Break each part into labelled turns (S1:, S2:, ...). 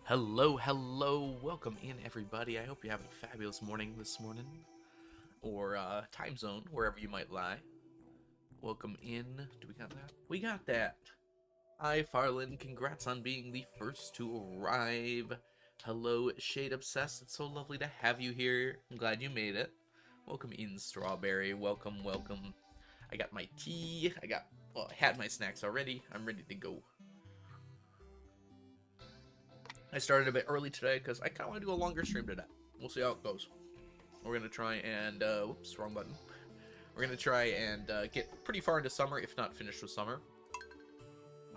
S1: Hello, hello, welcome in everybody. I hope you're having a fabulous morning this morning, or time zone, wherever you might lie. Welcome in. Do we got that? We got that. Hi, Farland. Congrats on being the first to arrive. Hello, Shade Obsessed. It's so lovely to have you here. I'm glad you made it. Welcome in, Strawberry. Welcome, welcome. I got my tea. I had my snacks already. I'm ready to go. I started a bit early today because I kind of want to do a longer stream today. We'll see how it goes. We're going to try and, whoops, wrong button. We're going to try and get pretty far into summer, if not finished with summer.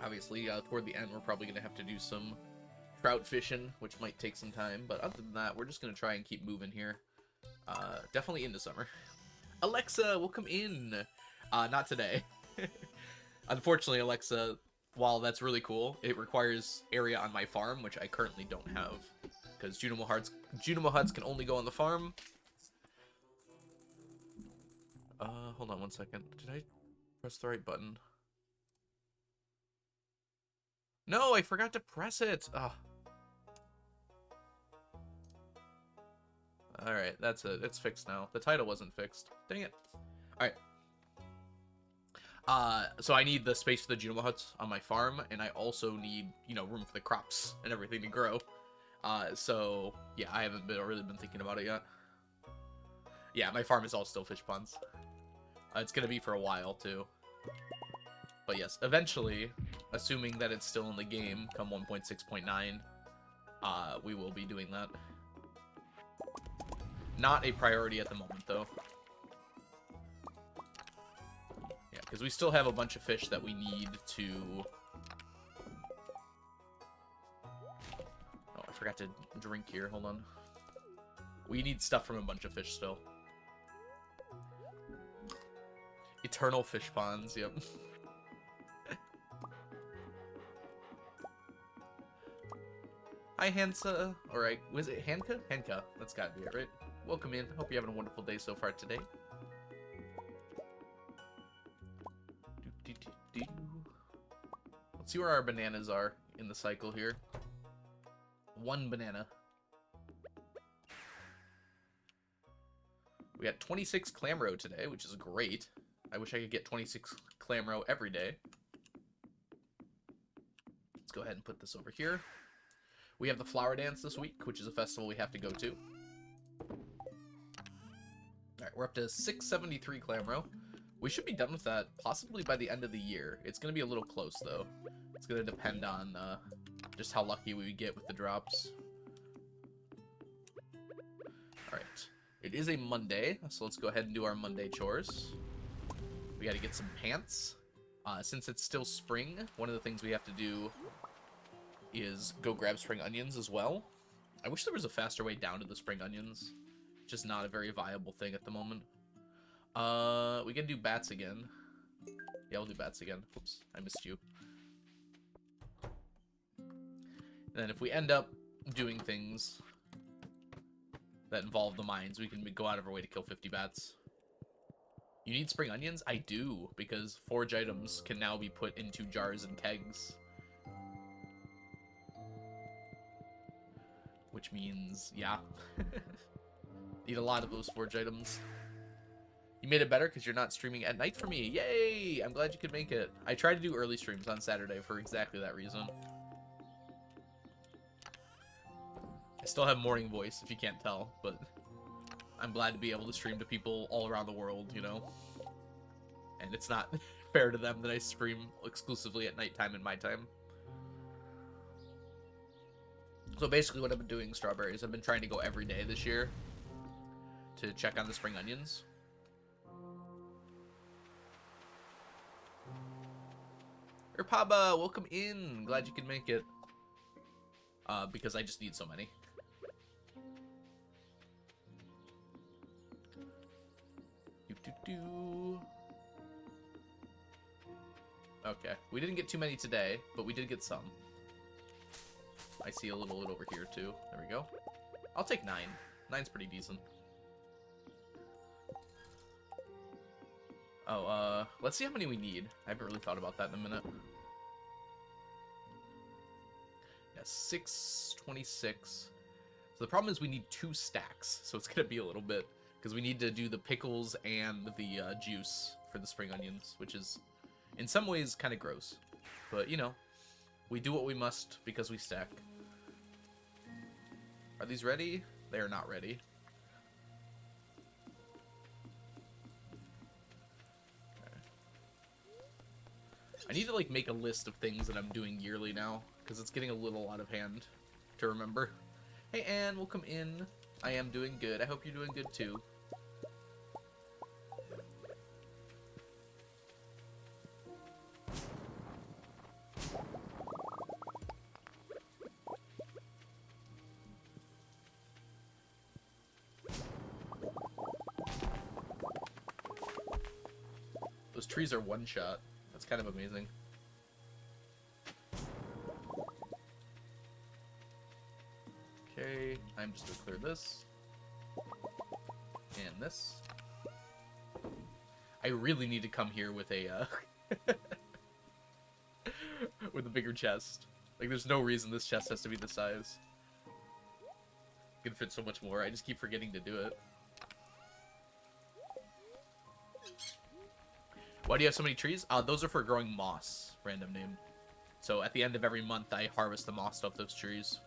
S1: Obviously, toward the end, we're probably going to have to do some trout fishing, which might take some time. But other than that, we're just going to try and keep moving here. Definitely into summer. Alexa, welcome in. Not today. Unfortunately, Alexa, while that's really cool, it requires area on my farm, which I currently don't have. Because Junimo Huts can only go on the farm. Hold on one second. Did I press the right button? No, I forgot to press it. Ugh. Alright, that's it. It's fixed now. The title wasn't fixed. Dang it. Alright. So I need the space for the Junimo Huts on my farm, and I also need, room for the crops and everything to grow. So, yeah, I haven't really been thinking about it yet. Yeah, my farm is all still fish ponds. It's going to be for a while, too. But yes, eventually, assuming that it's still in the game, come 1.6.9, we will be doing that. Not a priority at the moment, though. Yeah, because we still have a bunch of fish that we need to... Oh, I forgot to drink here. Hold on. We need stuff from a bunch of fish still. Eternal fish ponds, yep. Hi, Hansa. Alright, was it Hanka? Hanka. That's gotta be it, right? Welcome in. Hope you're having a wonderful day so far today. Let's see where our bananas are in the cycle here. 1 banana. We got 26 clamro today, which is great. I wish I could get 26 clamro every day. Let's go ahead and put this over here. We have the flower dance this week, which is a festival we have to go to. Alright, we're up to 673 clamro. We should be done with that possibly by the end of the year. It's going to be a little close, though. It's going to depend on just how lucky we get with the drops. Alright. It is a Monday, so let's go ahead and do our Monday chores. We got to get some pants. Since it's still spring, one of the things we have to do is go grab spring onions as well. I wish there was a faster way down to the spring onions. Just not a very viable thing at the moment. We can do bats again. Yeah, we'll do bats again. Oops, I missed you. And then if we end up doing things that involve the mines, we can go out of our way to kill 50 bats. You need spring onions? I do, because forage items can now be put into jars and kegs. Which means, yeah. Need a lot of those forage items. You made it better because you're not streaming at night for me. Yay! I'm glad you could make it. I tried to do early streams on Saturday for exactly that reason. I still have morning voice, if you can't tell, but I'm glad to be able to stream to people all around the world, you know? And it's not fair to them that I stream exclusively at nighttime in my time. So basically what I've been doing, Strawberries, I've been trying to go every day this year to check on the spring onions. Erpaba, welcome in. Glad you could make it. Because I just need so many. Okay, we didn't get too many today, but we did get some. I see a little bit over here too. There we go. I'll take 9. 9's pretty decent. Oh, let's see how many we need. I haven't really thought about that in a minute. Yeah, that's 626. So the problem is we need 2 stacks, so it's gonna be a little bit, because we need to do the pickles and the juice for the spring onions, which is in some ways kind of gross. But, you know, we do what we must because we stack. Are these ready? They are not ready. Okay. I need to, like, make a list of things that I'm doing yearly now, because it's getting a little out of hand to remember. Hey, Anne, welcome in. I am doing good. I hope you're doing good, too. Those trees are one shot. That's kind of amazing. Okay, I'm just gonna clear this. And this. I really need to come here with a, with a bigger chest. Like, there's no reason this chest has to be this size. It can fit so much more. I just keep forgetting to do it. Why do you have so many trees? Those are for growing moss. Random name. So at the end of every month, I harvest the moss off those trees.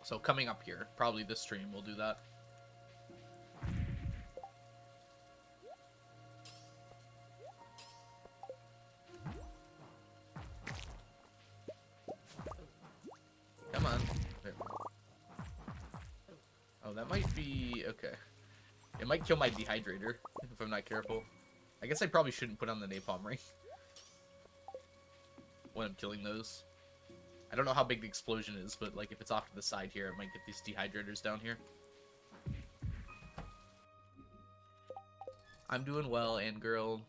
S1: So coming up here, probably this stream, we'll do that. Come on. There. Oh, that might be... okay. It might kill my dehydrator if I'm not careful. I guess I probably shouldn't put on the napalm ring when I'm killing those. I don't know how big the explosion is, but like if it's off to the side here, it might get these dehydrators down here. I'm doing well, and girl.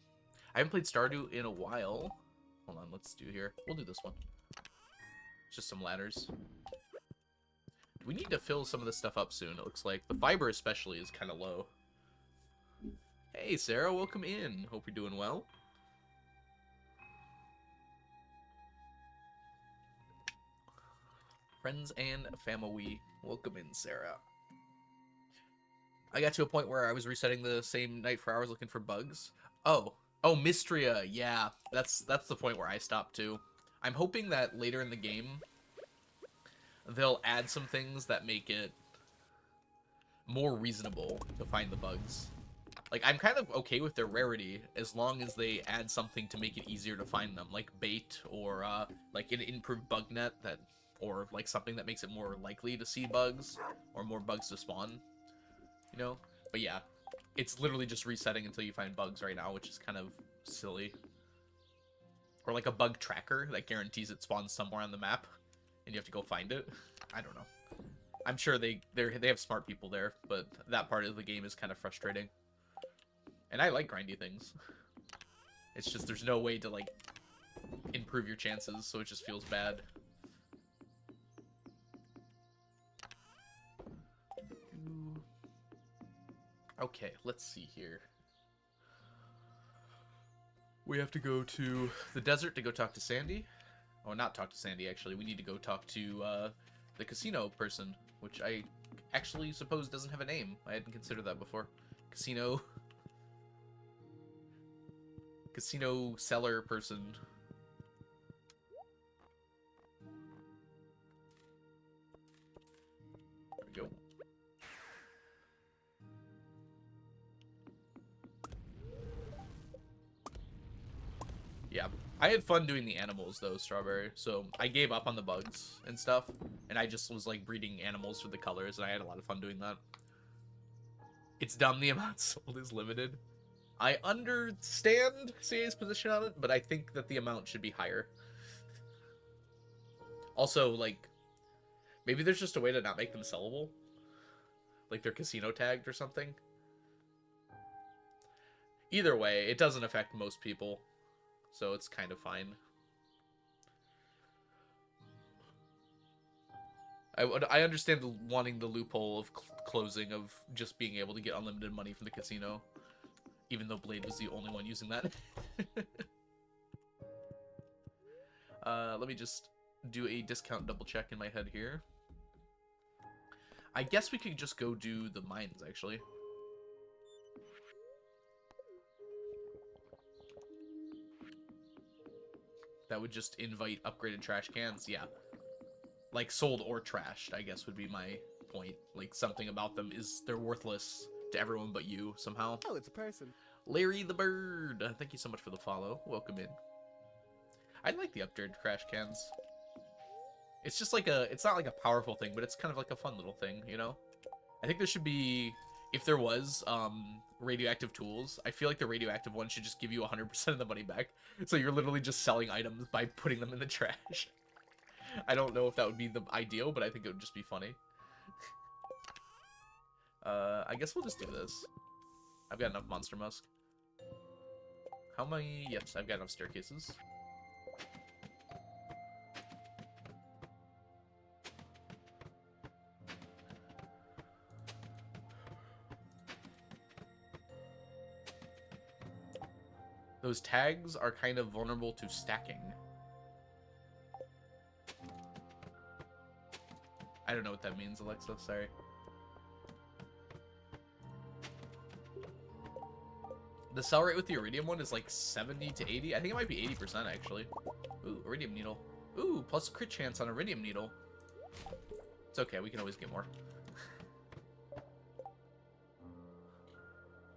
S1: I haven't played Stardew in a while. Hold on, let's do here. We'll do this one. It's just some ladders. We need to fill some of this stuff up soon, it looks like. The fiber especially is kind of low. Hey, Sarah, welcome in. Hope you're doing well. Friends and family, welcome in, Sarah. I got to a point where I was resetting the same night for hours looking for bugs. Oh, Mystria, yeah. That's the point where I stopped too. I'm hoping that later in the game, they'll add some things that make it more reasonable to find the bugs. Like, I'm kind of okay with their rarity as long as they add something to make it easier to find them, like bait or like an improved bug net that, or like something that makes it more likely to see bugs or more bugs to spawn, you know? But yeah, it's literally just resetting until you find bugs right now, which is kind of silly. Or like a bug tracker that guarantees it spawns somewhere on the map and you have to go find it. I don't know. I'm sure they have smart people there, but that part of the game is kind of frustrating. And I like grindy things. It's just there's no way to, like, improve your chances, so it just feels bad. Okay, let's see here. We have to go to the desert to go talk to Sandy. Oh, not talk to Sandy, actually. We need to go talk to the casino person, which I actually suppose doesn't have a name. I hadn't considered that before. Casino seller person. There we go. Yeah, I had fun doing the animals though, Strawberry. So I gave up on the bugs and stuff, and I just was like breeding animals for the colors, and I had a lot of fun doing that. It's dumb the amount sold is limited. I understand CA's position on it, but I think that the amount should be higher. Also, like, maybe there's just a way to not make them sellable. Like they're casino tagged or something. Either way, it doesn't affect most people, so it's kind of fine. I understand wanting the loophole of closing, of just being able to get unlimited money from the casino, even though Blade was the only one using that. Let me just do a discount double check in my head here. I guess we could just go do the mines, actually. That would just invite upgraded trash cans. Yeah. Like, sold or trashed, I guess, would be my point. Like, something about them is they're worthless to everyone but you, somehow.
S2: Oh, it's a person.
S1: Larry the Bird. Thank you so much for the follow. Welcome in. I like the upgraded trash cans. It's just like a... It's not like a powerful thing, but it's kind of like a fun little thing, you know? I think there should be... If there was radioactive tools, I feel like the radioactive one should just give you 100% of the money back. So you're literally just selling items by putting them in the trash. I don't know if that would be the ideal, but I think it would just be funny. I guess we'll just do this. I've got enough monster musk. How many? Yes, I've got enough staircases. Those tags are kind of vulnerable to stacking. I don't know what that means, Alexa. Sorry. The sell rate with the iridium one is like 70 to 80. I think it might be 80% actually. Ooh, iridium needle. Ooh, plus crit chance on iridium needle. It's okay, we can always get more.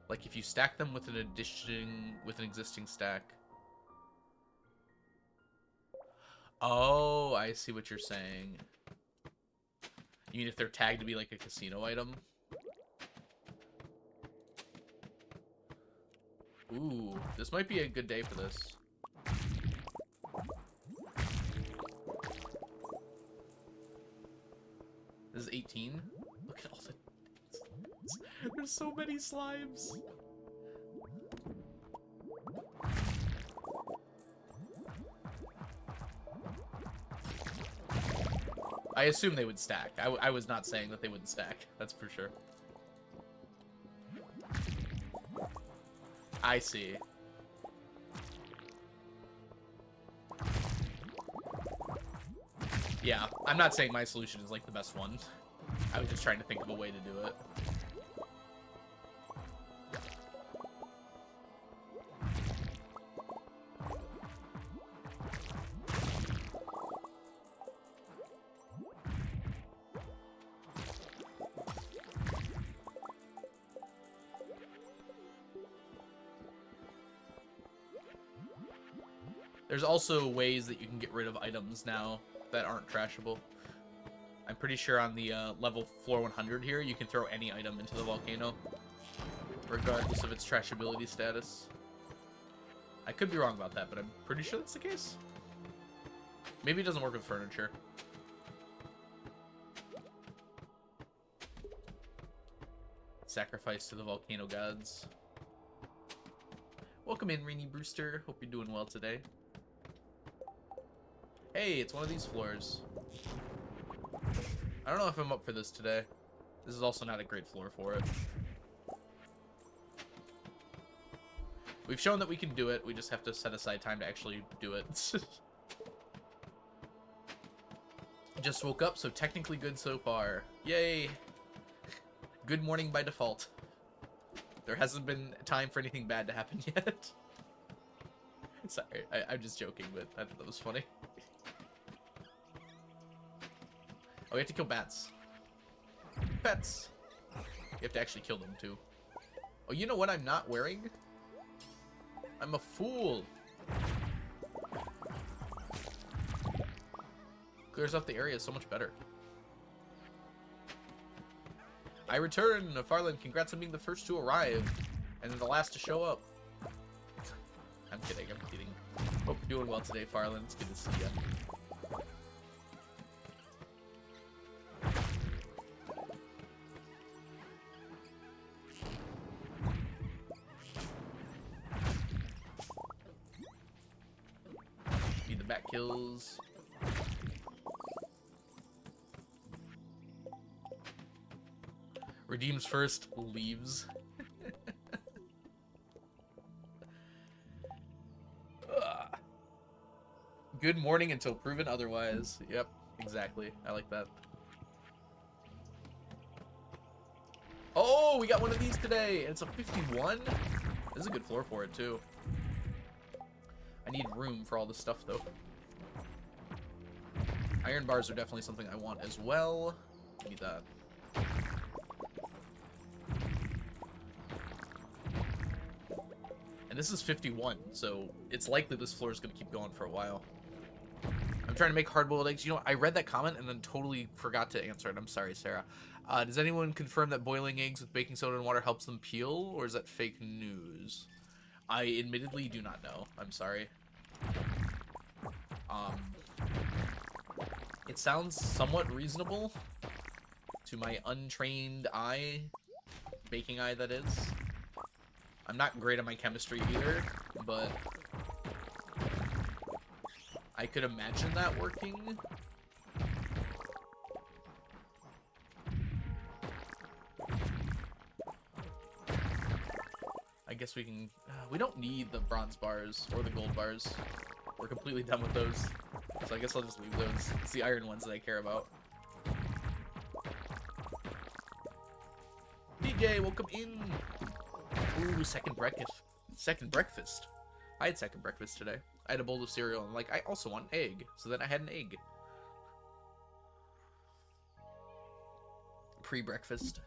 S1: Like if you stack them with an existing stack. Oh, I see what you're saying. You mean if they're tagged to be like a casino item? Ooh, this might be a good day for this. This is 18. Look at all the... There's so many slimes. I assume they would stack. I was not saying that they wouldn't stack. That's for sure. I see. Yeah, I'm not saying my solution is like the best one. I was just trying to think of a way to do it. There's also ways that you can get rid of items now that aren't trashable. I'm pretty sure on the level floor 100 here, you can throw any item into the volcano, regardless of its trashability status. I could be wrong about that, but I'm pretty sure that's the case. Maybe it doesn't work with furniture. Sacrifice to the volcano gods. Welcome in, Rainy Brewster. Hope you're doing well today. Hey, it's one of these floors. I don't know if I'm up for this today. This is also not a great floor for it. We've shown that we can do it. We just have to set aside time to actually do it. Just woke up, so technically good so far. Yay! Good morning by default. There hasn't been time for anything bad to happen yet. Sorry, I'm just joking, but I thought that was funny. Oh, we have to kill bats. Pets! You have to actually kill them, too. Oh, you know what I'm not wearing? I'm a fool! Clears up the area so much better. I return! Farland, congrats on being the first to arrive. And then the last to show up. I'm kidding, I'm kidding. Hope you're doing well today, Farland. It's good to see you. Need the bat kills. Redeems first, leaves. Good morning until proven otherwise. Yep, exactly. I like that. Oh, we got one of these today. And it's a 51. This is a good floor for it, too. I need room for all this stuff, though. Iron bars are definitely something I want as well. Need that. And this is 51, so it's likely this floor is going to keep going for a while. I'm trying to make hard-boiled eggs. You know, I read that comment and then totally forgot to answer it. I'm sorry, Sarah. Does anyone confirm that boiling eggs with baking soda and water helps them peel, or is that fake news? I admittedly do not know. I'm sorry. It sounds somewhat reasonable to my untrained eye, baking eye that is. I'm not great at my chemistry either, but I could imagine that working. I guess we can... we don't need the bronze bars or the gold bars. We're completely done with those. So I guess I'll just leave those. It's the iron ones that I care about. DJ, welcome in! Ooh, second breakfast. Second breakfast. I had second breakfast today. I had a bowl of cereal and like, I also want an egg. So then I had an egg. Pre-breakfast.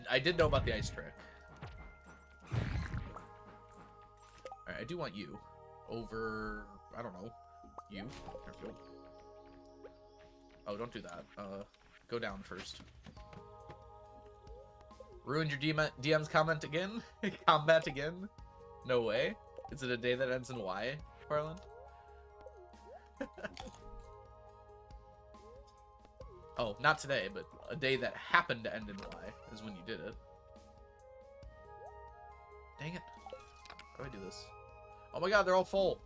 S1: I did know about the ice trick. Alright, I do want you. Over, I don't know. You. There we go. Oh, don't do that. Go down first. Ruined your DM's comment again? Combat again? No way. Is it a day that ends in Y, Farland? Oh, not today, but a day that happened to end in Y is when you did it. Dang it. How do I do this? Oh my god, they're all full.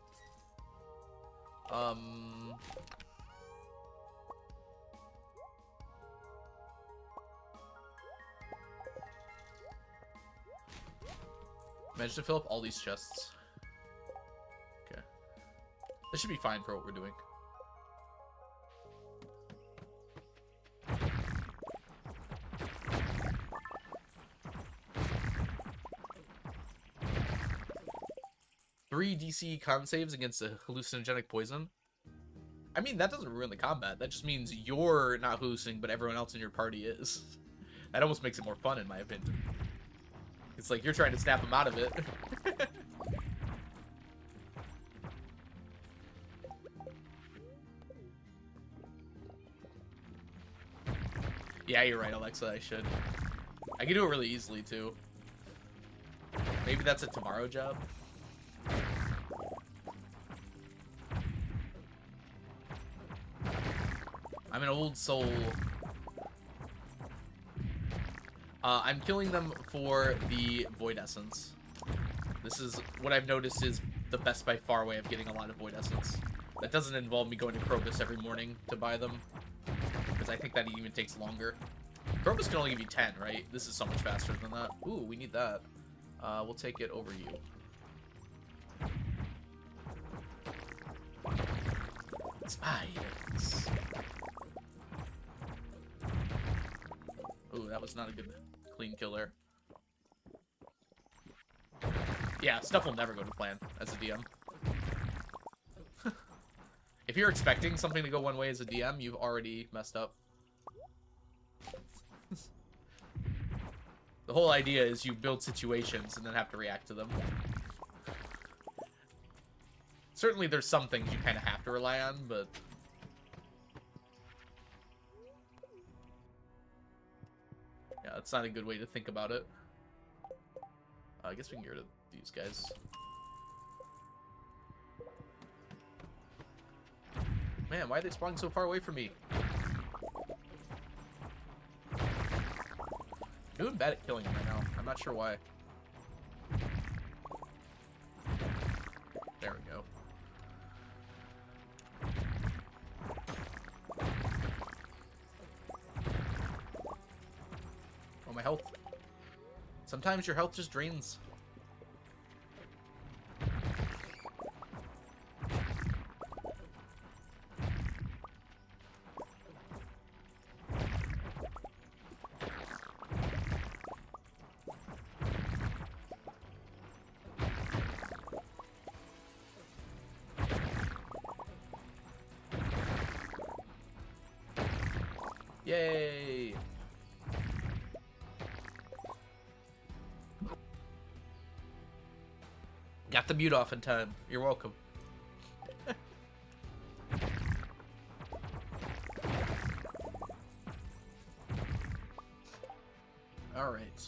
S1: Managed to fill up all these chests. Okay. This should be fine for what we're doing. Three DC con saves against a hallucinogenic poison. I mean, that doesn't ruin the combat. That just means you're not hallucinating, but everyone else in your party is. That almost makes it more fun, in my opinion. It's like you're trying to snap them out of it. Yeah, you're right, Alexa. I should. I can do it really easily, too. Maybe that's a tomorrow job. I'm an old soul. I'm killing them for the Void Essence. This is what I've noticed is the best by far way of getting a lot of Void Essence. That doesn't involve me going to Krobus every morning to buy them, because I think that even takes longer. Krobus can only give you 10, right? This is so much faster than that. Ooh, we need that. We'll take it over you. Spiders. Ooh, that was not a good clean kill there. Yeah, stuff will never go to plan as a DM. If you're expecting something to go one way as a DM, you've already messed up. The whole idea is you build situations and then have to react to them. Certainly there's some things you kind of have to rely on, but... yeah, it's not a good way to think about it. I guess we can get rid of these guys. Man, why are they spawning so far away from me? I'm doing bad at killing them right now. I'm not sure why. There we go. my health. Sometimes your health just drains. Yay! Got the mute off in time. You're welcome. Alright.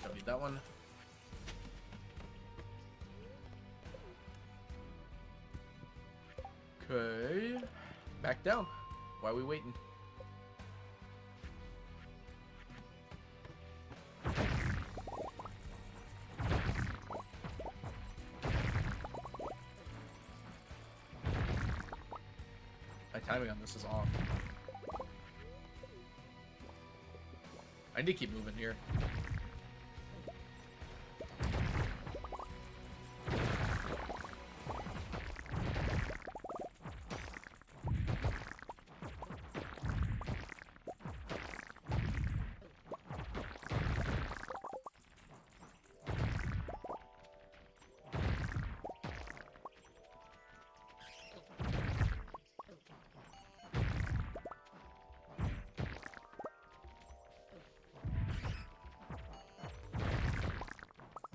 S1: Don't need that one. Okay. Back down. Why are we waiting? My timing on this is off. I need to keep moving here.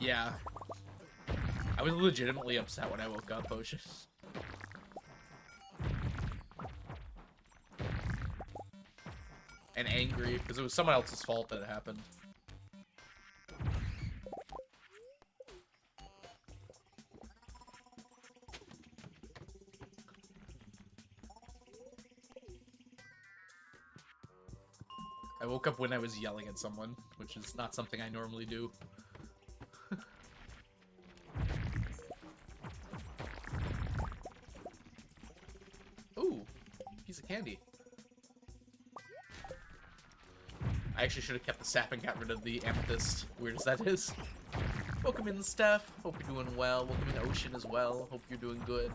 S1: Yeah. I was legitimately upset when I woke up, Oceans. And angry, because it was someone else's fault that it happened. I woke up when I was yelling at someone, which is not something I normally do. Candy. I actually should have kept the sap and got rid of the amethyst. Weird as that is. Welcome in, Steph. Hope you're doing well. Welcome in, Ocean, as well. Hope you're doing good.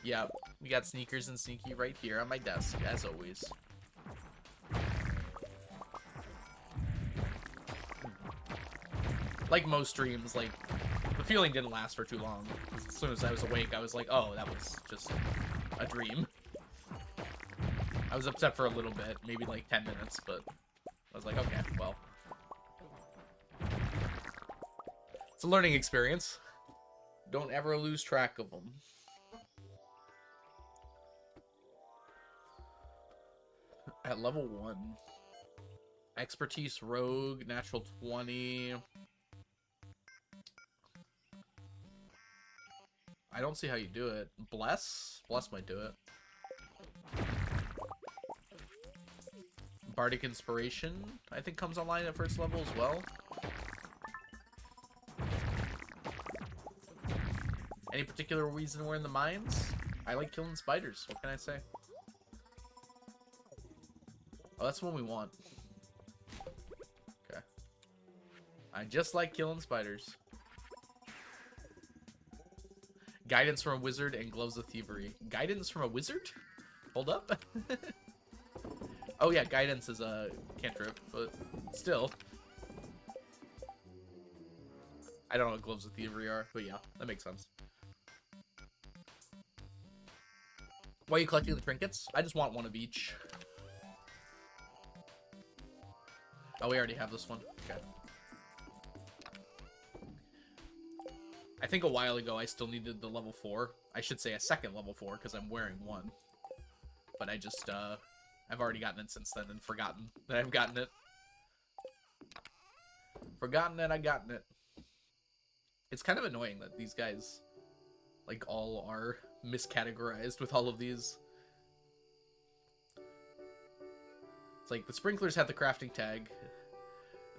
S1: Yeah, we got Sneakers and Sneaky right here on my desk, as always. Like most streams, like, the feeling didn't last for too long. As soon as I was awake, I was like, oh, that was just a dream. I was upset for a little bit, maybe like 10 minutes, but I was like, okay, well. It's a learning experience. Don't ever lose track of them. At level 1. Expertise Rogue, Natural 20. I don't see how you do it. Bless? Bless might do it. Bardic Inspiration, I think, comes online at first level as well. Any particular reason we're in the mines? I like killing spiders. What can I say? Oh, that's what we want. Okay. I just like killing spiders. Guidance from a wizard and gloves of thievery. Guidance from a wizard? Hold up. Oh yeah, guidance is a cantrip, but still. I don't know what gloves of thievery are, but yeah, that makes sense. Why are you collecting the trinkets? I just want one of each. Oh, we already have this one. Okay. I think a while ago I still needed the level 4. I should say a second level 4 because I'm wearing one. But I just, I've already gotten it since then and forgotten that I've gotten it. Forgotten that I've gotten it. It's kind of annoying that these guys, like, all are miscategorized with all of these. It's like the sprinklers have the crafting tag.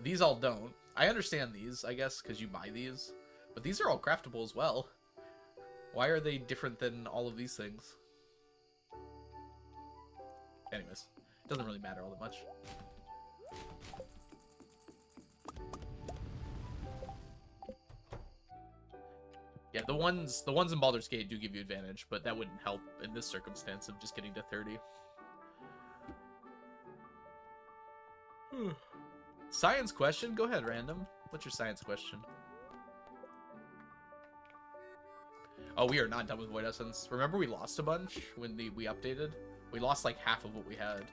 S1: These all don't. I understand these, I guess, because you buy these. But these are all craftable as well. Why are they different than all of these things? Anyways, it doesn't really matter all that much. Yeah, the ones in Baldur's Gate do give you advantage, but that wouldn't help in this circumstance of just getting to 30. Science question? Go ahead, random. What's your science question? Oh, we are not done with Void Essence. Remember we lost a bunch when we updated? We lost like half of what we had.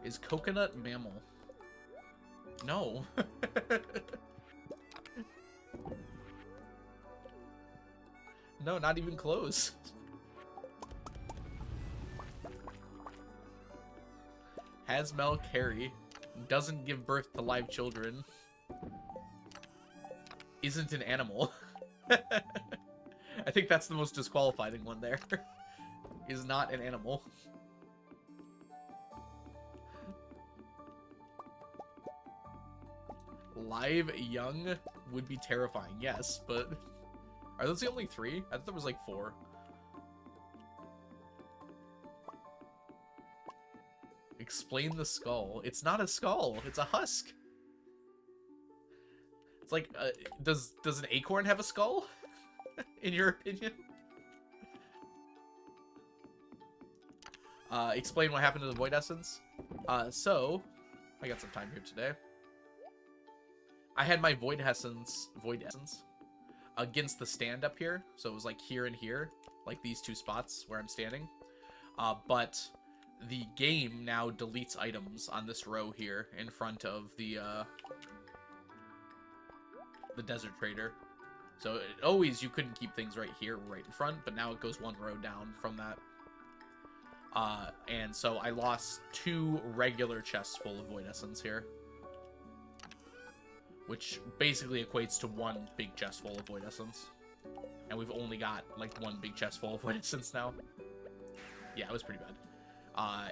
S1: Is coconut mammal? No. No, not even close. Has Mel carry. Doesn't give birth to live children. Isn't an animal. I think that's the most disqualifying one there. Is not an animal. Live young would be terrifying, yes, but are those the only 3? I thought there was like 4. Explain the skull. It's not a skull. It's a husk. It's like, does an acorn have a skull? In your opinion? Explain what happened to the Void Essence. So, I got some time here today. I had my Void Essence against the stand up here. So it was like here and here, like these 2 spots where I'm standing. But the game now deletes items on this row here in front of the Desert Trader. So always you couldn't keep things right here, right in front, but now it goes 1 row down from that. And so I lost 2 regular chests full of Void Essence here. Which basically equates to 1 big chest full of Void Essence. And we've only got, like, 1 big chest full of Void Essence now. Yeah, it was pretty bad.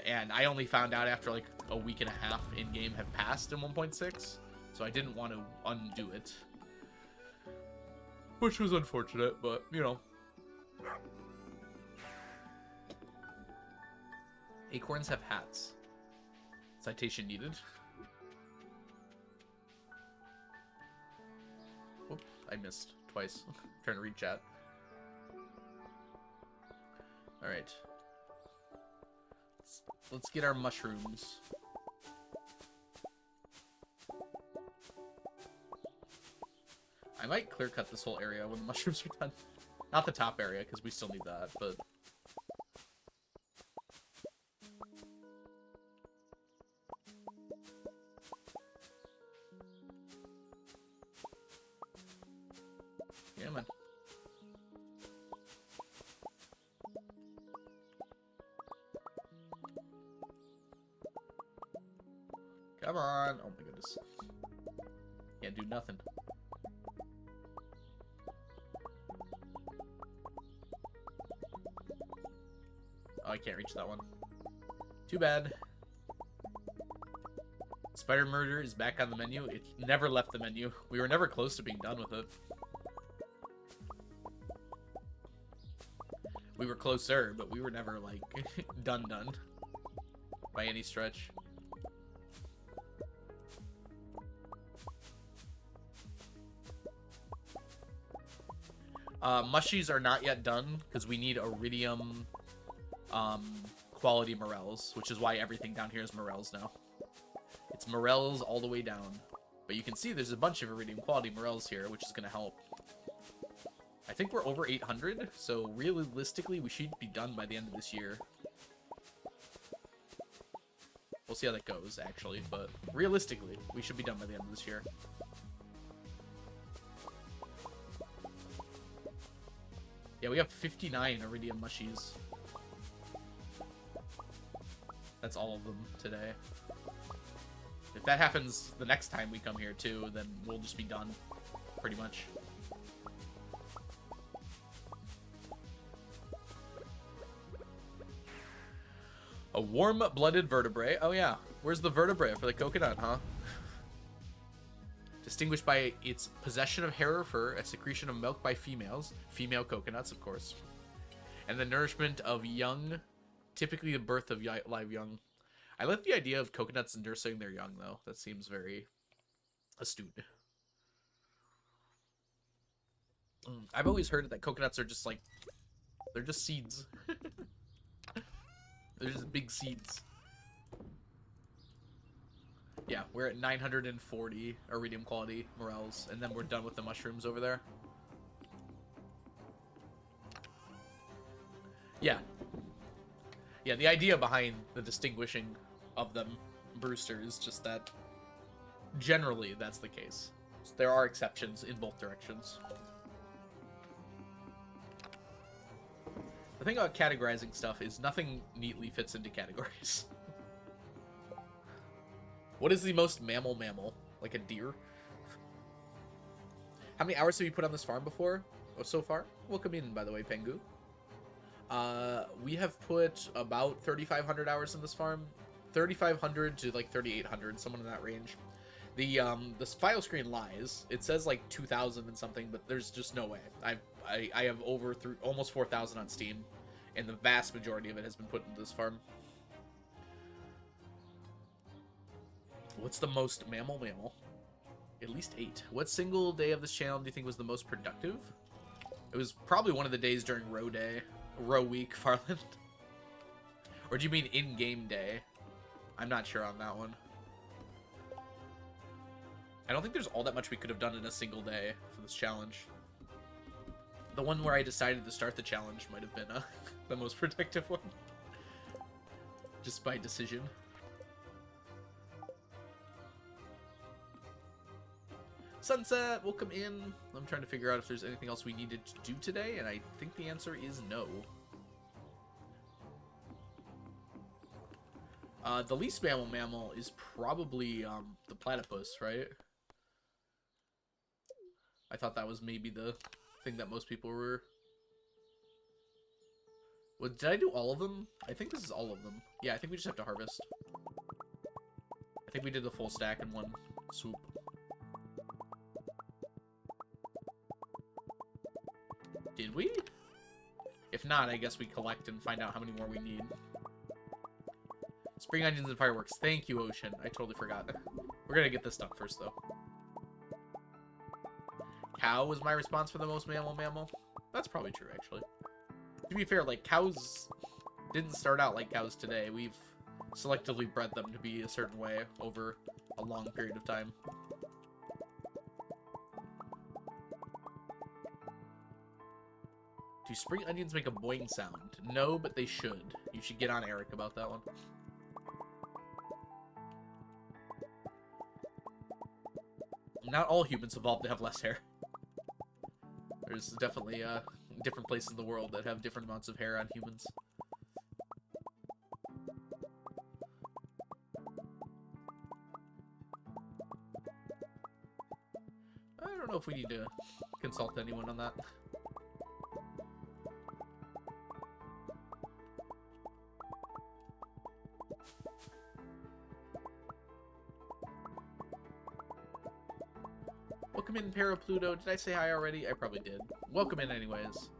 S1: And I only found out after, like, a week and a half in-game had passed in 1.6. So I didn't want to undo it. Which was unfortunate, but, you know. Acorns have hats. Citation needed. Whoops, I missed twice. Trying to read chat. Alright. Let's get our mushrooms. I might clear cut this whole area when the mushrooms are done. Not the top area, because we still need that, but... yeah, man. Come on. Oh my goodness. Can't do nothing. Oh, I can't reach that one. Too bad. Spider Murder is back on the menu. It never left the menu. We were never close to being done with it. We were closer, but we were never, like, done by any stretch. Mushies are not yet done, because we need iridium quality morels, which is why everything down here is morels now. It's morels all the way down. But you can see there's a bunch of iridium quality morels here, which is going to help. I think we're over 800, so realistically we should be done by the end of this year. We'll see how that goes, actually, but realistically, we should be done by the end of this year. Yeah, we have 59 iridium mushies. That's all of them today. If that happens the next time we come here, too, then we'll just be done, pretty much. A warm-blooded vertebrae. Oh, yeah. Where's the vertebrae for the coconut, huh? Distinguished by its possession of hair or fur, a secretion of milk by females. Female coconuts, of course. And the nourishment of young, typically the birth of live young. I like the idea of coconuts nursing their young, though. That seems very astute. I've always heard that coconuts are just like, they're just seeds. They're just big seeds. Yeah, we're at 940 iridium quality morels, and then we're done with the mushrooms over there. Yeah. Yeah, the idea behind the distinguishing of them, Brewster, is just that generally that's the case. So there are exceptions in both directions. The thing about categorizing stuff is nothing neatly fits into categories. What is the most mammal? Like a deer? How many hours have you put on this farm before? Oh, so far? Welcome in, by the way, Pengu. We have put about 3,500 hours in this farm. 3,500 to like 3,800, someone in that range. The this file screen lies. It says like 2,000 and something, but there's just no way. I have over almost 4,000 on Steam, and the vast majority of it has been put into this farm. What's the most mammal? At least 8. What single day of this channel do you think was the most productive? It was probably one of the days during row week, Farland. Or do you mean in-game day? I'm not sure on that one. I don't think there's all that much we could have done in a single day for this challenge. The one where I decided to start the challenge might have been the most productive one. Just by decision. Sunset, welcome in. I'm trying to figure out if there's anything else we needed to do today, and I think the answer is no. The least mammal is probably the platypus, right? I thought that was maybe the thing that most people were... Well, did I do all of them? I think this is all of them. Yeah, I think we just have to harvest. I think we did the full stack in one swoop. Did we? If not, I guess we collect and find out how many more we need. Spring onions and fireworks. Thank you, Ocean. I totally forgot. We're gonna get this done first, though. Cow was my response for the most mammal. That's probably true, actually. To be fair, like, cows didn't start out like cows today. We've selectively bred them to be a certain way over a long period of time. Do spring onions make a boing sound? No, but they should. You should get on Eric about that one. Not all humans evolved to have less hair. There's definitely different places in the world that have different amounts of hair on humans. I don't know if we need to consult anyone on that. Welcome in, Parapluto. Did I say hi already? I probably did. Welcome in anyways.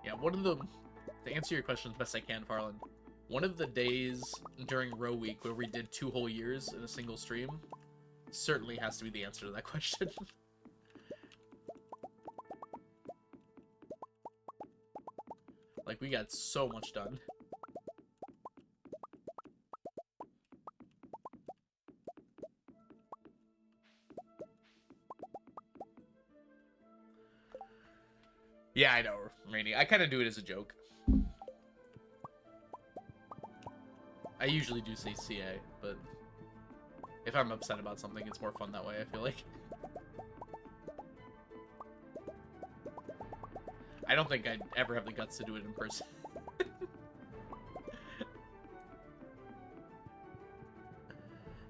S1: Yeah, one of the... To answer your question as best I can, Farland, one of the days during row week where we did 2 whole years in a single stream certainly has to be the answer to that question. Like, we got so much done. Yeah, I know, Rainy. I kind of do it as a joke. I usually do say CA, but if I'm upset about something, it's more fun that way, I feel like. I don't think I'd ever have the guts to do it in person.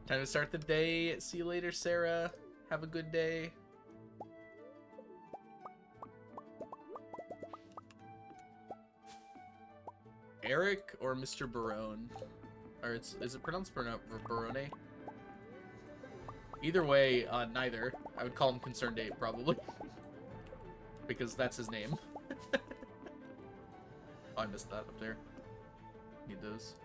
S1: Time to start the day. See you later, Sarah. Have a good day. Eric or Mr. Barone? Or is it pronounced Barone? Either way, neither. I would call him Concerned Ape, probably. because that's his name. Oh, I missed that up there. Need those.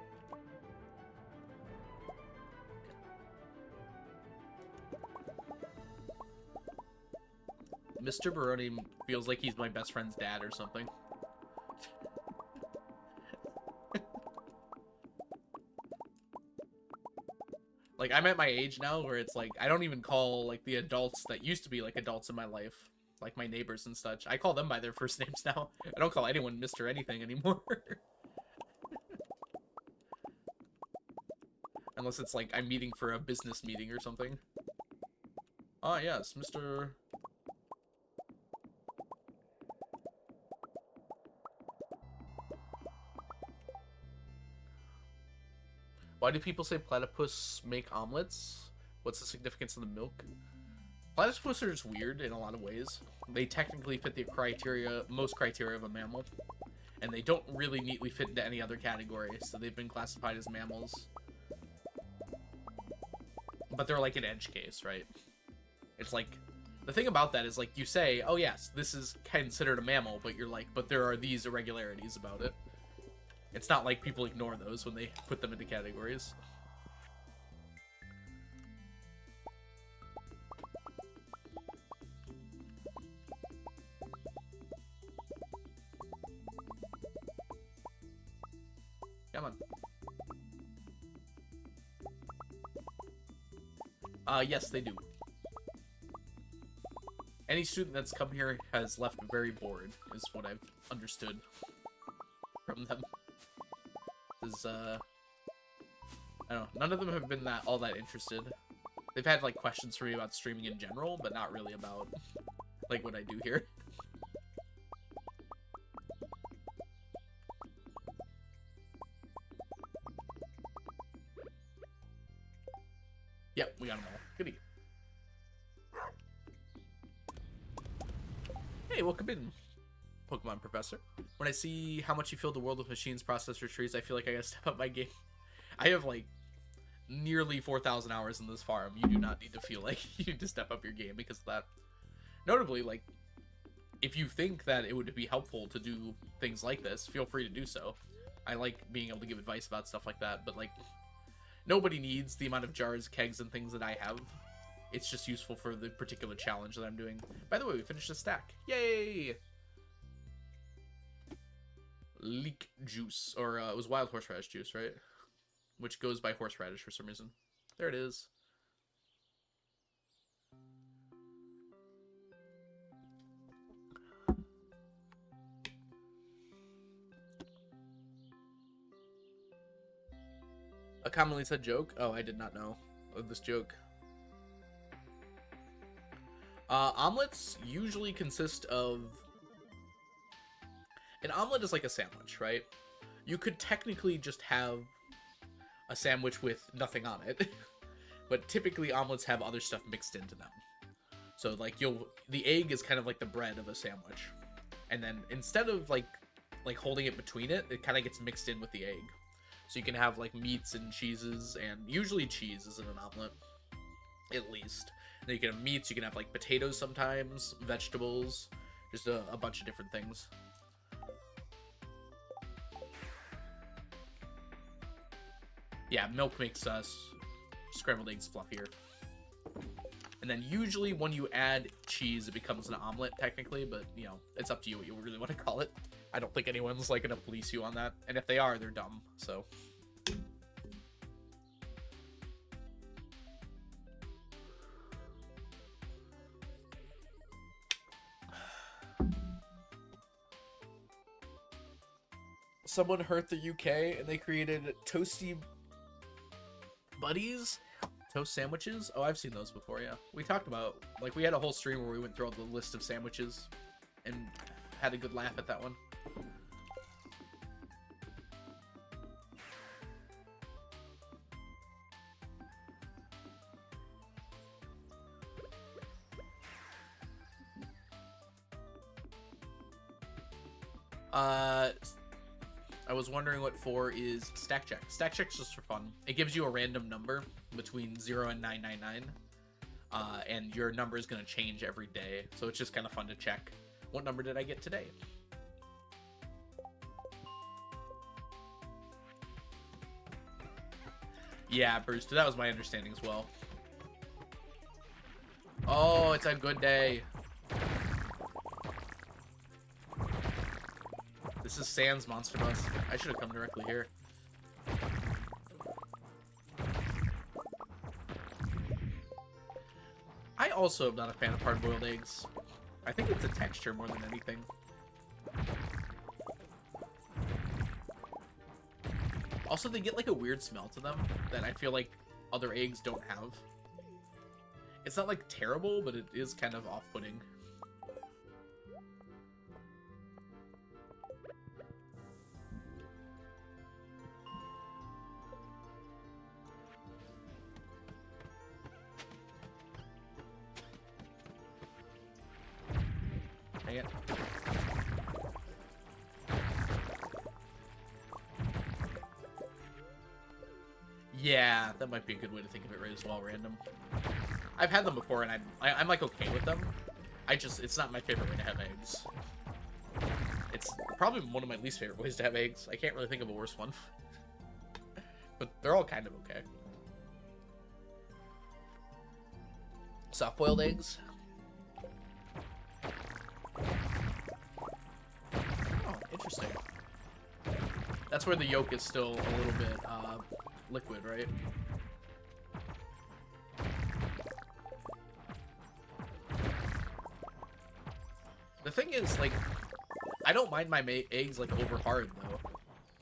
S1: Mr. Baroni feels like he's my best friend's dad or something. Like, I'm at my age now where it's like, I don't even call, like, the adults that used to be, like, adults in my life, like my neighbors and such. I call them by their first names now. I don't call anyone Mr. anything anymore. Unless it's like I'm meeting for a business meeting or something. Ah, yes, Mr. Why do people say platypus make omelets? What's the significance of the milk? Platypus are just weird in a lot of ways. They technically fit the criteria, most criteria of a mammal, and they don't really neatly fit into any other category, so they've been classified as mammals. But they're like an edge case, right? It's like, the thing about that is, like, you say, oh yes, this is considered a mammal, but you're like, but there are these irregularities about it. It's not like people ignore those when they put them into categories. Come on. Yes, they do. Any student that's come here has left very bored, is what I've understood from them. Is, I don't know, none of them have been all that interested. They've had, like, questions for me about streaming in general, but not really about, like, what I do here. Yep, we got them all. Goody. Hey, welcome in, Pokemon Professor. When I see how much you fill the world with machines, processor trees, I feel like I gotta step up my game. I have, like, nearly 4,000 hours in this farm. You do not need to feel like you need to step up your game because of that. Notably, like, if you think that it would be helpful to do things like this, feel free to do so. I like being able to give advice about stuff like that, but, like, nobody needs the amount of jars, kegs, and things that I have. It's just useful for the particular challenge that I'm doing. By the way, we finished a stack. Yay! Leek juice. Or, it was wild horseradish juice, right? Which goes by horseradish for some reason. There it is. A commonly said joke? Oh, I did not know of this joke. Omelets usually consist of... An omelet is like a sandwich, right? You could technically just have a sandwich with nothing on it. But typically omelets have other stuff mixed into them. So, like, the egg is kind of like the bread of a sandwich. And then instead of, like holding it between it, it kind of gets mixed in with the egg. So you can have, like, meats and cheeses, and usually cheese is in an omelet. At least. Then you can have meats, you can have, like, potatoes sometimes, vegetables, just a bunch of different things. Yeah, milk makes scrambled eggs fluffier. And then usually when you add cheese, it becomes an omelet, technically, but, you know, it's up to you what you really want to call it. I don't think anyone's, like, gonna police you on that. And if they are, they're dumb, so... Someone hurt the UK and they created toasty buddies? Toast sandwiches? Oh, I've seen those before, yeah. We talked about, like, we had a whole stream where we went through all the list of sandwiches and had a good laugh at that one. I was wondering what 4 is. Stack check. Stack check's just for fun. It gives you a random number between 0 and 999. And your number is going to change every day. So it's just kind of fun to check What number did I get today? Yeah, Brewster, that was my understanding as well. Oh, it's a good day. This is Sans Monster Bus. I should have come directly here. I also am not a fan of hard-boiled eggs. I think it's a texture more than anything. Also, they get like a weird smell to them that I feel like other eggs don't have. It's not like terrible, but it is kind of off-putting. Dang it. Yeah, that might be a good way to think of it right as well, random. I've had them before, and I'm like okay with them. It's not my favorite way to have eggs. It's probably one of my least favorite ways to have eggs. I can't really think of a worse one. But they're all kind of okay. Soft-boiled eggs. Oh, interesting. That's where the yolk is still a little bit liquid, right? The thing is, like, I don't mind my eggs, like, over hard, though.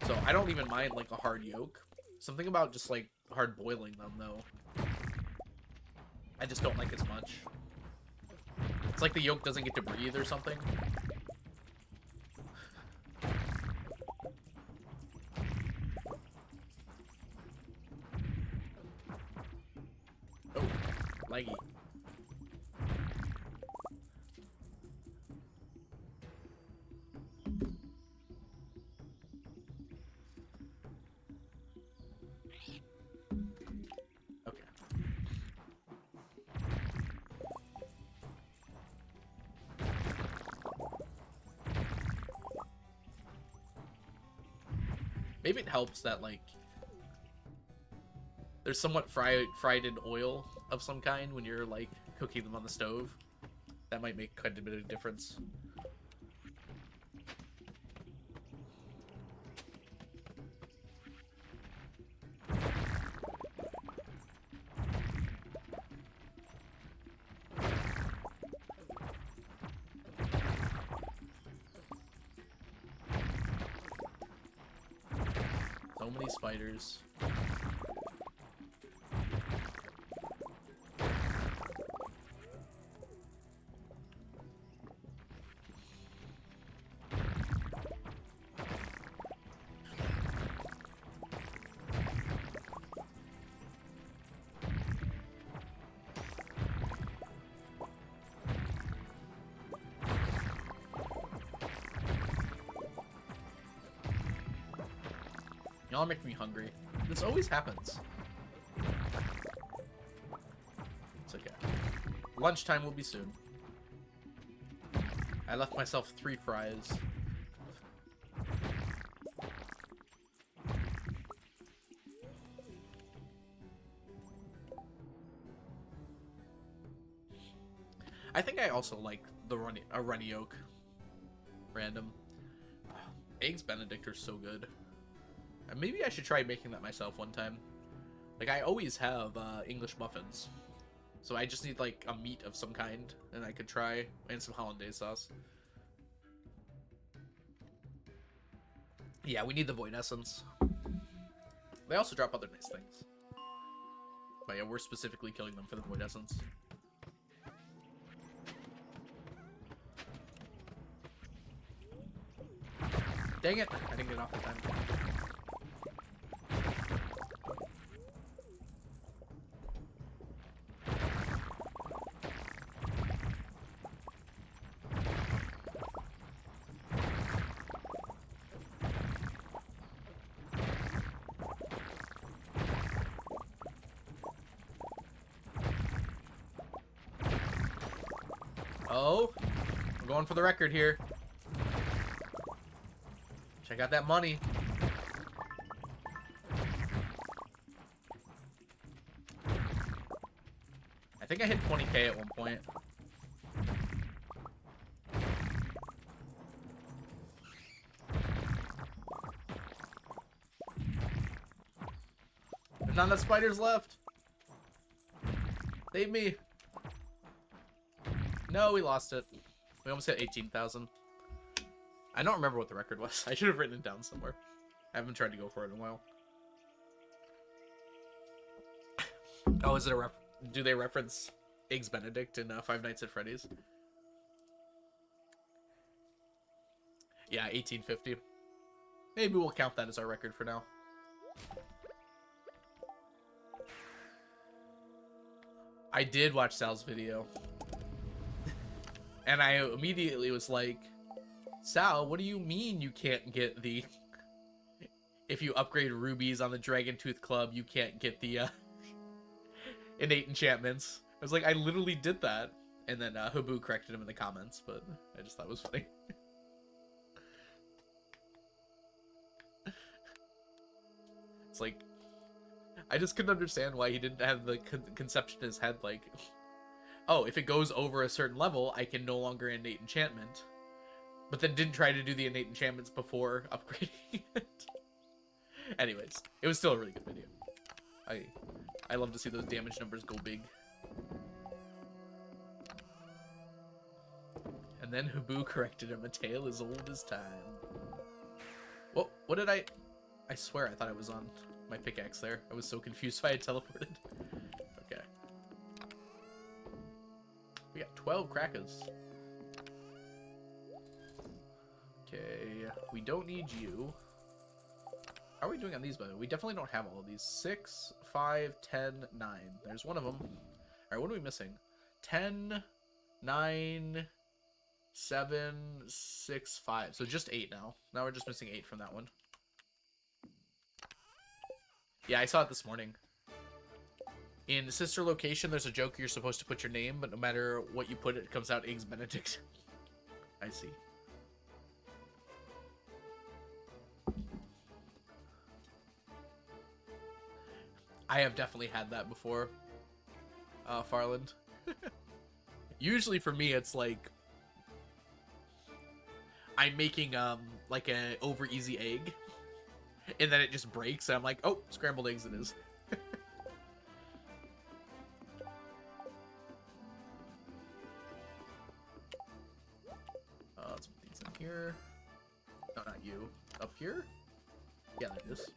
S1: So I don't even mind, like, a hard yolk. Something about just, like, hard boiling them, though. I just don't like as much. It's like the yolk doesn't get to breathe or something. Oh, laggy. Okay. Maybe it helps that, like, they're somewhat fried in oil of some kind when you're, like, cooking them on the stove. That might make quite a bit of difference. So many spiders. Y'all make me hungry. This always happens. It's okay. Lunchtime will be soon. I left myself 3 fries. I think I also like the runny yolk. Random. Eggs Benedict are so good. Maybe I should try making that myself one time. Like, I always have English muffins. So I just need, like, a meat of some kind, and I could try, and some hollandaise sauce. Yeah, we need the void essence. They also drop other nice things. But yeah, we're specifically killing them for the void essence. Dang it! I didn't get off the time. Oh, going for the record here. Check out that money. I think I hit 20K at one point. There's not enough spiders left. Save me. No, we lost it. We almost hit 18,000. I don't remember what the record was. I should have written it down somewhere. I haven't tried to go for it in a while. Oh, is it a do they reference Eggs Benedict in Five Nights at Freddy's? Yeah, 1850. Maybe we'll count that as our record for now. I did watch Sal's video. And I immediately was like, Sal, what do you mean you can't get the... If you upgrade rubies on the Dragon Tooth Club, you can't get the innate enchantments. I was like, I literally did that. And then Habu corrected him in the comments, but I just thought it was funny. It's like, I just couldn't understand why he didn't have the conception in his head, like, oh, if it goes over a certain level, I can no longer innate enchantment. But then didn't try to do the innate enchantments before upgrading it. Anyways, it was still a really good video. I love to see those damage numbers go big. And then Habu corrected him, a tale as old as time. What did I swear I thought I was on my pickaxe there. I was so confused why I teleported. Okay. We got 12 crackers. Okay, we don't need you. How are we doing on these, by the way? We definitely don't have all of these. 6, 5, 10, 9. There's one of them. Alright, what are we missing? 10, 9, 7, 6, 5. So just 8 now. Now we're just missing 8 from that one. Yeah, I saw it this morning. In Sister Location, there's a joke you're supposed to put your name, but no matter what you put, it comes out Eggs Benedict. I see. I have definitely had that before, Farland. Usually for me, it's like I'm making like a over easy egg, and then it just breaks, and I'm like, oh, scrambled eggs it is. Let's put these in here. No, not you. Up here? Yeah, there it is.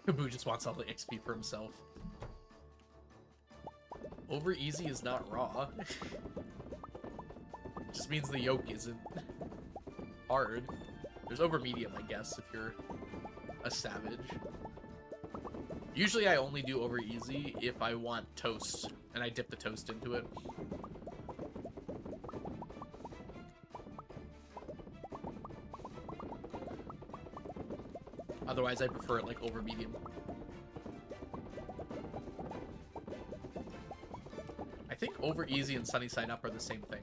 S1: Boo just wants all the XP for himself. Over easy is not raw. Just means the yolk isn't hard. There's over medium, I guess, if you're a savage. Usually I only do over easy if I want toast, and I dip the toast into it. Otherwise, I prefer it like over medium. I think over easy and sunny side up are the same thing.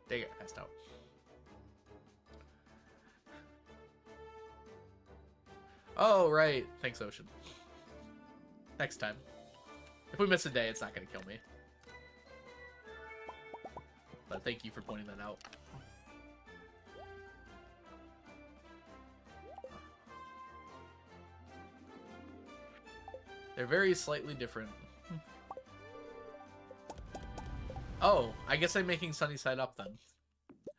S1: Dang it, passed out. Oh, right. Thanks, Ocean. Next time. If we miss a day, it's not going to kill me. But thank you for pointing that out. They're very slightly different. Oh, I guess I'm making sunny side up then.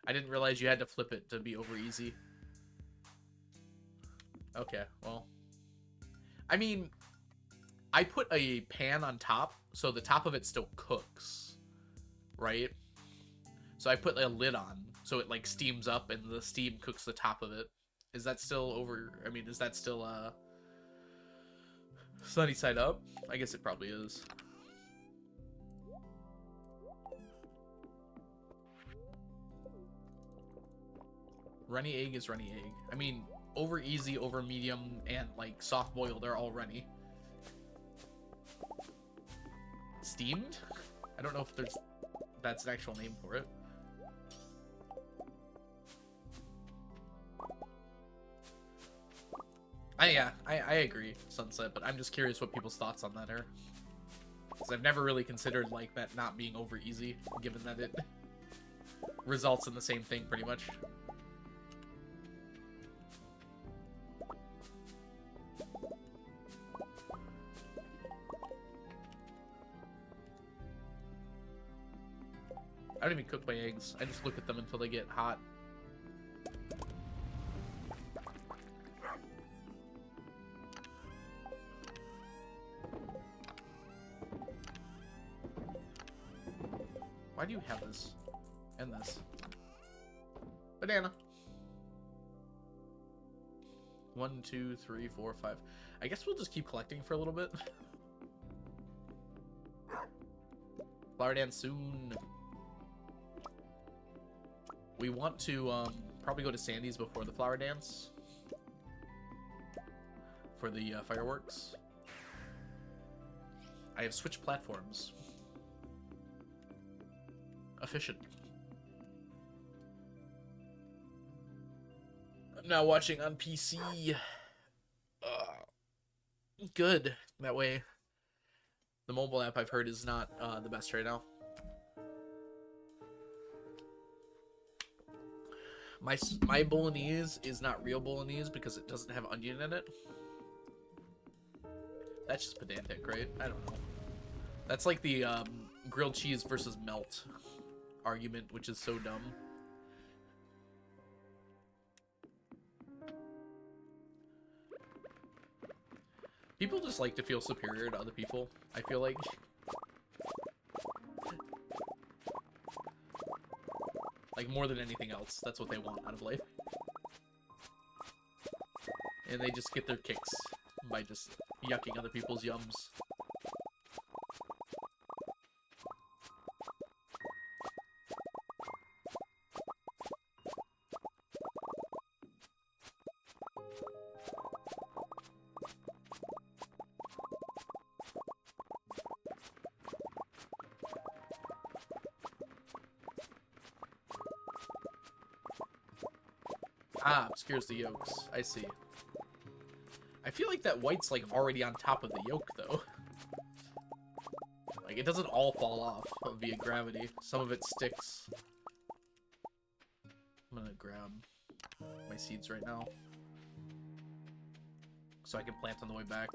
S1: I didn't realize you had to flip it to be over easy. Okay, well. I mean, I put a pan on top, so the top of it still cooks, right? So I put a lid on, so it like steams up and the steam cooks the top of it. Is that still over? I mean, is that still sunny side up? I guess it probably is. Runny egg is runny egg. I mean, over easy, over medium, and like soft boiled are all runny. Steamed? I don't know if that's an actual name for it. I agree, Sunset, but I'm just curious what people's thoughts on that are. Because I've never really considered like that not being over easy, given that it results in the same thing pretty much. I don't even cook my eggs. I just look at them until they get hot. Why do you have this? And this. Banana. 1, 2, 3, 4, 5. I guess we'll just keep collecting for a little bit. Flower dance soon. We want to probably go to Sandy's before the flower dance for the fireworks. I have switched platforms. Efficient. I'm now watching on PC. Good. That way, the mobile app I've heard is not the best right now. My bolognese is not real bolognese because it doesn't have onion in it. That's just pedantic, right? I don't know. That's like the grilled cheese versus melt argument, which is so dumb. People just like to feel superior to other people, I feel like. Like, more than anything else. That's what they want out of life. And they just get their kicks by just yucking other people's yums. Ah, obscures the yolks. I see. I feel like that white's like already on top of the yolk though. Like it doesn't all fall off via gravity. Some of it sticks. I'm gonna grab my seeds right now so I can plant on the way back.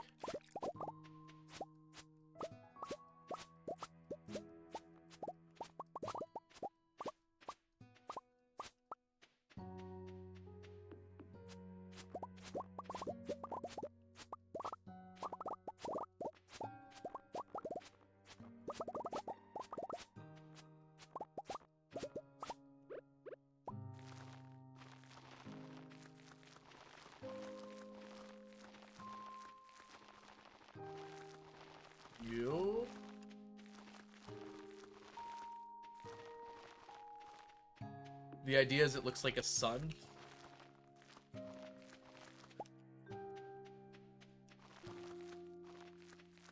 S1: Yup. The idea is it looks like a sun.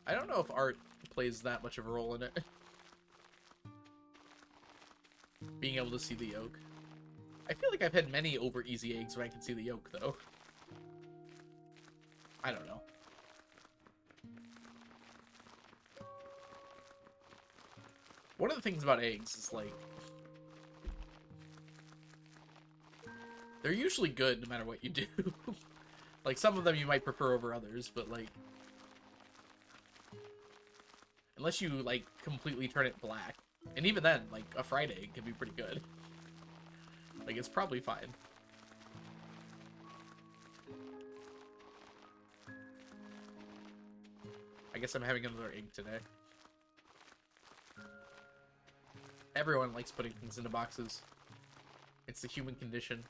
S1: I don't know if art plays that much of a role in it. Being able to see the yolk. I feel like I've had many over easy eggs where I can see the yolk though. I don't know. One of the things about eggs is like they're usually good no matter what you do. Like some of them you might prefer over others, but like unless you like completely turn it black. And even then, like a fried egg can be pretty good. Like it's probably fine. I guess I'm having another egg today. Everyone likes putting things into boxes. It's the human condition.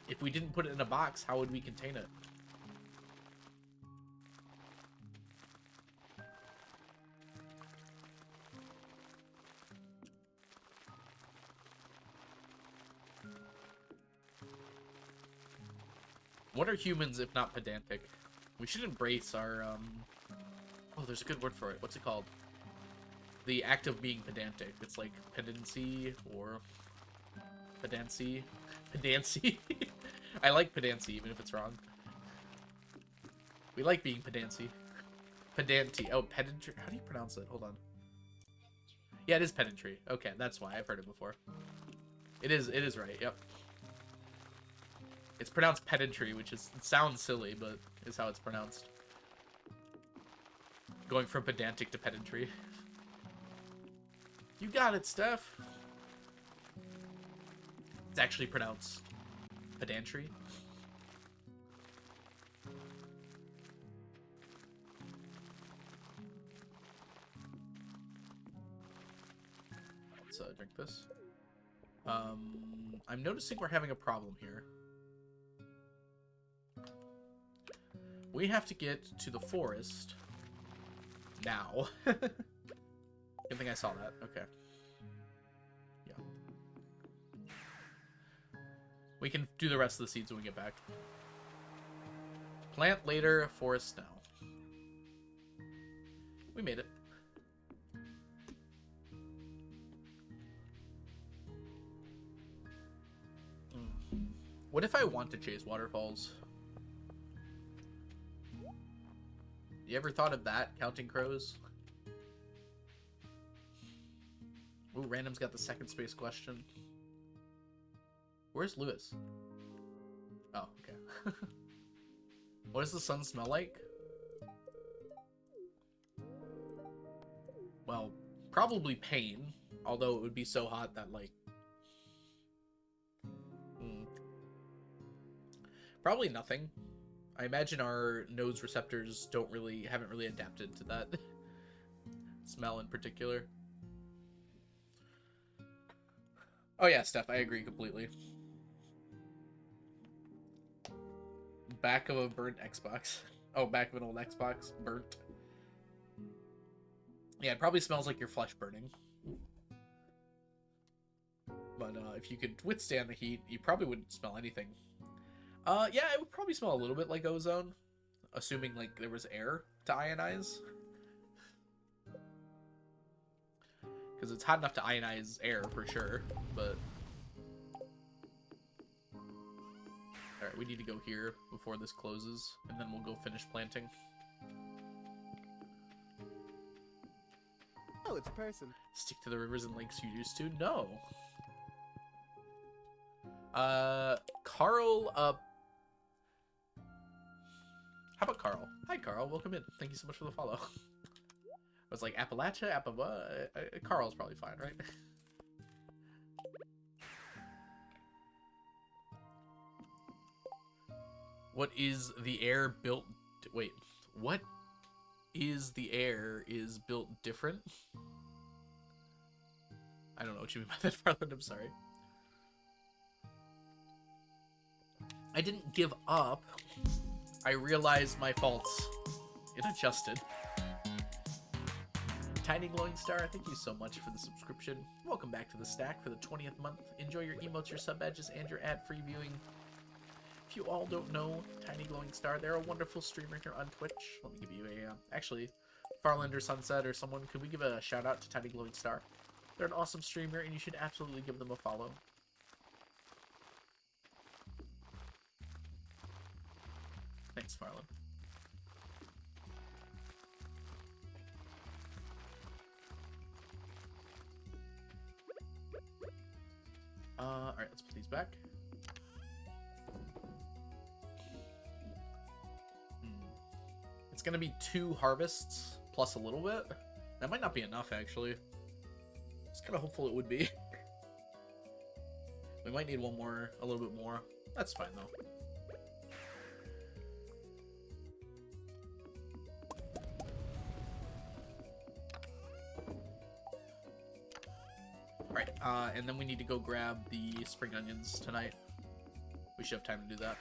S1: If we didn't put it in a box, how would we contain it? What are humans if not pedantic? We should embrace our, Oh, there's a good word for it. What's it called? The act of being pedantic. It's like pedancy or pedancy. Pedancy. I like pedancy, even if it's wrong. We like being pedancy. Pedanty. Oh, pedantry. How do you pronounce it? Hold on. Yeah, it is pedantry. Okay, that's why. I've heard it before. It is right. Yep. It's pronounced pedantry, which is sounds silly, but is how it's pronounced. Going from pedantic to pedantry. You got it, Steph. It's actually pronounced pedantry. Let's drink this. I'm noticing we're having a problem here. We have to get to the forest now. Good thing I saw that. Okay. Yeah. We can do the rest of the seeds when we get back. Plant later, forest now. We made it. What if I want to chase waterfalls? You ever thought of that, counting crows? Ooh, random's got the second space question. Where's Lewis? Oh, okay. What does the sun smell like? Well, probably pain. Although it would be so hot that, like... Probably nothing. I imagine our nose receptors haven't really adapted to that smell in particular. Oh yeah, Steph, I agree completely. Back of a burnt Xbox. Oh, back of an old Xbox. Burnt. Yeah, it probably smells like your flesh burning. But if you could withstand the heat, you probably wouldn't smell anything. Yeah, it would probably smell a little bit like ozone. Assuming, like, there was air to ionize. Because it's hot enough to ionize air, for sure. But... Alright, we need to go here before this closes. And then we'll go finish planting.
S2: Oh, it's a person.
S1: Stick to the rivers and lakes you used to? No. Carl, How about Carl? Hi, Carl. Welcome in. Thank you so much for the follow. I was like, Appalachia? Carl's probably fine, right? What is the air built... Wait. What is the air is built different? I don't know what you mean by that, Farland. I'm sorry. I didn't give up. I realized my faults. It adjusted. Tiny Glowing Star, thank you so much for the subscription. Welcome back to the stack for the 20th month. Enjoy your emotes, your sub badges, and your ad-free viewing. If you all don't know Tiny Glowing Star, they're a wonderful streamer here on Twitch. Let me give you a... actually, Farland or Sunset or someone, could we give a shout-out to Tiny Glowing Star? They're an awesome streamer, and you should absolutely give them a follow. Thanks, Farland. Alright, let's put these back. It's gonna be 2 harvests plus a little bit. That might not be enough, actually. It's kind of hopeful it would be. We might need one more, a little bit more. That's fine, though. Right, and then we need to go grab the spring onions tonight. We should have time to do that.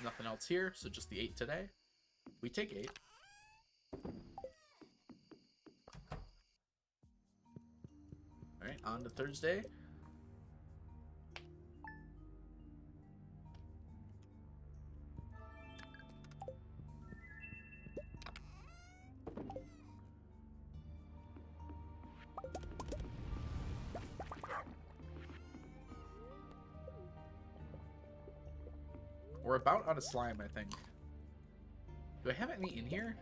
S1: Nothing else here, so just the 8 today. We take 8. Alright, on to Thursday. We're about out of slime, I think. Do I have any in here?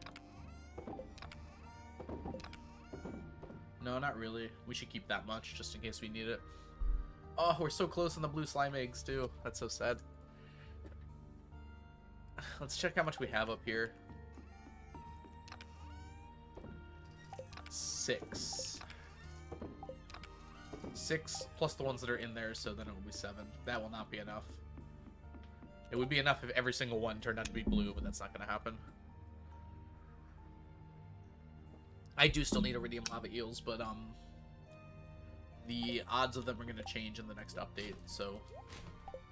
S1: No, not really. We should keep that much, just in case we need it. Oh, we're so close on the blue slime eggs, too. That's so sad. Let's check how much we have up here. 6. 6 plus the ones that are in there, so then it will be 7. That will not be enough. It would be enough if every single one turned out to be blue, but that's not going to happen. I do still need iridium lava eels, but the odds of them are going to change in the next update, so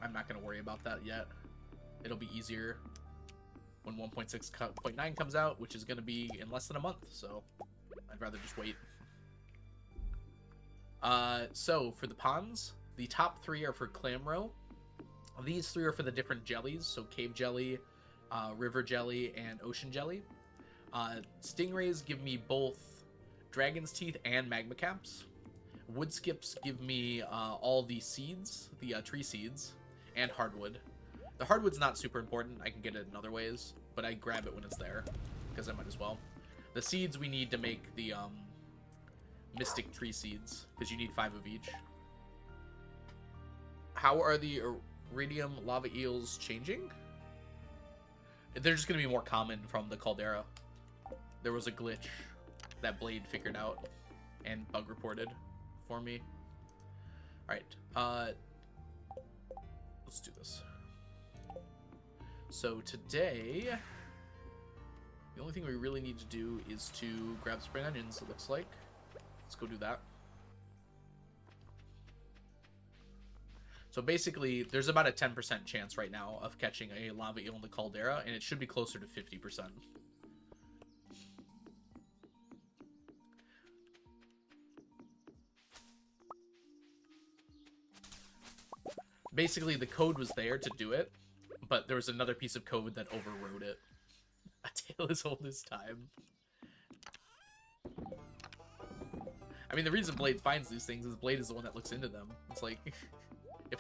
S1: I'm not going to worry about that yet. It'll be easier when 1.6.9 comes out, which is going to be in less than a month, so I'd rather just wait. So for the ponds, the top 3 are for Clamrow. These 3 are for the different jellies, so cave jelly, river jelly, and ocean jelly. Stingrays give me both dragon's teeth and magma caps. Wood skips give me all the seeds, the tree seeds, and hardwood. The hardwood's not super important. I can get it in other ways, but I grab it when it's there, because I might as well. The seeds we need to make the mystic tree seeds, because you need 5 of each. How are the iridium lava eels changing? They're just going to be more common from the caldera. There was a glitch that Blade figured out and bug reported for me. Alright, let's do this. So today, the only thing we really need to do is to grab spring onions, it looks like. Let's go do that. So basically, there's about a 10% chance right now of catching a lava eel in the caldera, and it should be closer to 50%. Basically, the code was there to do it, but there was another piece of code that overrode it. A tale as old as time. I mean, the reason Blade finds these things is Blade is the one that looks into them. It's like, if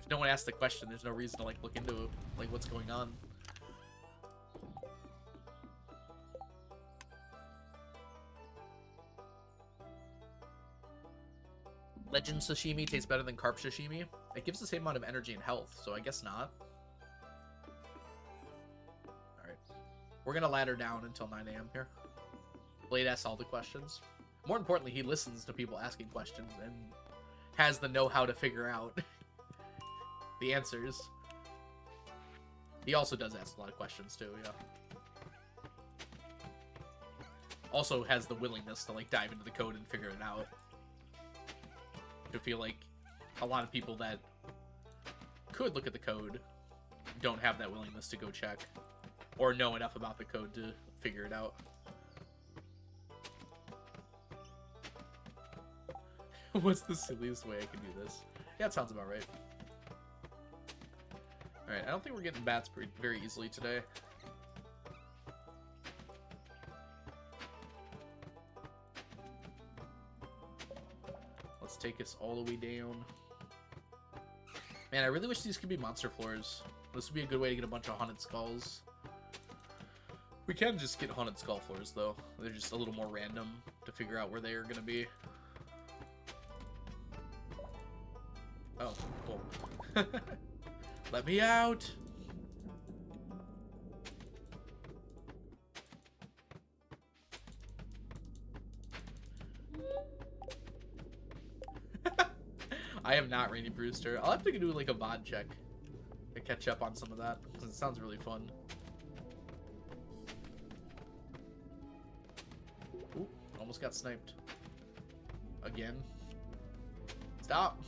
S1: no one asks the question, there's no reason to like look into like what's going on. Legend sashimi tastes better than carp sashimi. It gives the same amount of energy and health, so I guess not. Alright. We're gonna ladder down until 9 AM here. Blade asks all the questions. More importantly, he listens to people asking questions and has the know-how to figure out the answers. He also does ask a lot of questions too, yeah. Also has the willingness to like dive into the code and figure it out. I feel like a lot of people that could look at the code don't have that willingness to go check or know enough about the code to figure it out. What's the silliest way I can do this? Yeah, it sounds about right. Alright, I don't think we're getting bats very easily today. Let's take us all the way down. Man, I really wish these could be monster floors. This would be a good way to get a bunch of haunted skulls. We can just get haunted skull floors, though. They're just a little more random to figure out where they are going to be. Oh, cool. Let me out! I am not Randy Brewster. I'll have to do like a VOD check to catch up on some of that, because it sounds really fun. Ooh, almost got sniped. Again. Stop!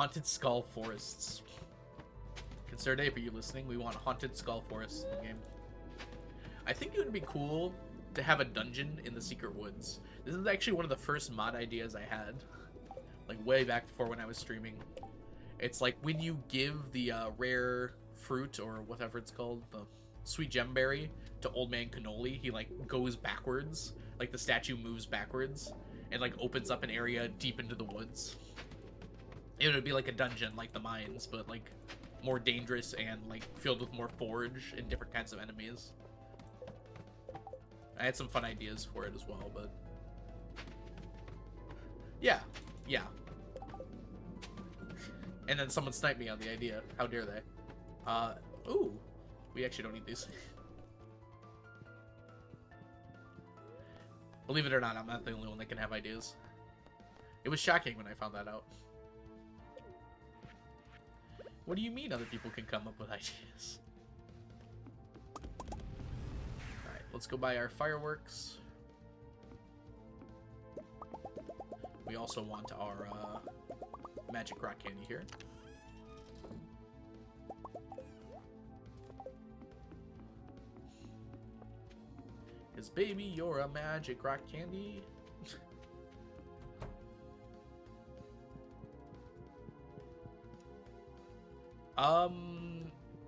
S1: Haunted skull forests. Concerned Ape, are you listening? We want haunted skull forests in the game. I think it would be cool to have a dungeon in the secret woods. This is actually one of the first mod ideas I had, like way back before when I was streaming. It's like when you give the rare fruit or whatever it's called, the sweet gemberry, to Old Man Cannoli, he like goes backwards, like the statue moves backwards and like opens up an area deep into the woods. It would be like a dungeon, like the mines, but like more dangerous and like filled with more forage and different kinds of enemies. I had some fun ideas for it as well, but yeah. And then someone sniped me on the idea. How dare they? Ooh, we actually don't need these. Believe it or not, I'm not the only one that can have ideas. It was shocking when I found that out. What do you mean other people can come up with ideas? Alright, let's go buy our fireworks. We also want our magic rock candy here. Cause baby, you're a magic rock candy.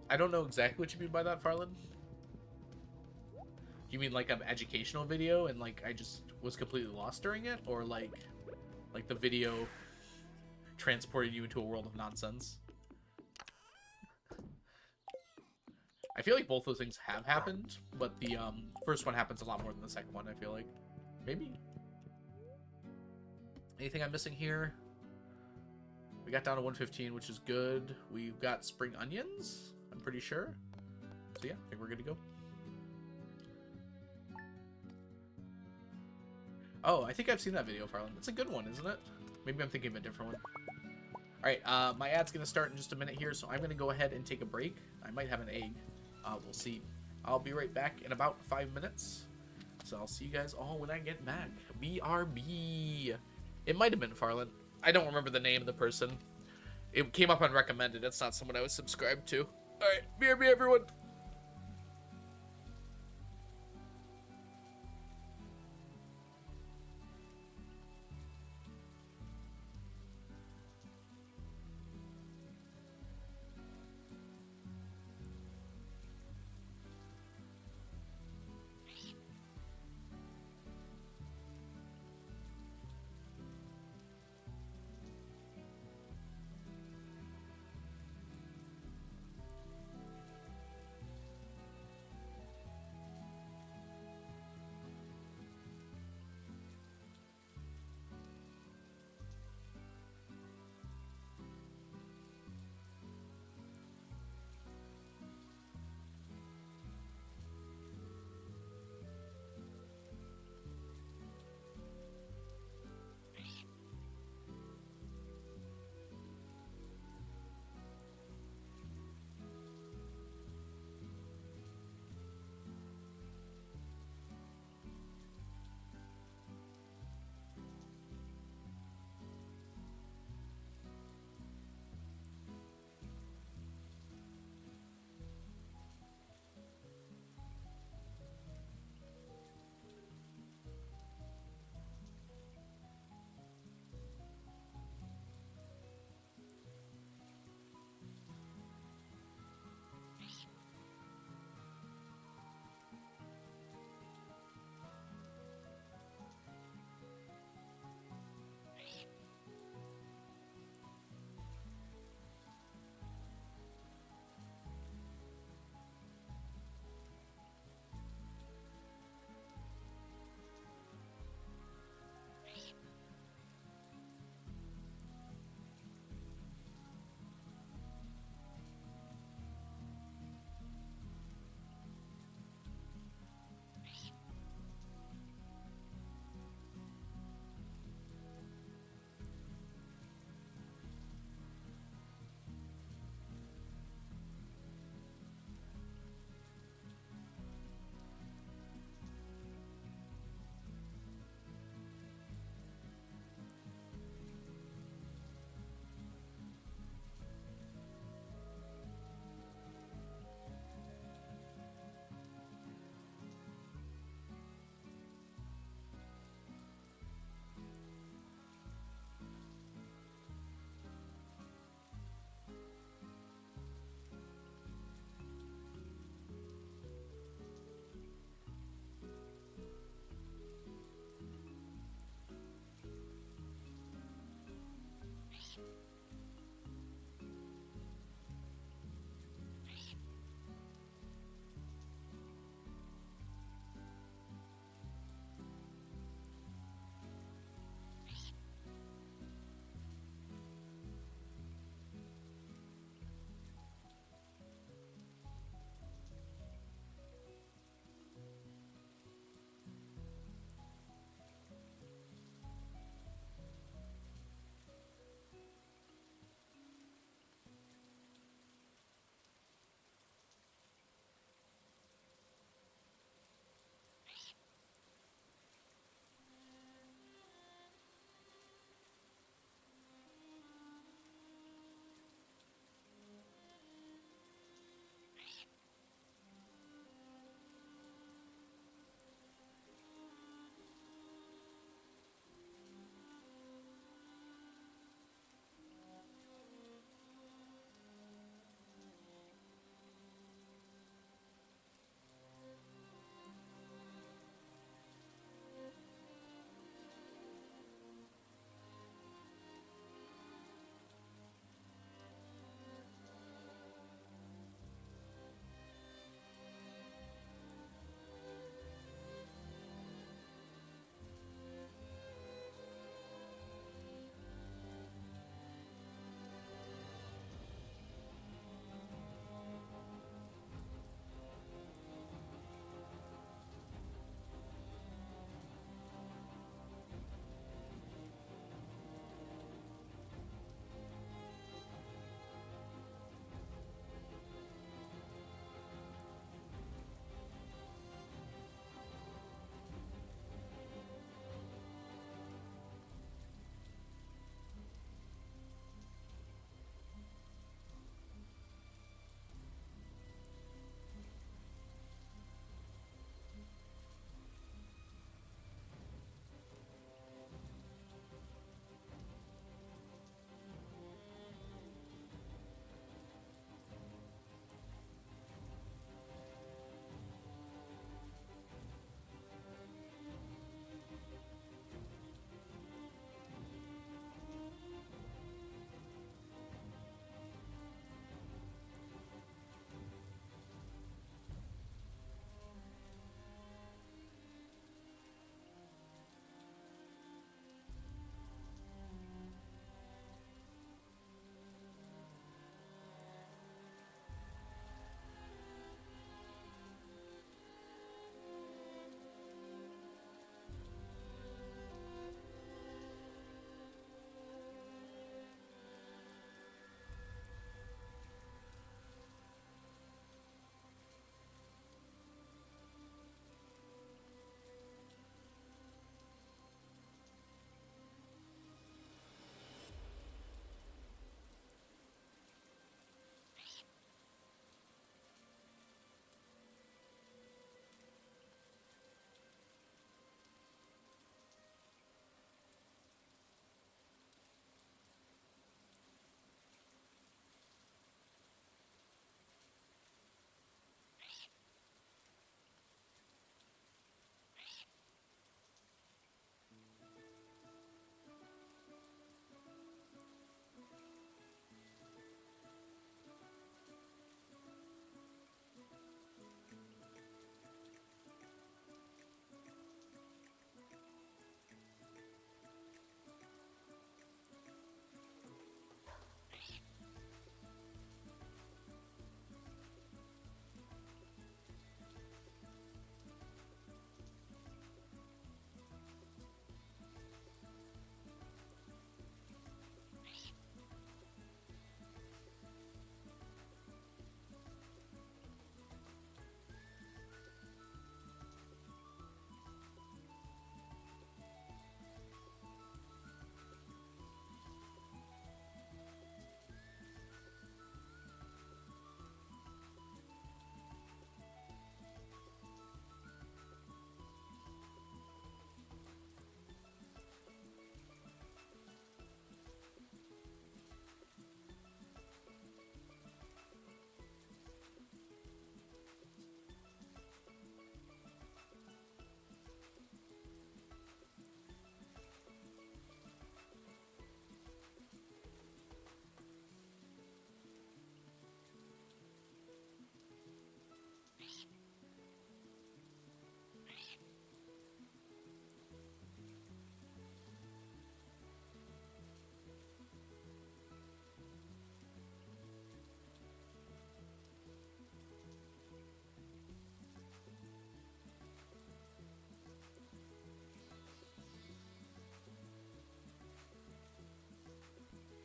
S1: I don't know exactly what you mean by that, Farland. You mean like an educational video and like I just was completely lost during it, or like the video transported you into a world of nonsense? I feel like both those things have happened, but the first one happens a lot more than the second one, I feel like. Maybe? Anything I'm missing here? We got down to 115, which is good. We've got spring onions, I'm pretty sure. So yeah, I think we're good to go. Oh, I think I've seen that video, Farland. It's a good one, isn't it? Maybe I'm thinking of a different one. Alright, my ad's going to start in just a minute here, so I'm going to go ahead and take a break. I might have an egg. We'll see. I'll be right back in about 5 minutes. So I'll see you guys all when I get back. BRB. It might have been Farland. I don't remember the name of the person. It came up on recommended. It's not someone I was subscribed to. Alright, BRB everyone.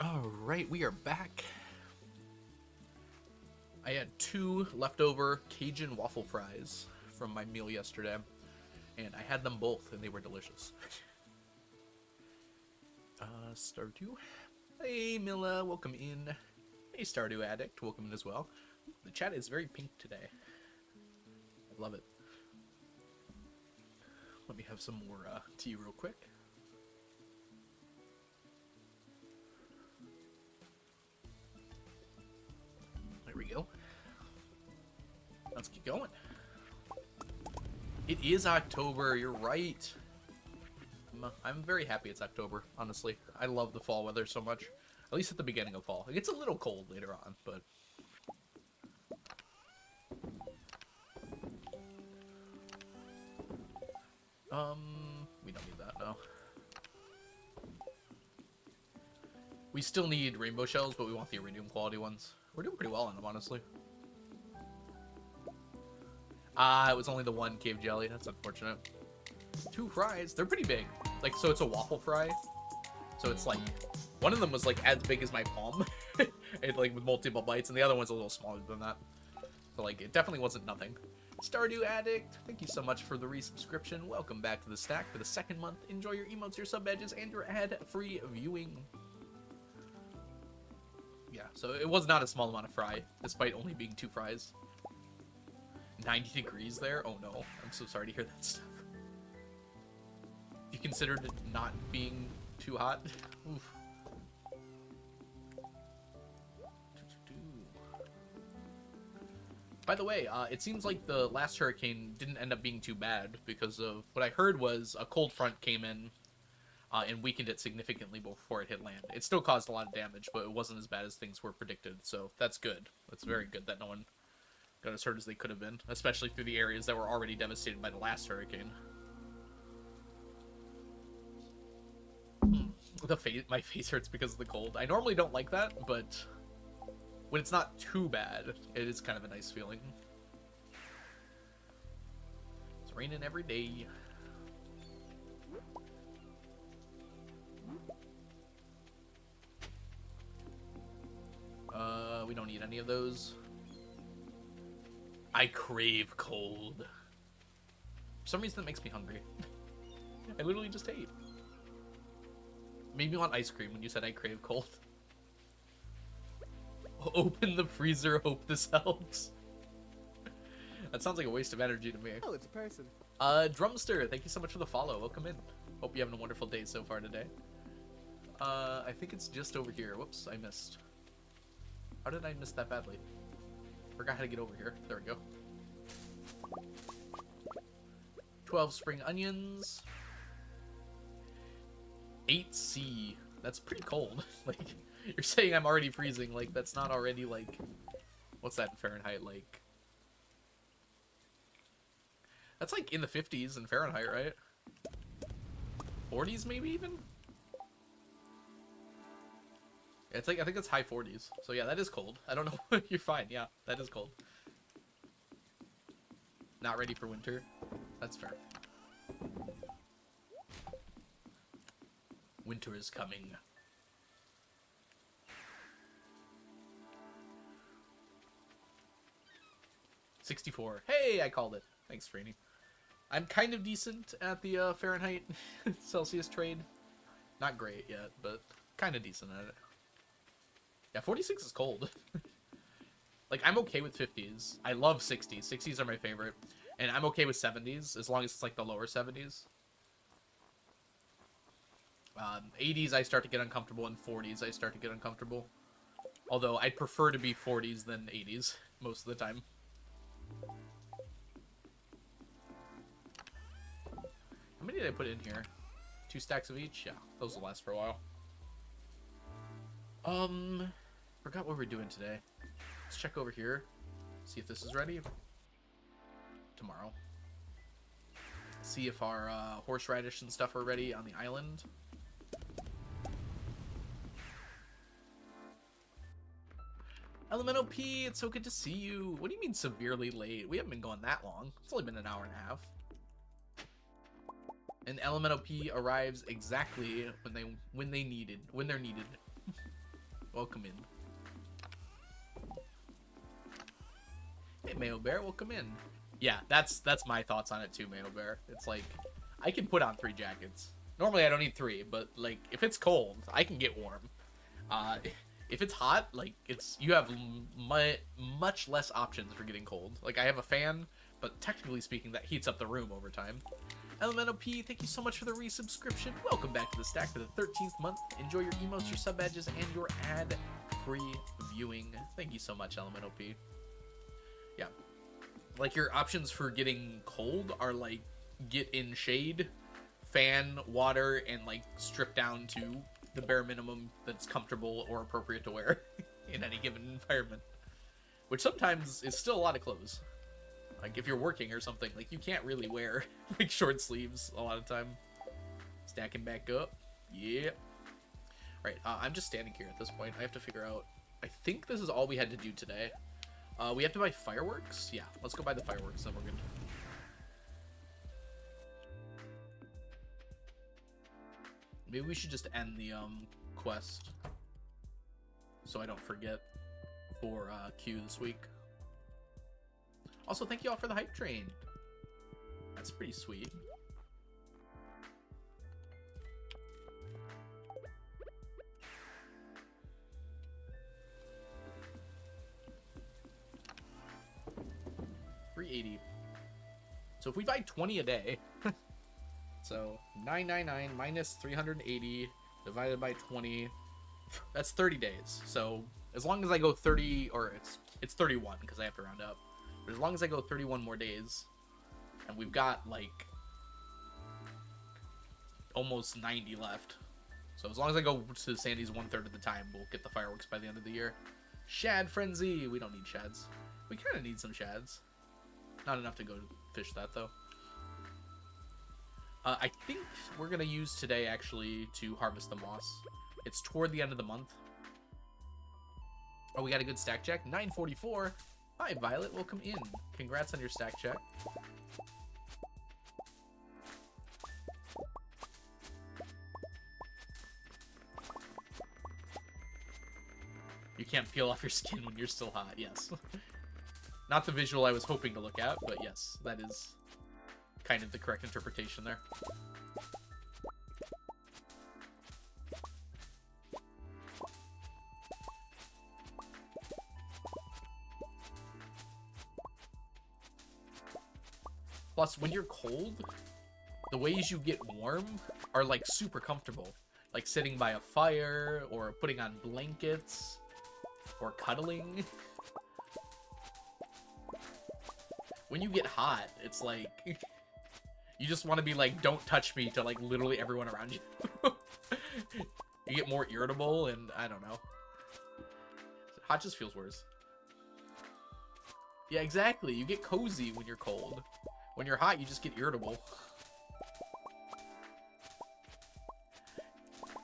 S1: All right, we are back. I had 2 leftover Cajun waffle fries from my meal yesterday, and I had them both, and they were delicious. Stardew. Hey, Milla, welcome in. Hey, Stardew Addict, welcome in as well. The chat is very pink today. I love it. Let me have some more tea real quick. There we go. Let's keep going. It is October, you're right. I'm very happy it's October, honestly. I love the fall weather so much. At least at the beginning of fall. It gets a little cold later on, but... we don't need that, no. We still need rainbow shells, but we want the iridium quality ones. We're doing pretty well on them, honestly. It was only the 1 cave jelly. That's unfortunate. 2 fries. They're pretty big. Like, so it's a waffle fry. So it's like, one of them was like as big as my palm. It, like, with multiple bites, and the other one's a little smaller than that. So like, it definitely wasn't nothing. Stardew Addict, thank you so much for the resubscription. Welcome back to the stack for the 2nd month. Enjoy your emotes, your sub badges, and your ad-free viewing. Yeah, so it was not a small amount of fry, despite only being 2 fries. 90 degrees there? Oh no, I'm so sorry to hear that stuff. You considered it not being too hot? Oof. By the way, it seems like the last hurricane didn't end up being too bad, because of what I heard was a cold front came in and weakened it significantly before it hit land. It still caused a lot of damage, but it wasn't as bad as things were predicted, so that's good. That's very good that no one got as hurt as they could have been, especially through the areas that were already devastated by the last hurricane. My face hurts because of the cold. I normally don't like that, but when it's not too bad, it is kind of a nice feeling. It's raining every day. We don't need any of those. I crave cold. For some reason, that makes me hungry. I literally just ate. Made me want ice cream when you said I crave cold. Open the freezer, hope this helps. That sounds like a waste of energy to me.
S2: Oh, it's a person.
S1: Drumster, thank you so much for the follow. Welcome in. Hope you're having a wonderful day so far today. I think it's just over here. Whoops, I missed. How did I miss that badly? Forgot how to get over here. There we go. 12 spring onions. 8C. That's pretty cold. Like, you're saying I'm already freezing. Like, that's not already, like... What's that in Fahrenheit, like? That's, like, in the 50s in Fahrenheit, right? 40s, maybe, even? It's like, I think it's high 40s. So, yeah, that is cold. I don't know. You're fine. Yeah, that is cold. Not ready for winter. That's fair. Winter is coming. $64. Hey, I called it. Thanks, Franny. I'm kind of decent at the Fahrenheit Celsius trade. Not great yet, but kind of decent at it. Yeah, 46 is cold. Like, I'm okay with 50s. I love 60s. 60s are my favorite. And I'm okay with 70s, as long as it's, like, the lower 70s. 80s, I start to get uncomfortable, and 40s, I start to get uncomfortable. Although, I'd prefer to be 40s than 80s, most of the time. How many did I put in here? 2 stacks of each? Yeah, those will last for a while. Forgot what we're doing today. Let's check over here. See if this is ready. Tomorrow. See if our horseradish and stuff are ready on the island. Elemental P, it's so good to see you. What do you mean severely late? We haven't been going that long. It's only been an hour and a half. And Elemental P arrives exactly when they're needed. welcome in. Hey, Mayo Bear, welcome in. Yeah, that's my thoughts on it too, Mayo Bear. It's like, I can put on 3 jackets. Normally I don't need 3, but like, if it's cold, I can get warm. If it's hot, like, you have much less options for getting cold. Like, I have a fan, but technically speaking, that heats up the room over time. Elemental P, thank you so much for the resubscription. Welcome back to the stack for the 13th month. Enjoy your emotes, your sub badges, and your ad-free viewing. Thank you so much, Elemental P. Yeah. Like, your options for getting cold are, like, get in shade, fan, water, and, like, strip down to the bare minimum that's comfortable or appropriate to wear in any given environment. Which sometimes is still a lot of clothes. Like, if you're working or something, like, you can't really wear, like, short sleeves a lot of time. Stacking back up. Yeah. Alright, I'm just standing here at this point. I have to figure out... I think this is all we had to do today. We have to buy fireworks? Yeah, let's go buy the fireworks, then we're good. Maybe we should just end the, quest. So I don't forget for, Q this week. Also, thank you all for the hype train. That's pretty sweet. $380. So if we buy 20 a day, so 999 minus 380 divided by 20, that's 30 days. So as long as I go 30, or it's 31 because I have to round up. But as long as I go 31 more days, and we've got like almost 90 left. So as long as I go to Sandy's 1/3 of the time, we'll get the fireworks by the end of the year. Shad Frenzy. We don't need shads. We kind of need some shads. Not enough to go fish that, though. I think we're going to use today, actually, to harvest the moss. It's toward the end of the month. Oh, we got a good stack check. 944. Hi, Violet. Welcome in. Congrats on your stack check. You can't peel off your skin when you're still hot. Yes. Not the visual I was hoping to look at, but yes, that is kind of the correct interpretation there. Plus, when you're cold, the ways you get warm are, like, super comfortable. Like sitting by a fire, or putting on blankets, or cuddling. When you get hot, it's like, you just want to be like, don't touch me to like literally everyone around you. You get more irritable, and I don't know. Hot just feels worse. Yeah, exactly. You get cozy when you're cold. When you're hot, you just get irritable.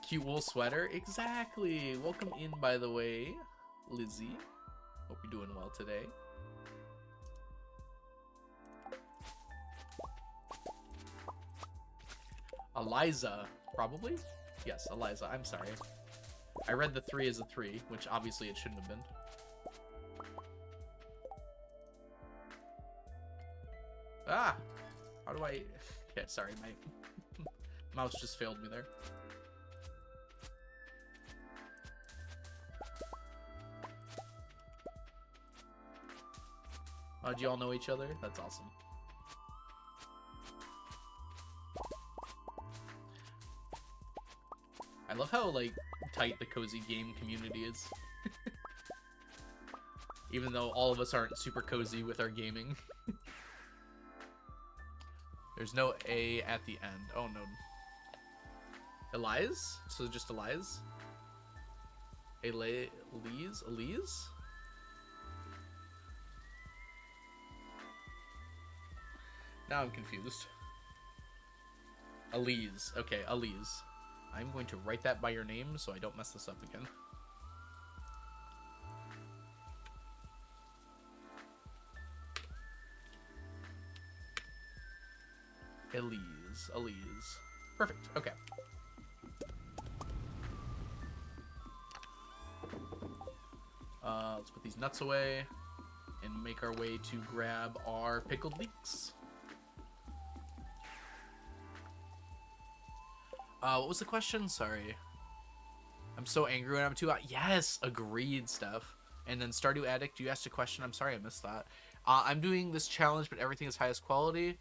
S1: Cute wool sweater. Exactly. Welcome in, by the way, Lizzie. Hope you're doing well today. Eliza, probably? Yes, Eliza, I'm sorry. I read the 3 as a 3, which obviously it shouldn't have been. Ah! How do I... Okay, sorry, my mouse just failed me there. Do you all know each other? That's awesome. I love how, like, tight the cozy game community is. Even though all of us aren't super cozy with our gaming. There's no A at the end. Oh, no. Elias? So just Elias? Elise? Elise? Now I'm confused. Elise. Okay, Elise. I'm going to write that by your name so I don't mess this up again. Elise. Elise. Perfect. Okay. Let's put these nuts away and make our way to grab our pickled leeks. What was the question? Sorry. I'm so angry when I'm too out. Yes, agreed, Steph. And then Stardew Addict, you asked a question. I'm sorry I missed that. I'm doing this challenge, but everything is highest quality.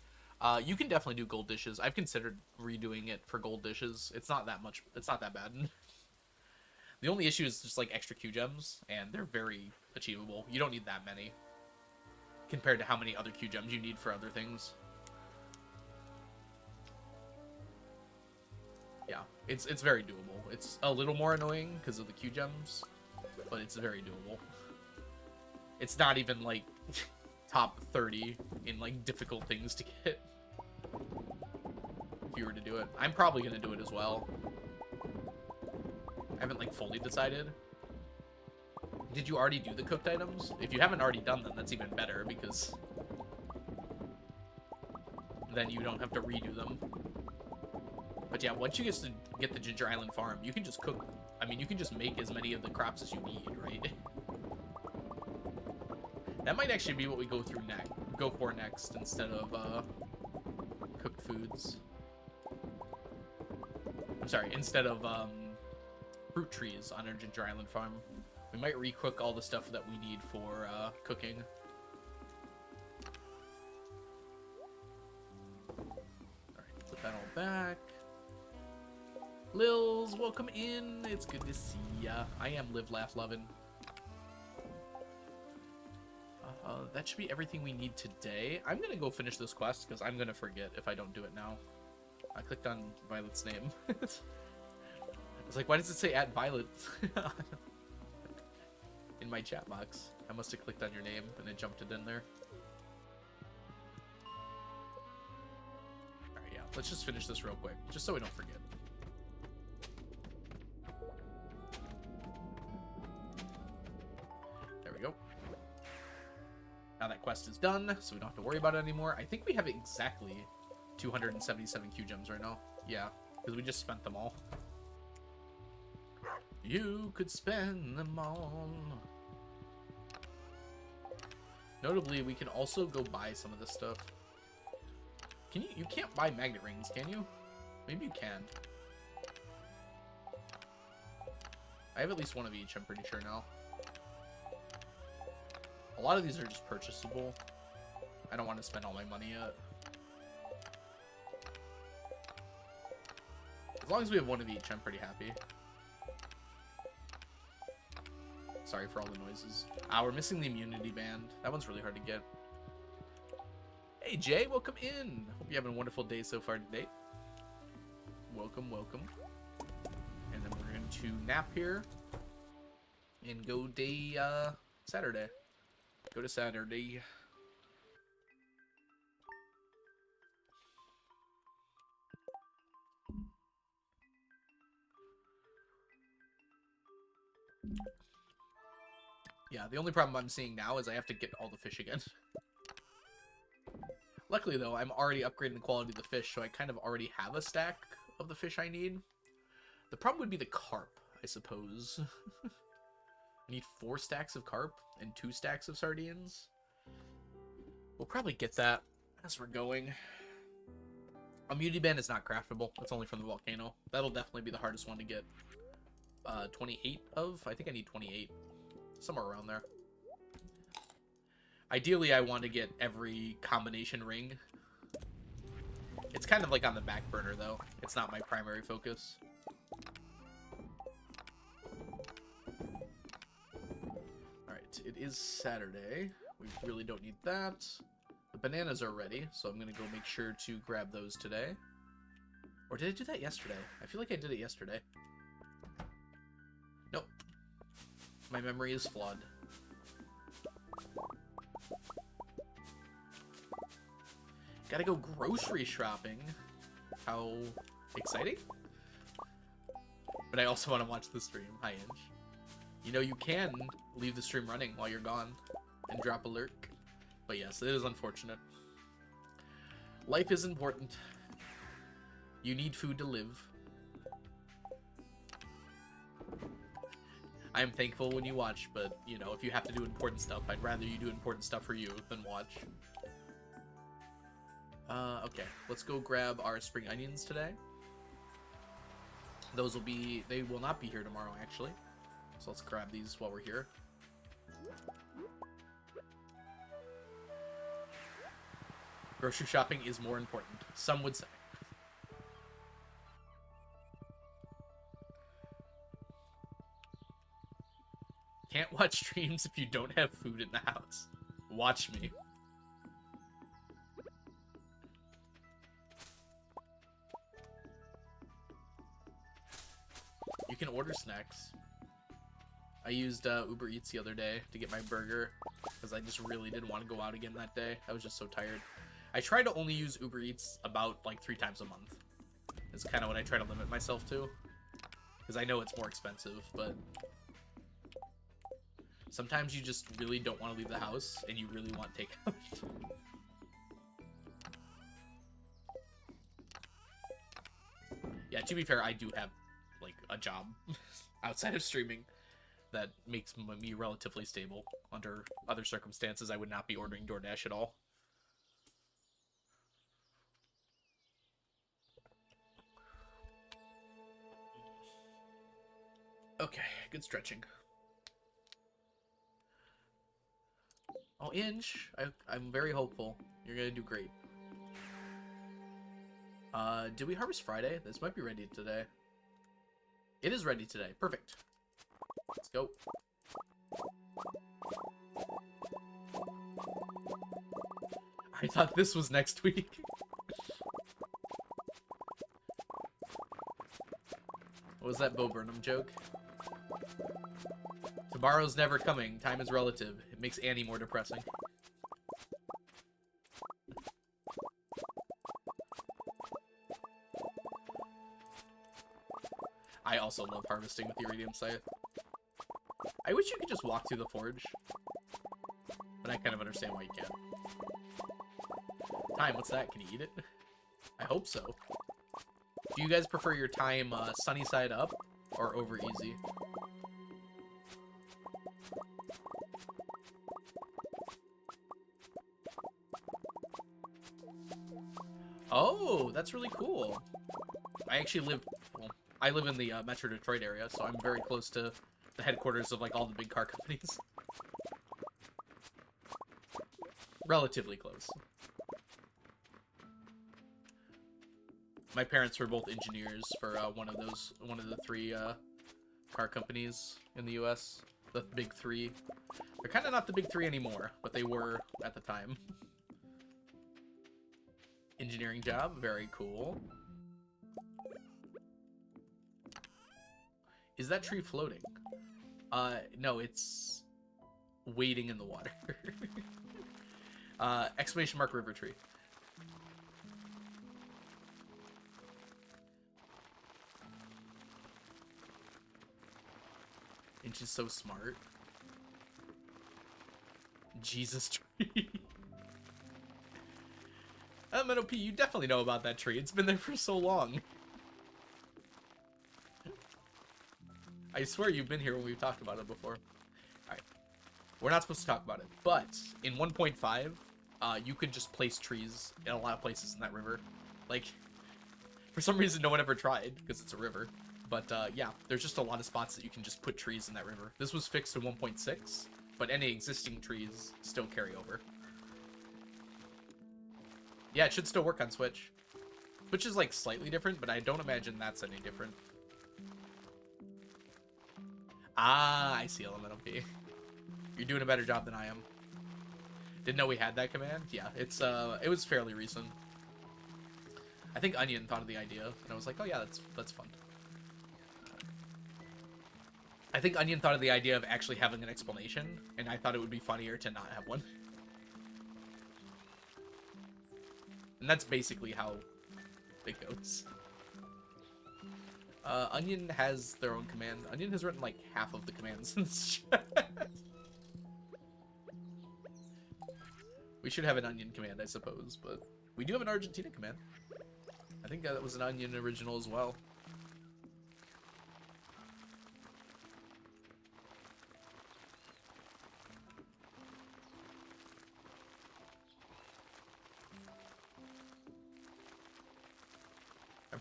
S1: You can definitely do gold dishes. I've considered redoing it for gold dishes. It's not that much. It's not that bad. The only issue is just like extra Q gems, and they're very achievable. You don't need that many compared to how many other Q gems you need for other things. Yeah, it's very doable. It's a little more annoying because of the Q gems, but it's very doable. It's not even like top 30 in like difficult things to get if you were to do it. I'm probably gonna do it as well. I haven't like fully decided. Did you already do the cooked items? If you haven't already done them, that's even better because then you don't have to redo them. But yeah, once you get the Ginger Island farm, you can just cook. I mean, you can just make as many of the crops as you need, right? That might actually be what we go for next instead of cooked foods. I'm sorry, instead of fruit trees on our Ginger Island farm. We might recook all the stuff that we need for cooking. Alright, put that all back. Lils, welcome in. It's good to see ya. I am Live, Laugh, Lovin'. That should be everything we need today. I'm gonna go finish this quest because I'm gonna forget if I don't do it now. I clicked on Violet's name. I was like, why does it say @Violet in my chat box? I must have clicked on your name and it jumped it in there. Alright, yeah. Let's just finish this real quick, just so we don't forget. There we go. Now that quest is done, so we don't have to worry about it anymore. I think we have exactly 277 Q gems right now. Yeah, because we just spent them all. You could spend them all. Notably, we can also go buy some of this stuff. Can you? You can't buy magnet rings, can you? Maybe you can. I have at least one of each, I'm pretty sure now. A lot of these are just purchasable. I don't want to spend all my money yet. As long as we have one of each, I'm pretty happy. Sorry for all the noises. We're missing the immunity band. That one's really hard to get. Hey, Jay, welcome in. Hope you're having a wonderful day so far today. Welcome, welcome. And then we're going to nap here and go day Saturday. Go to Saturday. Yeah, the only problem I'm seeing now is I have to get all the fish again. Luckily, though, I'm already upgrading the quality of the fish, so I kind of already have a stack of the fish I need. The problem would be the carp, I suppose. I need 4 stacks of carp and 2 stacks of sardines. We'll probably get that as we're going. Immunity band is not craftable. It's only from the volcano. That'll definitely be the hardest one to get 28 of. I think I need 28. Somewhere around there. Ideally, I want to get every combination ring. It's kind of like on the back burner, though. It's not my primary focus. Alright, it is Saturday. We really don't need that. The bananas are ready, so I'm going to go make sure to grab those today. Or did I do that yesterday? I feel like I did it yesterday. Nope. My memory is flawed. Gotta go grocery shopping. How exciting. But I also want to watch the stream. Hi, Inch. You know, you can leave the stream running while you're gone and drop a lurk. But yes, it is unfortunate. Life is important. You need food to live. I am thankful when you watch, but, you know, if you have to do important stuff, I'd rather you do important stuff for you than watch. Okay, let's go grab our spring onions today. They will not be here tomorrow, actually. So let's grab these while we're here. Grocery shopping is more important, some would say. Can't watch streams if you don't have food in the house. Watch me. You can order snacks. I used Uber Eats the other day to get my burger because I just really didn't want to go out again that day. I was just so tired. I try to only use Uber Eats about like 3 times a month. It's kind of what I try to limit myself to because I know it's more expensive, but sometimes you just really don't want to leave the house and you really want takeout. Yeah, to be fair, I do have like a job outside of streaming that makes me relatively stable. Under other circumstances, I would not be ordering DoorDash at all. Okay, good stretching. Oh, Inch, I'm very hopeful. You're gonna do great. Did we harvest Friday? This might be ready today. It is ready today. Perfect. Let's go. I thought this was next week. What was that Bo Burnham joke? Tomorrow's never coming. Time is relative. It makes Annie more depressing. I also love harvesting with the iridium scythe. I wish you could just walk through the forge, but I kind of understand why you can't. Thyme, what's that? Can you eat it? I hope so. Do you guys prefer your thyme sunny side up or over easy? Oh, that's really cool. I actually live, well, I live in the Metro Detroit area, so I'm very close to the headquarters of like all the big car companies. Relatively close. My parents were both engineers for one of the 3 car companies in the U.S. The big 3. They're kind of not the big 3 anymore, but they were at the time. Engineering job, very cool. Is that tree floating? No, it's wading in the water. Exclamation mark river tree. And she's so smart. Jesus tree. MNOP, you definitely know about that tree. It's been there for so long. I swear you've been here when we've talked about it before. Alright. We're not supposed to talk about it, but in 1.5, you could just place trees in a lot of places in that river. Like, for some reason no one ever tried, because it's a river. But, yeah, there's just a lot of spots that you can just put trees in that river. This was fixed in 1.6, but any existing trees still carry over. Yeah, it should still work on Switch. Switch is, like, slightly different, but I don't imagine that's any different. Ah, I see, Elemental P. You're doing a better job than I am. Didn't know we had that command? Yeah, it was fairly recent. I think Onion thought of the idea, and I was like, oh yeah, that's fun. I think Onion thought of the idea of actually having an explanation, and I thought it would be funnier to not have one. And that's basically how it goes. Onion has their own command. Onion has written like half of the commands in this chat. We should have an Onion command, I suppose, but we do have an Argentina command. I think that was an Onion original as well.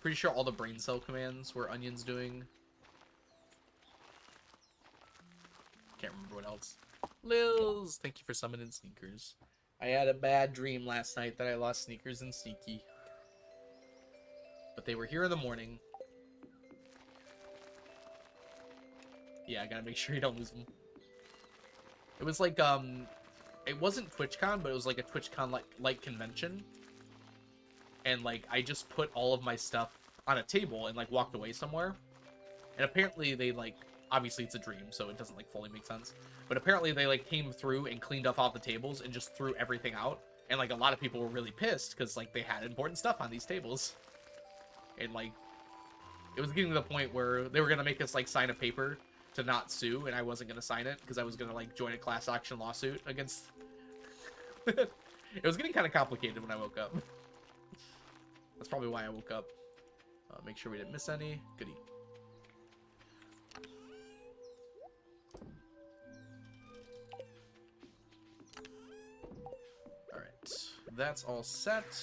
S1: pretty sure all the brain cell commands were Onion's doing. Can't remember what else. Lils, thank you for summoning Sneakers. I had a bad dream last night that I lost Sneakers and Sneaky. But they were here in the morning. Yeah, I gotta make sure you don't lose them. It was like, it wasn't TwitchCon, but it was like a TwitchCon like convention. And like, I just put all of my stuff on a table and like walked away somewhere. And apparently they like, obviously it's a dream, so it doesn't like fully make sense. But apparently they like came through and cleaned up all the tables and just threw everything out. And like a lot of people were really pissed because like they had important stuff on these tables. And like, it was getting to the point where they were gonna make us like sign a paper to not sue, and I wasn't gonna sign it because I was gonna like join a class action lawsuit against. It was getting kind of complicated when I woke up. That's probably why I woke up. Make sure we didn't miss any. Goodie. All right, that's all set.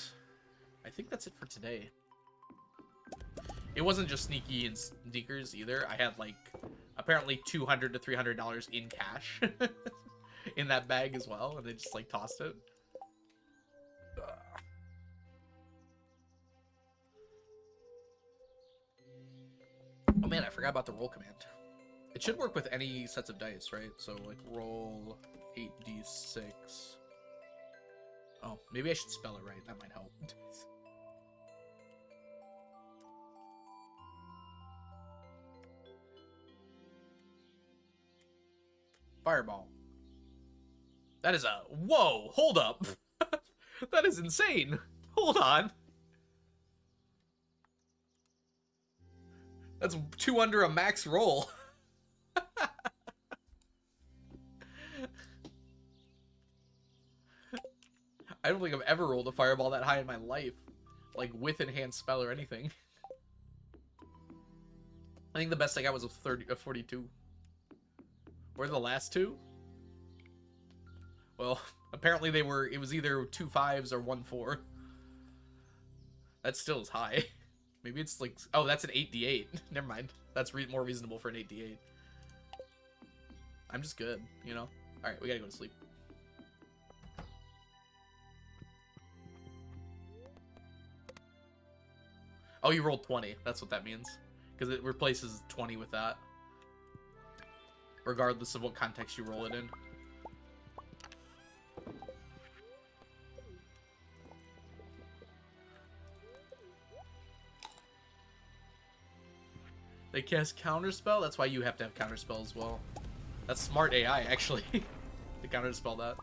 S1: I think that's it for today. It wasn't just Sneaky and Sneakers either. I had like apparently $200 to $300 in cash in that bag as well, and they just like tossed it. Oh man, I forgot about the roll command. It should work with any sets of dice, right? So like roll 8d6. Oh, maybe I should spell it right. That might help. Fireball. That is a... Whoa! Hold up! That is insane! Hold on! That's 2 under a max roll. I don't think I've ever rolled a fireball that high in my life. Like, with enhanced spell or anything. I think the best I got was a 42. Where are the last two? Well, apparently they were... It was either 2 5s or 1 4. That still is high. Maybe it's like... Oh, that's an 8d8. Never mind. That's more reasonable for an 8d8. I'm just good, you know? Alright, we gotta go to sleep. Oh, you rolled 20. That's what that means. Because it replaces 20 with that. Regardless of what context you roll it in. They cast Counterspell? That's why you have to have Counterspell as well. That's smart AI, actually. To counterspell that.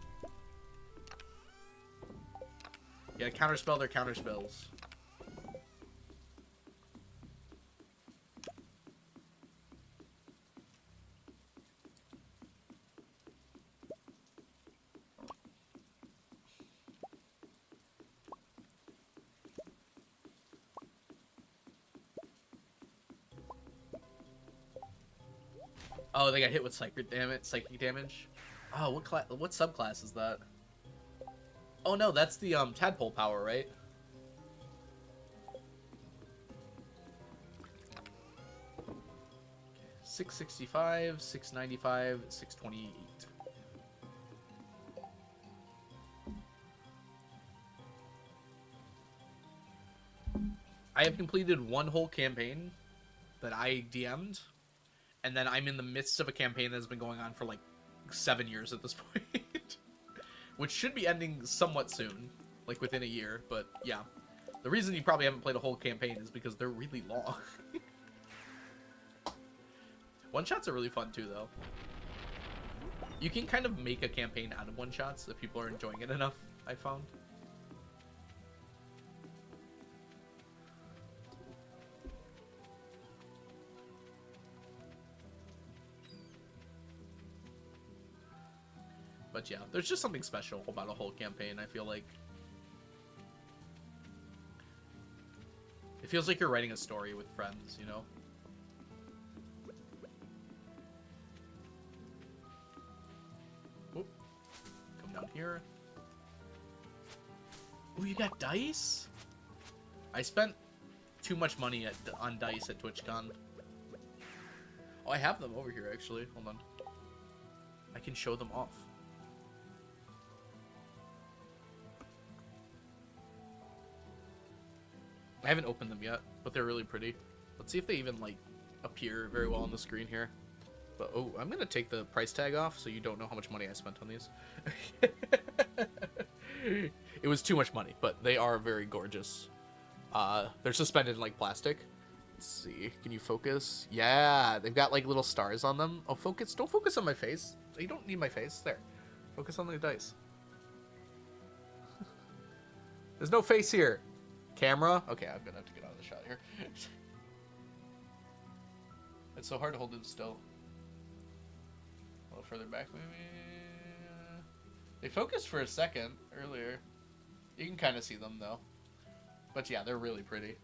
S1: Yeah, counterspell their counterspells. Oh, they got hit with psychic damage. Oh, what subclass is that? Oh no, that's the tadpole power, right? Okay. 665, 695, 628. I have completed one whole campaign that I DM'd. And then I'm in the midst of a campaign that's been going on for like 7 years at this point. Which should be ending somewhat soon. Like within a year, but yeah. The reason you probably haven't played a whole campaign is because they're really long. One-shots are really fun too, though. You can kind of make a campaign out of one-shots if people are enjoying it enough, I found. But yeah, there's just something special about a whole campaign, I feel like. It feels like you're writing a story with friends, you know? Whoop. Come down here. Oh, you got dice? I spent too much money on dice at TwitchCon. Oh, I have them over here, actually. Hold on. I can show them off. I haven't opened them yet, but they're really pretty. Let's see if they even, like, appear very well on the screen here. But, oh, I'm going to take the price tag off so you don't know how much money I spent on these. It was too much money, but they are very gorgeous. They're suspended in, like, plastic. Let's see. Can you focus? Yeah, they've got, like, little stars on them. Oh, focus. Don't focus on my face. You don't need my face. There. Focus on the dice. There's no face here. Camera? Okay, I'm gonna have to get out of the shot here. It's so hard to hold it still. A little further back, maybe. They focused for a second earlier. You can kind of see them, though. But yeah, they're really pretty.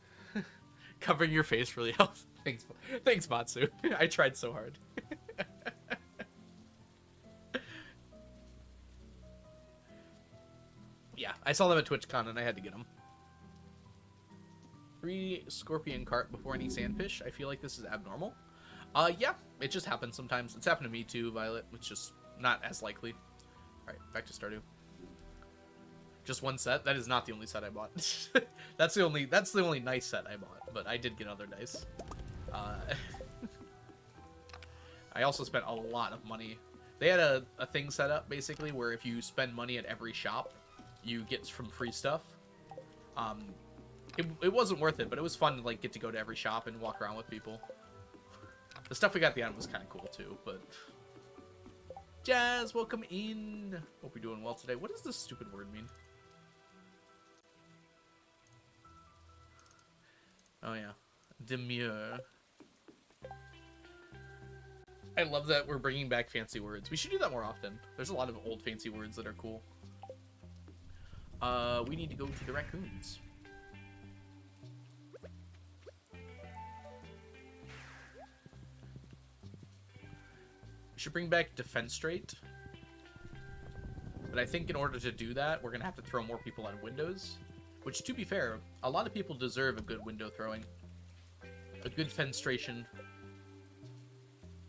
S1: Covering your face really helps. Thanks, Matsu. I tried so hard. Yeah, I saw them at TwitchCon and I had to get them. 3 scorpion cart before any sandfish. I feel like this is abnormal. Yeah, it just happens sometimes. It's happened to me too, Violet. It's just not as likely. Alright, back to Stardew. Just one set? That is not the only set I bought. That's the only nice set I bought, but I did get other dice. I also spent a lot of money. They had a thing set up, basically, where if you spend money at every shop, you get some free stuff. It wasn't worth it, but it was fun to, like, get to go to every shop and walk around with people. The stuff we got at the end was kind of cool, too, but... Jazz, welcome in! Hope you're doing well today. What does this stupid word mean? Oh, yeah. Demure. I love that we're bringing back fancy words. We should do that more often. There's a lot of old fancy words that are cool. We need to go to the raccoons. We should bring back defense rate. But I think in order to do that, we're going to have to throw more people on windows. Which, to be fair, a lot of people deserve a good window throwing. A good fenstration.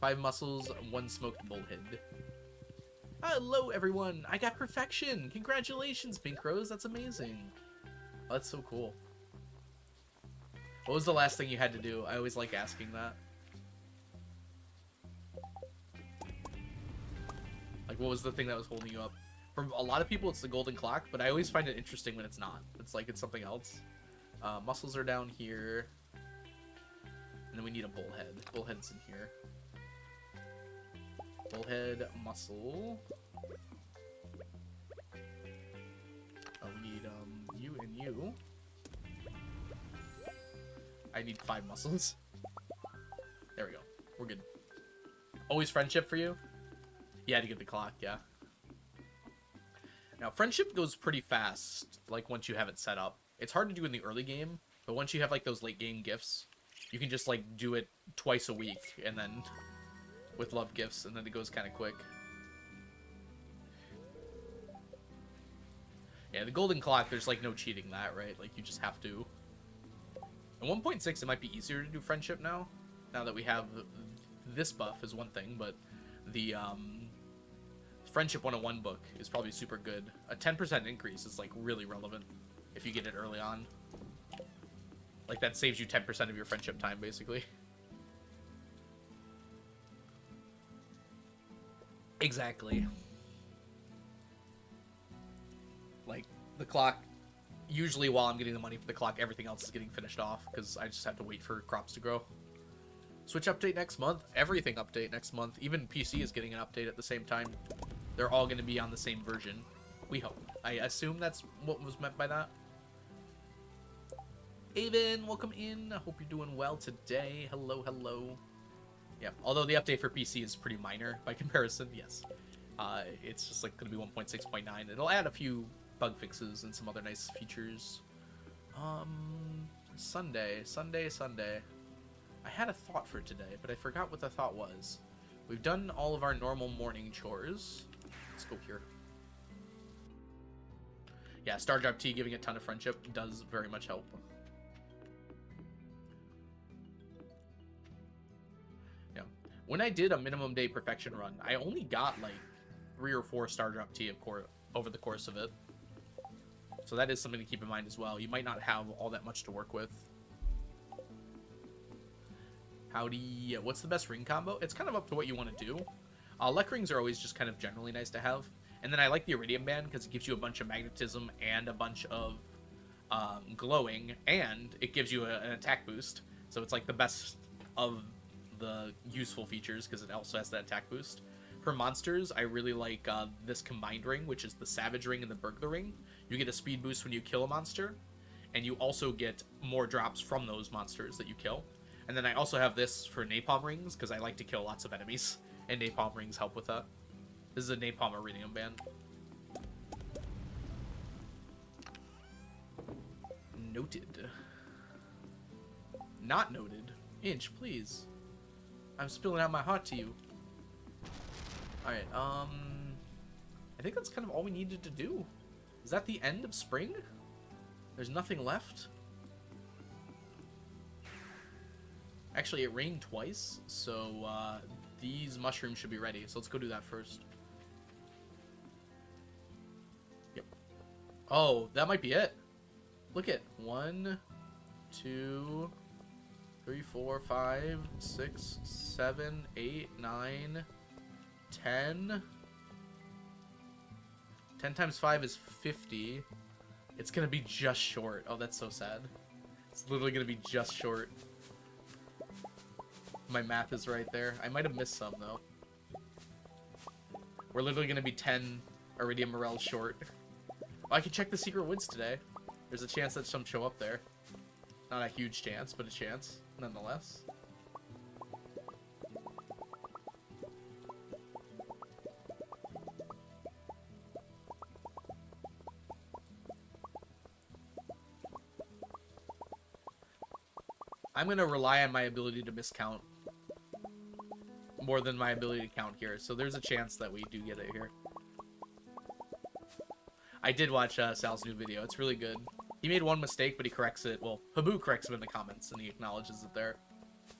S1: 5 muscles, 1 smoked bullhead. Hello, everyone! I got perfection! Congratulations, Pink Rose! That's amazing! Oh, that's so cool. What was the last thing you had to do? I always like asking that. Like, what was the thing that was holding you up? For a lot of people, it's the golden clock, but I always find it interesting when it's not. It's like it's something else. Muscles are down here. And then we need a bullhead. Bullhead's in here. Bullhead, muscle. Oh, we need, you and you. I need 5 muscles. There we go. We're good. Always friendship for you? Yeah, to get the clock, yeah. Now, friendship goes pretty fast, like, once you have it set up. It's hard to do in the early game, but once you have, like, those late game gifts, you can just, like, do it twice a week, and then, with love gifts, and then it goes kind of quick. Yeah, the golden clock, there's, like, no cheating that, right? Like, you just have to. In 1.6, it might be easier to do friendship now that we have this buff is one thing, but the, Friendship 101 book is probably super good. A 10% increase is, like, really relevant if you get it early on. Like, that saves you 10% of your friendship time, basically. Exactly. Like, the clock, usually while I'm getting the money for the clock, everything else is getting finished off, because I just have to wait for crops to grow. Switch update next month. Everything update next month. Even PC is getting an update at the same time. They're all going to be on the same version. We hope. I assume that's what was meant by that. Aven, welcome in. I hope you're doing well today. Hello, hello. Yeah, although the update for PC is pretty minor by comparison, yes. It's just like going to be 1.6.9. It'll add a few bug fixes and some other nice features. Sunday. I had a thought for today, but I forgot what the thought was. We've done all of our normal morning chores. Let's go here. Yeah, Stardew Tea giving a ton of friendship does very much help. When I did a minimum day perfection run, I only got like 3 or 4 star drop tea over the course of it. So that is something to keep in mind as well. You might not have all that much to work with. Howdy. What's the best ring combo? It's kind of up to what you want to do. Lek rings are always just kind of generally nice to have. And then I like the Iridium Band because it gives you a bunch of magnetism and a bunch of glowing, and it gives you an attack boost. So it's like the best of the useful features because it also has that attack boost. For monsters, I really like this combined ring, which is the Savage Ring and the Burglar Ring. You get a speed boost when you kill a monster, and you also get more drops from those monsters that you kill. And then I also have this for Napalm Rings, because I like to kill lots of enemies, and Napalm Rings help with that. This is a Napalm Iridium Band. Noted. Not noted. Inch, please. I'm spilling out my heart to you. Alright, I think that's kind of all we needed to do. Is that the end of spring? There's nothing left? Actually, it rained twice, so these mushrooms should be ready. So let's go do that first. Yep. Oh, that might be it. Look at 1, 2, 3, 4, 5, 6, 7, 8, 9, 10. 10 times 5 is 50. It's gonna be just short. Oh, that's so sad. It's literally gonna be just short. My math is right there. I might have missed some, though. We're literally gonna be 10 Iridium Morels short. Oh, I can check the secret woods today. There's a chance that some show up there. Not a huge chance, but a chance, nonetheless. I'm going to rely on my ability to miscount more than my ability to count here. So there's a chance that we do get it here. I did watch Sal's new video. It's really good. He made one mistake, but he corrects it. Well, Habu corrects him in the comments, and he acknowledges it there.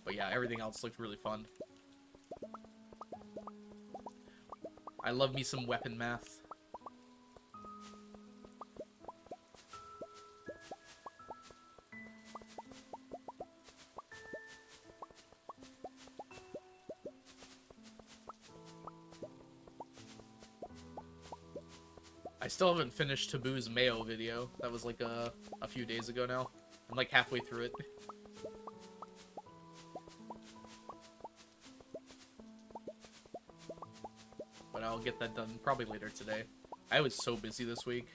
S1: But yeah, everything else looked really fun. I love me some weapon math. I still haven't finished Taboo's Mayo video. That was like a few days ago now. I'm like halfway through it. But I'll get that done probably later today. I was so busy this week.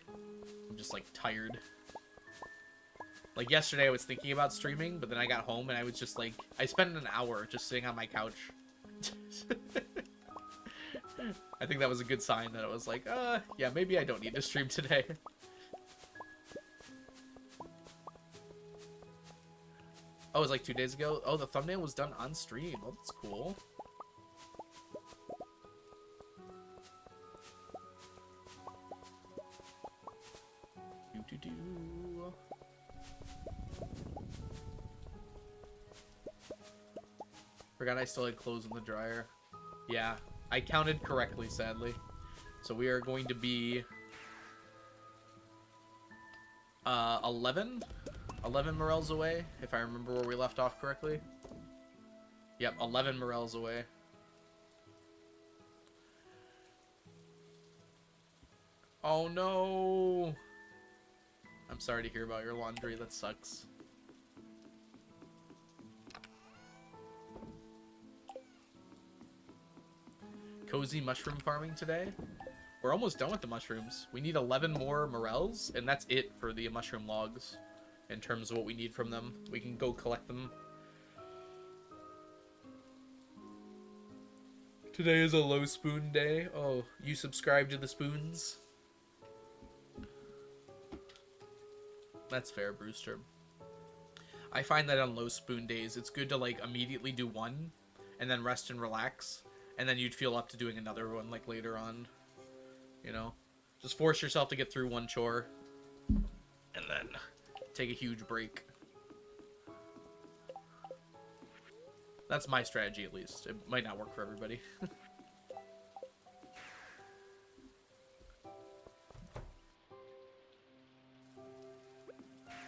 S1: I'm just like tired. Like yesterday I was thinking about streaming, but then I got home and I was just like, I spent an hour just sitting on my couch. I think that was a good sign that it was like, yeah, maybe I don't need to stream today. Oh, it was like 2 days ago? Oh, the thumbnail was done on stream. Oh, that's cool. Do-do-do. Forgot I still had clothes in the dryer. Yeah. I counted correctly, sadly. So we are going to be 11 morels away, if I remember where we left off correctly. Yep, 11 morels away. Oh no! I'm sorry to hear about your laundry, that sucks. Cozy mushroom farming today. We're almost done with the mushrooms. We need 11 more morels, and that's it for the mushroom logs in terms of what we need from them. We can go collect them. Today is a low spoon day. Oh, you subscribe to the spoons? That's fair, Brewster. I find that on low spoon days, it's good to like immediately do one and then rest and relax. And then you'd feel up to doing another one, like, later on. You know? Just force yourself to get through one chore. And then take a huge break. That's my strategy, at least. It might not work for everybody.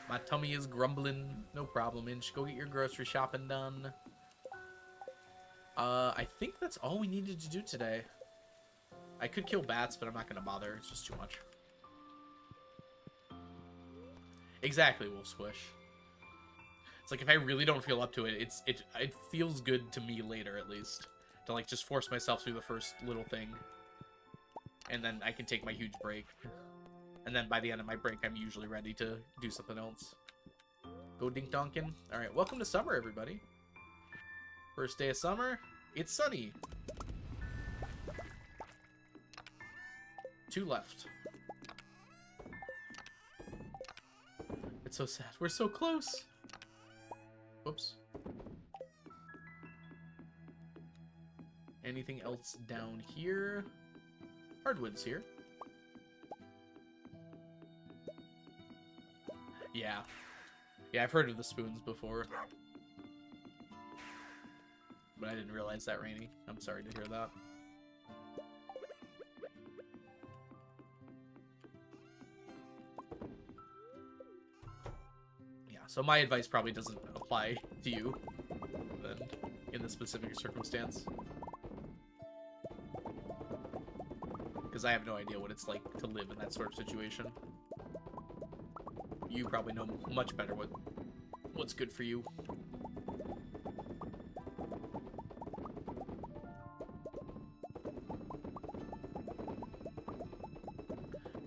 S1: My tummy is grumbling. No problem, Inch. Go get your grocery shopping done. I think that's all we needed to do today. I could kill bats, but I'm not gonna bother. It's just too much. Exactly, Wolf Squish. It's like if I really don't feel up to it, it feels good to me later, at least, to like just force myself through the first little thing, and then I can take my huge break. And then by the end of my break, I'm usually ready to do something else. Go dink donkin'. All right, welcome to summer, everybody. First day of summer. It's sunny. 2 left. It's so sad. We're so close. Whoops. Anything else down here? Hardwood's here. Yeah. Yeah, I've heard of the spoons before. But I didn't realize that, Rainy. I'm sorry to hear that. Yeah, so my advice probably doesn't apply to you then, in this specific circumstance. Because I have no idea what it's like to live in that sort of situation. You probably know much better what's good for you.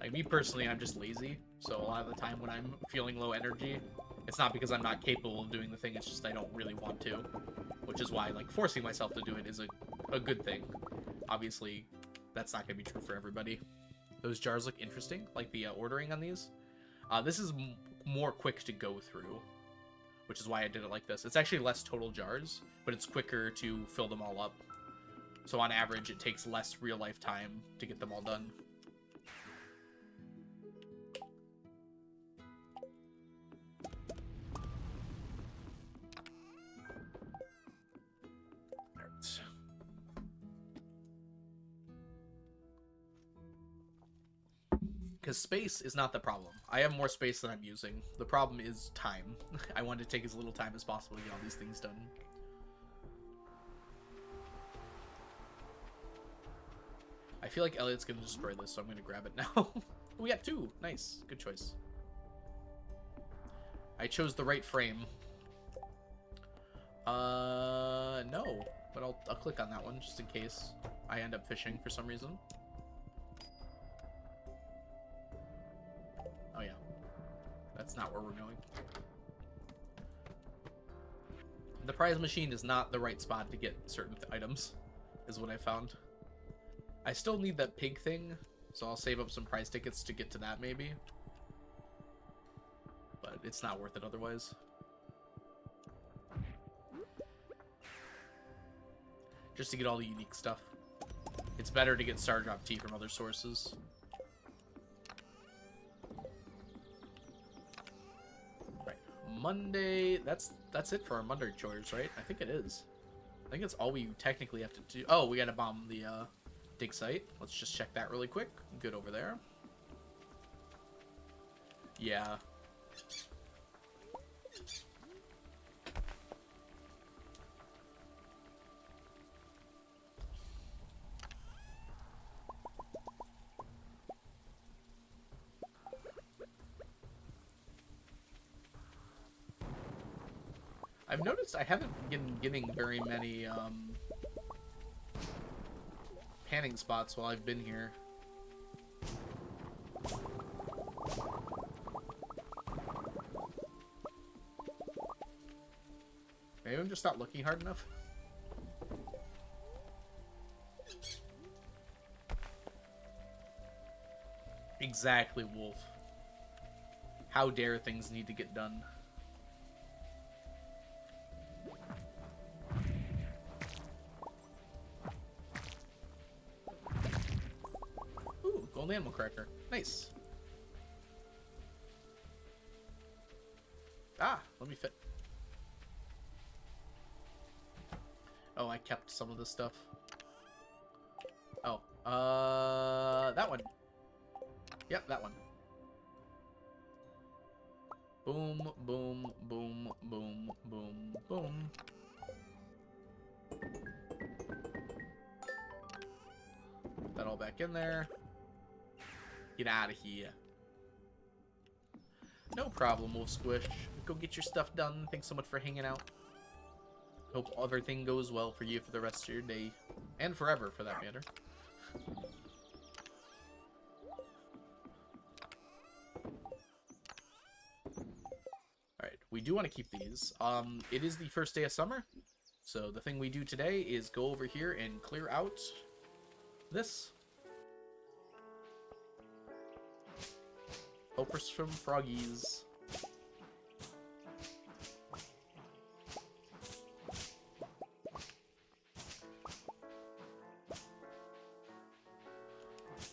S1: Like me personally, I'm just lazy, so a lot of the time when I'm feeling low energy, it's not because I'm not capable of doing the thing, it's just I don't really want to. Which is why, like, forcing myself to do it is a good thing. Obviously, that's not going to be true for everybody. Those jars look interesting, like the ordering on these. This is more quick to go through, which is why I did it like this. It's actually less total jars, but it's quicker to fill them all up. So on average, it takes less real-life time to get them all done. Because space is not the problem. I have more space than I'm using. The problem is time. I want to take as little time as possible to get all these things done. I feel like Elliot's going to destroy this, so I'm going to grab it now. We got 2. Nice. Good choice. I chose the right frame. No. But I'll click on that one just in case I end up fishing for some reason. Oh, yeah. That's not where we're going. The prize machine is not the right spot to get certain items, is what I found. I still need that pig thing, so I'll save up some prize tickets to get to that, maybe. But it's not worth it otherwise. Just to get all the unique stuff. It's better to get Star Drop Tea from other sources. Monday, that's it for our Monday chores, right? I think it is. I think that's all we technically have to do. Oh, we gotta bomb the dig site. Let's just check that really quick. Good over there. Yeah. I've noticed I haven't been getting very many panning spots while I've been here. Maybe I'm just not looking hard enough. Exactly, Wolf. How dare things need to get done. Gold animal cracker. Nice. Ah, let me fit. kept some of this stuff. Oh, that one. Yep, that one. Boom, boom, boom, boom, boom, boom. Put that all back in there. Get out of here. No problem, Wolf Squish. Go get your stuff done. Thanks so much for hanging out. Hope everything goes well for you for the rest of your day. And forever, for that matter. Alright, we do want to keep these. It is the first day of summer. So the thing we do today is go over here and clear out this. Hopers from froggies.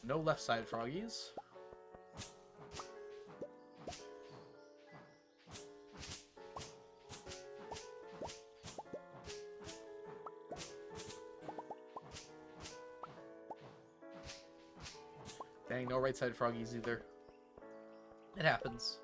S1: No left side froggies. Dang, no right side froggies either. It happens.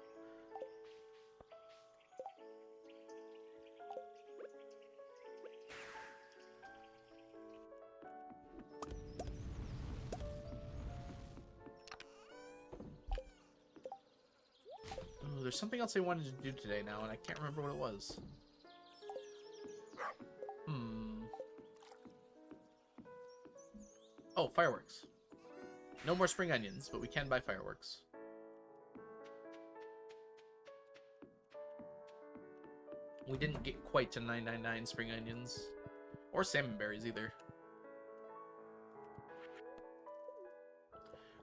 S1: Oh, there's something else I wanted to do today now, and I can't remember what it was. Oh, fireworks. No more spring onions, but we can buy fireworks. We didn't get quite to 999 spring onions. Or salmon berries either.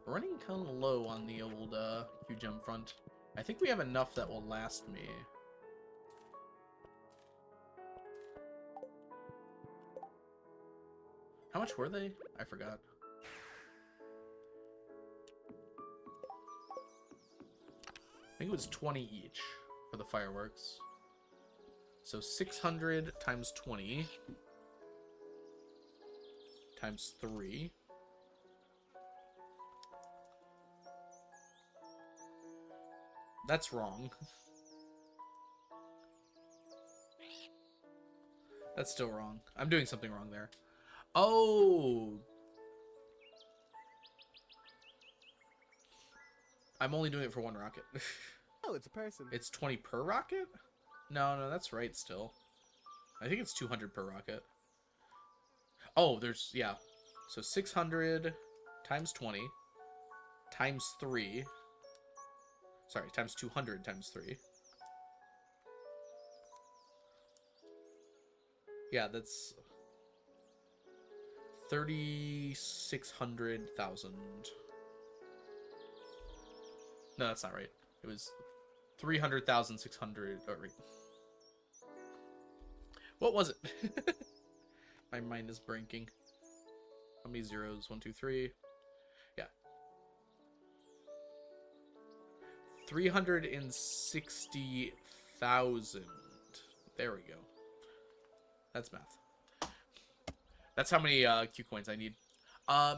S1: We're running kind of low on the old Q-Gem front. I think we have enough that will last me. How much were they? I forgot. I think it was 20 each for the fireworks. So 600 times 20 times 3. That's wrong. That's still wrong. I'm doing something wrong there. Oh! I'm only doing it for one rocket.
S2: Oh, it's a person.
S1: It's 20 per rocket? No, that's right still. I think it's 200 per rocket. Oh, there's, yeah. So 600 times 20 times 3. Sorry, times 200 times 3. Yeah, that's 3,600,000. No, that's not right. It was 300,600. Oh, right. What was it? My mind is blanking. How many zeros? 1, 2, 3. Yeah. 360,000. There we go. That's math. That's how many Q coins I need.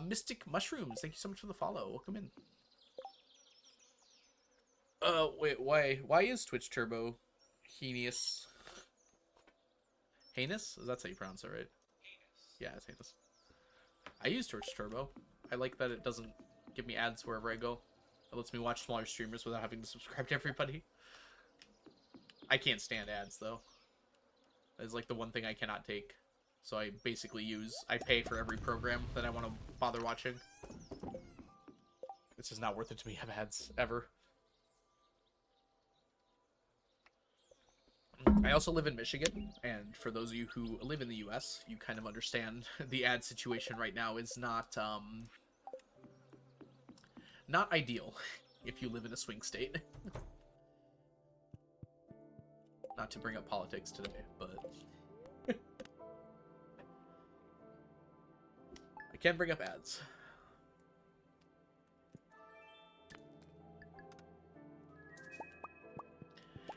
S1: Mystic Mushrooms, thank you so much for the follow. Welcome in. Wait, why is Twitch Turbo heinous? Heinous? That's how you pronounce it, right? Heinous. Yeah, it's heinous. I use Twitch Turbo. I like that it doesn't give me ads wherever I go. It lets me watch smaller streamers without having to subscribe to everybody. I can't stand ads, though. It's like the one thing I cannot take. So I basically I pay for every program that I want to bother watching. It's just not worth it to me to have ads, ever. I also live in Michigan, and for those of you who live in the US, you kind of understand the ad situation right now is not ideal if you live in a swing state. Not to bring up politics today, but I can bring up ads.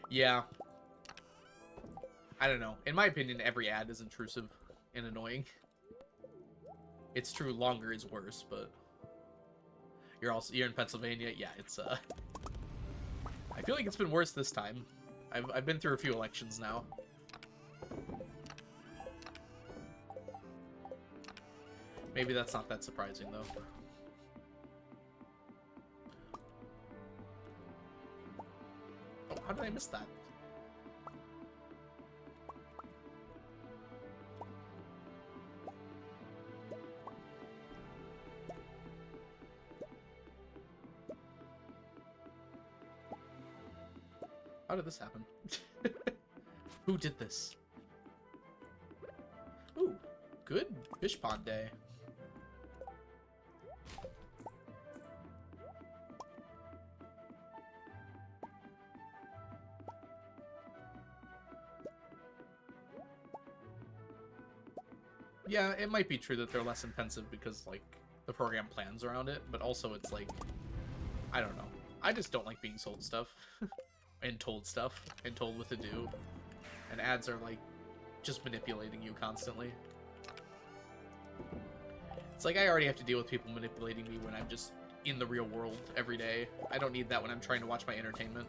S1: Yeah. I don't know. In my opinion, every ad is intrusive. and annoying. It's true, longer is worse, but you're in Pennsylvania. Yeah, it's I feel like it's been worse this time. I've been through a few elections now. Maybe that's not that surprising though. Oh, how did I miss that? How did this happen? Who did this? Ooh, good fish pond day. Yeah, it might be true that they're less intensive because, like, the program plans around it, but also it's like, I don't know. I just don't like being sold stuff. And told stuff, and told what to do. And ads are, like, just manipulating you constantly. It's like I already have to deal with people manipulating me when I'm just in the real world every day. I don't need that when I'm trying to watch my entertainment.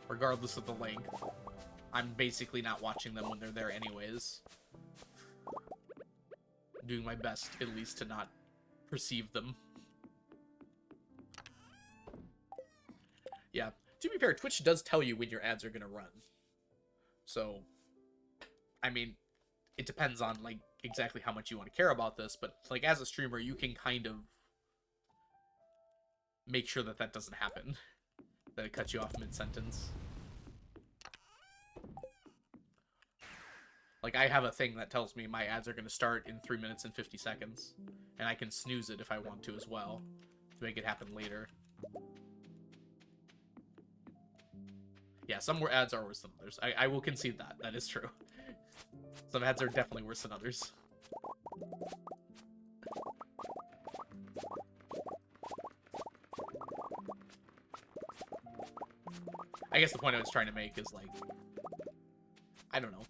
S1: Regardless of the length, I'm basically not watching them when they're there anyways. Doing my best, at least, to not perceive them. Yeah, to be fair, Twitch does tell you when your ads are gonna run. So, I mean, it depends on, like, exactly how much you want to care about this, but, like, as a streamer, you can kind of make sure that that doesn't happen. That it cuts you off mid-sentence. Like, I have a thing that tells me my ads are going to start in 3 minutes and 50 seconds. And I can snooze it if I want to as well, to make it happen later. Yeah, some ads are worse than others. I will concede that. That is true. Some ads are definitely worse than others. I guess the point I was trying to make is, like, I don't know.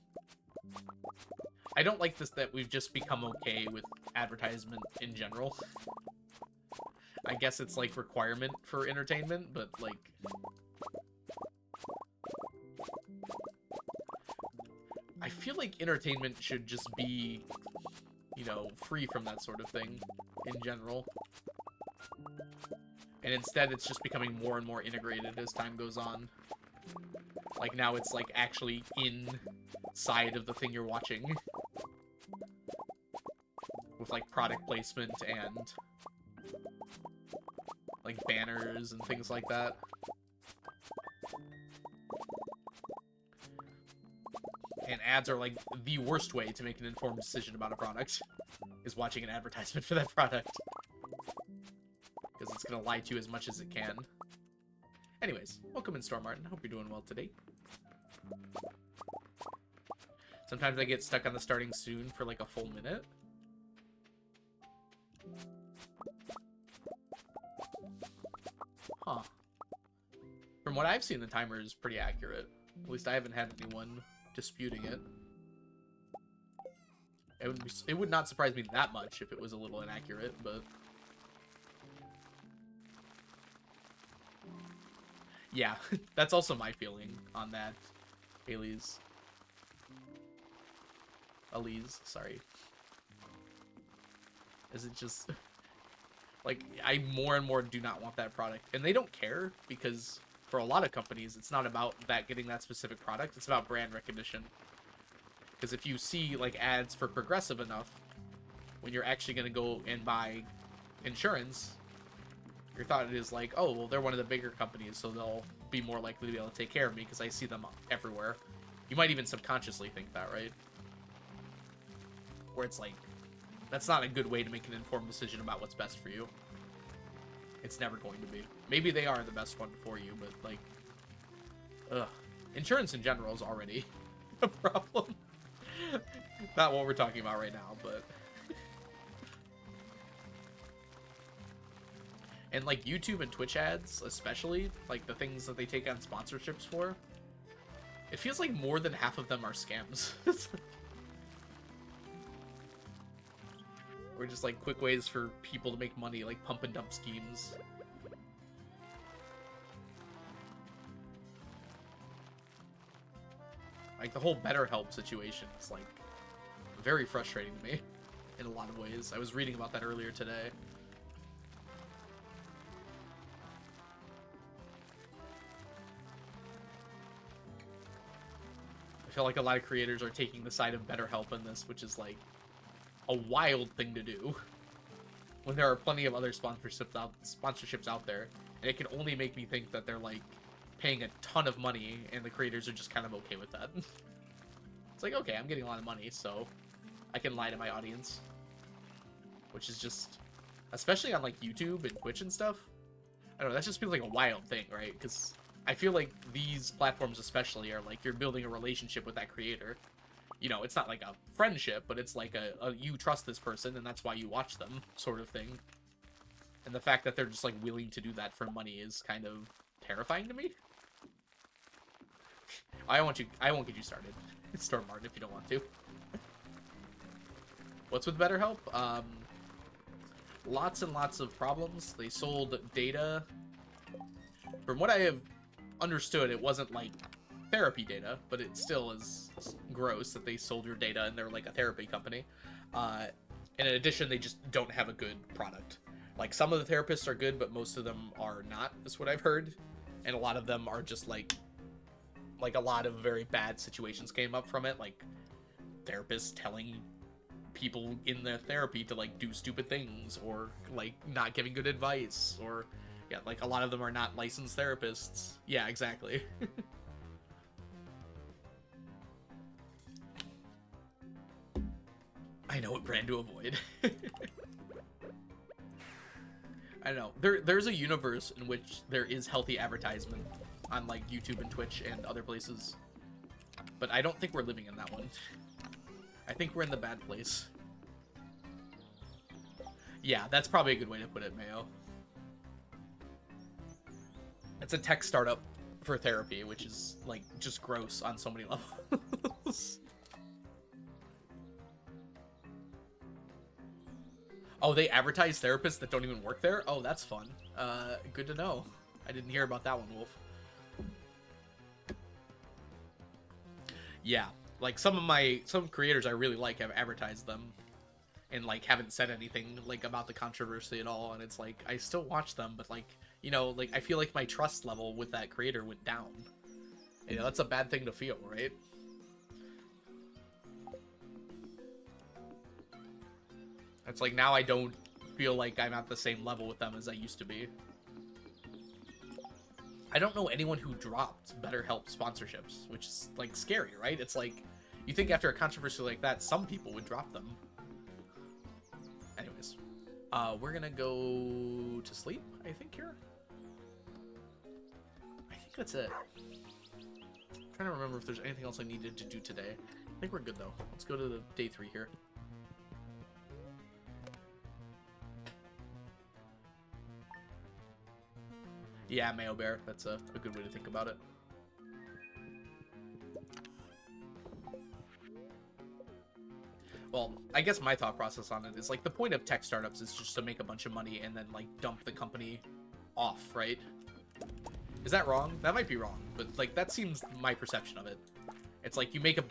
S1: I don't like this that we've just become okay with advertisement in general. I guess it's, like, requirement for entertainment, but, like... I feel like entertainment should just be, you know, free from that sort of thing in general. And instead, it's just becoming more and more integrated as time goes on. Like, now it's, like, actually inside of the thing you're watching. With, like, product placement and, like, banners and things like that. And ads are, like, the worst way to make an informed decision about a product, is watching an advertisement for that product. Because it's going to lie to you as much as it can. Anyways, welcome in, Storm Martin. Hope you're doing well today. Sometimes I get stuck on the starting soon for, like, a full minute. Huh. From what I've seen, the timer is pretty accurate. At least I haven't had anyone disputing it. It would not surprise me that much if it was a little inaccurate, but... Yeah, that's also my feeling on that. Elise, sorry. Is it just... Like, I more and more do not want that product. And they don't care, because for a lot of companies, it's not about that getting that specific product. It's about brand recognition. Because if you see, like, ads for Progressive enough, when you're actually going to go and buy insurance, your thought is like, oh, well, they're one of the bigger companies, so they'll be more likely to be able to take care of me because I see them everywhere. You might even subconsciously think that, right? Where it's like, that's not a good way to make an informed decision about what's best for you. It's never going to be. Maybe they are the best one for you, but, like... Ugh. Insurance in general is already a problem. Not what we're talking about right now, but... And like YouTube and Twitch ads, especially, like the things that they take on sponsorships for, it feels like more than half of them are scams. Or just like quick ways for people to make money, like pump and dump schemes. Like the whole BetterHelp situation is like very frustrating to me in a lot of ways. I was reading about that earlier today. I feel like a lot of creators are taking the side of BetterHelp in this, which is like a wild thing to do when there are plenty of other sponsorships out there, and it can only make me think that they're like paying a ton of money and the creators are just kind of okay with that. It's like, okay, I'm getting a lot of money, so I can lie to my audience, which is just, especially on like YouTube and Twitch and stuff, I don't know, that just feels like a wild thing, right? Because I feel like these platforms especially are like you're building a relationship with that creator. You know, it's not like a friendship, but it's like a you trust this person and that's why you watch them sort of thing. And the fact that they're just like willing to do that for money is kind of terrifying to me. I won't get you started. Storm Martin if you don't want to. What's with BetterHelp? Lots and lots of problems. They sold data. From what I have understood, it wasn't like therapy data, but it still is gross that they sold your data and they're like a therapy company. And in addition, they just don't have a good product. Like some of the therapists are good, but most of them are not, is what I've heard. And a lot of them are just like a lot of very bad situations came up from it, like therapists telling people in their therapy to like do stupid things, or like not giving good advice, or yeah, like a lot of them are not licensed therapists. Yeah, exactly. I know what brand to avoid. I don't know. There's a universe in which there is healthy advertisement on like YouTube and Twitch and other places, but I don't think we're living in that one. I think we're in the bad place. Yeah, that's probably a good way to put it, Mayo. It's a tech startup for therapy, which is like just gross on so many levels. Oh, they advertise therapists that don't even work there? Oh, that's fun. Good to know. I didn't hear about that one, Wolf. Yeah, like some creators I really like have advertised them and like haven't said anything like about the controversy at all, and it's like I still watch them, but like, you know, like I feel like my trust level with that creator went down. You know, that's a bad thing to feel, right? It's like now I don't feel like I'm at the same level with them as I used to be. I don't know anyone who dropped BetterHelp sponsorships, which is like scary, right? It's like you think after a controversy like that, some people would drop them. Anyways, we're gonna go to sleep, I think, here. I think that's it. I'm trying to remember if there's anything else I needed to do today. I think we're good though. Let's go to the day 3 here. Yeah, Mayo Bear. That's a good way to think about it. Well, I guess my thought process on it is like the point of tech startups is just to make a bunch of money and then like dump the company off, right? Is that wrong? That might be wrong, but like that seems my perception of it. It's like you make a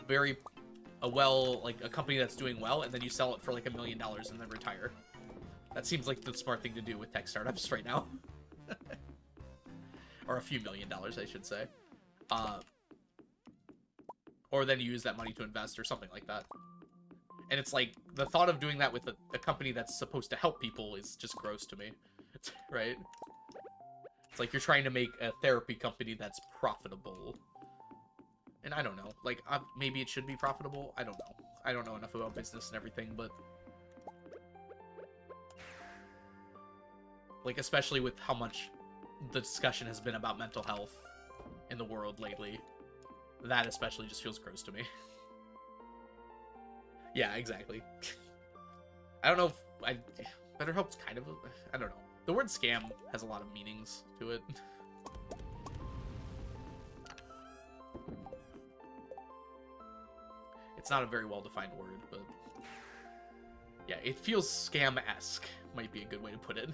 S1: company that's doing well, and then you sell it for like $1 million and then retire. That seems like the smart thing to do with tech startups right now. Or a few $1 million, I should say. Or then you use that money to invest or something like that. And it's like, the thought of doing that with a company that's supposed to help people is just gross to me. Right? It's like you're trying to make a therapy company that's profitable. And I don't know. Like, maybe it should be profitable? I don't know. I don't know enough about business and everything, but... like, especially with how much the discussion has been about mental health in the world lately. That especially just feels gross to me. Yeah, exactly. I don't know if BetterHelp's kind of I don't know. The word scam has a lot of meanings to it. It's not a very well-defined word, but yeah, it feels scam-esque, might be a good way to put it.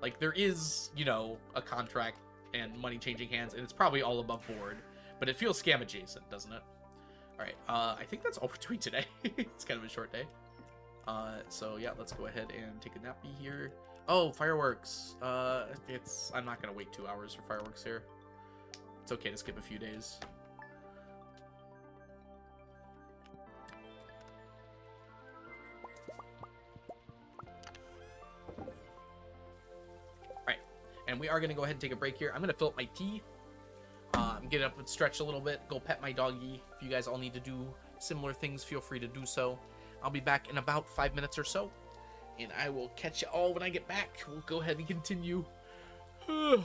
S1: Like, there is, you know, a contract and money changing hands, and it's probably all above board, but it feels scam-adjacent, doesn't it? Alright, I think that's all we're doing today. It's kind of a short day. So yeah, let's go ahead and take a nappy here. Oh, fireworks. I'm not gonna wait 2 hours for fireworks here. It's okay to skip a few days. Alright, and we are gonna go ahead and take a break here. I'm gonna fill up my tea. Get up and stretch a little bit, go pet my doggy. If you guys all need to do similar things, feel free to do so. I'll be back in about 5 minutes or so, and I will catch you all when I get back. We'll go ahead and continue. I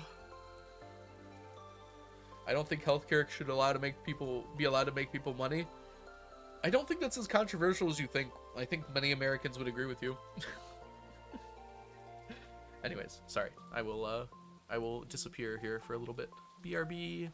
S1: don't think healthcare should be allowed to make people money. I don't think that's as controversial as you think. I think many Americans would agree with you. Anyways, sorry. I will disappear here for a little bit. BRB.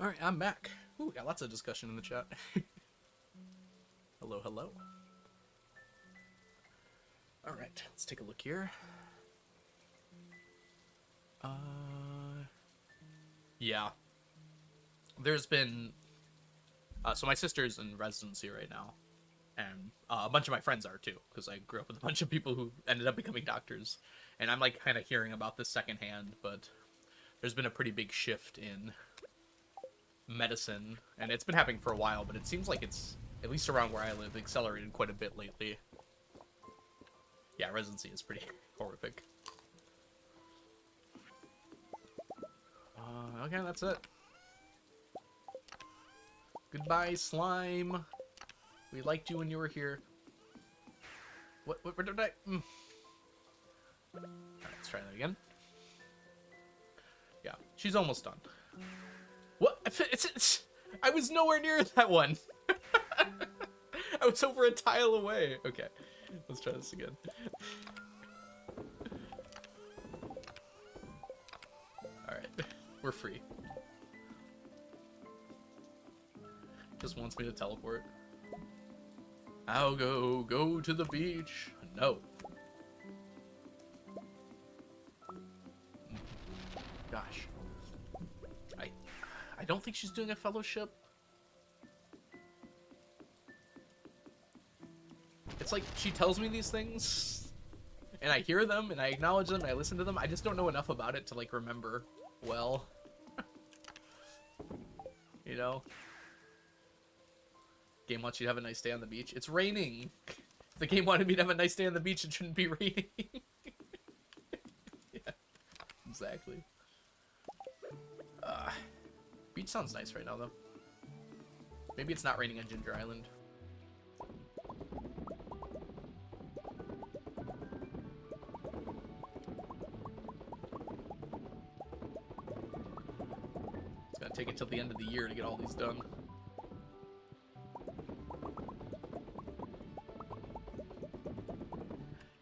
S1: All right, I'm back. Ooh, we got lots of discussion in the chat. Hello, hello. All right, let's take a look here. Yeah. There's been... so my sister's in residency right now. And a bunch of my friends are too, because I grew up with a bunch of people who ended up becoming doctors. And I'm like kind of hearing about this secondhand, but there's been a pretty big shift in medicine. And it's been happening for a while, but it seems like it's, at least around where I live, accelerated quite a bit lately. Yeah, residency is pretty horrific. Okay, that's it. Goodbye, slime. We liked you when you were here. What did I... Alright, let's try that again. Yeah, she's almost done. What? I was nowhere near that one. I was over a tile away. Okay, let's try this again. Alright, we're free. Just wants me to teleport. I'll go to the beach. No. Gosh. I don't think she's doing a fellowship. It's like she tells me these things and I hear them and I acknowledge them and I listen to them. I just don't know enough about it to like remember well. You know? Game wants you to have a nice day on the beach. It's raining. If the game wanted me to have a nice day on the beach, it shouldn't be raining. Yeah, exactly. Beach sounds nice right now, though. Maybe it's not raining on Ginger Island. It's gonna take it till the end of the year to get all these done.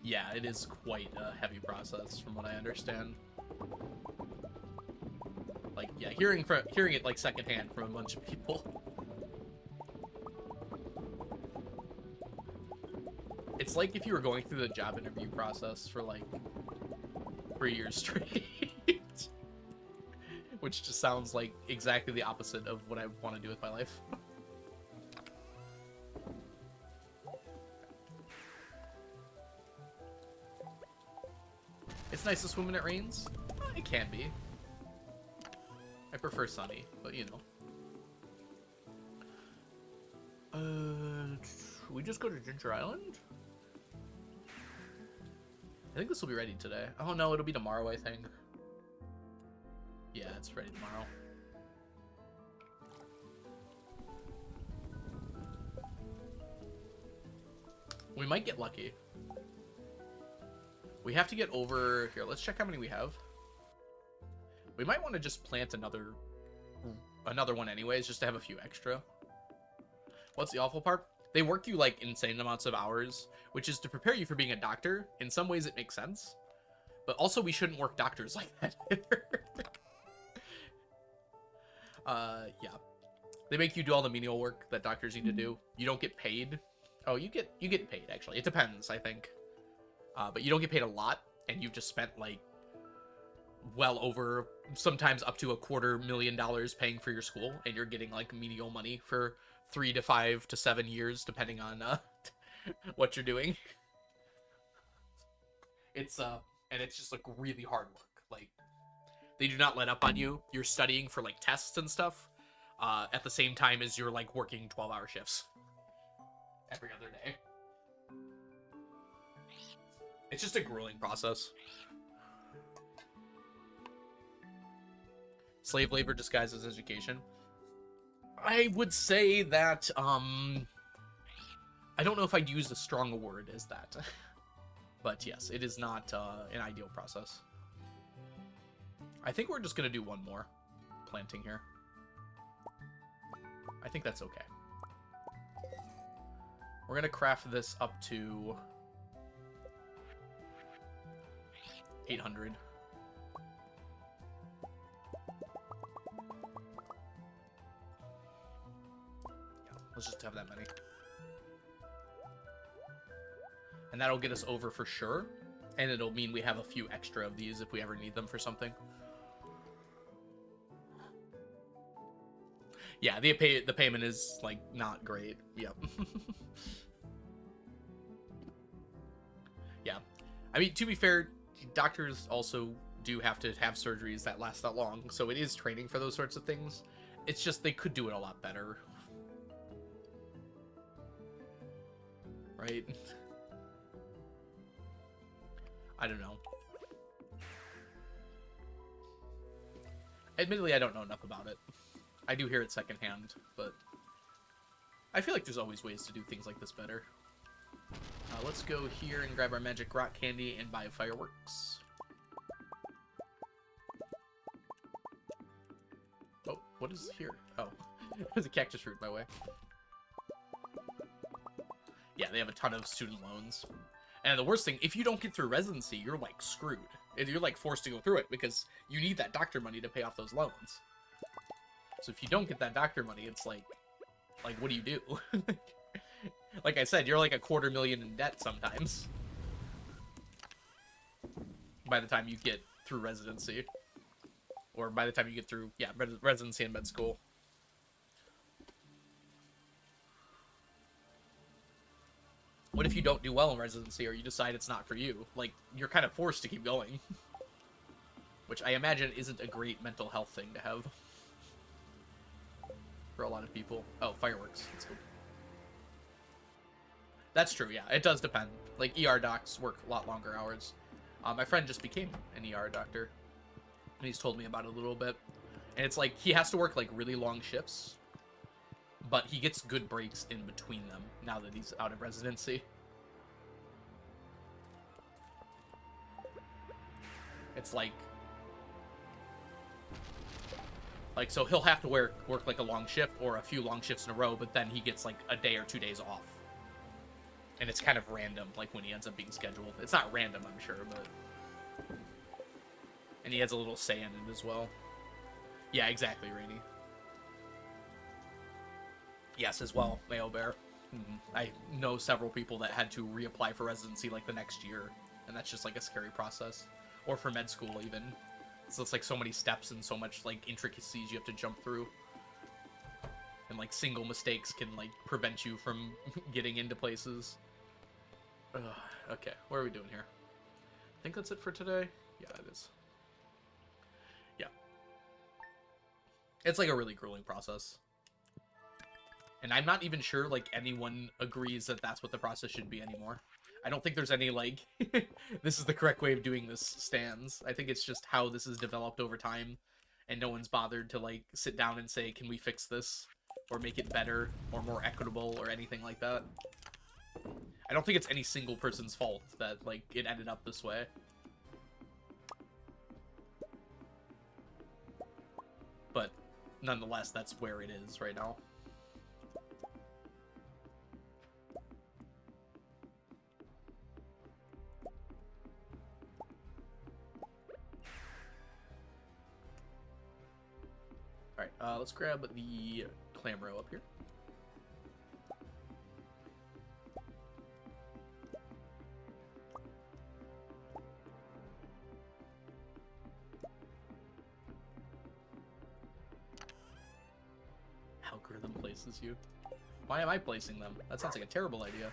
S1: Yeah, it is quite a heavy process, from what I understand. Like, yeah, hearing it like secondhand from a bunch of people. It's like if you were going through the job interview process for like 3 years straight, which just sounds like exactly the opposite of what I want to do with my life. It's nice to swim when it rains. It can be. I prefer sunny, but you know. Should we just go to Ginger Island? I think this will be ready today. Oh no, it'll be tomorrow, I think. Yeah, it's ready tomorrow. We might get lucky. We have to get over... Here, let's check how many we have. We might want to just plant another one anyways, just to have a few extra. What's the awful part? They work you, like, insane amounts of hours, which is to prepare you for being a doctor. In some ways, it makes sense. But also, we shouldn't work doctors like that either. Yeah. They make you do all the menial work that doctors need to do. You don't get paid. Oh, you get paid, actually. It depends, I think. But you don't get paid a lot, and you've just spent, like, well over, sometimes up to $250,000 paying for your school, and you're getting, like, menial money for 3 to 5 to 7 years, depending on what you're doing. It's and it's just like really hard work. Like, they do not let up on you. You're studying for like tests and stuff at the same time as you're like working 12-hour shifts every other day. It's just a grueling process. Slave labor disguised as education. I would say that, I don't know if I'd use as strong a word as that. But yes, it is not an ideal process. I think we're just going to do one more planting here. I think that's okay. We're going to craft this up to 800. Yeah, let's just have that many. And that'll get us over for sure. And it'll mean we have a few extra of these if we ever need them for something. Yeah, the payment is, like, not great. Yep. Yeah. I mean, to be fair, doctors also do have to have surgeries that last that long, so it is training for those sorts of things. It's just they could do it a lot better. Right? I don't know. Admittedly, I don't know enough about it. I do hear it secondhand, but I feel like there's always ways to do things like this better. Let's go here and grab our magic rock candy and buy fireworks. Oh, what is here? Oh, there's a cactus root my way. Yeah, they have a ton of student loans. And the worst thing, if you don't get through residency, you're, like, screwed. You're, like, forced to go through it because you need that doctor money to pay off those loans. So if you don't get that doctor money, it's like, what do you do? Like I said, you're like $250,000 in debt sometimes. By the time you get through residency. Or by the time you get through, yeah, residency and med school. What if you don't do well in residency or you decide it's not for you? Like, you're kind of forced to keep going. Which I imagine isn't a great mental health thing to have. For a lot of people. Oh, fireworks. Let's go. That's true, yeah. It does depend. Like, ER docs work a lot longer hours. My friend just became an ER doctor. And he's told me about it a little bit. And it's like, he has to work, like, really long shifts. But he gets good breaks in between them, now that he's out of residency. It's like, so he'll have to work like a long shift or a few long shifts in a row, but then he gets like a day or 2 days off. And it's kind of random, like when he ends up being scheduled. It's not random, I'm sure, but... And he has a little say in it as well. Yeah, exactly, Rainy. Yes, as well, Mayo Bear. I know several people that had to reapply for residency like the next year, and that's just like a scary process. Or for med school, even. So it's like so many steps and so much like intricacies you have to jump through. And like single mistakes can like prevent you from getting into places. Okay, what are we doing here? I think that's it for today. Yeah, it is. Yeah. It's like a really grueling process. And I'm not even sure like anyone agrees that that's what the process should be anymore. I don't think there's any, like, this is the correct way of doing this stands. I think it's just how this is developed over time, and no one's bothered to, like, sit down and say, can we fix this? Or make it better, or more equitable, or anything like that. I don't think it's any single person's fault that, like, it ended up this way. But, nonetheless, that's where it is right now. Alright, let's grab the clam row up here. Algorithm places you. Why am I placing them? That sounds like a terrible idea.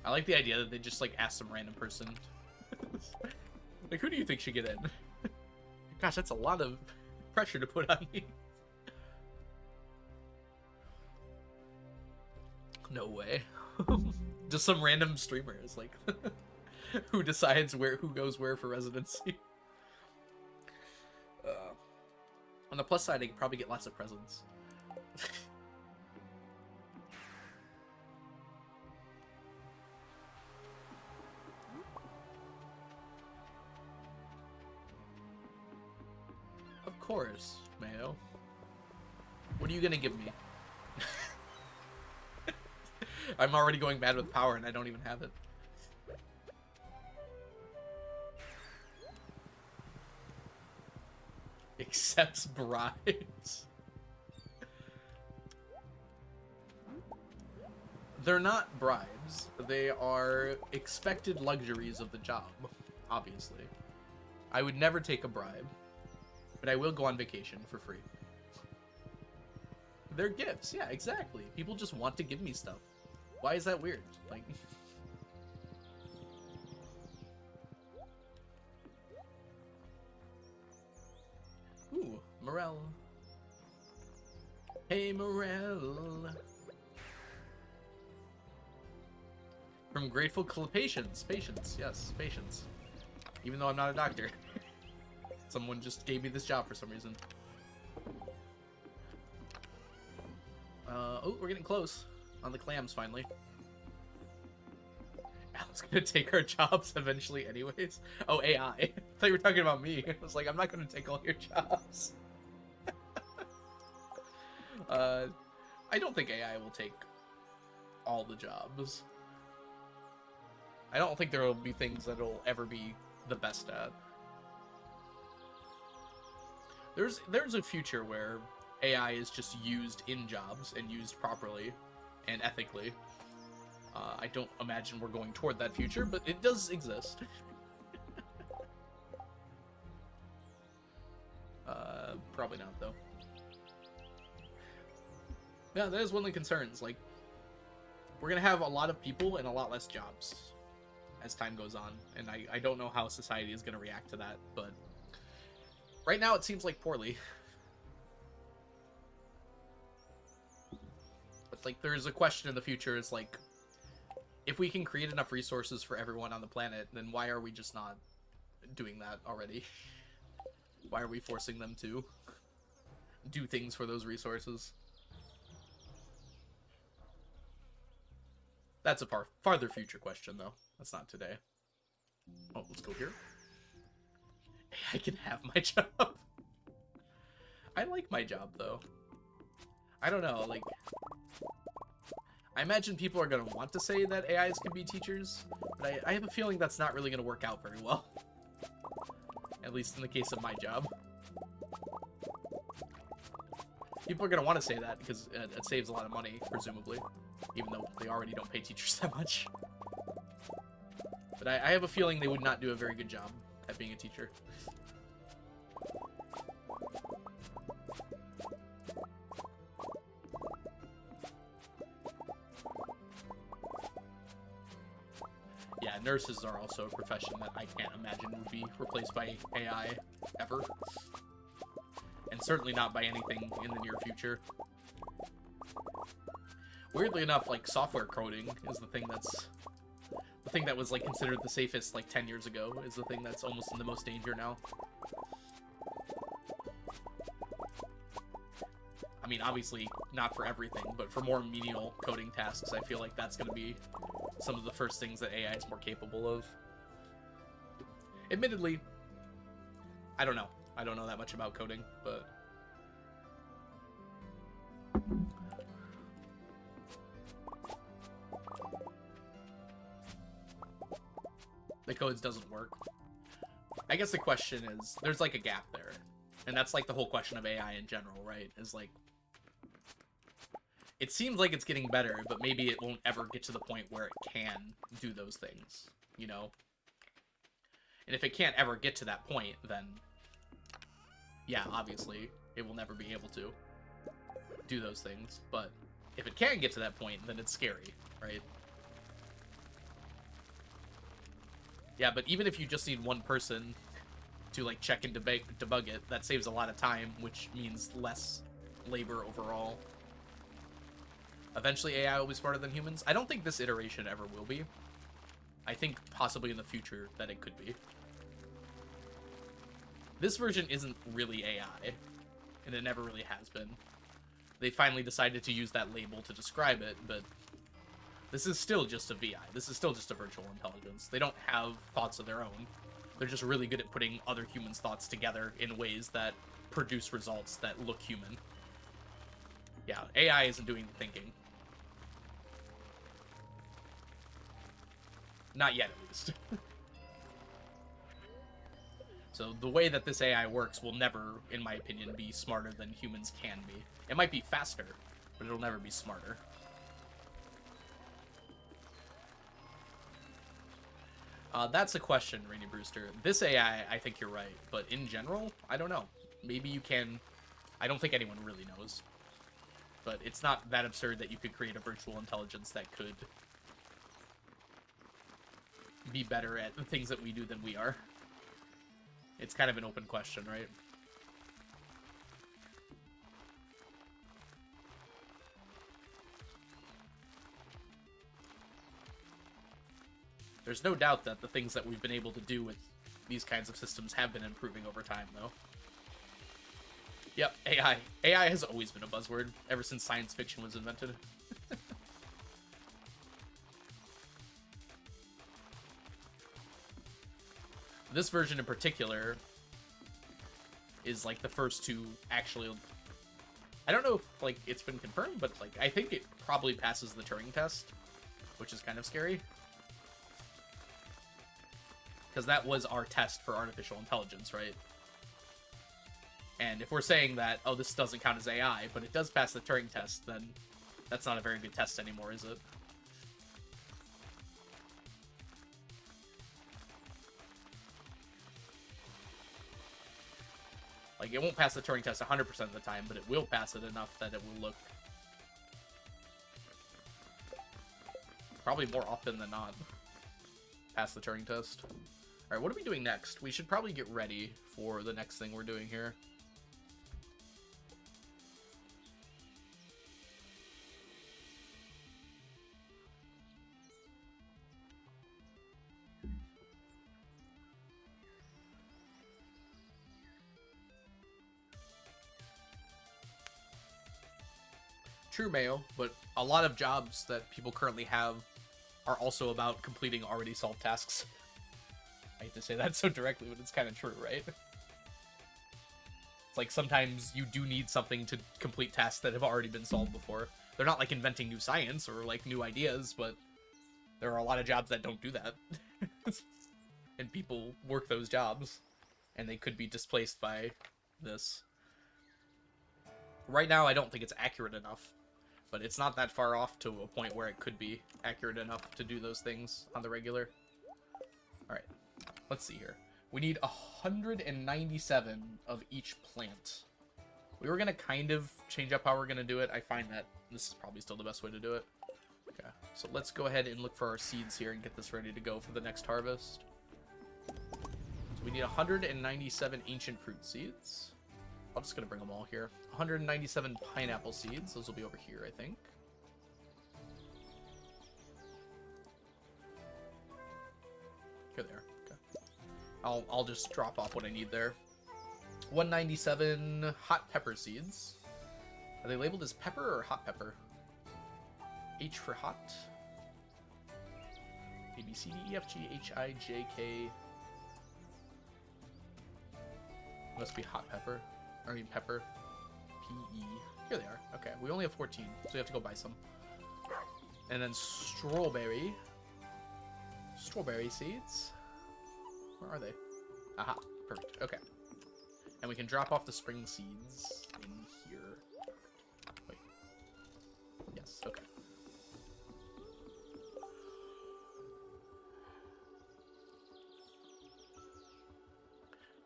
S1: I like the idea that they just, like, ask some random person. Like, who do you think should get in? Gosh, that's a lot of pressure to put on me. No way. Just some random streamers, like, who decides who goes where for residency. On the plus side, I can probably get lots of presents. Of course, Mayo. What are you gonna give me? I'm already going mad with power and I don't even have it. Accepts bribes. They're not bribes. They are expected luxuries of the job, obviously. I would never take a bribe, but I will go on vacation for free. They're gifts, yeah, exactly. People just want to give me stuff. Why is that weird? Like, ooh, Morel. Hey, Morel. From grateful patience, yes, patience. Even though I'm not a doctor. Someone just gave me this job for some reason. Oh, we're getting close on the clams finally. Alan's gonna take our jobs eventually anyways. Oh, AI. I thought you were talking about me. I was like, I'm not gonna take all your jobs. I don't think AI will take all the jobs. I don't think there will be things that it'll ever be the best at. There's a future where AI is just used in jobs and used properly and ethically. I don't imagine we're going toward that future, but it does exist. Probably not, though. Yeah, that is one of the concerns. Like, we're gonna have a lot of people and a lot less jobs as time goes on, and I don't know how society is gonna react to that, but right now it seems like poorly. But like, there's a question in the future. It's like, if we can create enough resources for everyone on the planet, then why are we just not doing that already? Why are we forcing them to do things for those resources? That's a farther future question, though. That's not today. Oh, let's go here. I can have my job. I like my job, though. I don't know, like, I imagine people are going to want to say that AIs can be teachers, but I have a feeling that's not really going to work out very well. At least in the case of my job. People are going to want to say that because it saves a lot of money, presumably. Even though they already don't pay teachers that much. But I have a feeling they would not do a very good job at being a teacher. Yeah, nurses are also a profession that I can't imagine would be replaced by AI ever. And certainly not by anything in the near future. Weirdly enough, like, software coding is the thing that was, like, considered the safest, like, 10 years ago, is the thing that's almost in the most danger now. I mean, obviously, not for everything, but for more menial coding tasks, I feel like that's going to be some of the first things that AI is more capable of. Admittedly, I don't know. I don't know that much about coding, but... the codes doesn't work. I guess the question is, there's like a gap there. And that's like the whole question of AI in general, right? Is like, it seems like it's getting better, but maybe it won't ever get to the point where it can do those things, you know? And if it can't ever get to that point, then yeah, obviously, it will never be able to do those things. But if it can get to that point, then it's scary, right? Yeah, but even if you just need one person to, like, check and debug it, that saves a lot of time, which means less labor overall. Eventually AI will be smarter than humans. I don't think this iteration ever will be. I think possibly in the future that it could be. This version isn't really AI, and it never really has been. They finally decided to use that label to describe it, but this is still just a VI. This is still just a virtual intelligence. They don't have thoughts of their own. They're just really good at putting other humans' thoughts together in ways that produce results that look human. Yeah, AI isn't doing the thinking. Not yet, at least. So the way that this AI works will never, in my opinion, be smarter than humans can be. It might be faster, but it'll never be smarter. That's a question, Rainy Brewster. This AI, I think you're right, but in general, I don't know. Maybe you can... I don't think anyone really knows. But it's not that absurd that you could create a virtual intelligence that could be better at the things that we do than we are. It's kind of an open question, right? There's no doubt that the things that we've been able to do with these kinds of systems have been improving over time, though. Yep, AI. AI has always been a buzzword, ever since science fiction was invented. This version in particular is like the first to actually... I don't know if like it's been confirmed, but like I think it probably passes the Turing test, which is kind of scary. Because that was our test for artificial intelligence, right? And if we're saying that, oh, this doesn't count as AI, but it does pass the Turing test, then that's not a very good test anymore, is it? Like, it won't pass the Turing test 100% of the time, but it will pass it enough that it will look... probably more often than not. Pass the Turing test. Alright, what are we doing next? We should probably get ready for the next thing we're doing here. True, Mayo, but a lot of jobs that people currently have are also about completing already solved tasks. I hate to say that so directly, but it's kind of true, right? It's like sometimes you do need something to complete tasks that have already been solved before. They're not like inventing new science or like new ideas, but there are a lot of jobs that don't do that. And people work those jobs, and they could be displaced by this. Right now, I don't think it's accurate enough, but it's not that far off to a point where it could be accurate enough to do those things on the regular. Alright, let's see here. We need 197 of each plant. We were going to kind of change up how we're going to do it. I find that this is probably still the best way to do it. Okay, so let's go ahead and look for our seeds here and get this ready to go for the next harvest. So we need 197 ancient fruit seeds. I'm just going to bring them all here. 197 pineapple seeds. Those will be over here, I think. Here they are. Okay. I'll just drop off what I need there. 197 hot pepper seeds. Are they labeled as pepper or hot pepper? H for hot. A, B, C, D, E, F, G, H, I, J, K. Must be hot pepper. I mean pepper. P-E. Here they are. Okay, we only have 14, so we have to go buy some. And then strawberry. Strawberry seeds. Where are they? Aha, perfect. Okay. And we can drop off the spring seeds in here. Wait. Yes, okay.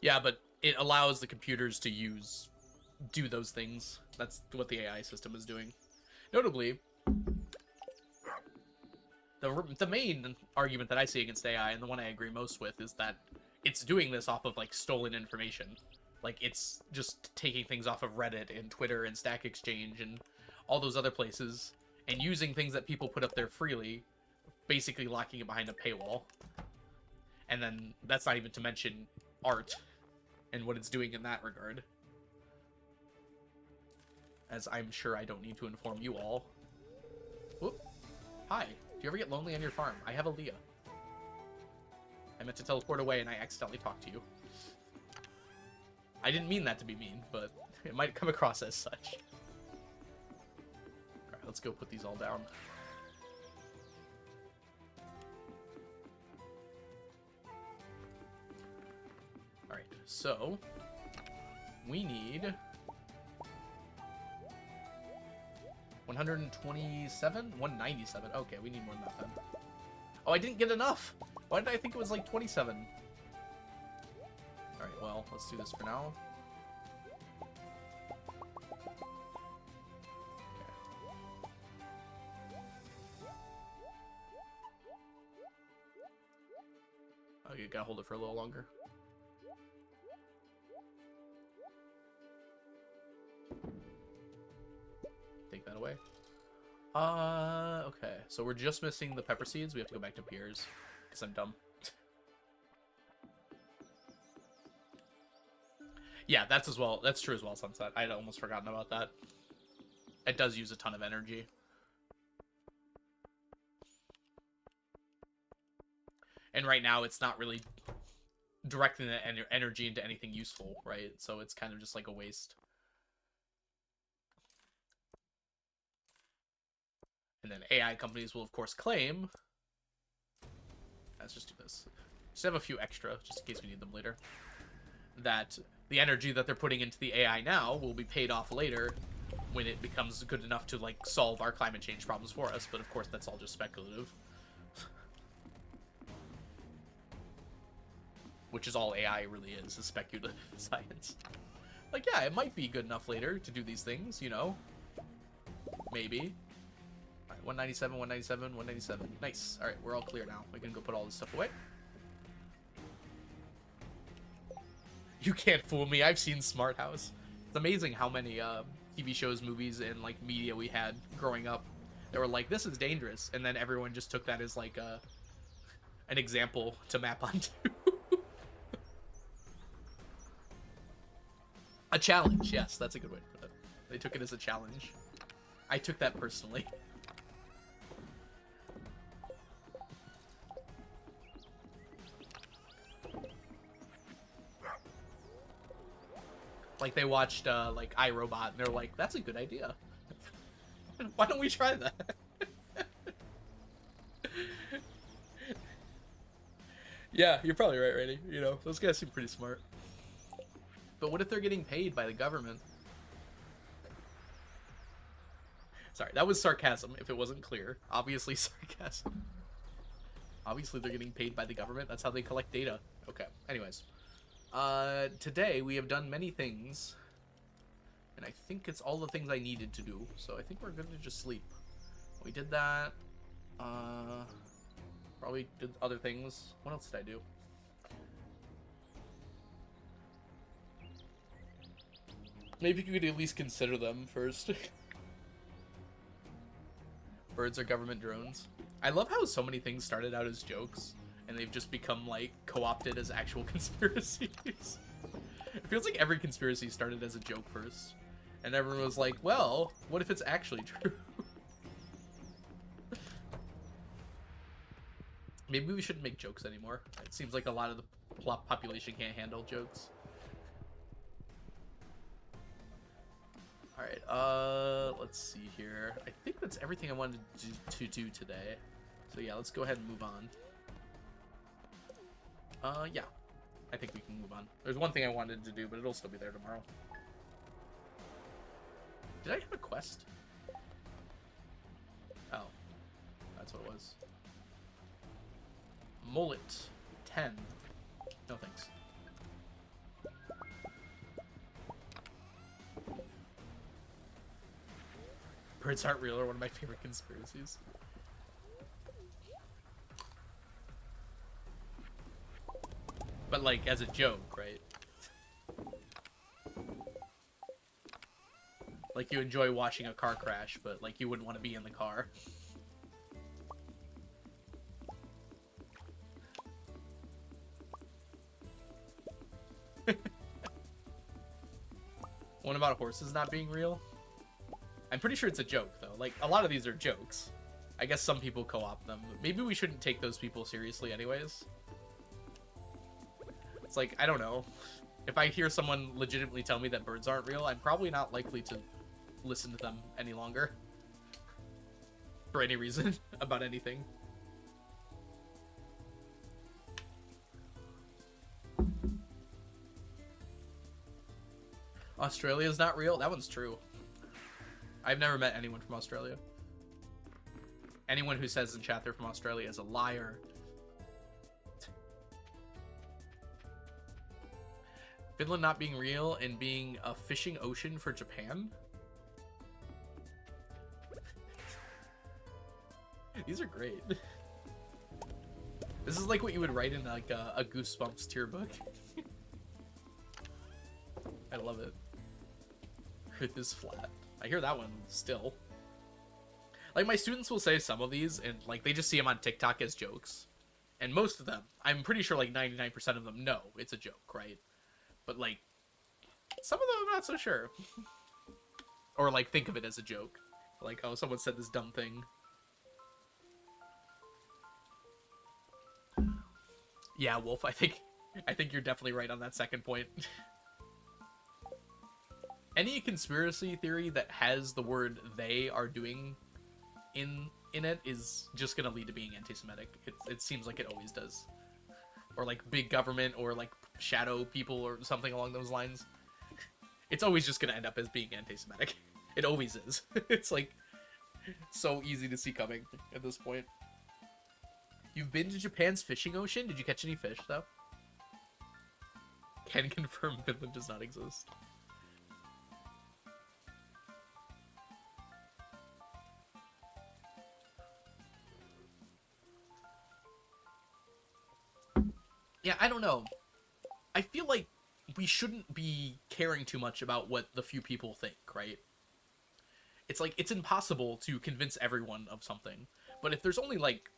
S1: Yeah, but it allows the computers to do those things. That's what the AI system is doing. Notably, the main argument that I see against AI, and the one I agree most with, is that it's doing this off of, like, stolen information. Like, it's just taking things off of Reddit and Twitter and Stack Exchange and all those other places and using things that people put up there freely, basically locking it behind a paywall. And then that's not even to mention art and what it's doing in that regard. As I'm sure I don't need to inform you all. Whoop. Hi. Do you ever get lonely on your farm? I have a Leah. I meant to teleport away and I accidentally talked to you. I didn't mean that to be mean, but it might come across as such. Alright, let's go put these all down. Alright, so we need 127? 197. Okay, we need more than that then. Oh, I didn't get enough! Why did I think it was like 27? Alright, well, let's do this for now. Okay. Oh, you gotta hold it for a little longer. Take that away. Okay. So we're just missing the pepper seeds. We have to go back to Pierre's because I'm dumb. Yeah, that's as well. That's true as well, Sunset. I'd almost forgotten about that. It does use a ton of energy. And right now, it's not really directing the energy into anything useful, right? So it's kind of just like a waste. And then AI companies will, of course, claim... Let's just do this. Just have a few extra, just in case we need them later. That the energy that they're putting into the AI now will be paid off later when it becomes good enough to, like, solve our climate change problems for us. But, of course, that's all just speculative. Which is all AI really is speculative science. Like, yeah, it might be good enough later to do these things, you know? Maybe. Alright, 197, 197, 197. Nice. Alright, we're all clear now. We can go put all this stuff away. You can't fool me. I've seen Smart House. It's amazing how many TV shows, movies, and, like, media we had growing up. They were like, this is dangerous. And then everyone just took that as, like, an example to map onto. A challenge, yes, that's a good way to put it. They took it as a challenge. I took that personally. Like, they watched, like, iRobot, and they're like, that's a good idea. Why don't we try that? Yeah, you're probably right, Randy. You know, those guys seem pretty smart. But what if they're getting paid by the government? Sorry, that was sarcasm, if it wasn't clear. Obviously sarcasm. Obviously they're getting paid by the government. That's how they collect data. Okay, anyways. Today we have done many things. And I think it's all the things I needed to do. So I think we're good to just sleep. We did that. Probably did other things. What else did I do? Maybe you could at least consider them first. Birds are government drones. I love how so many things started out as jokes, and they've just become, like, co-opted as actual conspiracies. It feels like every conspiracy started as a joke first. And everyone was like, well, what if it's actually true? Maybe we shouldn't make jokes anymore. It seems like a lot of the population can't handle jokes. Alright, let's see here. I think that's everything I wanted to do today. So yeah, let's go ahead and move on. Yeah. I think we can move on. There's one thing I wanted to do, but it'll still be there tomorrow. Did I have a quest? Oh. That's what it was. Mullet. 10. No thanks. Birds aren't real are one of my favorite conspiracies. But, like, as a joke, right? Like, you enjoy watching a car crash, but, like, you wouldn't want to be in the car. What about horses not being real? I'm pretty sure it's a joke, though. Like, a lot of these are jokes. I guess some people co-opt them. But maybe we shouldn't take those people seriously anyways. It's like, I don't know. If I hear someone legitimately tell me that birds aren't real, I'm probably not likely to listen to them any longer. For any reason. About anything. Australia's not real? That one's true. I've never met anyone from Australia. Anyone who says in chat they're from Australia is a liar. Finland not being real and being a fishing ocean for Japan? These are great. This is like what you would write in like a Goosebumps tier book. I love it. Earth is flat. I hear that one still. Like, my students will say some of these, and, like, they just see them on TikTok as jokes. And most of them, I'm pretty sure, like, 99% of them know it's a joke, right? But, like, some of them I'm not so sure. Or, like, think of it as a joke. Like, oh, someone said this dumb thing. Yeah, Wolf, I think you're definitely right on that second point. Any conspiracy theory that has the word "they are doing" in it is just gonna lead to being anti-Semitic. It seems like it always does. Or like big government, or like shadow people, or something along those lines. It's always just gonna end up as being anti-Semitic. It always is. It's like so easy to see coming at this point. You've been to Japan's fishing ocean? Did you catch any fish though? Can confirm Finland does not exist. Yeah, I don't know. I feel like we shouldn't be caring too much about what the few people think, right? It's like, it's impossible to convince everyone of something. But if there's only like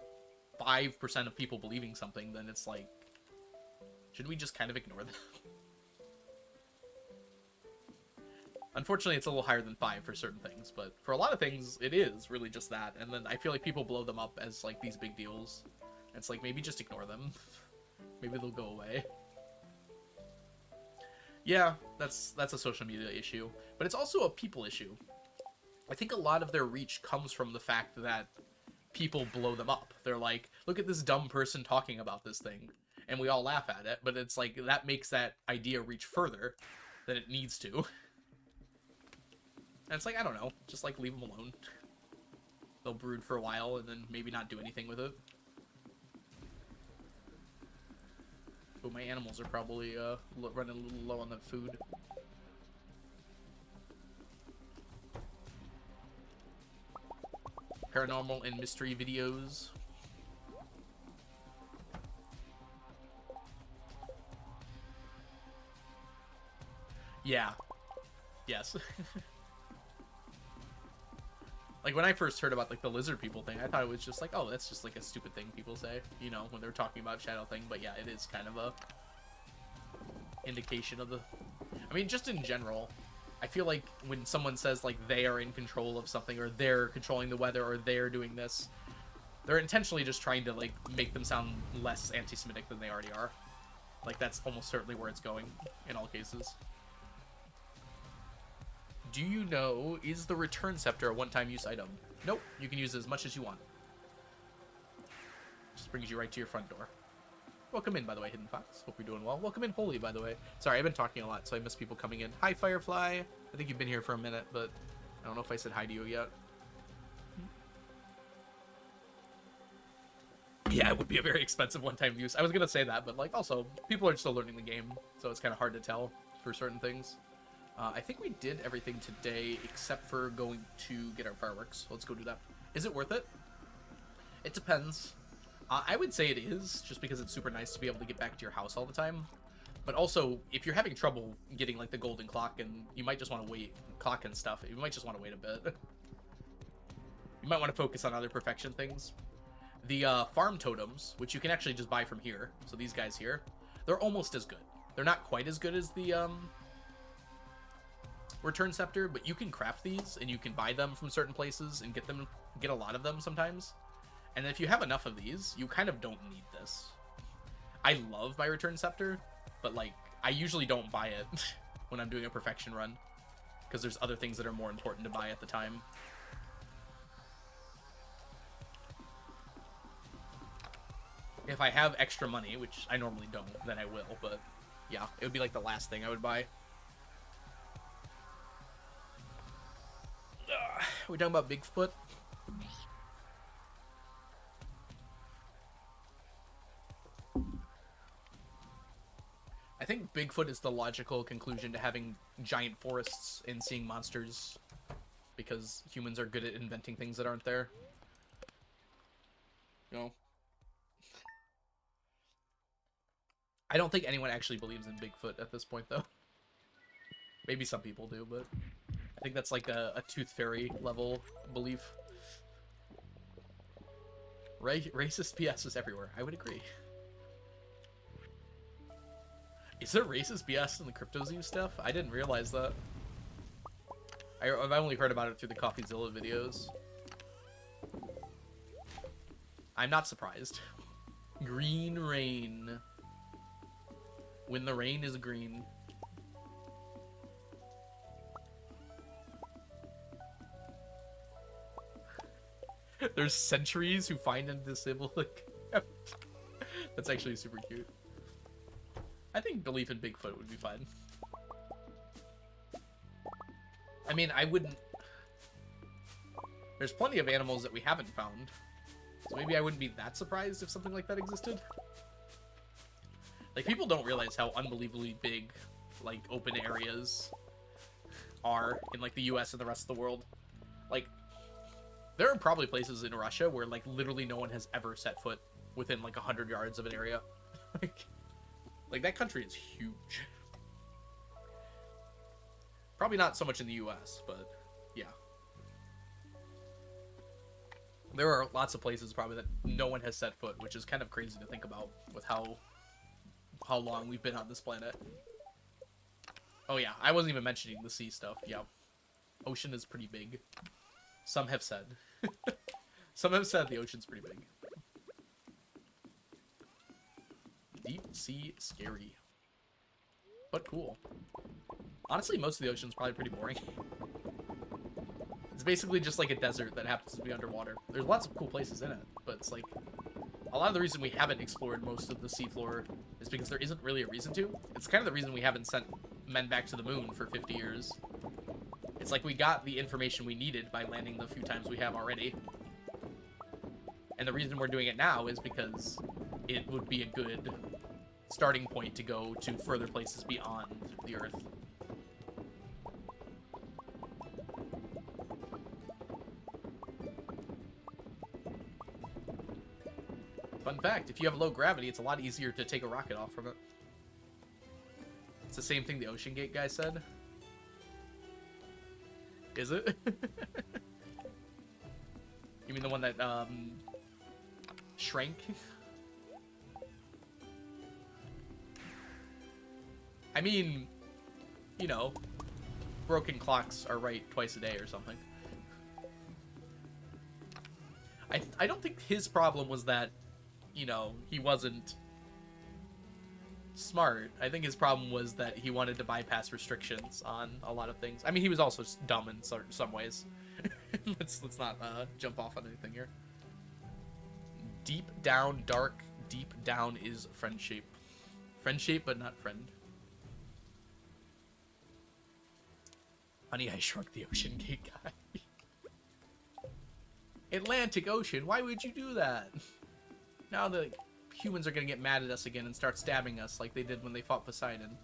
S1: 5% of people believing something, then it's like, shouldn't we just kind of ignore them? Unfortunately, it's a little higher than 5 for certain things, but for a lot of things, it is really just that. And then I feel like people blow them up as like these big deals. And it's like, maybe just ignore them. Maybe they'll go away. Yeah, that's a social media issue, but it's also a people issue. I think a lot of their reach comes from the fact that people blow them up. They're like, look at this dumb person talking about this thing, and we all laugh at it, but it's like, that makes that idea reach further than it needs to. And it's like, I don't know, just like leave them alone. They'll brood for a while and then maybe not do anything with it. But my animals are probably running a little low on the food. Paranormal and mystery videos. Yeah. Yes. Like, when I first heard about, like, the lizard people thing, I thought it was just like, oh, that's just, like, a stupid thing people say, you know, when they're talking about shadow thing. But, yeah, it is kind of a indication of the... I mean, just in general, I feel like when someone says, like, they are in control of something, or they're controlling the weather, or they're doing this, they're intentionally just trying to, like, make them sound less anti-Semitic than they already are. Like, that's almost certainly where it's going, in all cases. Do you know, is the return scepter a one-time use item? Nope, you can use it as much as you want. Just brings you right to your front door. Welcome in, by the way, Hidden Fox. Hope you're doing well. Welcome in, Holy, by the way. Sorry, I've been talking a lot, so I miss people coming in. Hi, Firefly. I think you've been here for a minute, but I don't know if I said hi to you yet. Yeah, it would be a very expensive one-time use. I was gonna say that, but, like, also, people are still learning the game, so it's kind of hard to tell for certain things. I think we did everything today except for going to get our fireworks. Let's go do that. Is it worth it? It depends. I would say it is, just because it's super nice to be able to get back to your house all the time. But also, if you're having trouble getting like the golden clock, and you might just want to wait, clock and stuff, you might just want to wait a bit. You might want to focus on other perfection things. The farm totems, which you can actually just buy from here, so these guys here, they're almost as good. They're not quite as good as the return scepter, but you can craft these, and you can buy them from certain places and get a lot of them sometimes. And if you have enough of these, you kind of don't need this. I love my return scepter, but like I usually don't buy it when I'm doing a perfection run, because there's other things that are more important to buy at the time. If I have extra money, which I normally don't, then I will, but yeah, it would be like the last thing I would buy. Are we talking about Bigfoot? I think Bigfoot is the logical conclusion to having giant forests and seeing monsters, because humans are good at inventing things that aren't there. You know? I don't think anyone actually believes in Bigfoot at this point, though. Maybe some people do, but I think that's like a Tooth Fairy level belief. Racist BS is everywhere. I would agree. Is there racist BS in the CryptoZoo stuff? I didn't realize that. I've only heard about it through the CoffeeZilla videos. I'm not surprised. Green rain. When the rain is green. There's sentries who find and disable the account. That's actually super cute. I think belief in Bigfoot would be fun. I mean, I wouldn't... There's plenty of animals that we haven't found. So maybe I wouldn't be that surprised if something like that existed. Like, people don't realize how unbelievably big, like, open areas are in, like, the US and the rest of the world. Like, there are probably places in Russia where, like, literally no one has ever set foot within, like, 100 yards of an area. Like, that country is huge. Probably not so much in the US, but, yeah. There are lots of places probably that no one has set foot, which is kind of crazy to think about with how long we've been on this planet. Oh yeah, I wasn't even mentioning the sea stuff. Yeah. Ocean is pretty big. Some have said. Some have said the ocean's pretty big. Deep sea scary. But cool. Honestly, most of the ocean's probably pretty boring. It's basically just like a desert that happens to be underwater. There's lots of cool places in it, but it's like... A lot of the reason we haven't explored most of the seafloor is because there isn't really a reason to. It's kind of the reason we haven't sent men back to the moon for 50 years. It's like we got the information we needed by landing the few times we have already. And the reason we're doing it now is because it would be a good starting point to go to further places beyond the Earth. Fun fact, if you have low gravity, it's a lot easier to take a rocket off from it. It's the same thing the Ocean Gate guy said. Is it? You mean the one that, shrank? I mean, you know, broken clocks are right twice a day or something. I don't think his problem was that, you know, he wasn't smart. I think his problem was that he wanted to bypass restrictions on a lot of things. I mean, he was also dumb in some ways. let's not jump off on anything here. Deep down, dark, deep down is friendship. Friendship, but not friend. Honey, I Shrunk the Ocean Gate guy. Atlantic Ocean, why would you do that? Now the humans are gonna get mad at us again and start stabbing us like they did when they fought Poseidon.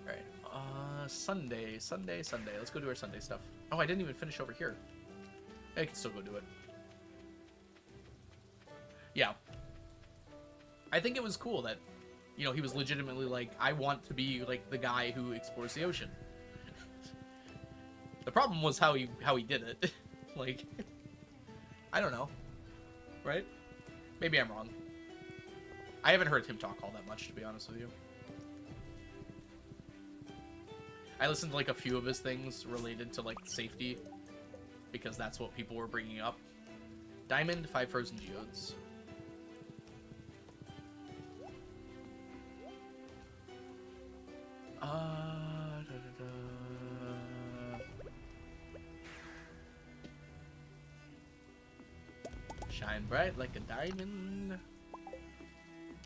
S1: Alright, Sunday. Let's go do our Sunday stuff. Oh, I didn't even finish over here. I can still go do it. Yeah. I think it was cool that, You know, he was legitimately like, I want to be like the guy who explores the ocean. The problem was how he did it. Like, I don't know, right? Maybe I'm wrong. I haven't heard him talk all that much, to be honest with you. I listened to like a few of his things related to like safety, because that's what people were bringing up. Diamond, 5 frozen geodes. Shine bright like a diamond.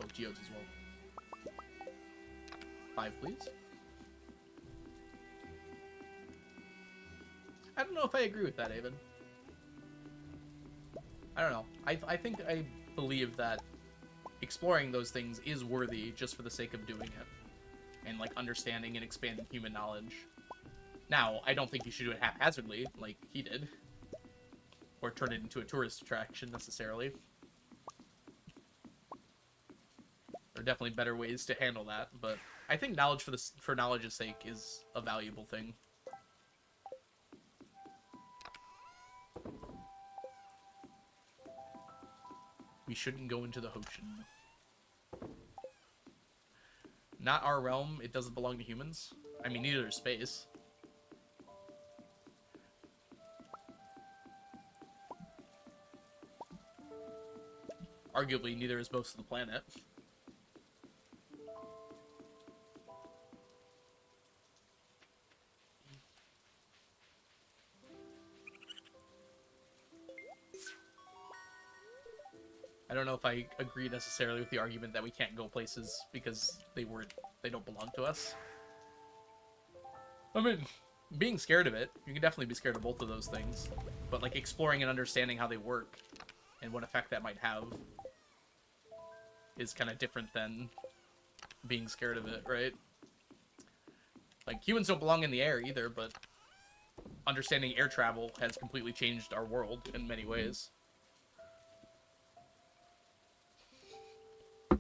S1: Oh, geodes as well. 5, please. I don't know if I agree with that, Avon. I don't know. I think I believe that exploring those things is worthy just for the sake of doing it. And, like, understanding and expanding human knowledge. Now, I don't think you should do it haphazardly, like he did. Or turn it into a tourist attraction, necessarily. There are definitely better ways to handle that, but I think knowledge for knowledge's sake is a valuable thing. We shouldn't go into the ocean. Not our realm, it doesn't belong to humans. I mean, neither is space. Arguably, neither is most of the planet. I don't know if I agree necessarily with the argument that we can't go places because they don't belong to us. I mean, being scared of it, you can definitely be scared of both of those things. But, like, exploring and understanding how they work and what effect that might have is kind of different than being scared of it, right? Like, humans don't belong in the air either, but understanding air travel has completely changed our world in many ways.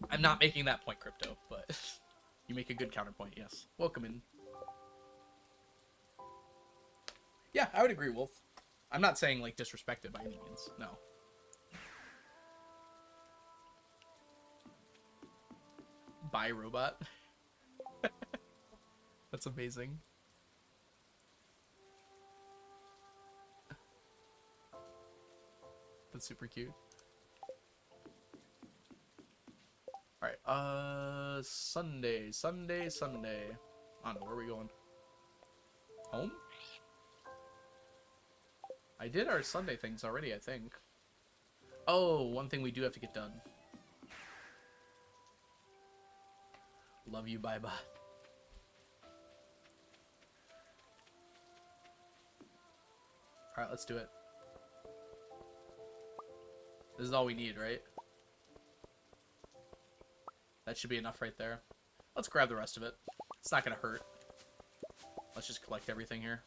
S1: I'm not making that point, Crypto, but you make a good counterpoint, yes. Welcome in. Yeah, I would agree, Wolf. I'm not saying, like, disrespect it by any means, no. Bye, robot. That's amazing. That's super cute. Alright, Sunday. I don't know, where are we going? Home? I did our Sunday things already, I think. Oh, one thing we do have to get done. Love you, bye-bye. Alright, let's do it. This is all we need, right? That should be enough right there. Let's grab the rest of it. It's not gonna hurt. Let's just collect everything here.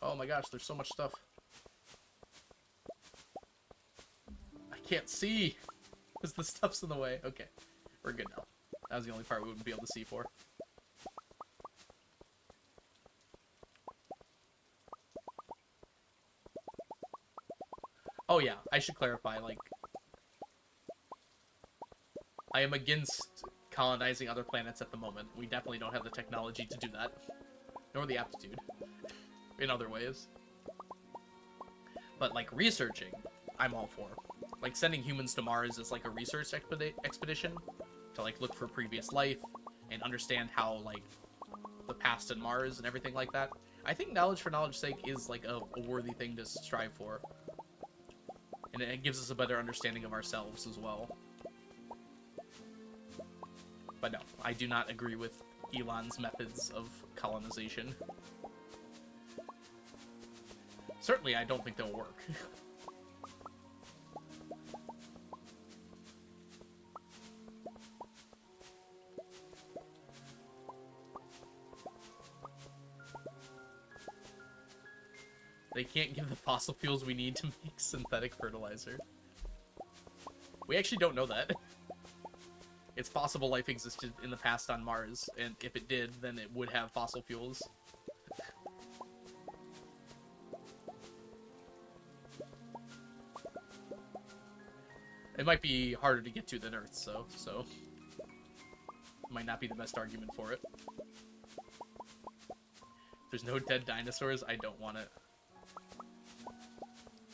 S1: Oh my gosh, there's so much stuff. I can't see because the stuff's in the way. Okay, we're good now. That was the only part we wouldn't be able to see for. Oh yeah, I should clarify, like, I am against colonizing other planets at the moment. We definitely don't have the technology to do that, nor the aptitude, in other ways. But, like, researching, I'm all for. Like, sending humans to Mars is, like, a research expedition to, like, look for previous life and understand how, like, the past in Mars and everything like that. I think knowledge for knowledge's sake is, like, a worthy thing to strive for. And it gives us a better understanding of ourselves as well. But no, I do not agree with Elon's methods of colonization. Certainly, I don't think they'll work. They can't give the fossil fuels we need to make synthetic fertilizer. We actually don't know that. It's possible life existed in the past on Mars, and if it did, then it would have fossil fuels. It might be harder to get to than Earth, so might not be the best argument for it. If there's no dead dinosaurs, I don't want it.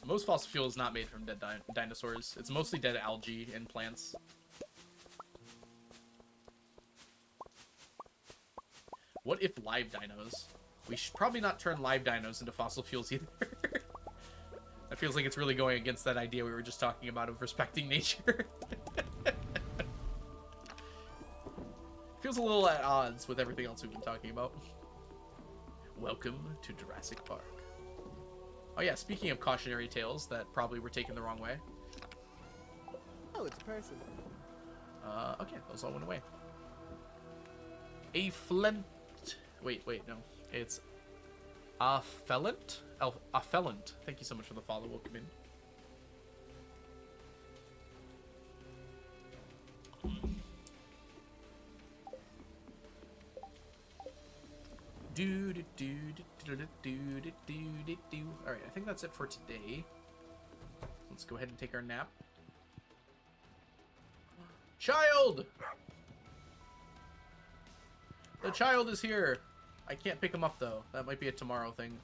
S1: Most fossil fuel is not made from dead dinosaurs. It's mostly dead algae and plants. What if live dinos? We should probably not turn live dinos into fossil fuels either. That feels like it's really going against that idea we were just talking about of respecting nature. Feels a little at odds with everything else we've been talking about. Welcome to Jurassic Park. Oh yeah, speaking of cautionary tales that probably were taken the wrong way.
S2: Oh, it's a person.
S1: Okay, those all went away. A flint. Wait, no. It's a fellant? A fellant. Thank you so much for the follow. Welcome in. Alright, I think that's it for today. Let's go ahead and take our nap. Child! The child is here! I can't pick him up, though. That might be a tomorrow thing.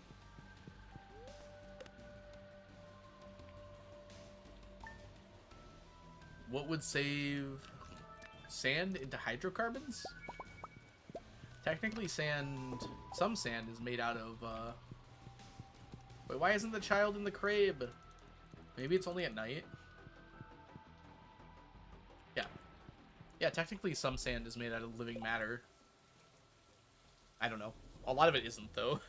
S1: What would save sand into hydrocarbons? Technically some sand is made out of, Wait, why isn't the child in the crib? Maybe it's only at night? Yeah. Yeah, technically some sand is made out of living matter. I don't know. A lot of it isn't, though.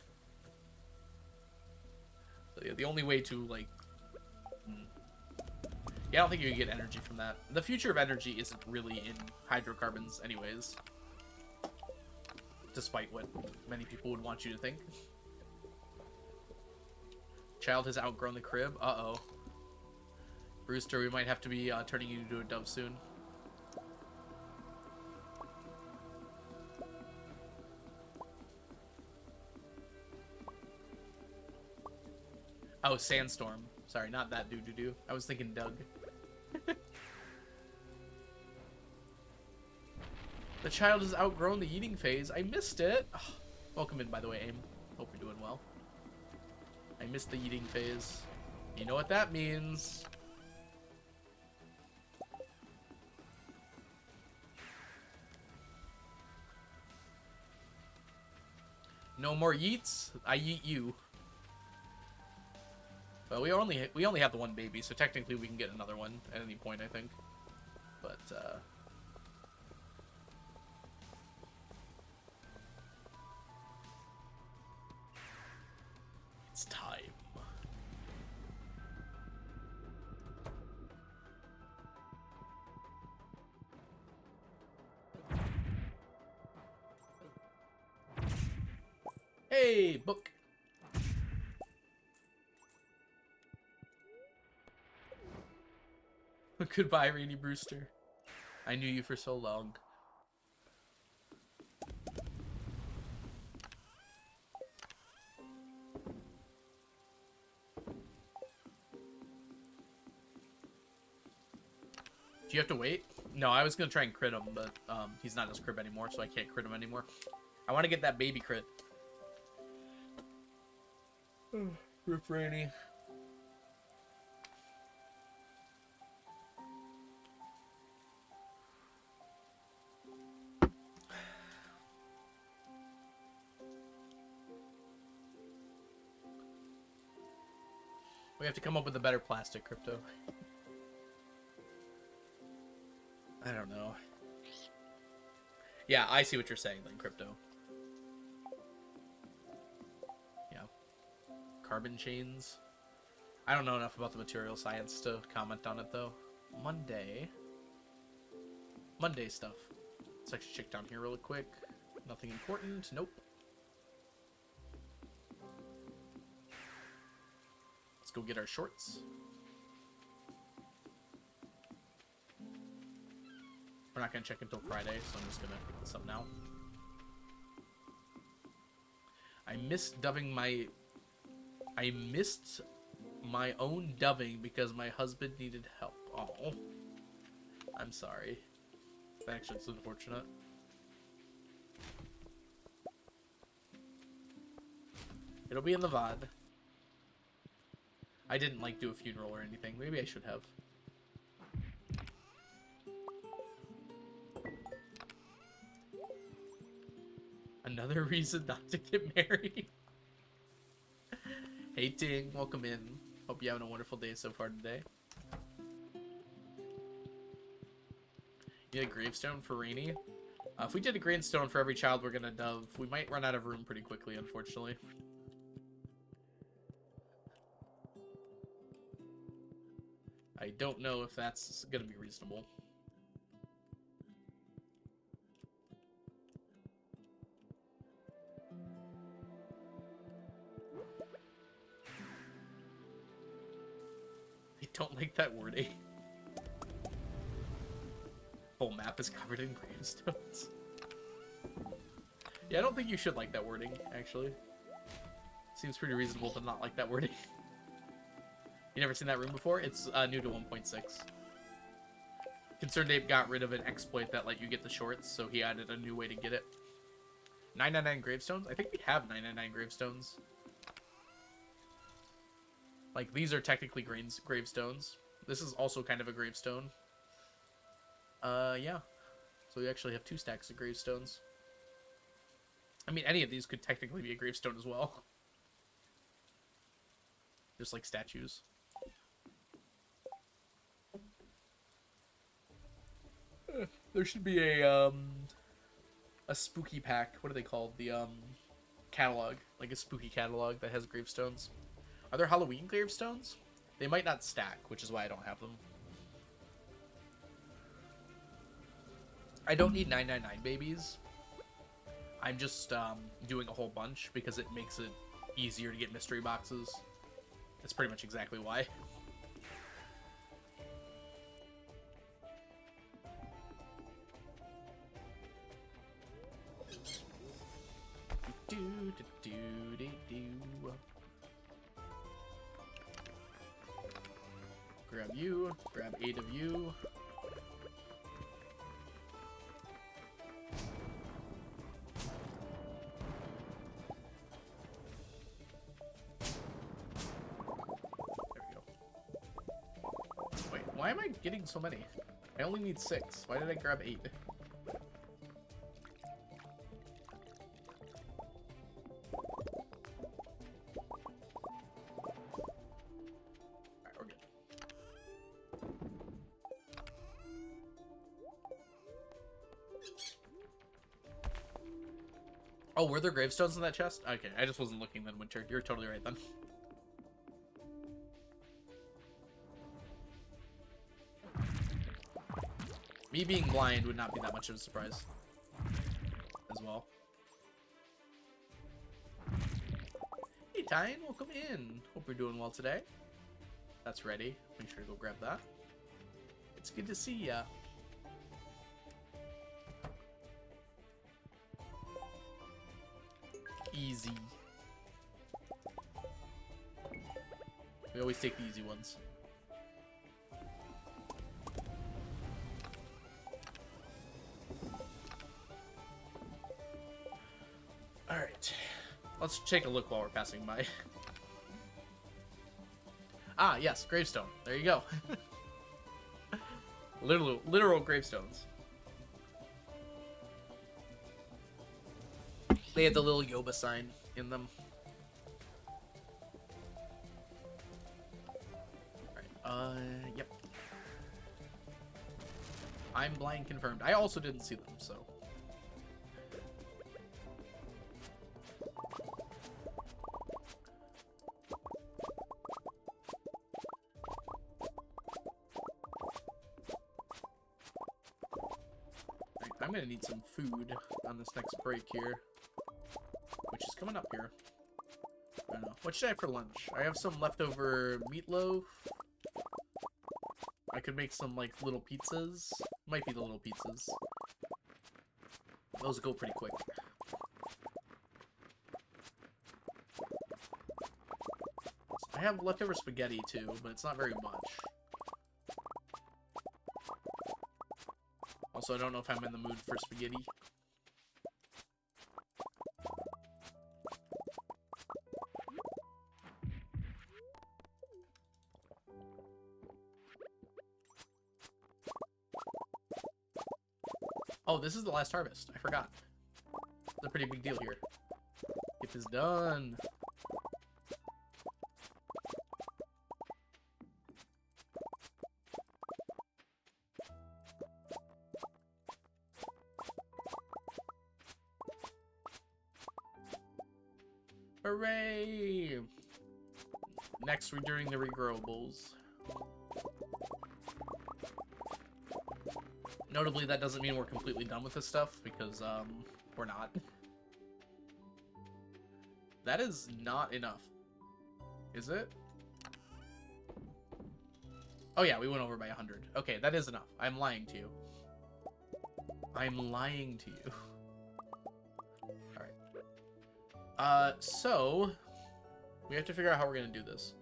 S1: So yeah, the only way to, like... Yeah, I don't think you can get energy from that. The future of energy isn't really in hydrocarbons anyways. Despite what many people would want you to think. Child has outgrown the crib. Uh-oh. Brewster, we might have to be turning you into a dove soon. Oh, Sandstorm. Sorry, not that doo-doo-doo. I was thinking Doug. The child has outgrown the eating phase. I missed it. Oh, welcome in, by the way, Aim. Hope you're doing well. I missed the eating phase. You know what that means. No more yeets? I yeet you. Well, we only have the one baby, so technically we can get another one at any point, I think. But, it's time. Hey, book. Goodbye, Rainy Brewster. I knew you for so long. Do you have to wait? No, I was gonna try and crit him, but he's not in his crib anymore, so I can't crit him anymore. I want to get that baby crit. Rip Rainy. We have to come up with a better plastic, Crypto. I don't know. Yeah, I see what you're saying, then, Crypto. Yeah. Carbon chains. I don't know enough about the material science to comment on it, though. Monday stuff. Let's actually check down here really quick. Nothing important. Nope. go get our shorts. We're not gonna check until Friday, so I'm just gonna pick this up now. I missed my own doving because my husband needed help. Oh, I'm sorry. That actually is unfortunate. It'll be in the VOD. I didn't like do a funeral or anything. Maybe I should have. Another reason not to get married. Hey Ting, welcome in. Hope you're having a wonderful day so far today. Need a gravestone for Rainy? If we did a gravestone for every child we're gonna dove, we might run out of room pretty quickly, unfortunately. I don't know if that's gonna be reasonable. I don't like that wording. Whole map is covered in gravestones. Yeah, I don't think you should like that wording, actually. Seems pretty reasonable to not like that wording. You never seen that room before? It's new to 1.6. Concerned Ape got rid of an exploit that let you get the shorts, so he added a new way to get it. 999 gravestones? I think we have 999 gravestones. Like, these are technically gravestones. This is also kind of a gravestone. Yeah. So we actually have 2 stacks of gravestones. I mean, any of these could technically be a gravestone as well. Just like statues. There should be a spooky pack. What are they called? The catalog, like a spooky catalog that has gravestones. Are there Halloween gravestones? They might not stack, which is why I don't have them. I don't need 999 babies. I'm just doing a whole bunch because it makes it easier to get mystery boxes. That's pretty much exactly why. Grab you, grab 8 of you. There we go. Wait, why am I getting so many? I only need 6. Why did I grab 8? Oh, were there gravestones in that chest? Okay, I just wasn't looking then, Winter. You're totally right then. Me being blind would not be that much of a surprise. As well. Hey, Tyne, welcome in. Hope you're doing well today. That's ready. Make sure to go grab that. It's good to see ya. Easy. We always take the easy ones. Alright. Let's take a look while we're passing by. Ah, yes, gravestone. There you go. Literal gravestones. They had the little Yoba sign in them. Alright, yep. I'm blind confirmed. I also didn't see them, so. Right, I'm gonna need some food on this next break here. Which is coming up here. don't know. What should I have for lunch? I have some leftover meatloaf. I could make some, like, little pizzas. Might be the little pizzas. Those go pretty quick. I have leftover spaghetti, too, but it's not very much. Also, I don't know if I'm in the mood for spaghetti. Oh, this is the last harvest. I forgot. It's a pretty big deal here. Get this done. Hooray! Next, we're doing the regrowables. Notably, that doesn't mean we're completely done with this stuff, because, we're not. That is not enough. Is it? Oh yeah, we went over by 100. Okay, that is enough. I'm lying to you. I'm lying to you. Alright. So... we have to figure out how we're gonna do this.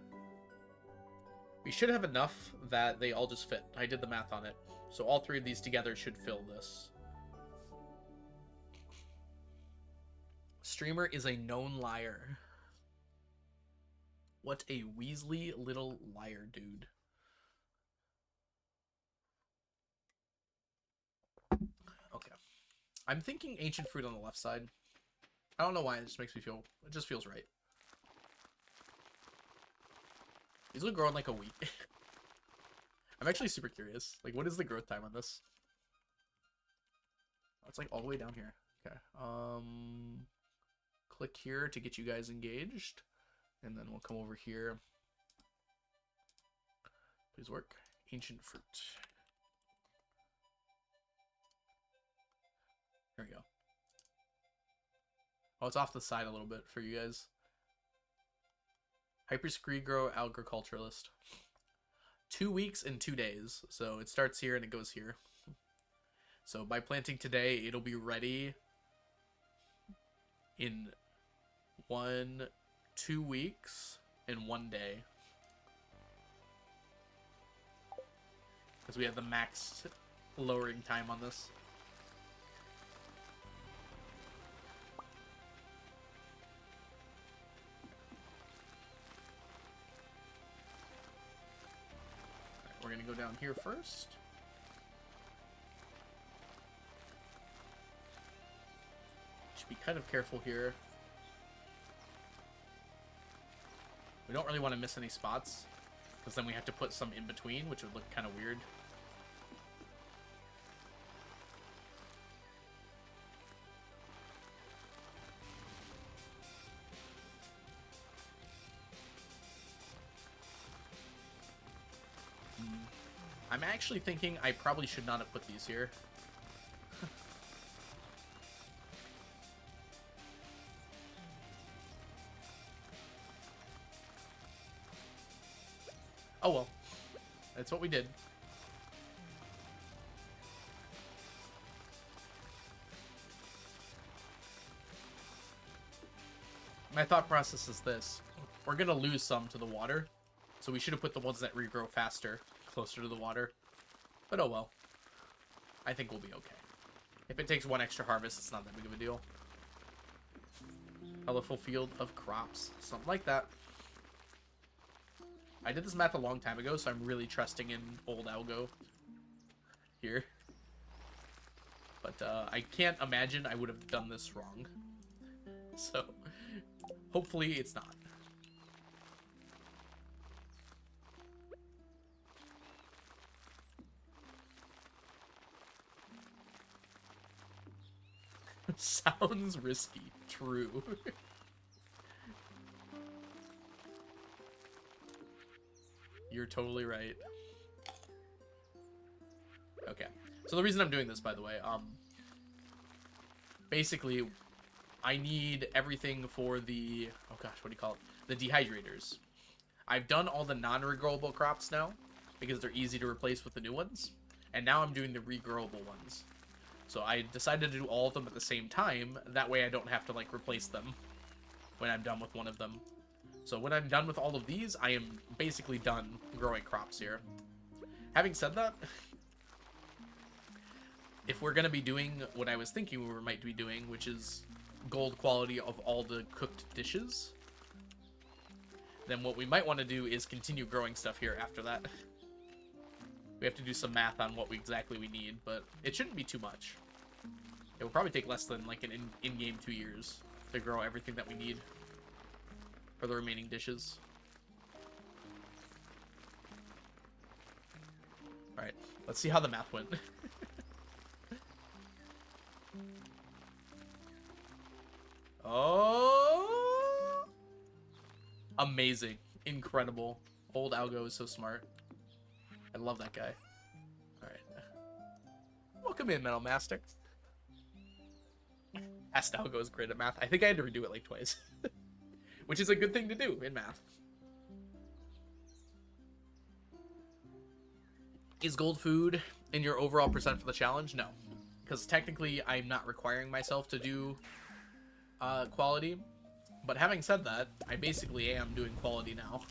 S1: We should have enough that they all just fit. I did the math on it. So all three of these together should fill this. Streamer is a known liar. What a Weasley little liar, dude. Okay. I'm thinking ancient fruit on the left side. I don't know why, it just makes me feel... it just feels right. These will grow in like a week. I'm actually super curious. Like, what is the growth time on this? Oh, it's like all the way down here. Okay. Click here to get you guys engaged. And then we'll come over here. Please work. Ancient fruit. There we go. Oh, it's off the side a little bit for you guys. Hyper Screegro Agriculturalist. 2 weeks and 2 days. So it starts here and it goes here. So by planting today, it'll be ready in 2 weeks and 1 day. Because we have the max lowering time on this. We're going to go down here first. Should be kind of careful here. We don't really want to miss any spots, because then we have to put some in between, which would look kind of weird. I'm actually thinking I probably should not have put these here. Oh well. That's what we did. My thought process is this. We're gonna lose some to the water, so we should have put the ones that regrow faster closer to the water. But oh well. I think we'll be okay. If it takes one extra harvest, it's not that big of a deal. Colorful field of crops. Something like that. I did this math a long time ago, so I'm really trusting in old algo here. But I can't imagine I would have done this wrong. So, hopefully it's not. Sounds risky. True. You're totally right. Okay. So the reason I'm doing this, by the way, basically, I need everything for the... oh gosh, what do you call it? the dehydrators. I've done all the non-regrowable crops now because they're easy to replace with the new ones, and now I'm doing the regrowable ones. So I decided to do all of them at the same time. That way I don't have to like replace them when I'm done with one of them. So when I'm done with all of these, I am basically done growing crops here. Having said that, if we're going to be doing what I was thinking we might be doing, which is gold quality of all the cooked dishes, then what we might want to do is continue growing stuff here after that. We have to do some math on what exactly we need, but it shouldn't be too much. It will probably take less than like an in-game 2 years to grow everything that we need for the remaining dishes. Alright, let's see how the math went. Oh! Amazing. Incredible. Old Algo is so smart. I love that guy. Alright. Welcome in, Metal Master. Asked Algo is great at math. I think I had to redo it like twice. Which is a good thing to do in math. Is gold food in your overall percent for the challenge? No. Because technically I'm not requiring myself to do quality. But having said that, I basically am doing quality now.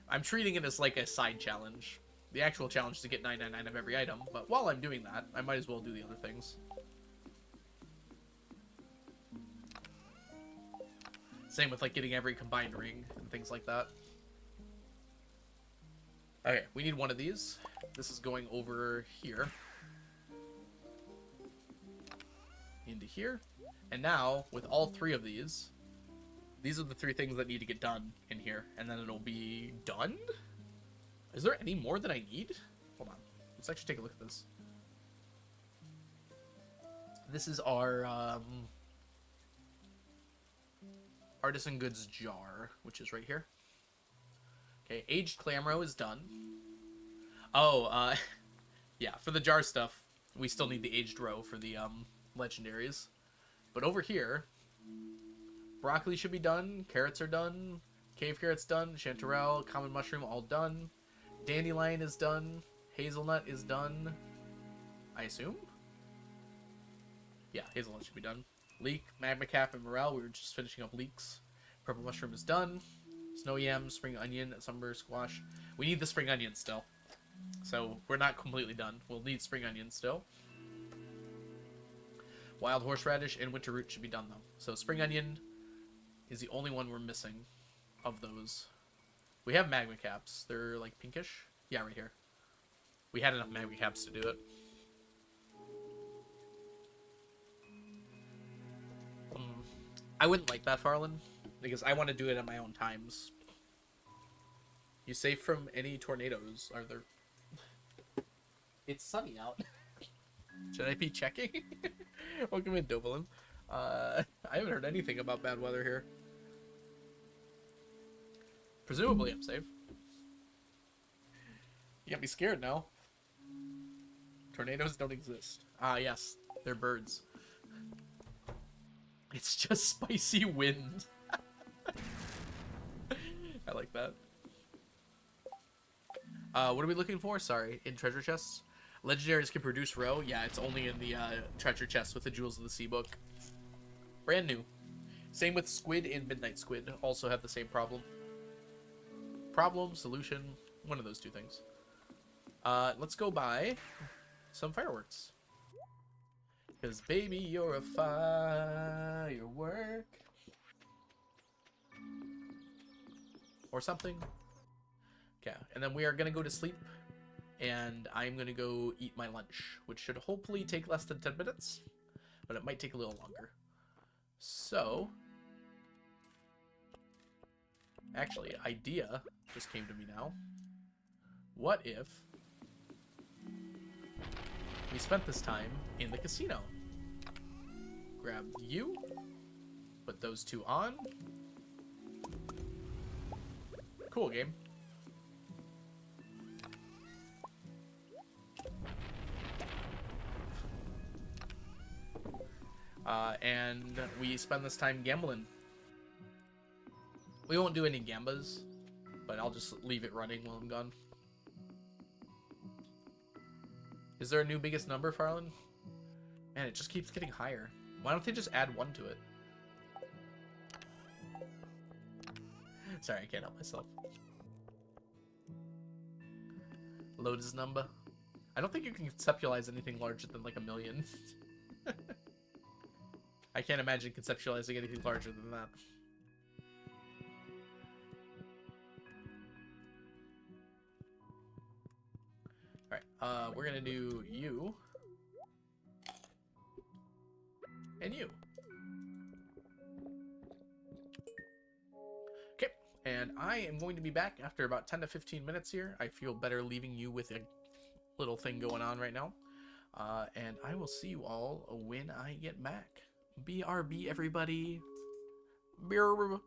S1: I'm treating it as like a side challenge. The actual challenge is to get 999 of every item, but while I'm doing that, I might as well do the other things. Same with like getting every combined ring and things like that. Okay, we need one of these. This is going over here. Into here. And now, with all 3 of these are the 3 things that need to get done in here. And then it'll be done? Is there any more that I need? Hold on. Let's actually take a look at this. This is our artisan goods jar, which is right here. Okay, aged clamro is done. Oh, yeah, for the jar stuff, we still need the aged row for the legendaries. But over here, broccoli should be done, carrots are done, cave carrots done, chanterelle, common mushroom all done, dandelion is done, hazelnut is done, I assume? Yeah, hazelnut should be done. Leek, magma cap, and morel, we were just finishing up leeks. Purple mushroom is done. Snow yam, spring onion, summer squash. We need the spring onion still. So we're not completely done. We'll need spring onion still. Wild horseradish and winter root should be done though. So spring onion is the only one we're missing of those. We have magma caps. They're like pinkish. Yeah, right here. We had enough magma caps to do it. I wouldn't like that, Farland, because I want to do it at my own times. You safe from any tornadoes? Are there? It's sunny out. Should I be checking? Welcome in, Dovalin. I haven't heard anything about bad weather here. Presumably I'm safe. You got me scared now. Tornadoes don't exist. Ah, yes. They're birds. It's just spicy wind. I like that. What are we looking for? Sorry, in treasure chests? Legendaries can produce row. Yeah, it's only in the treasure chest with the Jewels of the Sea book. Brand new. Same with Squid and Midnight Squid. Also have the same problem. Problem, solution, one of those 2 things. Let's go buy some fireworks. Because, baby, you're a firework. Or something. Okay, and then we are going to go to sleep. And I'm going to go eat my lunch. Which should hopefully take less than 10 minutes. But it might take a little longer. So. Actually, idea just came to me now. What if we spent this time in the casino? Grab you, put those 2 on. Cool game. And we spend this time gambling. We won't do any gambas, but I'll just leave it running while I'm gone. Is there a new biggest number, Farland? Man, it just keeps getting higher. Why don't they just add 1 to it? Sorry, I can't help myself. Lotus number. I don't think you can conceptualize anything larger than like 1 million. I can't imagine conceptualizing anything larger than that. Alright, we're gonna do you. And you. Okay, and I am going to be back after about 10 to 15 minutes here. I feel better leaving you with a little thing going on right now. And I will see you all when I get back. BRB, everybody. BRB.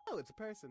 S2: Oh, it's a person.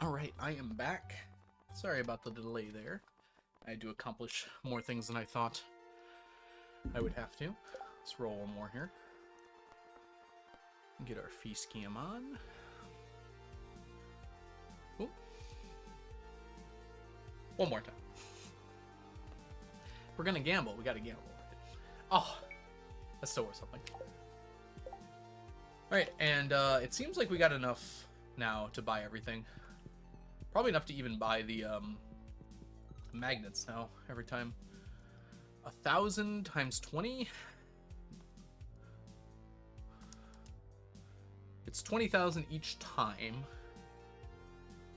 S1: Alright, I am back. Sorry about the delay there. I had to accomplish more things than I thought I would have to. Let's roll one more here. Get our feast cam on. Ooh. One more time. We're gonna gamble. We gotta gamble. Oh, that's still worth something. Alright, and it seems like we got enough now to buy everything. Probably enough to even buy the Magnets now, every time. 1,000 times 20? It's 20,000 each time.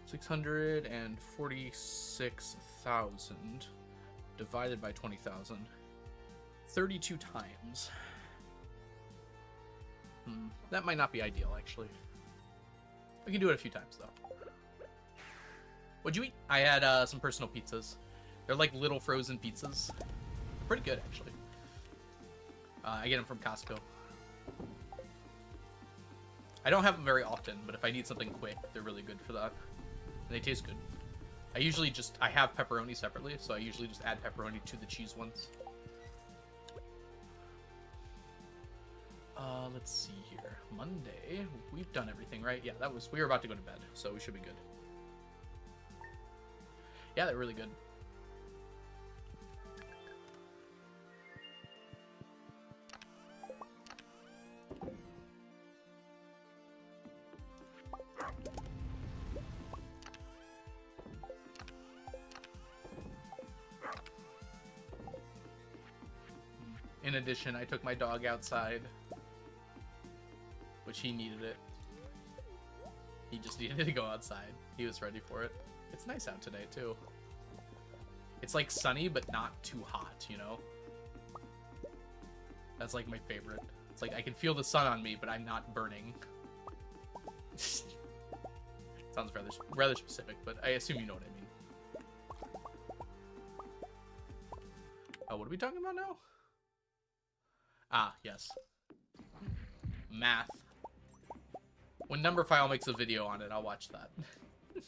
S1: 646,000 divided by 20,000. 32 times. That might not be ideal, actually. We can do it a few times, though. What'd you eat? I had some personal pizzas. They're like little frozen pizzas. Pretty good, actually. I get them from Costco. I don't have them very often, but if I need something quick, they're really good for that. And they taste good. I have pepperoni separately, so I usually just add pepperoni to the cheese ones. Let's see here. Monday, we've done everything, right? Yeah, we were about to go to bed, so we should be good. Yeah, they're really good. In addition, I took my dog outside, which he needed it. He just needed to go outside. He was ready for it. It's nice out today, too. It's like sunny, but not too hot, you know? That's like my favorite. It's like I can feel the sun on me, but I'm not burning. Sounds rather specific, but I assume you know what I mean. Oh, what are we talking about now? Ah, yes. Math. When Numberphile makes a video on it, I'll watch that. I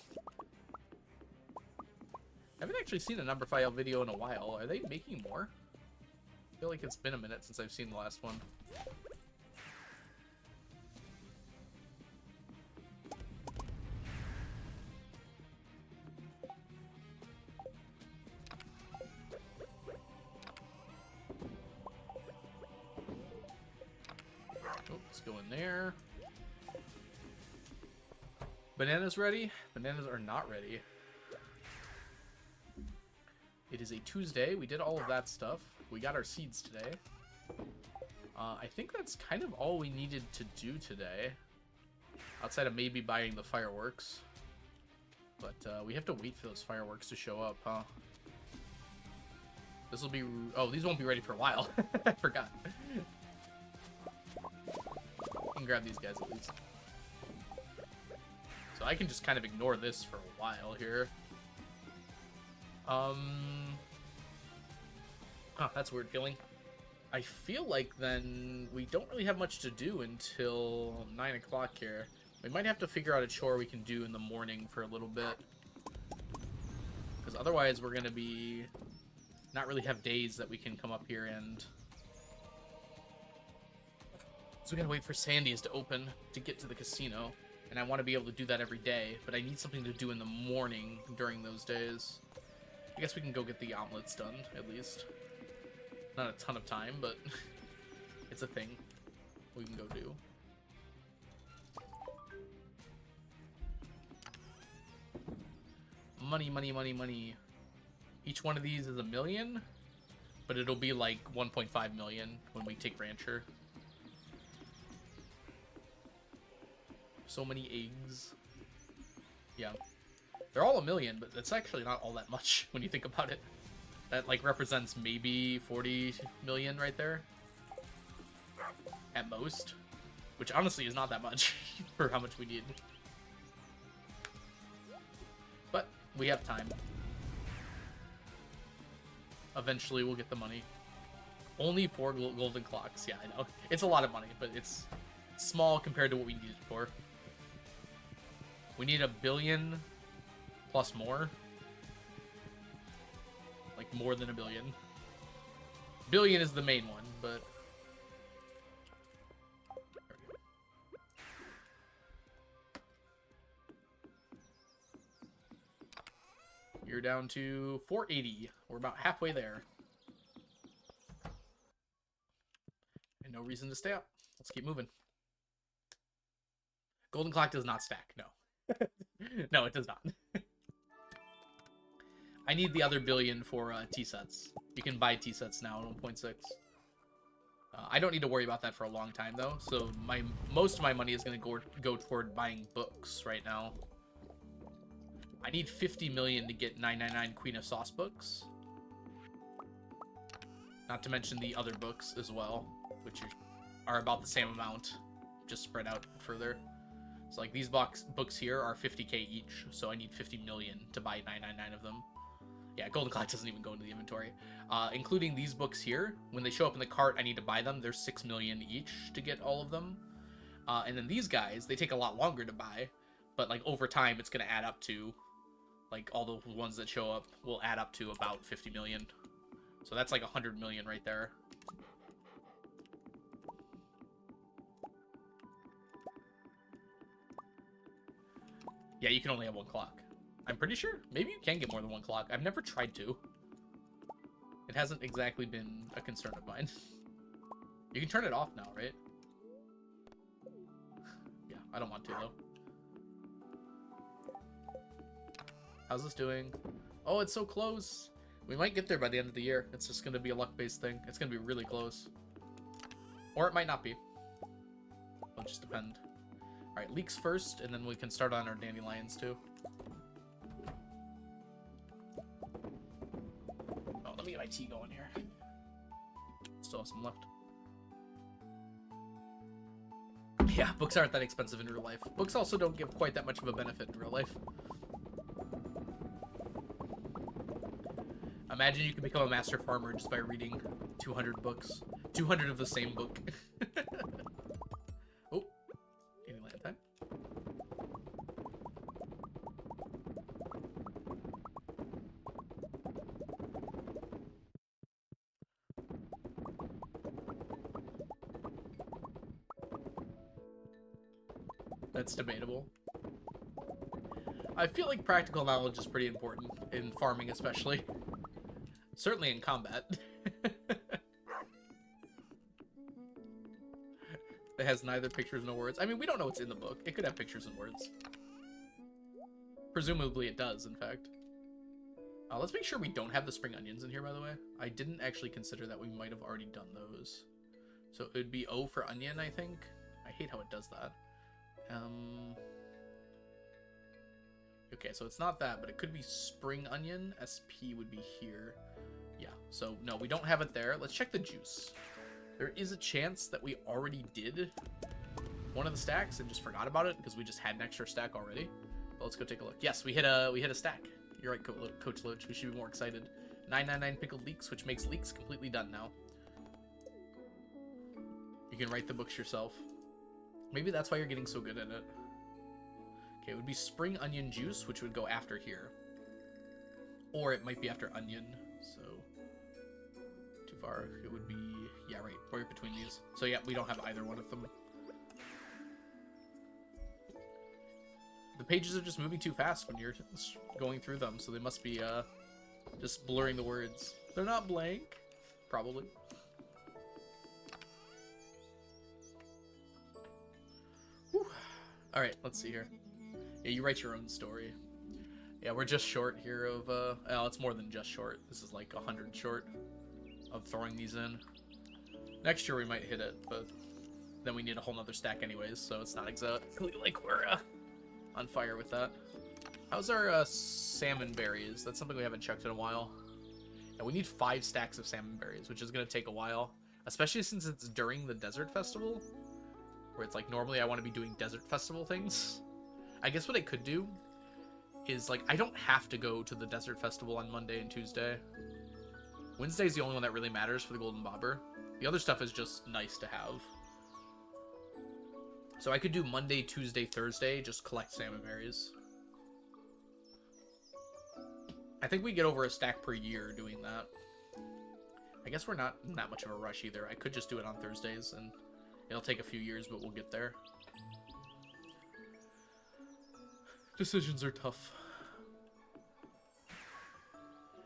S1: haven't actually seen a Numberphile video in a while. Are they making more? I feel like it's been a minute since I've seen the last one. Oh, let's go in there. Bananas ready? Bananas are not ready. It is a Tuesday. We did all of that stuff. We got our seeds today. I think that's kind of all we needed to do today. Outside of maybe buying the fireworks. But we have to wait for those fireworks to show up, huh? This will be... Oh, these won't be ready for a while. I forgot. I can grab these guys at least. So I can just kind of ignore this for a while here. Oh, that's a weird feeling. I feel like then we don't really have much to do until 9 o'clock here. We might have to figure out a chore we can do in the morning for a little bit. Because otherwise we're going to be... not really have days that we can come up here and... So we gotta wait for Sandy's to open to get to the casino. And I want to be able to do that every day, but I need something to do in the morning during those days. I guess we can go get the omelets done, at least. Not a ton of time, but it's a thing we can go do. Money, money, money, money. Each one of these is $1 million, but it'll be like 1.5 million when we take Rancher. So many eggs. Yeah. They're all $1 million, but that's actually not all that much when you think about it. That, like, represents maybe 40 million right there. At most. Which, honestly, is not that much for how much we need. But, we have time. Eventually, we'll get the money. Only 4 golden clocks. Yeah, I know. It's a lot of money, but it's small compared to what we need it for. We need $1 billion plus more. Like, more than $1 billion. Billion is the main one, but... You're down to 480. We're about halfway there. And no reason to stay up. Let's keep moving. Golden clock does not stack, no. No, it does not. I need the other billion for tea sets. You can buy tea sets now at 1.6. I don't need to worry about that for a long time though. So most of my money is going to go toward buying books right now. I need 50 million to get 999 Queen of Sauce books. Not to mention the other books as well, which are about the same amount, just spread out further. So like these books here are 50k each, so I need 50 million to buy 999 of them. Yeah, Golden Cloud doesn't even go into the inventory. Including these books here, when they show up in the cart, I need to buy them. There's 6 million each to get all of them. And then these guys, they take a lot longer to buy, but like over time, it's going to add up to, like all the ones that show up will add up to about 50 million. So that's like 100 million right there. Yeah, you can only have one clock. I'm pretty sure. Maybe you can get more than one clock. I've never tried to. It hasn't exactly been a concern of mine. You can turn it off now, right? Yeah, I don't want to, though. How's this doing? Oh, it's so close. We might get there by the end of the year. It's just going to be a luck-based thing. It's going to be really close. Or it might not be. It'll just depend. Alright, leeks first, and then we can start on our dandelions, too. Oh, let me get my tea going here. Still have some left. Yeah, books aren't that expensive in real life. Books also don't give quite that much of a benefit in real life. Imagine you can become a master farmer just by reading 200 books. 200 of the same book. Oh, dandelion time. That's debatable. I feel like practical knowledge is pretty important in farming, especially. Certainly in combat. It has neither pictures nor words. I mean, we don't know what's in the book. It could have pictures and words. Presumably it does, in fact. Let's make sure we don't have the spring onions in here, by the way. I didn't actually consider that we might have already done those. So it would be O for onion, I think. I hate how it does that. Okay, so it's not that, but it could be spring onion. SP would be here. Yeah, so no, we don't have it there. Let's check the juice. There is a chance that we already did one of the stacks and just forgot about it because we just had an extra stack already. But let's go take a look. Yes, we hit a stack. You're right, Coach Loach. We should be more excited. 999 pickled leeks, which makes leeks completely done now. You can write the books yourself. Maybe that's why you're getting so good at it. Okay, it would be spring onion juice, which would go after here. Or it might be after onion, so... Too far. It would be... Yeah, right between these. So yeah, we don't have either one of them. The pages are just moving too fast when you're going through them, so they must be just blurring the words. They're not blank. Probably. Whew. All right, let's see here. Yeah, you write your own story. Yeah, we're just short here of, oh, it's more than just short. This is like 100 short of throwing these in. Next year we might hit it, but then we need a whole nother stack anyways, so it's not exactly like we're on fire with that. How's our salmon berries? That's something we haven't checked in a while. Yeah, we need 5 stacks of salmon berries, which is going to take a while, especially since it's during the desert festival, where it's like normally I want to be doing desert festival things. I guess what I could do is, like, I don't have to go to the desert festival on Monday and Tuesday. Wednesday's the only one that really matters for the golden bobber. The other stuff is just nice to have. So I could do Monday, Tuesday, Thursday, just collect salmon berries. I think we get over a stack per year doing that. I guess we're not in that much of a rush either. I could just do it on Thursdays, and it'll take a few years, but we'll get there. Decisions are tough.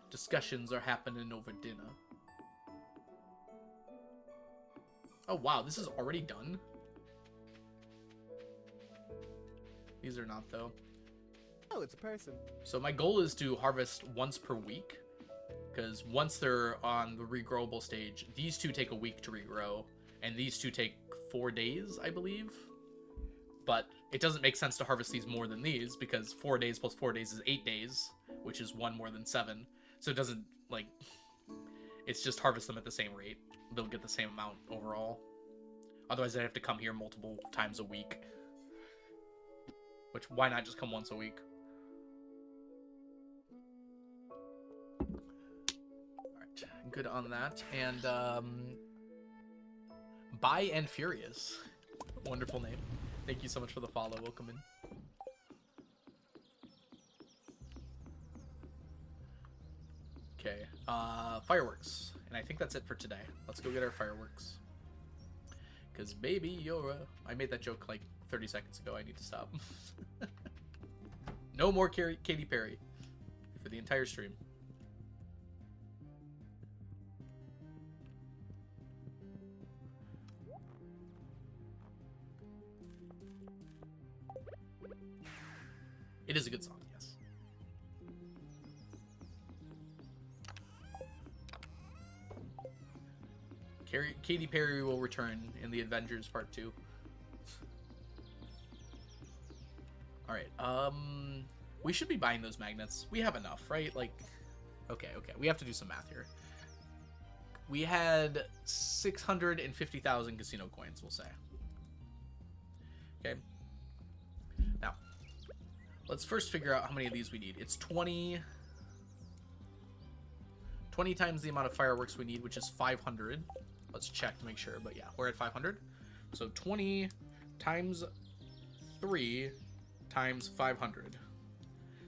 S1: Discussions are happening over dinner. Oh wow, this is already done? These are not, though.
S2: Oh, it's a person.
S1: So my goal is to harvest once per week, because once they're on the regrowable stage, these two take a week to regrow, and these two take 4 days, I believe. But it doesn't make sense to harvest these more than these, because 4 days plus 4 days is 8 days, which is 1 more than 7. So it doesn't, like, it's just harvest them at the same rate. They'll get the same amount overall. Otherwise, I'd have to come here multiple times a week. Which, why not just come once a week? Alright, good on that. And, By and Furious. Wonderful name. Thank you so much for the follow. Welcome in. Okay, fireworks. And I think that's it for today. Let's go get our fireworks. Because, baby, you're a... I made that joke like 30 seconds ago. I need to stop. No more Katy Perry for the entire stream. It is a good song, yes. Katy Perry will return in the Avengers Part 2. Alright, we should be buying those magnets. We have enough, right? Like, okay, we have to do some math here. We had 650,000 casino coins, we'll say. Okay. Now, let's first figure out how many of these we need. It's 20 times the amount of fireworks we need, which is 500. Let's check to make sure, but yeah, we're at 500. So 20 times 3 times 500.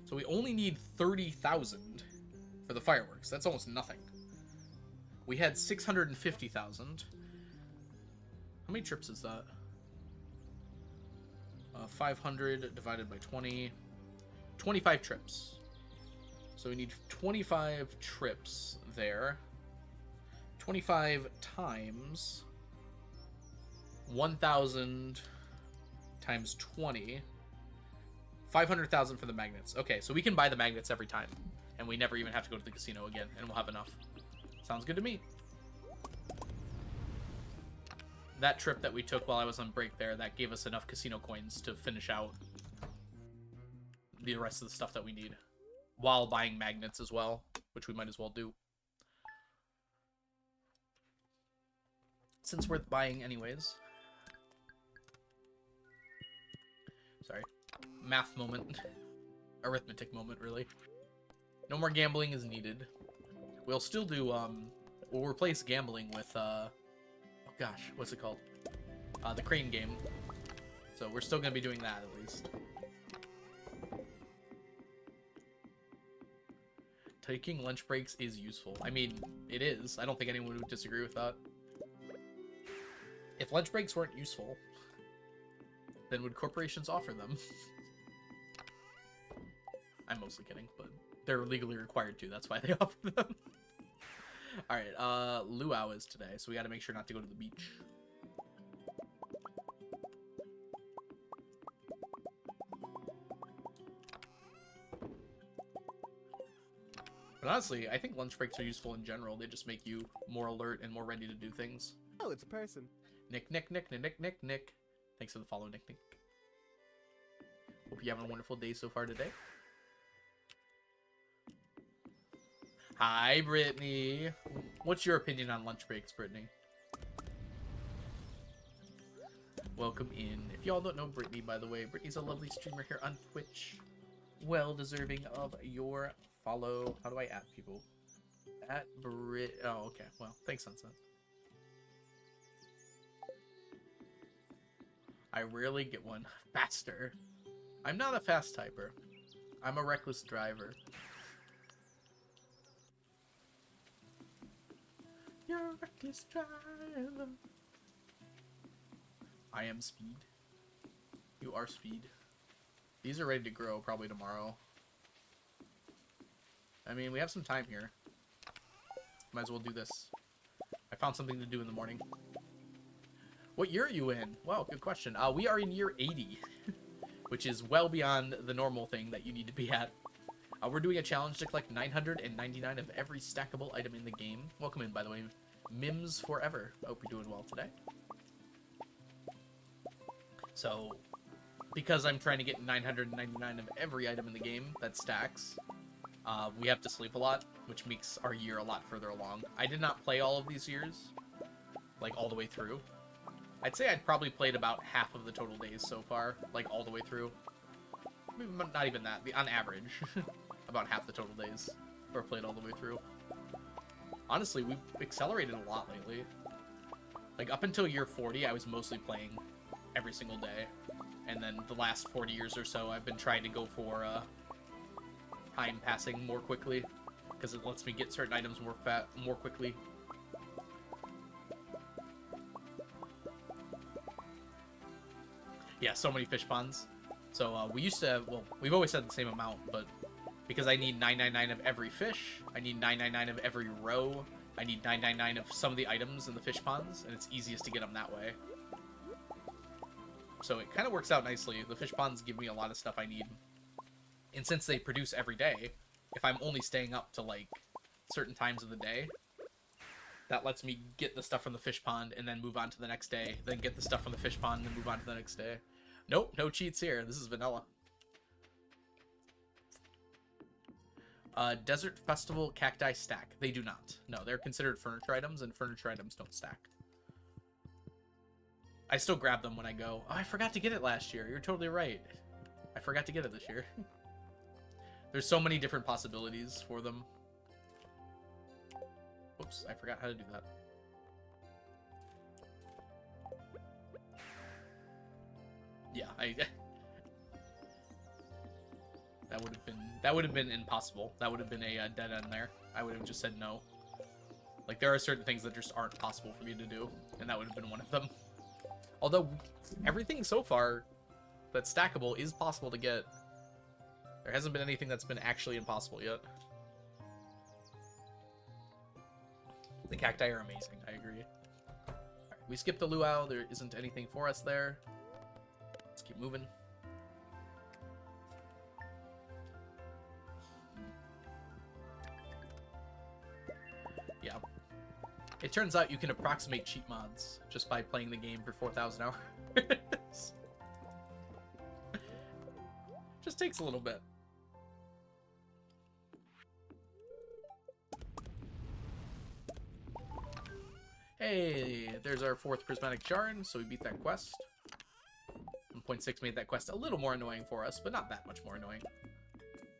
S1: So we only need 30,000 for the fireworks. That's almost nothing. We had 650,000. How many trips is that? 500 divided by 20. 25 trips. So we need 25 trips there. 25 times 1,000 times 20. 500,000 for the magnets. Okay, so we can buy the magnets every time. And we never even have to go to the casino again. And we'll have enough. Sounds good to me. That trip that we took while I was on break there, that gave us enough casino coins to finish out the rest of the stuff that we need. While buying magnets as well, which we might as well do. Since we're buying anyways. Sorry. Math moment. Arithmetic moment, really. No more gambling is needed. We'll still do, we'll replace gambling with, oh gosh, what's it called? The crane game. So we're still gonna be doing that, at least. Taking lunch breaks is useful. I mean, it is. I don't think anyone would disagree with that. If lunch breaks weren't useful, then would corporations offer them? I'm mostly kidding, but they're legally required to. That's why they offer them. Alright, luau is today, so we gotta make sure not to go to the beach. But honestly, I think lunch breaks are useful in general. They just make you more alert and more ready to do things.
S2: Oh, it's a person.
S1: Nick. Thanks for the follow, Nick. Hope you're having a wonderful day so far today. Hi, Brittany. What's your opinion on lunch breaks, Brittany? Welcome in. If y'all don't know Brittany, by the way, Brittany's a lovely streamer here on Twitch. Well deserving of your follow. How do I add people? At Brit. Oh, okay. Well, thanks, Sunset. I rarely get one faster. I'm not a fast typer. I'm a reckless driver. You're a reckless driver. I am speed. You are speed. These are ready to grow probably tomorrow. I mean, we have some time here. Might as well do this. I found something to do in the morning. What year are you in? Wow, good question. We are in year 80. which is well beyond the normal thing that you need to be at. We're doing a challenge to collect 999 of every stackable item in the game. Welcome in, by the way, Mims Forever. I hope you're doing well today. So, because I'm trying to get 999 of every item in the game that stacks, we have to sleep a lot, which makes our year a lot further along. I did not play all of these years, like all the way through. I'd say I'd probably played about half of the total days so far, like all the way through. Maybe not even that, on average. About half the total days, or played all the way through. Honestly, we've accelerated a lot lately. Like, up until year 40, I was mostly playing every single day. And then the last 40 years or so, I've been trying to go for time passing more quickly, because it lets me get certain items more quickly. Yeah, so many fish ponds. So we used to, well, we've always had the same amount, but because I need 999 of every fish, I need 999 of every row, I need 999 of some of the items in the fish ponds, and it's easiest to get them that way. So it kind of works out nicely. The fish ponds give me a lot of stuff I need. And since they produce every day, if I'm only staying up to, like, certain times of the day, that lets me get the stuff from the fish pond and then move on to the next day, then get the stuff from the fish pond and then move on to the next day. Nope, no cheats here. This is vanilla. Desert Festival Cacti stack. They do not. No, they're considered furniture items, and furniture items don't stack. I still grab them when I go. Oh, I forgot to get it last year. You're totally right. I forgot to get it this year. There's so many different possibilities for them. Whoops, I forgot how to do that. Yeah, that would have been impossible. That would have been a dead end there. I would have just said no. Like, there are certain things that just aren't possible for me to do, and that would have been one of them. Although everything so far that's stackable is possible to get. There hasn't been anything that's been actually impossible yet. The cacti are amazing, I agree. Alright, we skipped the luau. There isn't anything for us there. Let's keep moving. Yeah. It turns out you can approximate cheat mods just by playing the game for 4,000 hours. Just takes a little bit. Hey, there's our 4th prismatic yarn, so we beat that quest. 1.6 made that quest a little more annoying for us, but not that much more annoying,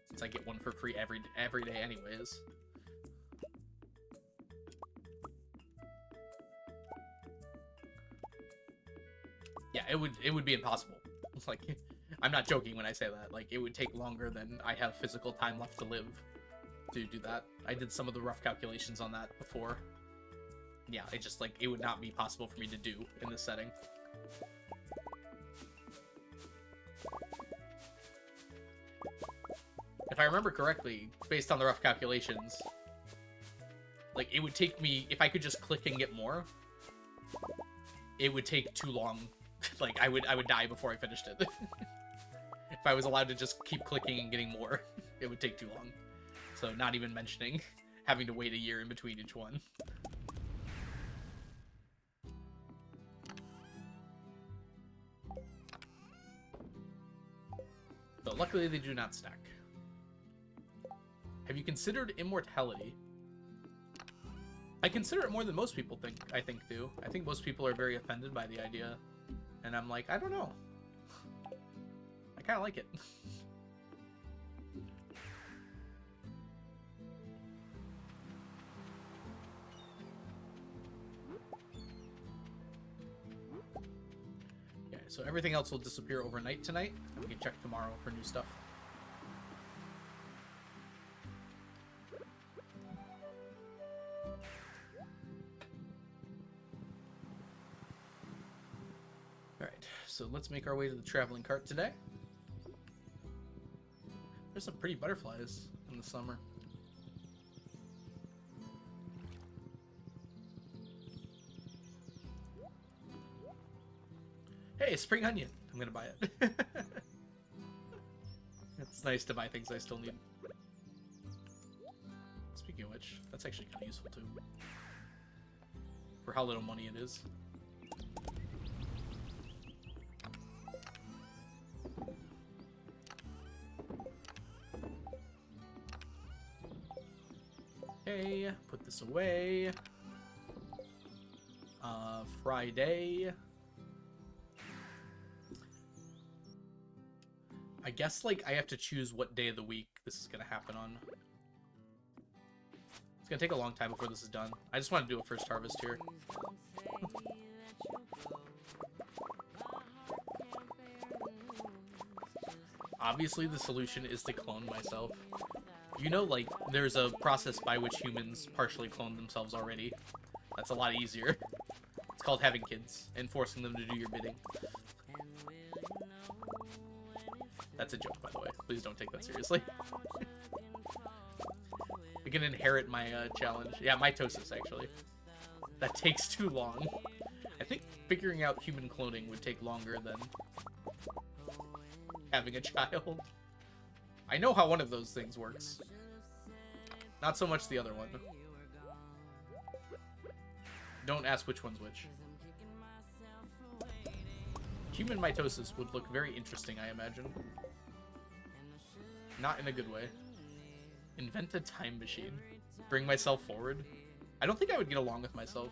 S1: since I get one for free every day anyways. Yeah, it would be impossible. It's like, I'm not joking when I say that. Like, it would take longer than I have physical time left to live to do that. I did some of the rough calculations on that before. Yeah, it just, like, it would not be possible for me to do in this setting. If I remember correctly, based on the rough calculations, like, it would take me, if I could just click and get more, it would take too long. Like, I would die before I finished it. If I was allowed to just keep clicking and getting more, it would take too long. So, not even mentioning having to wait a year in between each one. So, luckily they do not stack. Have you considered immortality? I consider it more than most people I think do. I think most people are very offended by the idea. And I'm like, I don't know. I kind of like it. Yeah, so everything else will disappear overnight tonight, and we can check tomorrow for new stuff. So let's make our way to the traveling cart today. There's some pretty butterflies in the summer. Hey, spring onion. I'm gonna buy it. It's nice to buy things I still need. Speaking of which, that's actually kind of useful too. For how little money it is. Okay, put this away. Friday. I guess, like, I have to choose what day of the week this is gonna happen on. It's gonna take a long time before this is done. I just want to do a first harvest here. Obviously, the solution is to clone myself. You know, like, there's a process by which humans partially clone themselves already. That's a lot easier. It's called having kids and forcing them to do your bidding. That's a joke, by the way. Please don't take that seriously. You can inherit my challenge. Yeah, mitosis, actually. That takes too long. I think figuring out human cloning would take longer than having a child. I know how one of those things works. Not so much the other one. Don't ask which one's which. Human mitosis would look very interesting, I imagine. Not in a good way. Invent a time machine. Bring myself forward. I don't think I would get along with myself.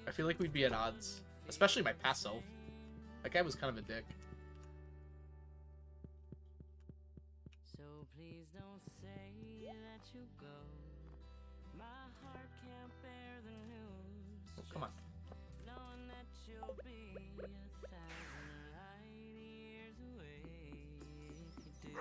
S1: I feel like we'd be at odds. Especially my past self. That guy was kind of a dick.
S3: So please don't say that you go. My heart can't bear the news.
S1: Oh, come on.
S3: Knowing that you'll be 1,000 light years away if you do.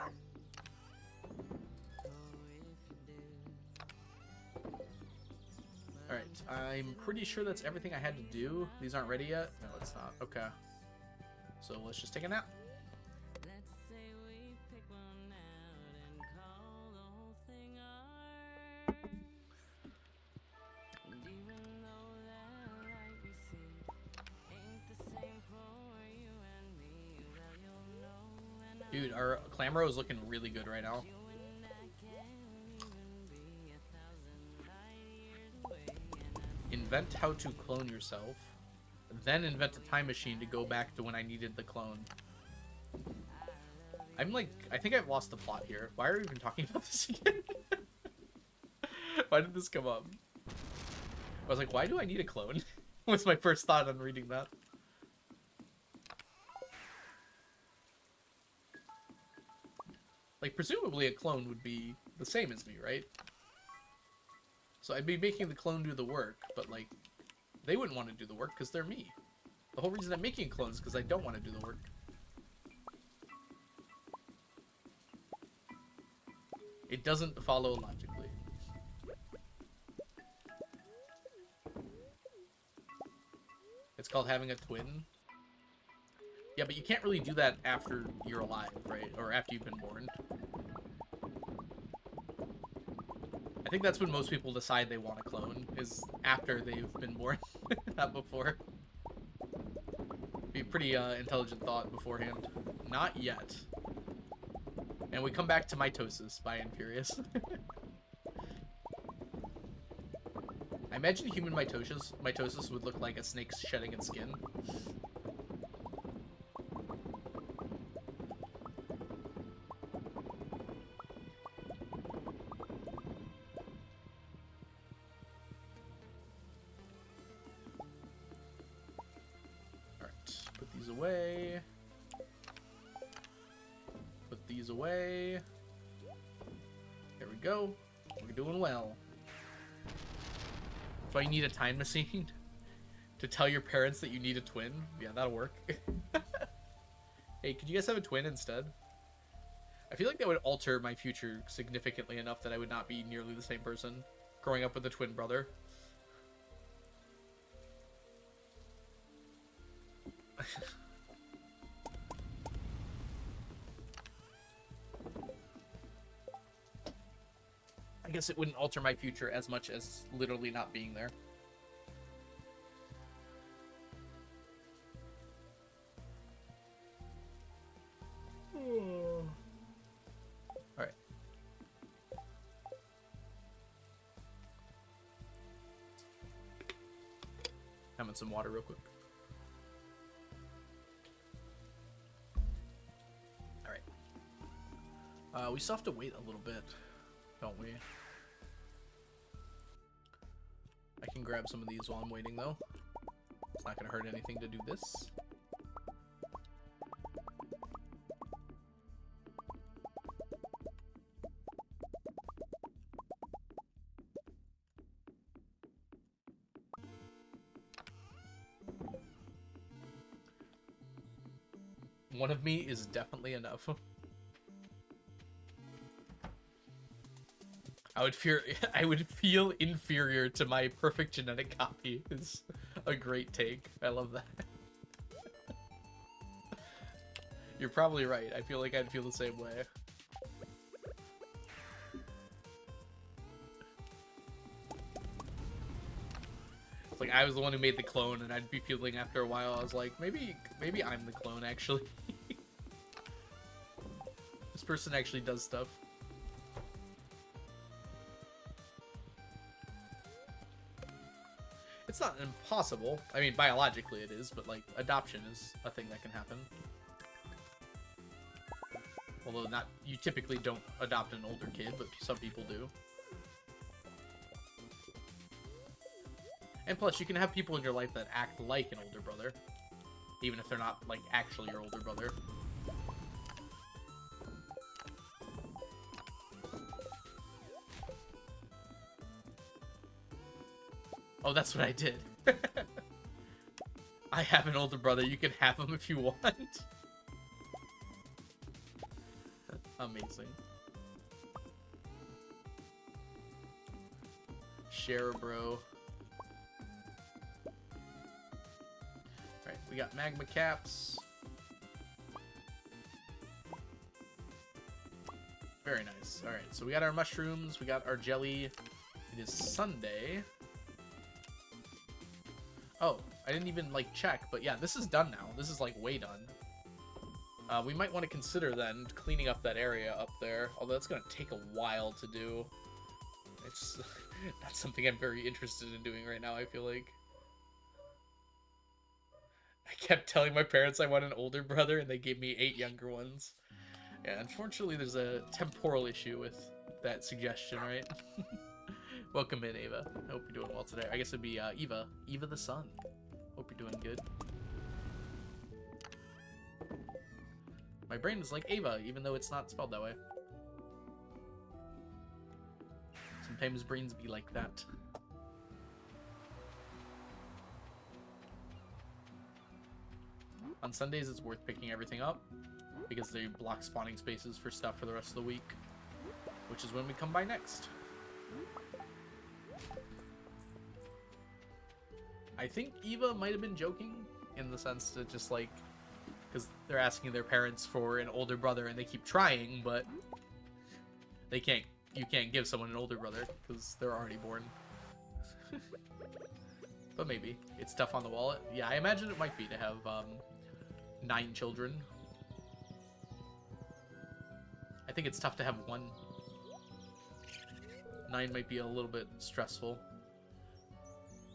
S1: Alright, I'm pretty sure that's everything I had to do. These aren't ready yet? No, it's not. Okay. So let's just take a nap.
S3: Let's say we pick one out and call the whole thing ours. And even though that light we see ain't the same for you and me, well, you'll know and I
S1: Dude, our Clamro is looking really good right now.
S3: you and I can't even be 1,000 light years away.
S1: Invent how to clone yourself. Then invent a time machine to go back to when I needed the clone. I'm like, I think I've lost the plot here. Why are we even talking about this again? Why did this come up? I was like, why do I need a clone? Was my first thought on reading that. Like, presumably a clone would be the same as me, right? So I'd be making the clone do the work, but like, they wouldn't want to do the work because they're me. The whole reason I'm making clones is because I don't want to do the work. It doesn't follow logically. It's called having a twin. Yeah, but you can't really do that after you're alive, right? Or after you've been born. I think that's when most people decide they want a clone, is after they've been born, not before. Be a pretty intelligent thought beforehand. Not yet. And we come back to mitosis by Infurious. I imagine human mitosis would look like a snake shedding its skin. Put these away. Put these away. There we go. We're doing well. Do I need a time machine to tell your parents that you need a twin? Yeah, that'll work. Hey, could you guys have a twin instead? I feel like that would alter my future significantly enough that I would not be nearly the same person growing up with a twin brother. I guess it wouldn't alter my future as much as literally not being there. having some water real quick. Alright. We still have to wait a little bit, don't we? I can grab some of these while I'm waiting, though. It's not going to hurt anything to do this. One of me is definitely enough. I would feel inferior to my perfect genetic copy is a great take. I love that. You're probably right. I feel like I'd feel the same way. It's like I was the one who made the clone, and I'd be feeling after a while, I was like, maybe I'm the clone, actually. This person actually does stuff. It's not impossible. I mean, biologically it is, but, like, adoption is a thing that can happen. Although you typically don't adopt an older kid, but some people do. And plus, you can have people in your life that act like an older brother, even if they're not, like, actually your older brother. Oh, that's what I did. I have an older brother. You can have him if you want. Amazing. Share, bro. Alright, we got magma caps. Very nice. Alright, so we got our mushrooms. We got our jelly. It is Sunday. Oh, I didn't even, like, check, but yeah, this is done now. This is, like, way done. We might want to consider, then, cleaning up that area up there, although that's going to take a while to do. It's not something I'm very interested in doing right now, I feel like. I kept telling my parents I want an older brother, and they gave me 8 younger ones. Yeah, unfortunately, there's a temporal issue with that suggestion, right? Welcome in, Ava. I hope you're doing well today. I guess it'd be Eva. Eva the Sun. Hope you're doing good. My brain is like Ava, even though it's not spelled that way. Sometimes brains be like that. On Sundays, it's worth picking everything up, because they block spawning spaces for stuff for the rest of the week, which is when we come by next. I think Eva might have been joking in the sense that just like, because they're asking their parents for an older brother and they keep trying, but you can't give someone an older brother because they're already born. But maybe. It's tough on the wallet. Yeah, I imagine it might be to have 9 children. I think it's tough to have 1. 9 might be a little bit stressful.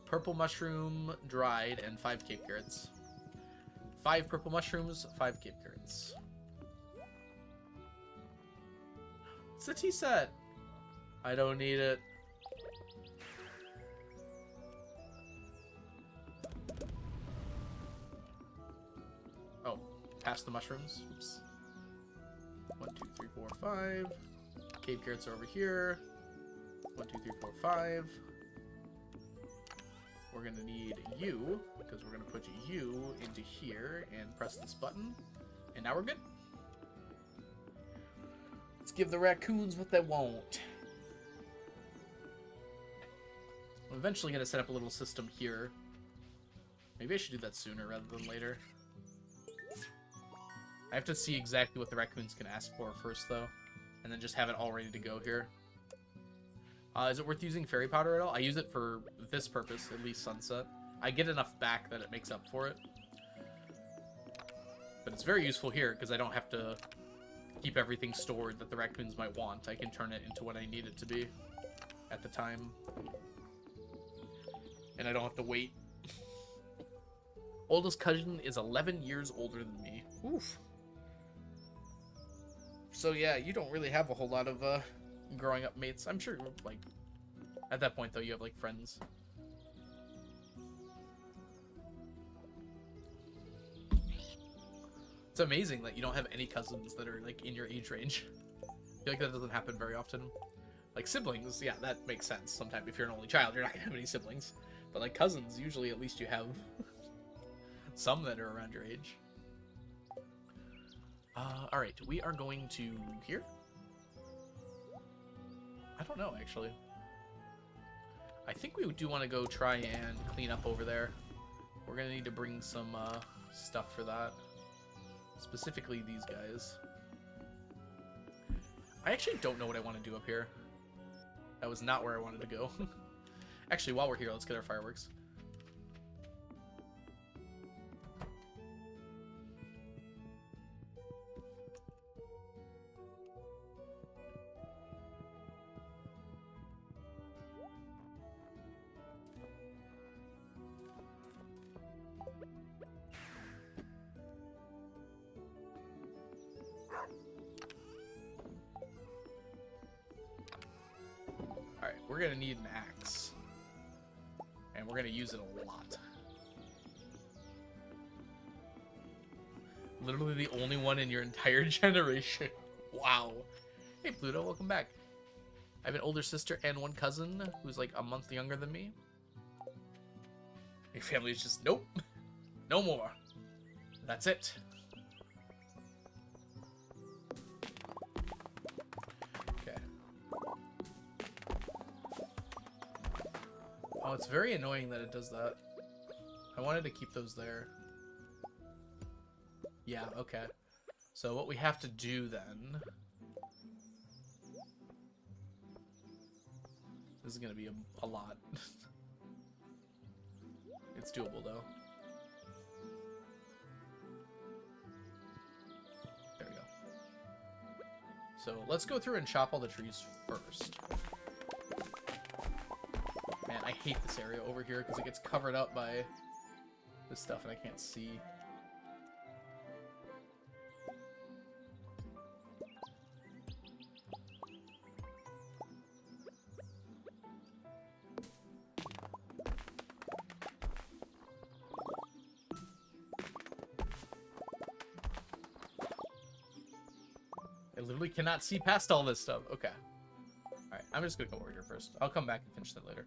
S1: Purple mushroom, dried, and 5 Cape carrots. 5 purple mushrooms, 5 Cape carrots. It's a tea set. I don't need it. Oh, past the mushrooms. Oops. 1, 2, 3, 4, 5. Cape carrots are over here. 1, 2, 3, 4, 5. We're gonna need you, because we're gonna put you into here and press this button. And now we're good. Let's give the raccoons what they want. I'm eventually gonna set up a little system here. Maybe I should do that sooner rather than later. I have to see exactly what the raccoons can ask for first, though, and then just have it all ready to go here. Is it worth using fairy powder at all? I use it for this purpose, at least sunset. I get enough back that it makes up for it. But it's very useful here, because I don't have to keep everything stored that the raccoons might want. I can turn it into what I need it to be at the time. And I don't have to wait Oldest cousin is 11 years older than me. Oof. So yeah, you don't really have a whole lot of growing up mates. I'm sure, like, at that point though, you have like friends. It's amazing that you don't have any cousins that are like in your age range. I feel like that doesn't happen very often. Like siblings, yeah, that makes sense. Sometimes if you're an only child, you're not gonna have any siblings. But like cousins, usually at least you have some that are around your age. Alright, we are going to here? I don't know, actually. I think we do want to go try and clean up over there. We're gonna need to bring some stuff for that. Specifically these guys. I actually don't know what I want to do up here. That was not where I wanted to go. Actually, while we're here, let's get our fireworks. Alright, we're gonna need an axe. And we're gonna use it a lot. Literally the only one in your entire generation. Wow. Hey Pluto, welcome back. I have an older sister and one cousin who's like a month younger than me. Your family is just, nope. No more. That's it. Oh, it's very annoying that it does that. I wanted to keep those there. Yeah, okay. So what we have to do then... This is going to be a lot. It's doable, though. There we go. So let's go through and chop all the trees first. Man, I hate this area over here because it gets covered up by this stuff and I can't see. I literally cannot see past all this stuff. Okay. Alright, I'm just gonna come over here first. I'll come back and finish that later.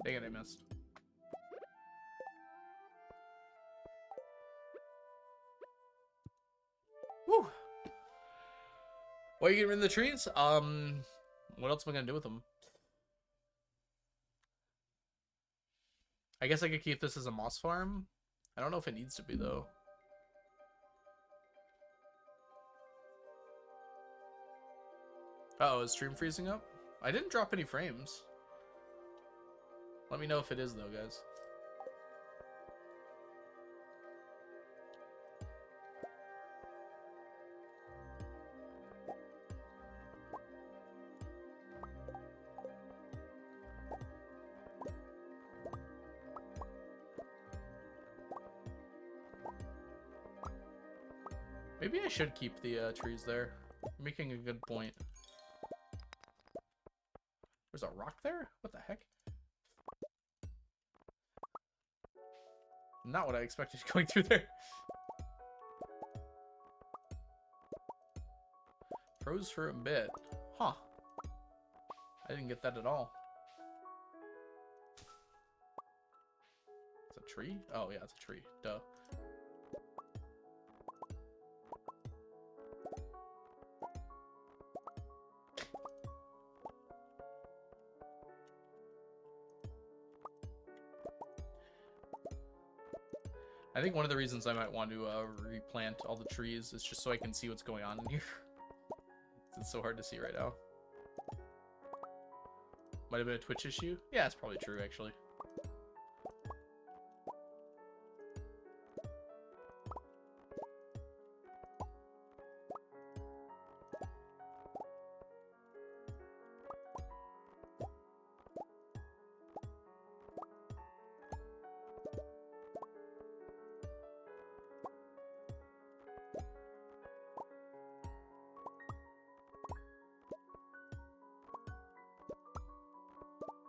S1: Dang it, I missed. Woo! Why are you getting rid of the trees? What else am I gonna do with them? I guess I could keep this as a moss farm. I don't know if it needs to be, though. Uh-oh, is stream freezing up? I didn't drop any frames. Let me know if it is, though, guys. Maybe I should keep the trees there. You're making a good point. There's a rock there? What the heck? Not what I expected going through there. Froze for a bit. Huh. I didn't get that at all. It's a tree? Oh, yeah, it's a tree. Duh. I think one of the reasons I might want to replant all the trees is just so I can see what's going on in here. It's so hard to see right now. Might have been a Twitch issue? Yeah, it's probably true, actually.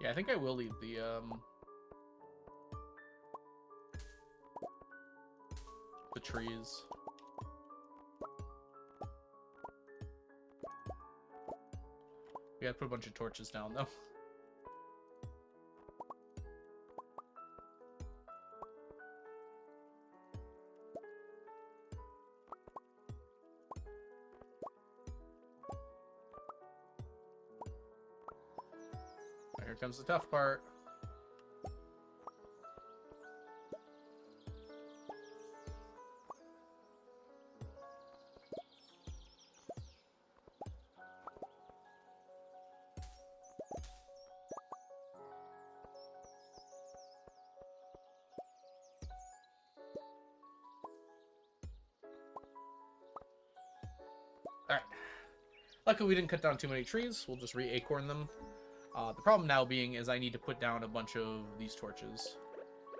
S1: Yeah, I think I will leave the trees. We gotta put a bunch of torches down, though. Here comes the tough part. Alright. Luckily we didn't cut down too many trees. We'll just re-acorn them. The problem now being is I need to put down a bunch of these torches.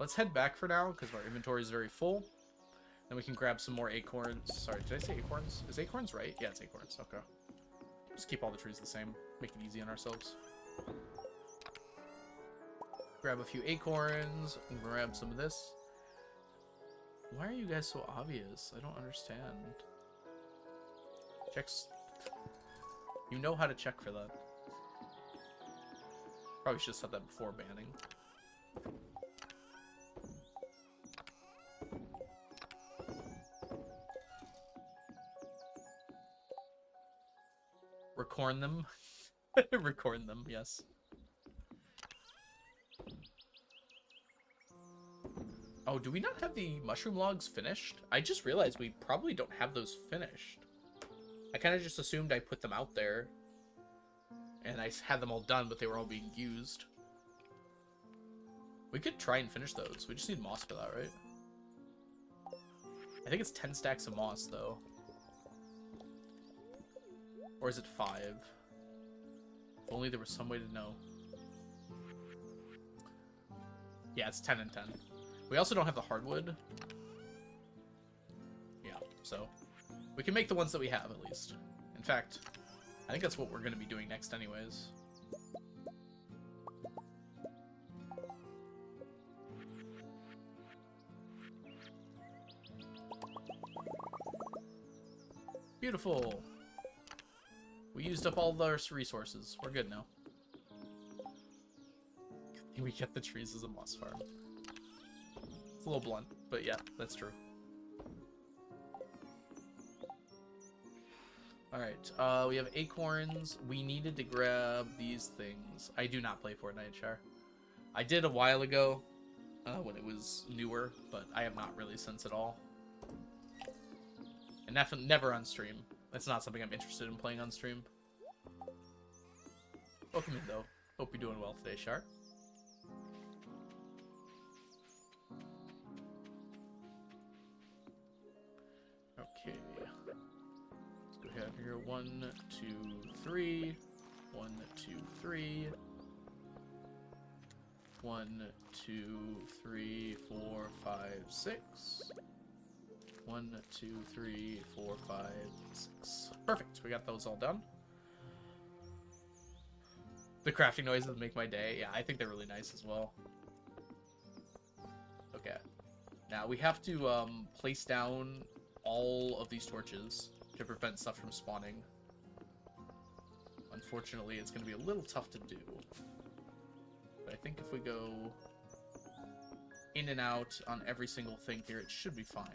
S1: Let's head back for now, because our inventory is very full. Then we can grab some more acorns. Sorry, did I say acorns? Is acorns right? Yeah, it's acorns. Okay. Just keep all the trees the same. Make it easy on ourselves. Grab a few acorns. And grab some of this. Why are you guys so obvious? I don't understand. Checks. You know how to check for that. Probably should have said that before banning. Recorn them. Recorn them, yes. Oh, do we not have the mushroom logs finished? I just realized we probably don't have those finished. I kind of just assumed I put them out there. And I had them all done, but they were all being used. We could try and finish those. We just need moss for that, right? I think it's 10 stacks of moss, though. Or is it 5? If only there was some way to know. Yeah, it's 10 and 10. We also don't have the hardwood. Yeah, so we can make the ones that we have, at least. In fact, I think that's what we're going to be doing next anyways. Beautiful. We used up all our resources. We're good now. Good thing we kept the trees as a moss farm. It's a little blunt, but yeah, that's true. Alright, we have acorns. We needed to grab these things. I do not play Fortnite, Char. I did a while ago, when it was newer, but I have not really since at all. And never on stream. That's not something I'm interested in playing on stream. Welcome in, though. Hope you're doing well today, Char. Okay. Let's go ahead here. 1, 2, 3. 1, 2, 3. 1, 2, 3, 4, 5, 6. 1, 2, 3, 4, 5, 6. Perfect. We got those all done. The crafting noises make my day. Yeah, I think they're really nice as well. Okay. Now we have to place down all of these torches to prevent stuff from spawning. Unfortunately, it's going to be a little tough to do. But I think if we go in and out on every single thing here, it should be fine.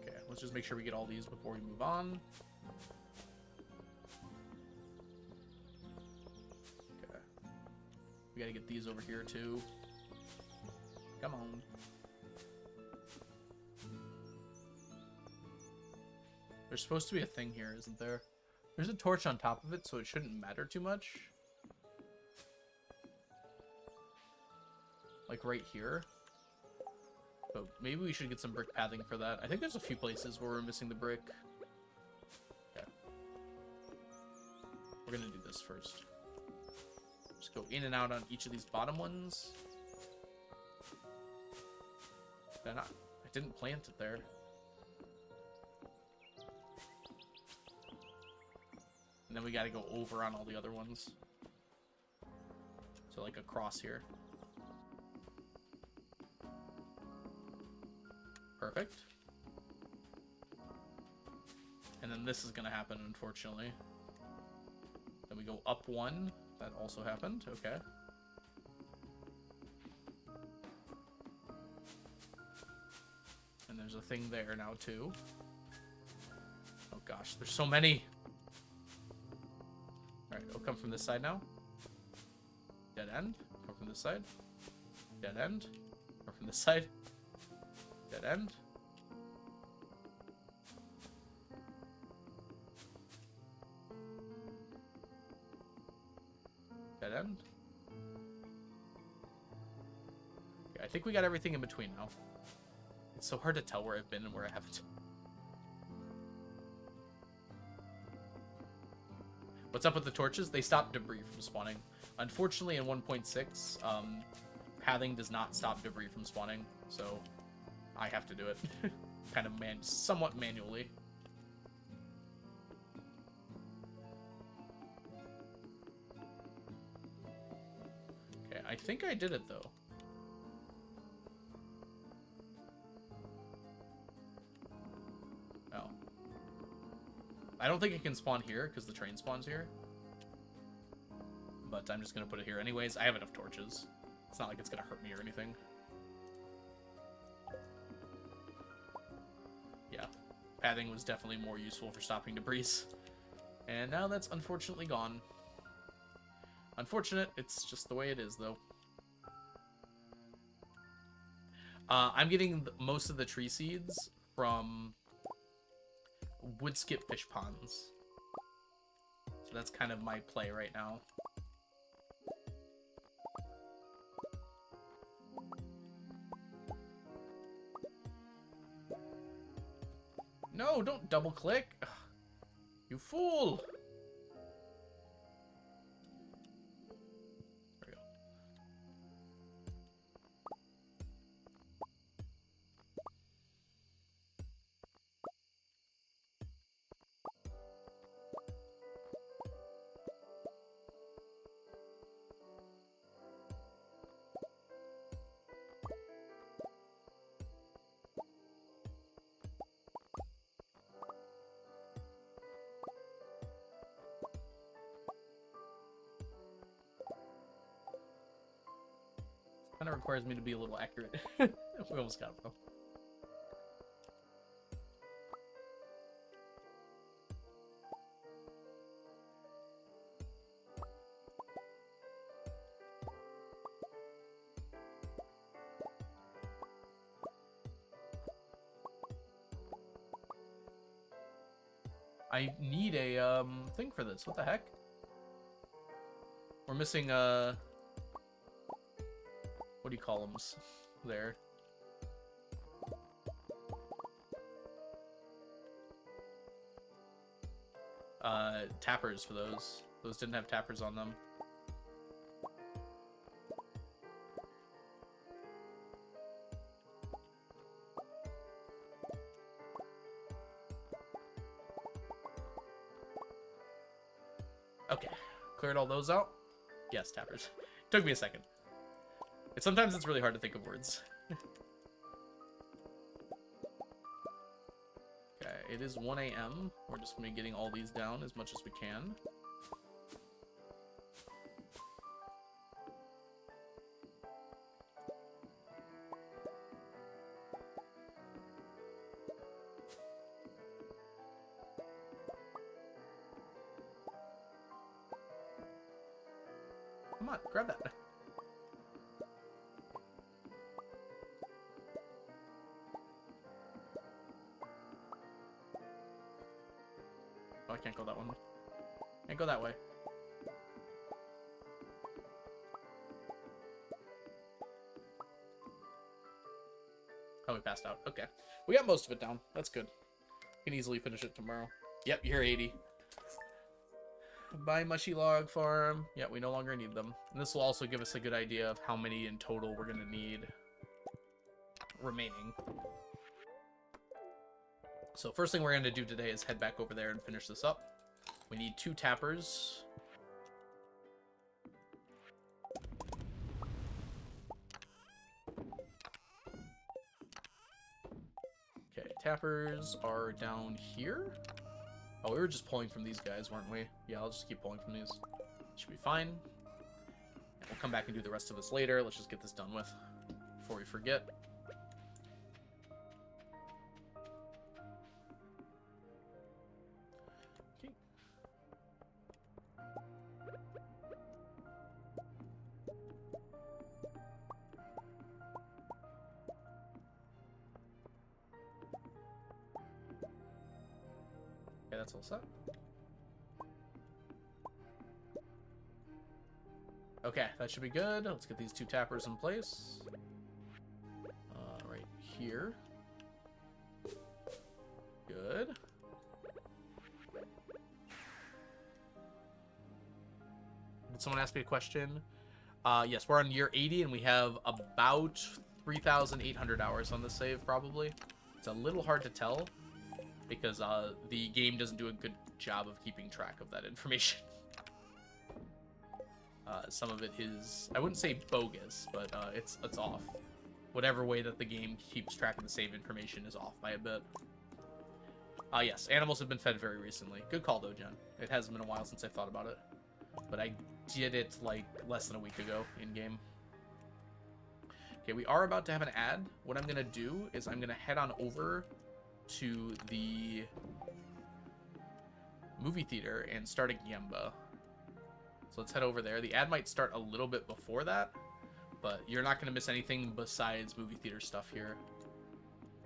S1: Okay, let's just make sure we get all these before we move on. We gotta get these over here too. Come on. There's supposed to be a thing here, isn't there? There's a torch on top of it, so it shouldn't matter too much. Like right here. But maybe we should get some brick pathing for that. I think there's a few places where we're missing the brick. Okay. We're gonna do this first. Just go in and out on each of these bottom ones. Did I not? I didn't plant it there. And then we gotta go over on all the other ones. So like across here. Perfect. And then this is gonna happen, unfortunately. Then we go up one. That also happened. Okay. And there's a thing there now, too. Oh gosh, there's so many! Alright, it'll come from this side now. Dead end. Come from this side. Dead end. Come from this side. Dead end. Dead end. Okay, I think we got everything in between now. It's so hard to tell where I've been and where I haven't. What's up with the torches? They stop debris from spawning. Unfortunately, in 1.6, pathing does not stop debris from spawning, so I have to do it. Kind of somewhat manually. Okay, I think I did it, though. Oh. I don't think it can spawn here, because the train spawns here. But I'm just going to put it here anyways. I have enough torches. It's not like it's going to hurt me or anything. Yeah. Pathing was definitely more useful for stopping debris. And now that's unfortunately gone. Unfortunate. It's just the way it is, though. I'm getting most of the tree seeds from wood skip fish ponds. So that's kind of my play right now. No, don't double click. Ugh, you fool. There we go. Kind of requires me to be a little accurate. We almost got it, though. I need a thing for this. What the heck? We're missing what do you call them there? Tappers for those. Those didn't have tappers on them. Okay. Cleared all those out? Yes, tappers. Took me a second. Sometimes it's really hard to think of words. Okay, it is 1 a.m. We're just going to be getting all these down as much as we can. Come on, grab that. I can't go that one. Can't go that way. Oh, we passed out. Okay. We got most of it down. That's good. We can easily finish it tomorrow. Yep, you're 80. Buy mushy log farm. Yeah, we no longer need them. And this will also give us a good idea of how many in total we're going to need remaining. So first thing we're going to do today is head back over there and finish this up. We need 2 tappers. Okay, tappers are down here. Oh, we were just pulling from these guys, weren't we? Yeah, I'll just keep pulling from these. Should be fine. And we'll come back and do the rest of this later. Let's just get this done with before we forget. Okay. Okay, that's all set. Okay, that should be good. Let's get these 2 tappers in place. Right here. Good. Did someone ask me a question? Yes, we're on year 80 and we have about 3,800 hours on this save, probably. It's a little hard to tell because the game doesn't do a good job of keeping track of that information. Some of it is, I wouldn't say bogus, but it's off. Whatever way that the game keeps track of the save information is off by a bit. Yes, animals have been fed very recently. Good call, though, Jen. It hasn't been a while since I thought about it. But I did it, like, less than a week ago in-game. Okay, we are about to have an ad. What I'm going to do is I'm going to head on over to the movie theater and start a Gamba. So let's head over there. The ad might start a little bit before that, but you're not going to miss anything besides movie theater stuff here.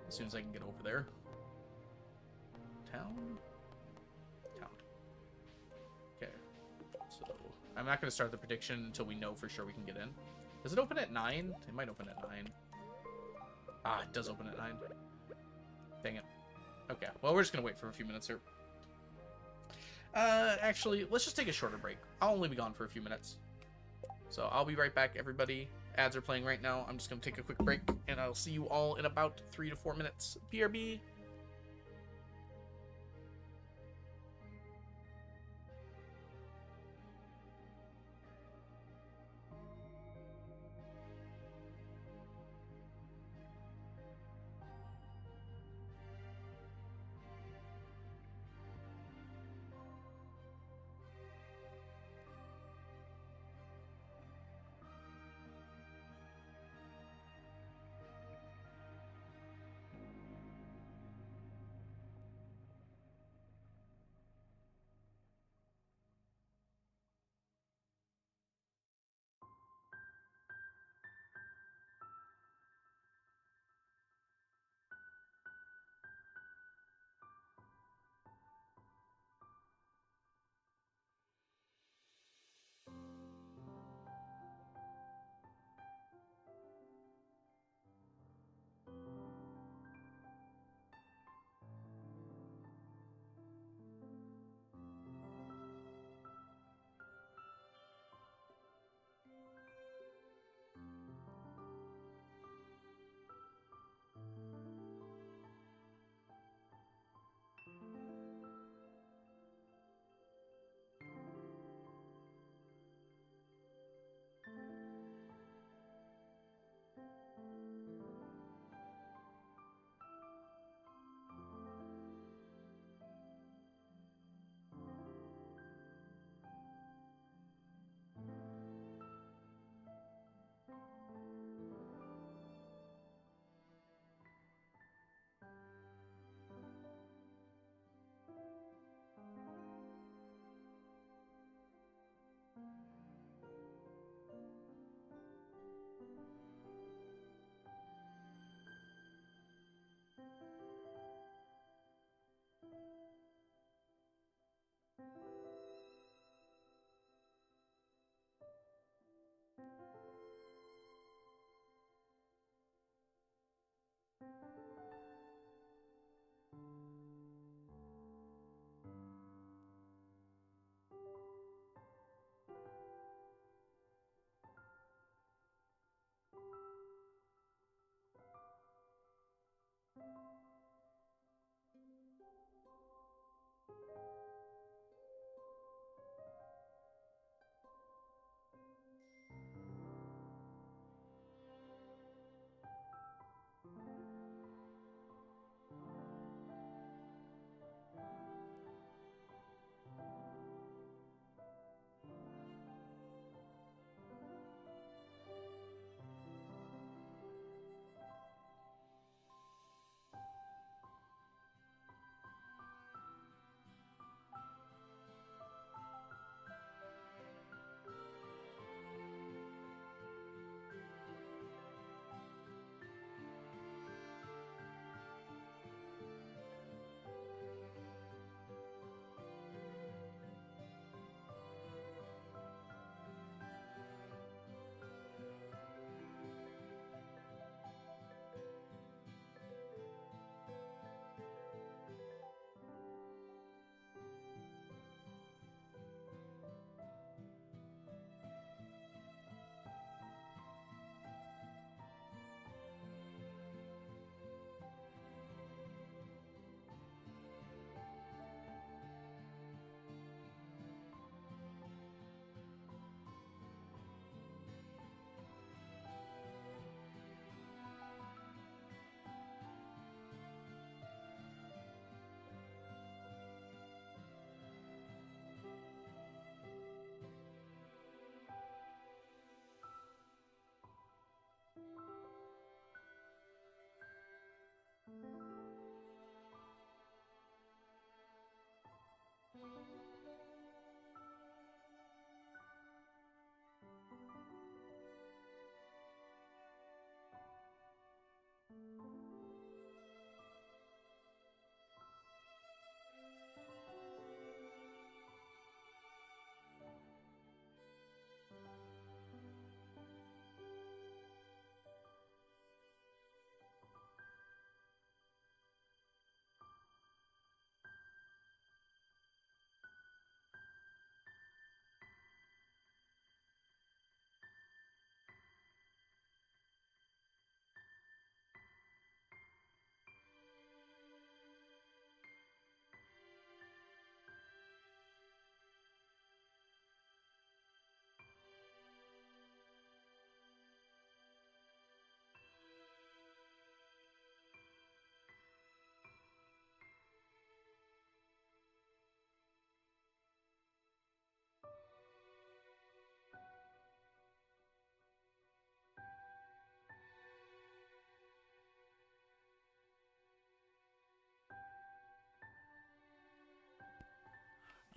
S1: As soon as I can get over there. Town? Town. Okay. So I'm not going to start the prediction until we know for sure we can get in. Does it open at 9? It might open at 9. Ah, it does open at 9. Dang it. Okay, well, we're just going to wait for a few minutes here. Actually, let's just take a shorter break. I'll only be gone for a few minutes. So I'll be right back, everybody. Ads are playing right now. I'm just going to take a quick break, and I'll see you all in about 3 to 4 minutes. BRB.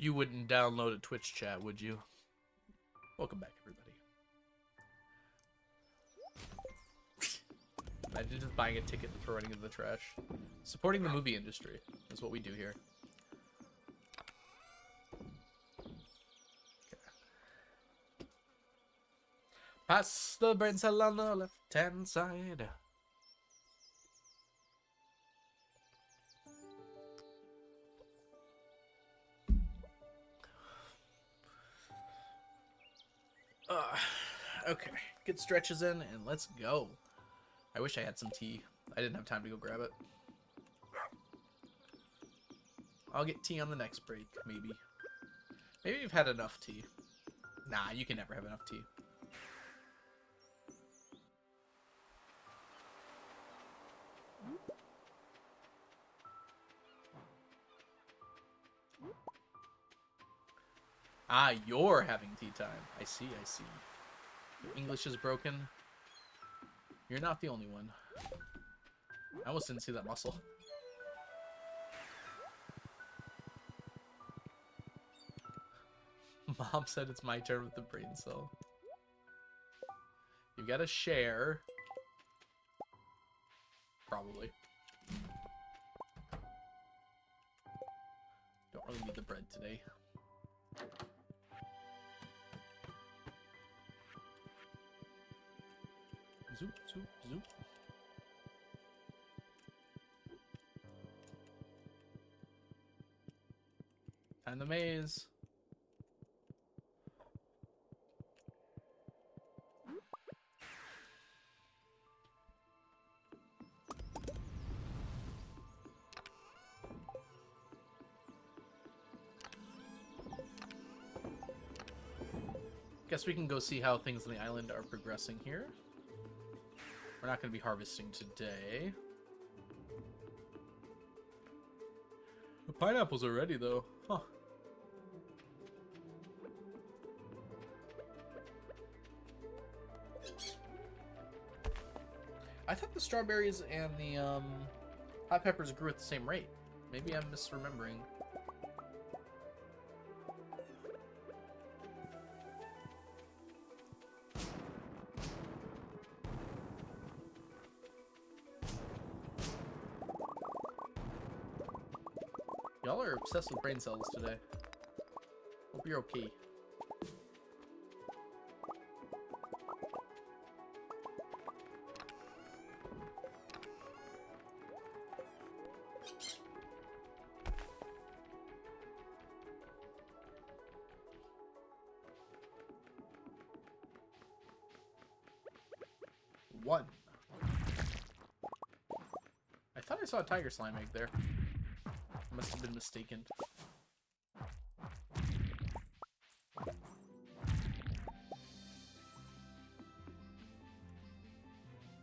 S1: You wouldn't download a Twitch chat, would you? Welcome back, everybody. Imagine just buying a ticket and throwing it in the trash. Supporting the movie industry is what we do here. Okay. Pass the brain cell on the left-hand side. Okay, get stretches in and let's go. I wish I had some tea. I didn't have time to go grab it. I'll get tea on the next break, maybe. Maybe you've had enough tea. Nah, you can never have enough tea. Ah, you're having tea time. I see, I see. Your English is broken. You're not the only one. I almost didn't see that muscle. Mom said it's my turn with the brain cell. You gotta share. Probably. Don't really need the bread today. Zoop, zoop, zoop. Time the maze. Guess we can go see how things on the island are progressing here. We're not going to be harvesting today. The pineapples are ready, though. Huh. I thought the strawberries and the hot peppers grew at the same rate. Maybe I'm misremembering. Y'all are obsessed with brain cells today. Hope you're okay. One. I thought I saw a tiger slime egg there. Must have been mistaken.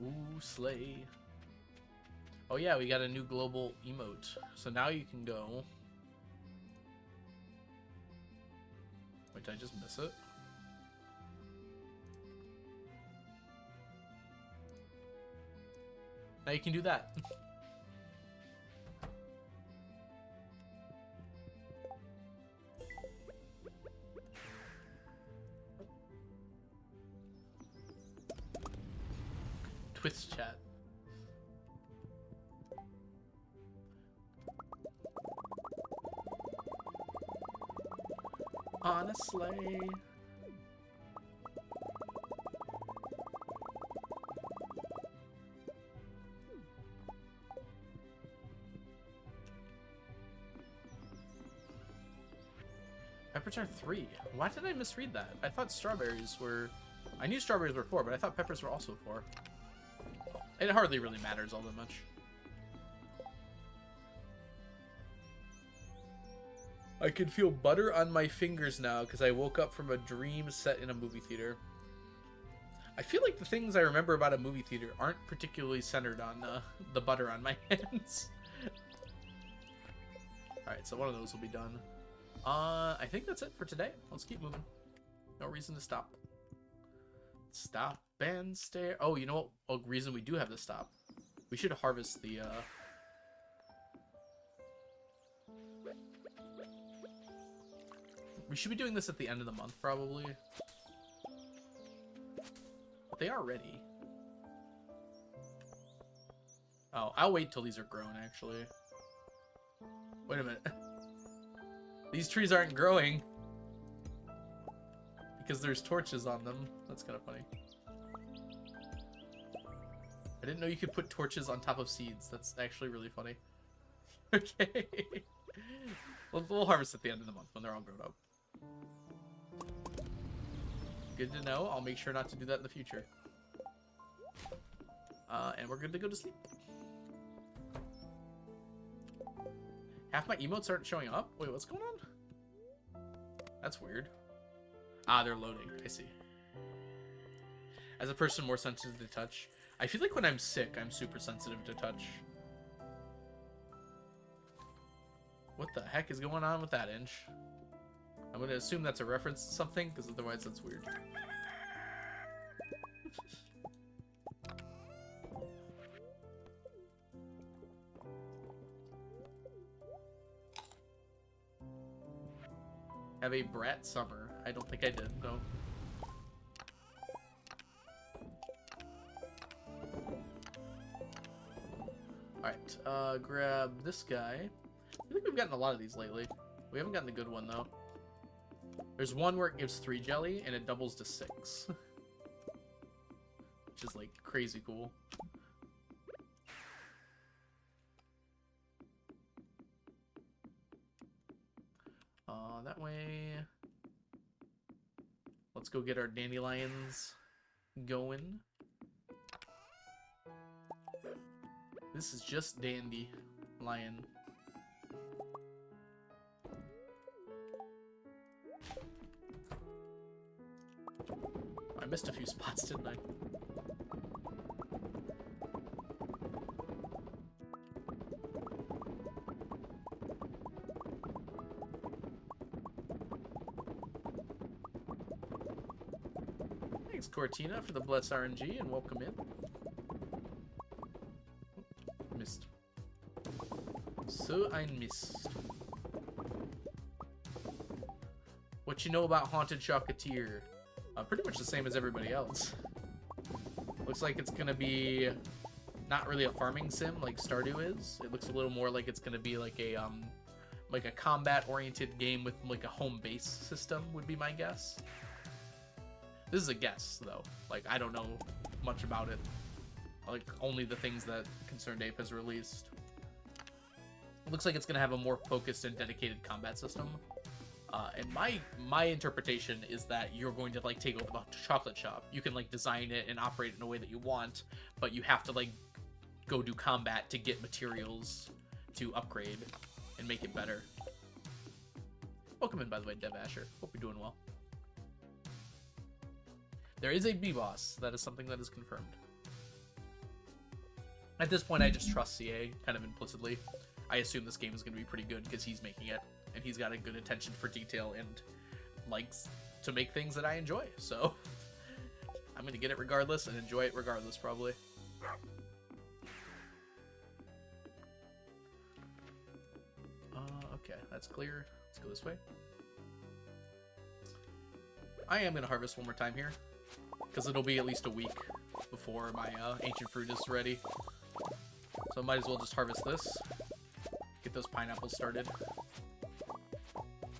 S1: Ooh, slay. Oh yeah, we got a new global emote. So now you can go... Wait, did I just miss it? Now you can do that. Twist chat. Honestly. Peppers are 3. Why did I misread that? I thought strawberries were... I knew strawberries were 4, but I thought peppers were also 4. It hardly really matters all that much. I can feel butter on my fingers now because I woke up from a dream set in a movie theater. I feel like the things I remember about a movie theater aren't particularly centered on the butter on my hands. Alright, so one of those will be done. I think that's it for today. Let's keep moving. No reason to stop. Stop and stare. Oh, you know what? A reason we do have to stop. We should harvest the, We should be doing this at the end of the month, probably. But they are ready. Oh, I'll wait till these are grown, actually. Wait a minute. These trees aren't growing. Because there's torches on them. That's kind of funny. I didn't know you could put torches on top of seeds. That's actually really funny. Okay. We'll harvest at the end of the month when they're all grown up. Good to know. I'll make sure not to do that in the future. And we're good to go to sleep. Half my emotes aren't showing up? Wait, what's going on? That's weird. Ah, they're loading. I see. As a person more sensitive to touch, I feel like when I'm sick, I'm super sensitive to touch. What the heck is going on with that, Inch? I'm going to assume that's a reference to something, because otherwise that's weird. Have a brat summer. I don't think I did, no. Alright, grab this guy. I think we've gotten a lot of these lately. We haven't gotten the good one, though. There's one where it gives 3 jelly, and it doubles to 6. Which is, like, crazy cool. That way. Let's go get our dandelions going. This is just dandelion. I missed a few spots, didn't I? Thanks, Cortina, for the bless RNG, and welcome in. Missed. So ein Mist. What you know about Haunted Chocolatier? Pretty much the same as everybody else. Looks like it's gonna be not really a farming sim like Stardew is. It looks a little more like it's gonna be like a combat-oriented game with like a home base system would be my guess. This is a guess though. Like I don't know much about it. Like only the things that Concerned Ape has released. It looks like it's gonna have a more focused and dedicated combat system. And my interpretation is that you're going to like take over the chocolate shop. You can like design it and operate it in a way that you want, but you have to like go do combat to get materials to upgrade and make it better. Welcome in, by the way, Dev Asher. Hope you're doing well. There is a B-Boss. That is something that is confirmed. At this point, I just trust CA kind of implicitly. I assume this game is going to be pretty good because he's making it. And he's got a good attention for detail and likes to make things that I enjoy. So I'm going to get it regardless and enjoy it regardless, probably. Okay, that's clear. Let's go this way. I am going to harvest one more time here, because it'll be at least a week before my ancient fruit is ready. So I might as well just harvest this, get those pineapples started.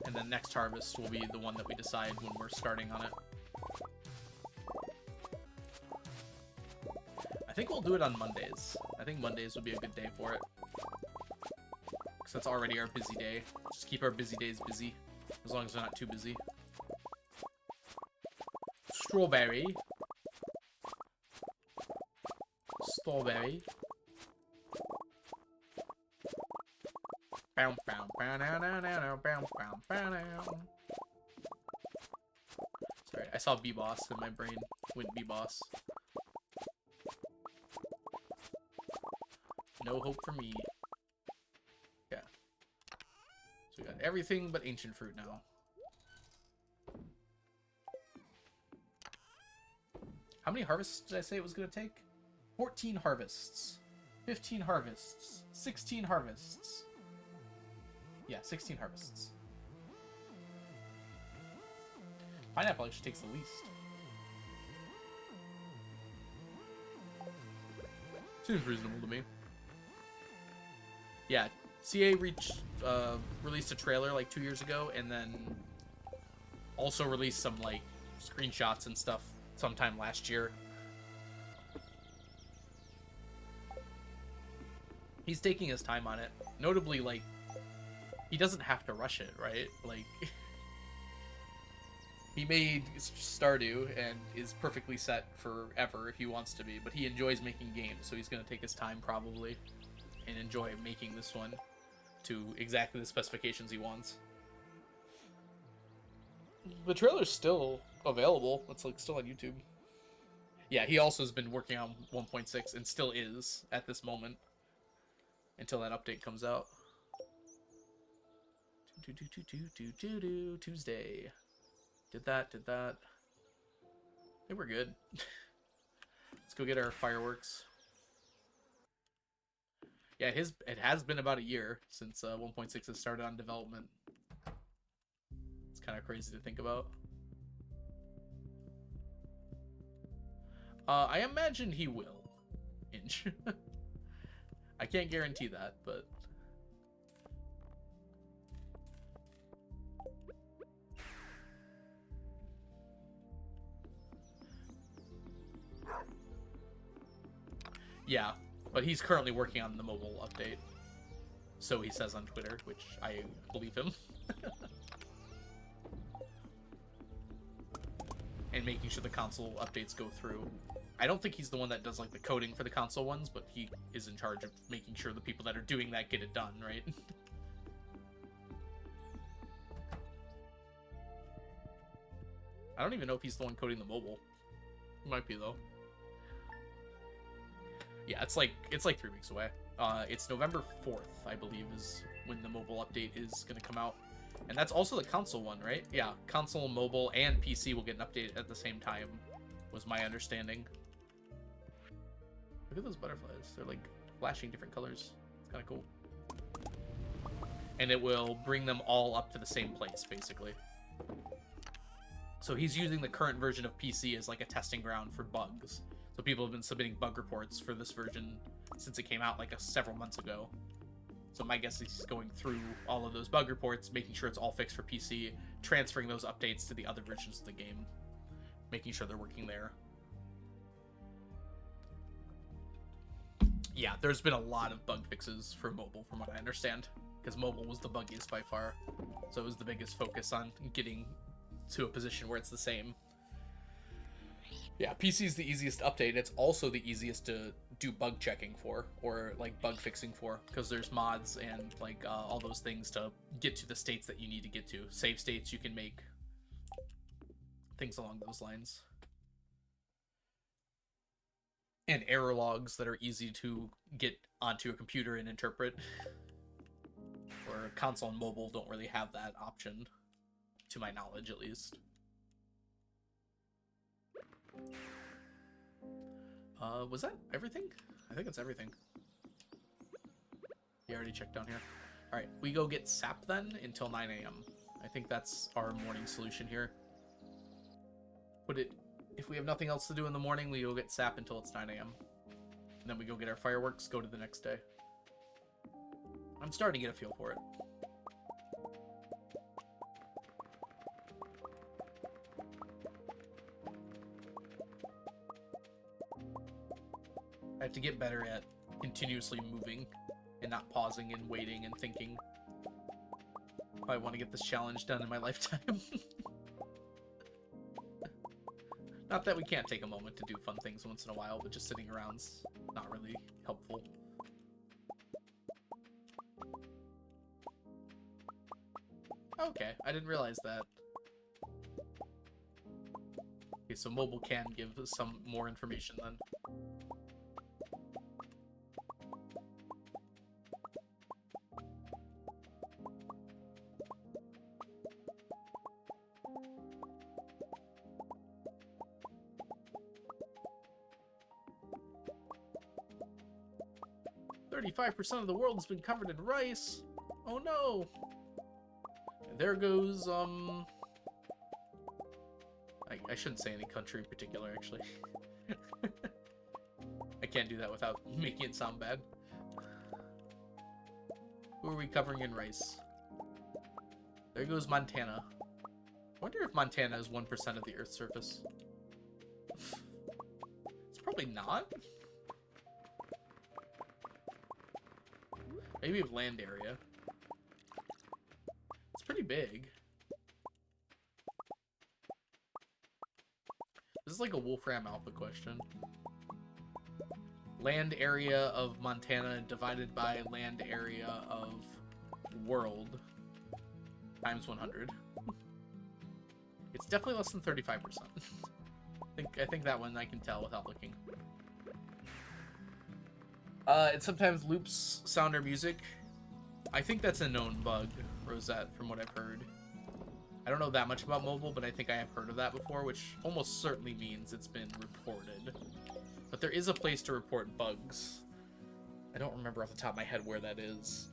S1: And then next harvest will be the one that we decide when we're starting on it. I think we'll do it on Mondays. I think Mondays would be a good day for it. Because that's already our busy day. Just keep our busy days busy. As long as they're not too busy. Strawberry. Strawberry. Sorry, I saw B-Boss and my brain went B-Boss. No hope for me. Yeah. So we got everything but ancient fruit now. How many harvests did I say it was going to take? 14 harvests. 15 harvests. 16 harvests. Yeah, 16 harvests. Pineapple actually takes the least. Seems reasonable to me. Yeah, CA released a trailer like 2 years ago, and then also released some like screenshots and stuff sometime last year. He's taking his time on it. Notably, like, he doesn't have to rush it, right? Like, he made Stardew and is perfectly set forever if he wants to be, but he enjoys making games, so he's going to take his time probably and enjoy making this one to exactly the specifications he wants. The trailer's still available. It's like still on YouTube. Yeah, he also has been working on 1.6 and still is at this moment until that update comes out. Tuesday. Did that. I think we're good. Let's go get our fireworks. Yeah, it has been about a year since 1.6 has started on development. It's kind of crazy to think about. I imagine he will. Inch. I can't guarantee that, but... Yeah, but he's currently working on the mobile update. So he says on Twitter, which I believe him. And making sure the console updates go through. I don't think he's the one that does like the coding for the console ones, but he is in charge of making sure the people that are doing that get it done, right? I don't even know if he's the one coding the mobile. He might be though. Yeah, it's like 3 weeks away. It's November 4th, I believe, is when the mobile update is going to come out. And that's also the console one, right? Yeah, console, mobile, and PC will get an update at the same time, was my understanding. Look at those butterflies. They're like flashing different colors. It's kind of cool. And it will bring them all up to the same place, basically. So he's using the current version of PC as like a testing ground for bugs. So people have been submitting bug reports for this version since it came out like several months ago. So my guess is he's going through all of those bug reports, making sure it's all fixed for PC, transferring those updates to the other versions of the game, making sure they're working there. Yeah, there's been a lot of bug fixes for mobile, from what I understand, because mobile was the buggiest by far. So it was the biggest focus on getting to a position where it's the same. Yeah, PC is the easiest to update. It's also the easiest to do bug checking for, or like bug fixing for, because there's mods and like all those things to get to the states that you need to get to. Save states you can make, things along those lines. And error logs that are easy to get onto a computer and interpret. Or console and mobile don't really have that option, to my knowledge at least. Was that everything? I think it's everything. You already checked down here. Alright, we go get sap then until 9 a.m. I think that's our morning solution here. If we have nothing else to do in the morning, we go get sap until it's 9 a.m. And then we go get our fireworks, go to the next day. I'm starting to get a feel for it. I have to get better at continuously moving and not pausing and waiting and thinking if I want to get this challenge done in my lifetime. Not that we can't take a moment to do fun things once in a while, but just sitting around's not really helpful. Okay, I didn't realize that. Okay, so mobile can give some more information then. "35% of the world has been covered in rice. Oh no!" And there goes, I shouldn't say any country in particular, actually. I can't do that without making it sound bad. Who are we covering in rice? There goes Montana. I wonder if Montana is 1% of the Earth's surface. It's probably not. Maybe land area. It's pretty big. This is like a Wolfram Alpha question. Land area of Montana divided by land area of world times 100. It's definitely less than 35%. I think that one I can tell without looking. It sometimes loops sound or music. I think that's a known bug, Rosette, from what I've heard. I don't know that much about mobile, but I think I have heard of that before, which almost certainly means it's been reported. But there is a place to report bugs. I don't remember off the top of my head where that is.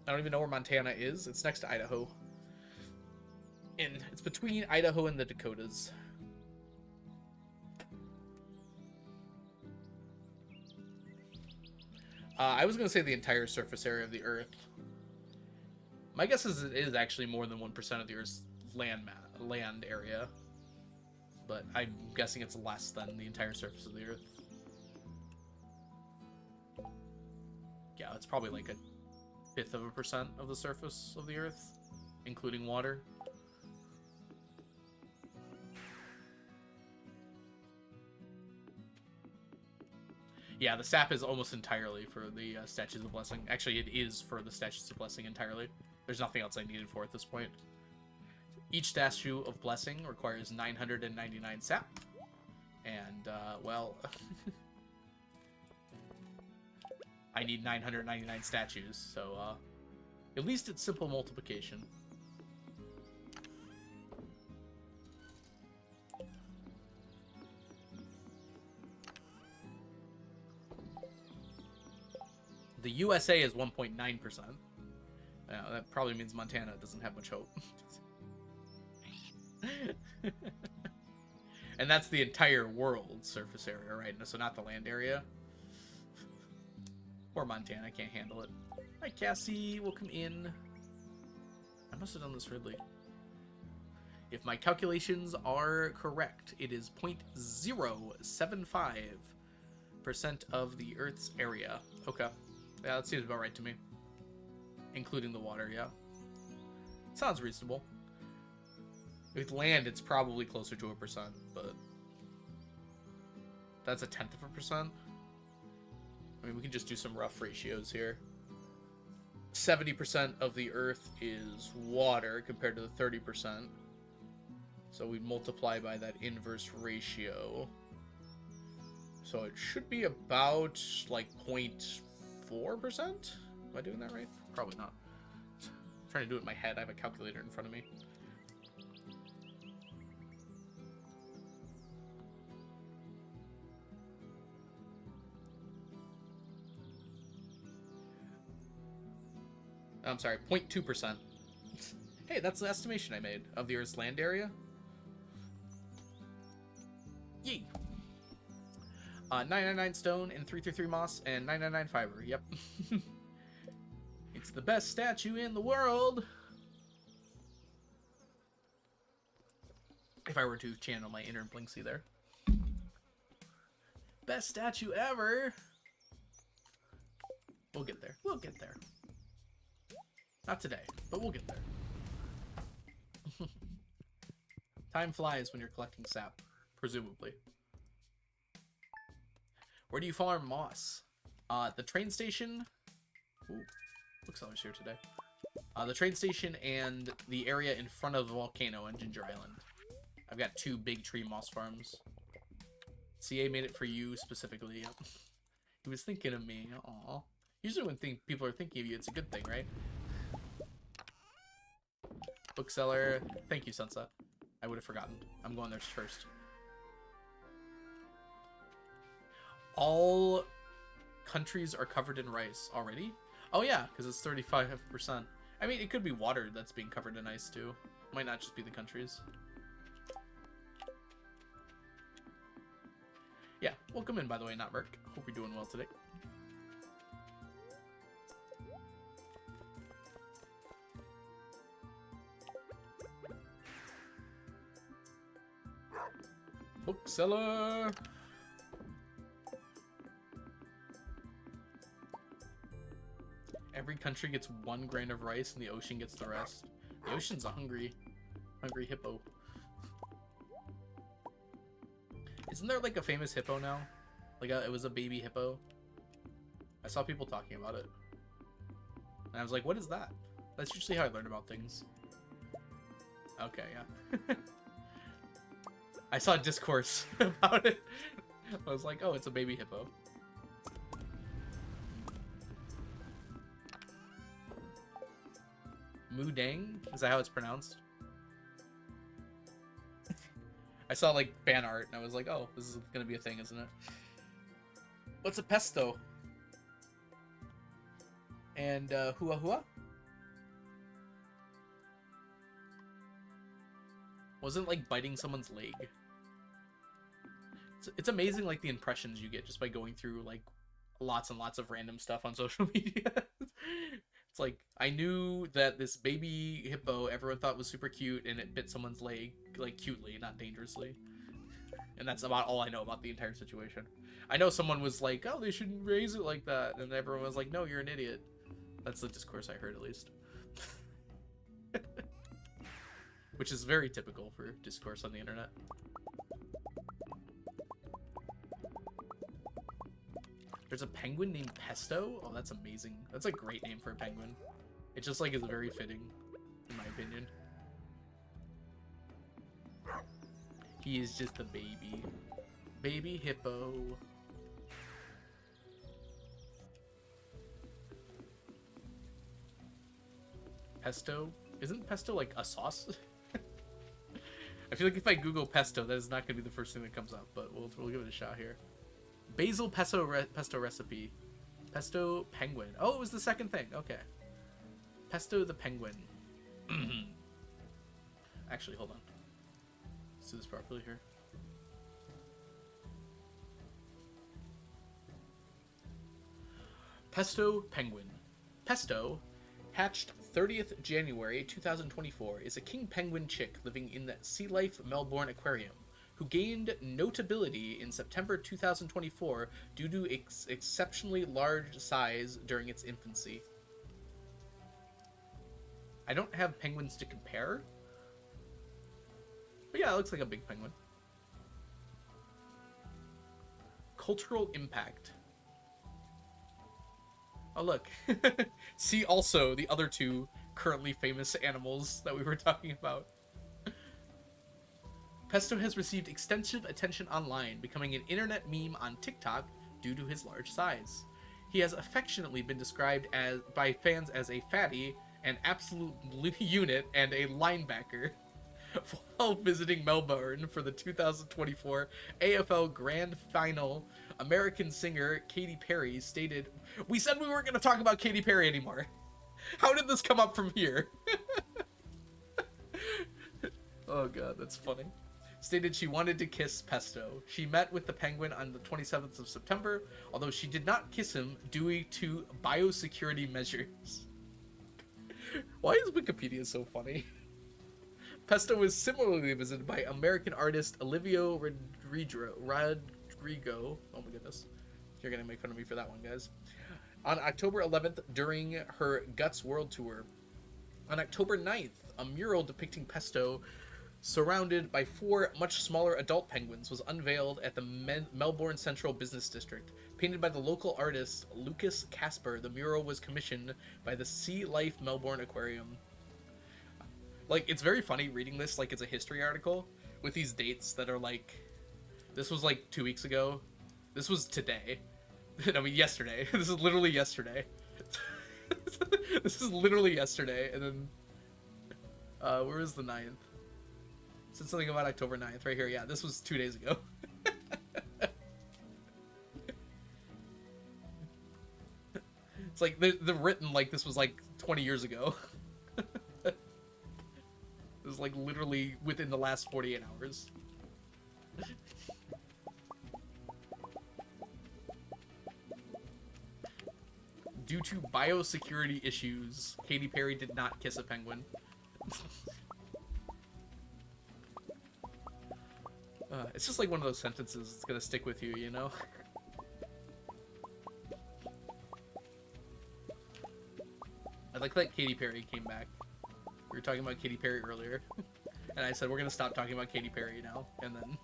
S1: I don't even know where Montana is. It's next to Idaho. And it's between Idaho and the Dakotas. I was going to say the entire surface area of the Earth. My guess is it is actually more than 1% of the Earth's land area. But I'm guessing it's less than the entire surface of the Earth. Yeah, it's probably like 1/5% of the surface of the Earth, including water. Yeah, the sap is almost entirely for the Statues of Blessing. Actually, it is for the Statues of Blessing entirely. There's nothing else I needed for at this point. Each Statue of Blessing requires 999 sap. And, well... I need 999 statues, so, at least it's simple multiplication. The USA is 1.9%. That probably means Montana doesn't have much hope. And that's the entire world surface area, right? So not the land area. Poor Montana can't handle it. Hi, Cassie. Welcome in. I must have done this Ridley. If my calculations are correct, it is 0.075% of the Earth's area. Okay. Yeah, that seems about right to me. Including the water, yeah. Sounds reasonable. With land, it's probably closer to 1%, but... That's 1/10%. I mean, we can just do some rough ratios here. 70% of the Earth is water compared to the 30%. So we multiply by that inverse ratio. So it should be about, like, 0.4%? Am I doing that right? Probably not. I'm trying to do it in my head. I have a calculator in front of me. I'm sorry, 0.2%. Hey, that's the estimation I made of the Earth's land area. Yee! 999 stone and 333 moss and 999 fiber. Yep. It's the best statue in the world. If I were to channel my inner Blinksy there. Best statue ever. We'll get there. We'll get there. Not today, but we'll get there. Time flies when you're collecting sap, presumably. Where do you farm moss? The train station. Ooh, Bookseller's here today. The train station and the area in front of the volcano on Ginger Island. I've got 2 big tree moss farms. CA made it for you specifically. Yep. He was thinking of me. Aw. Usually when people are thinking of you, it's a good thing, right? Bookseller. Thank you, Sunset. I would have forgotten. I'm going there first. All countries are covered in rice already? Oh yeah, because it's 35%. I mean, it could be water that's being covered in ice too. Might not just be the countries. Yeah, welcome in, by the way, not Merc. Hope you're doing well today. Bookseller! Every country gets 1 grain of rice and the ocean gets the rest. The ocean's a hungry hippo. Isn't there like a famous hippo now? Like it was a baby hippo. I saw people talking about it. And I was like, what is that? That's usually how I learn about things. Okay, yeah. I saw a discourse about it. I was like, oh, it's a baby hippo. Mudang? Is that how it's pronounced? I saw like fan art and I was like, oh, this is gonna be a thing, isn't it? What's a pesto? And hua hua? Wasn't like biting someone's leg. It's amazing like the impressions you get just by going through like lots and lots of random stuff on social media. It's like, I knew that this baby hippo everyone thought was super cute and it bit someone's leg, like cutely, not dangerously. And that's about all I know about the entire situation. I know someone was like, oh, they shouldn't raise it like that. And everyone was like, no, you're an idiot. That's the discourse I heard, at least. Which is very typical for discourse on the internet. There's a penguin named Pesto? Oh, that's amazing. That's a great name for a penguin. It just, like, is very fitting, in my opinion. He is just a baby. Baby hippo. Pesto? Isn't pesto, like, a sauce? I feel like if I Google pesto, that is not going to be the first thing that comes up, but we'll give it a shot here. Basil pesto recipe. Pesto penguin. Oh, it was the second thing. Okay. Pesto the penguin. Actually, hold on. Let's do this properly here. Pesto penguin. Pesto, hatched 30th January 2024, is a king penguin chick living in the Sea Life Melbourne Aquarium, who gained notability in September 2024 due to its exceptionally large size during its infancy. I don't have penguins to compare, but yeah, it looks like a big penguin. Cultural impact. Oh, look. See also the other 2 currently famous animals that we were talking about. Pesto has received extensive attention online, becoming an internet meme on TikTok due to his large size. He has affectionately been described by fans as a fatty, an absolute unit, and a linebacker. While visiting Melbourne for the 2024 AFL Grand Final, American singer Katy Perry stated, "We said we weren't going to talk about Katy Perry anymore. How did this come up from here?" Oh god, that's funny. Stated she wanted to kiss Pesto. She met with the penguin on the 27th of September, although she did not kiss him due to biosecurity measures. Why is Wikipedia so funny? Pesto was similarly visited by American artist Olivia Rodrigo. Oh my goodness. You're going to make fun of me for that one, guys. On October 11th, during her Guts World Tour. On October 9th, a mural depicting Pesto, surrounded by 4 much smaller adult penguins, was unveiled at the Melbourne Central Business District. Painted by the local artist Lucas Casper, the mural was commissioned by the Sea Life Melbourne Aquarium. Like, it's very funny reading this like it's a history article with these dates that are like, this was like 2 weeks ago. This was today. I mean, yesterday. This is literally yesterday. This is literally yesterday. And then, where is the 9th? It said something about October 9th right here. Yeah, this was 2 days ago. It's like, they're written like this was like 20 years ago. It was like literally within the last 48 hours. Due to biosecurity issues, Katy Perry did not kiss a penguin. It's just like one of those sentences that's gonna stick with you, you know? I like that Katy Perry came back. We were talking about Katy Perry earlier, and I said we're gonna stop talking about Katy Perry now, and then...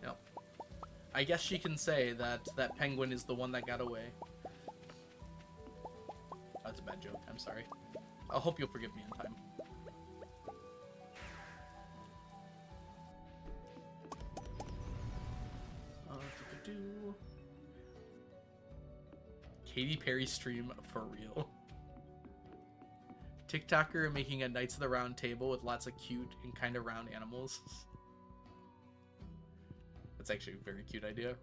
S1: No. I guess she can say that that penguin is the one that got away. Oh, that's a bad joke, I'm sorry. I hope you'll forgive me in time. Katy Perry stream for real. TikToker making a Knights of the Round Table with lots of cute and kind of round animals. That's actually a very cute idea.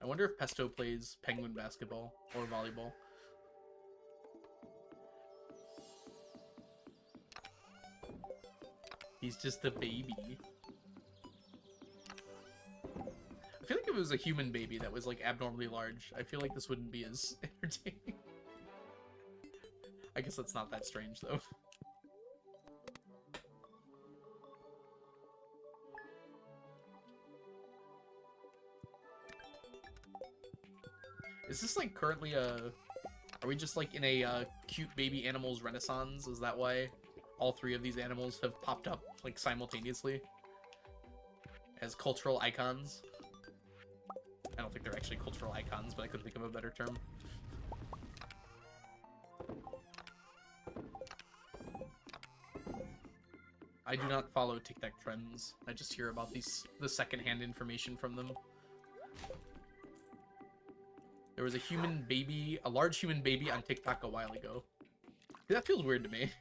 S1: I wonder if Pesto plays penguin basketball or volleyball. He's just a baby. I feel like if it was a human baby that was like abnormally large, I feel like this wouldn't be as entertaining. I guess that's not that strange though. Is this like currently a... Are we just like in a cute baby animals renaissance? Is that why all three of these animals have popped up like simultaneously as cultural icons? I don't think they're actually cultural icons, but I couldn't think of a better term. I do not follow TikTok trends. I just hear about the secondhand information from them. There was a large human baby on TikTok a while ago. That feels weird to me.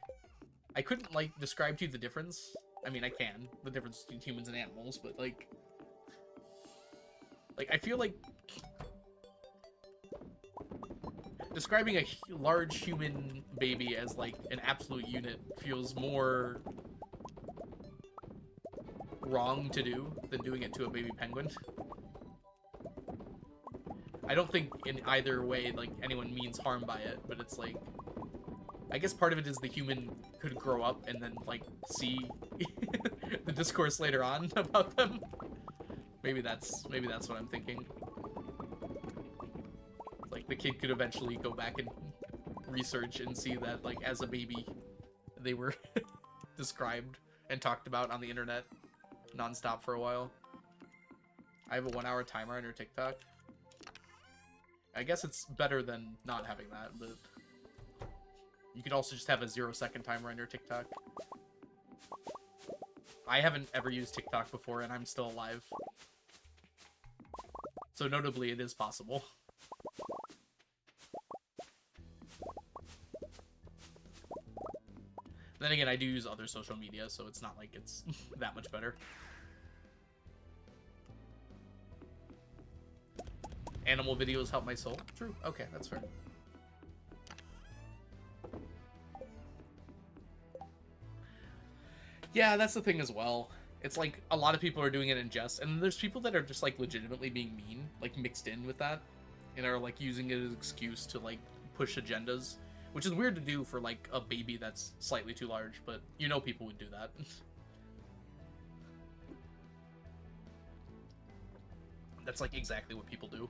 S1: I couldn't like describe to you the difference. I mean, I can, the difference between humans and animals, but like I feel like describing a large human baby as like an absolute unit feels more wrong to do than doing it to a baby penguin. I don't think in either way like anyone means harm by it, but it's like I guess part of it is the human could grow up and then like see the discourse later on about them. Maybe that's what I'm thinking. Like the kid could eventually go back and research and see that like as a baby they were described and talked about on the internet nonstop for a while. I have a 1-hour timer on your TikTok. I guess it's better than not having that, but you could also just have a 0-second timer on your TikTok. I haven't ever used TikTok before and I'm still alive. So notably, it is possible. Then again, I do use other social media, so it's not like it's that much better. Animal videos help my soul. True. Okay, that's fair. Yeah, that's the thing as well. It's like a lot of people are doing it in jest, and there's people that are just like legitimately being mean, like mixed in with that, and are like using it as an excuse to like push agendas, which is weird to do for like a baby that's slightly too large, but you know people would do that. That's like exactly what people do.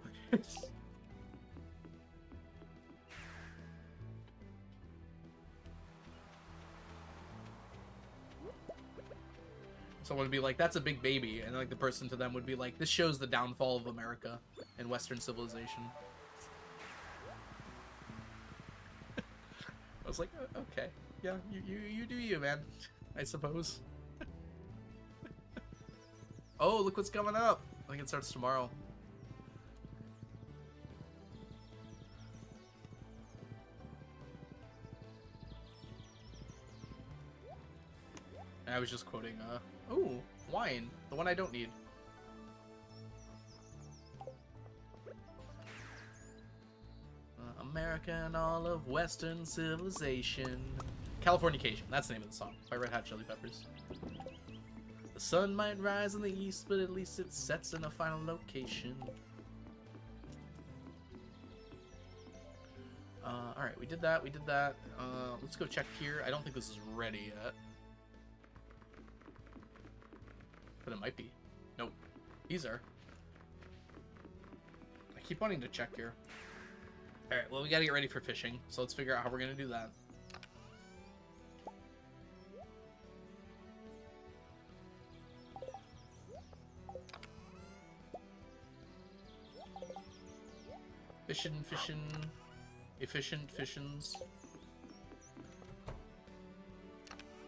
S1: Someone would be like, that's a big baby, and like the person to them would be like, this shows the downfall of America and Western civilization. I was like, okay, yeah, you do you, man, I suppose. Oh, look what's coming up. I think it starts tomorrow. I was just quoting, ooh, wine, the one I don't need. America and all of Western civilization Californication. That's the name of the song by Red Hot Chili Peppers. The sun might rise in the east, but at least it sets in a final location. Alright, we did that, we did that. Let's go check here. I don't think this is ready yet. But it might be. Nope. These are. I keep wanting to check here. Alright, well, we gotta get ready for fishing, so let's figure out how we're gonna do that. Fishin'. Efficient fissions.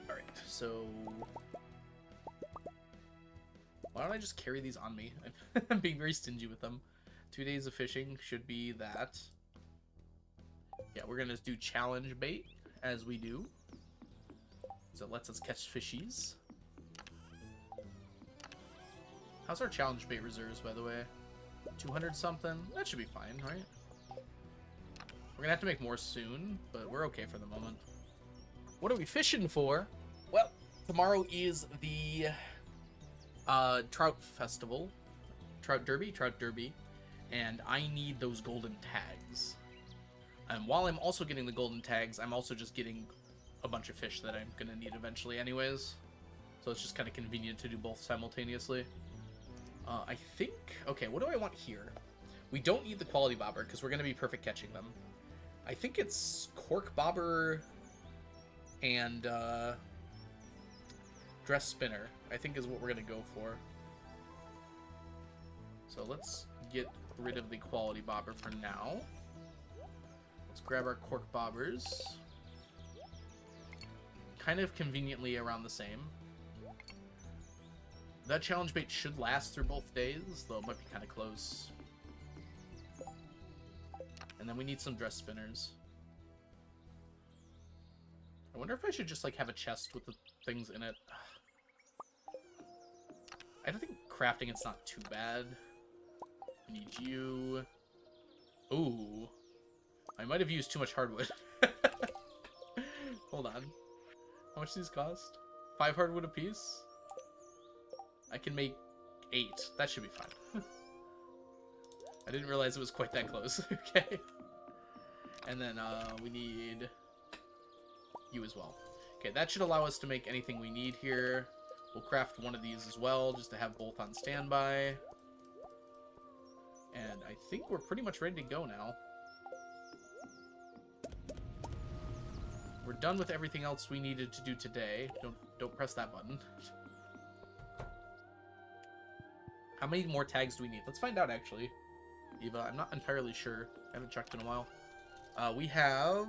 S1: Alright, so... why don't I just carry these on me? I'm being very stingy with them. 2 days of fishing should be that. Yeah, we're gonna do challenge bait, as we do. So it lets us catch fishies. How's our challenge bait reserves, by the way? 200 something? That should be fine, right? We're gonna have to make more soon, but we're okay for the moment. What are we fishing for? Well, tomorrow is the trout festival. Trout derby. And I need those golden tags. And while I'm also getting the golden tags, I'm also just getting a bunch of fish that I'm gonna need eventually anyways. So it's just kind of convenient to do both simultaneously. I think... okay, what do I want here? We don't need the quality bobber, because we're going to be perfect catching them. I think it's cork bobber and dress spinner, I think is what we're going to go for. So let's get rid of the quality bobber for now. Let's grab our cork bobbers. Kind of conveniently around the same. That challenge bait should last through both days, though it might be kind of close. And then we need some dress spinners. I wonder if I should just, like, have a chest with the things in it. I don't think crafting it's not too bad. I need you. Ooh. I might have used too much hardwood. Hold on. How much do these cost? 5 hardwood apiece? I can make 8. That should be fine. I didn't realize it was quite that close. Okay. And then we need you as well. Okay, that should allow us to make anything we need here. We'll craft one of these as well, just to have both on standby. And I think we're pretty much ready to go now. We're done with everything else we needed to do today. Don't press that button. How many more tags do we need? Let's find out, actually. Eva, I'm not entirely sure. I haven't checked in a while. We have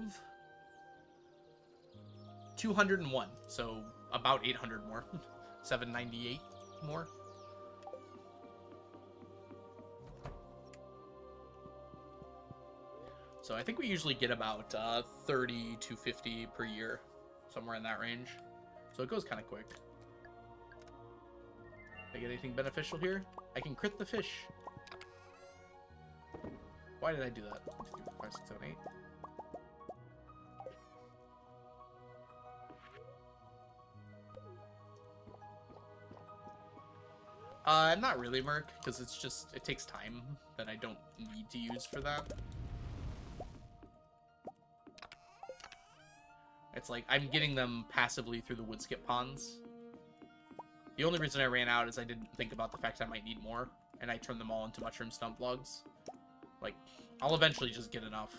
S1: 201, so about 800 more. 798 more. So I think we usually get about 30 to 50 per year, somewhere in that range. So it goes kind of quick. Did I get anything beneficial here? I can crit the fish. Why did I do that? 1, 2, 3, 4, 5, 6, 7, 8. Not really, Merc, because it's just, it takes time that I don't need to use for that. It's like, I'm getting them passively through the wood skip ponds. The only reason I ran out is I didn't think about the fact I might need more, and I turned them all into mushroom stump logs. Like, I'll eventually just get enough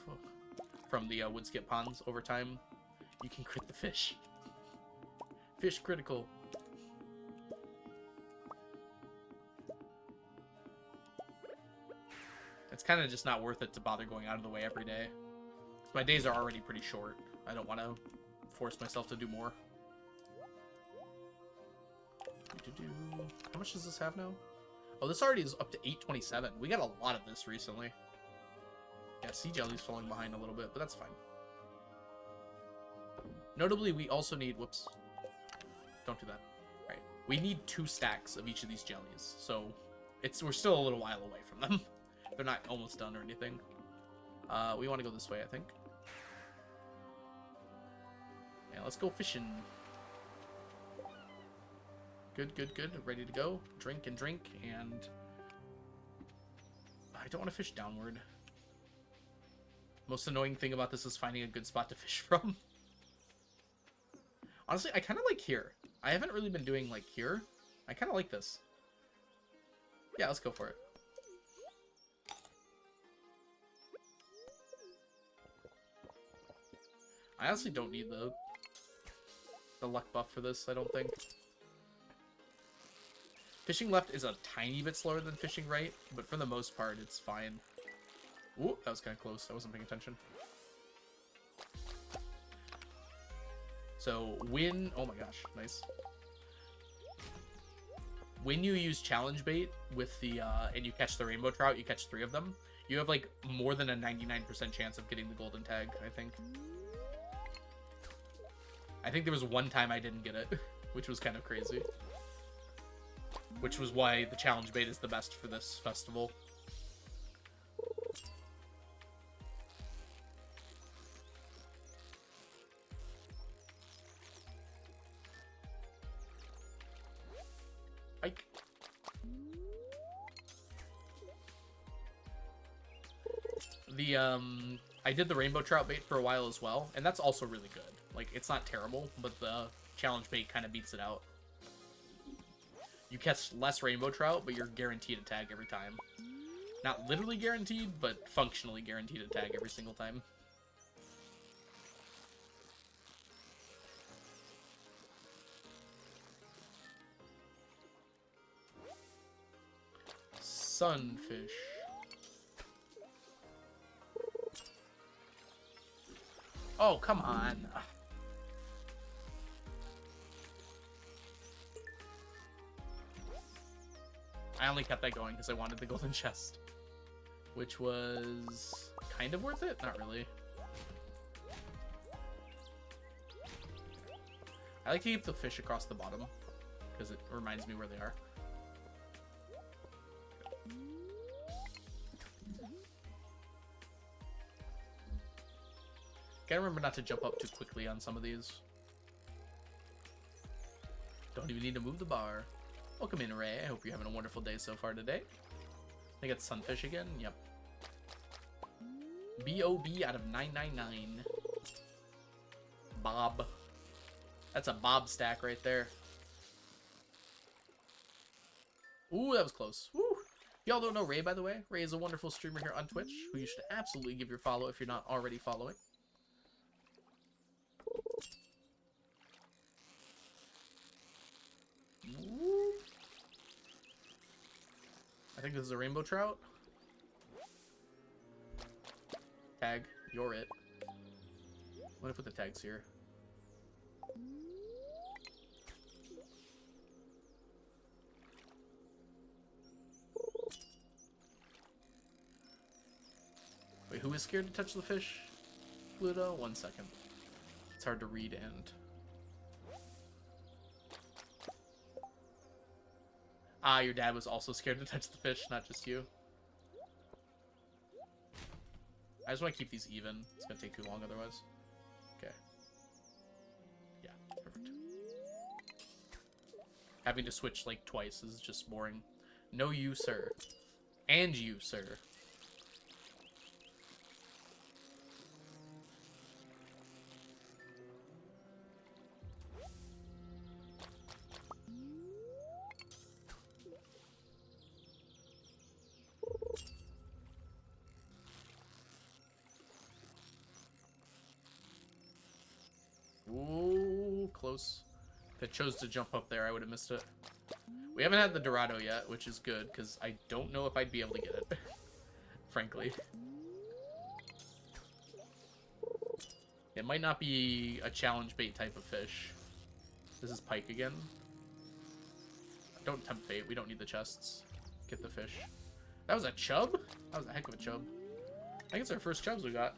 S1: from the wood skip ponds over time. You can crit the fish. Fish critical. It's kind of just not worth it to bother going out of the way every day. My days are already pretty short. I don't want to force myself to do more. How much does this have now? Oh, this already is up to 827. We got a lot of this recently. Yeah, sea jelly's falling behind a little bit, but that's fine. Notably, we also need... whoops. Don't do that. Right. We need 2 stacks of each of these jellies, so we're still a little while away from them. They're not almost done or anything. We want to go this way, I think. Yeah, let's go fishing. Good, good, good. Ready to go. Drink and drink, and I don't want to fish downward. Most annoying thing about this is finding a good spot to fish from. Honestly, I kind of like here. I haven't really been doing like here. I kind of like this. Yeah, let's go for it. I honestly don't need the luck buff for this, I don't think. Fishing left is a tiny bit slower than fishing right, but for the most part, it's fine. Ooh, that was kind of close. I wasn't paying attention. So, when... Oh my gosh, nice. When you use challenge bait with the... and you catch the rainbow trout, you catch 3 of them, you have, like, more than a 99% chance of getting the golden tag, I think. I think there was one time I didn't get it, which was kind of crazy. Which was why the challenge bait is the best for this festival. Ike. I did the rainbow trout bait for a while as well, and that's also really good. Like, it's not terrible, but the challenge bait kind of beats it out. You catch less rainbow trout, but you're guaranteed a tag every time. Not literally guaranteed, but functionally guaranteed a tag every single time. Sunfish. Oh, come on. I only kept that going because I wanted the golden chest. Which was kind of worth it? Not really. I like to keep the fish across the bottom because it reminds me where they are. Gotta remember not to jump up too quickly on some of these. Don't even need to move the bar. Welcome in, Ray. I hope you're having a wonderful day so far today. I got sunfish again. Yep. B.O.B. out of 999. Bob. That's a Bob stack right there. Ooh, that was close. Woo! Y'all don't know Ray, by the way. Ray is a wonderful streamer here on Twitch, who you should absolutely give your follow if you're not already following. Ooh. I think this is a rainbow trout. Tag, you're it. I'm gonna put the tags here. Wait, who is scared to touch the fish? Pluto? 1 second. It's hard to read and... Ah, your dad was also scared to touch the fish, not just you. I just want to keep these even. It's going to take too long otherwise. Okay. Yeah, perfect. Having to switch, like, twice is just boring. No, you, sir. And you, sir. Ooh, close. If it chose to jump up there, I would have missed it. We haven't had the Dorado yet, which is good, because I don't know if I'd be able to get it. Frankly. It might not be a challenge bait type of fish. This is pike again. Don't tempt bait, we don't need the chests. Get the fish. That was a chub? That was a heck of a chub. I think it's our first chubs we got.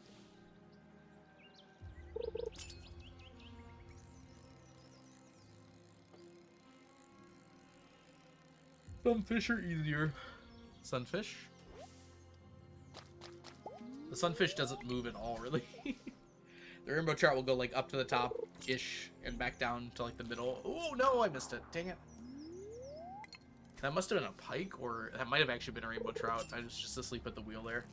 S1: Some fish are easier. Sunfish? The sunfish doesn't move at all, really. The rainbow trout will go, like, up to the top, ish and back down to like the middle. Oh no, I missed it. Dang it. That must have been a pike, or that might have actually been a rainbow trout. I was just asleep at the wheel there.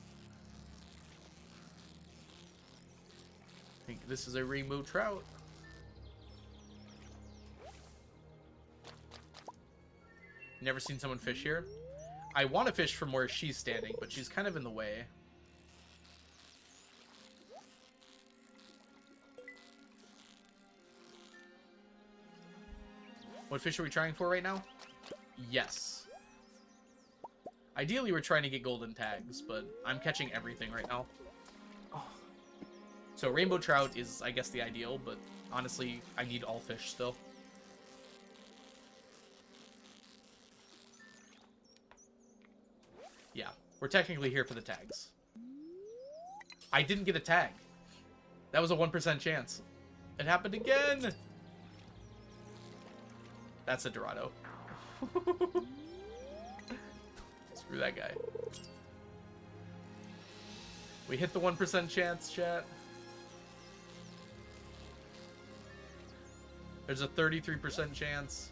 S1: I think this is a rainbow trout. Never seen someone fish here. I want to fish from where she's standing, but she's kind of in the way. What fish are we trying for right now? Yes. Ideally, we're trying to get golden tags, but I'm catching everything right now. Oh. So rainbow trout is, I guess, the ideal, but honestly, I need all fish still. Yeah, we're technically here for the tags. I didn't get a tag. That was a 1% chance. It happened again! That's a Dorado. Screw that guy. We hit the 1% chance, chat. There's a 33% chance.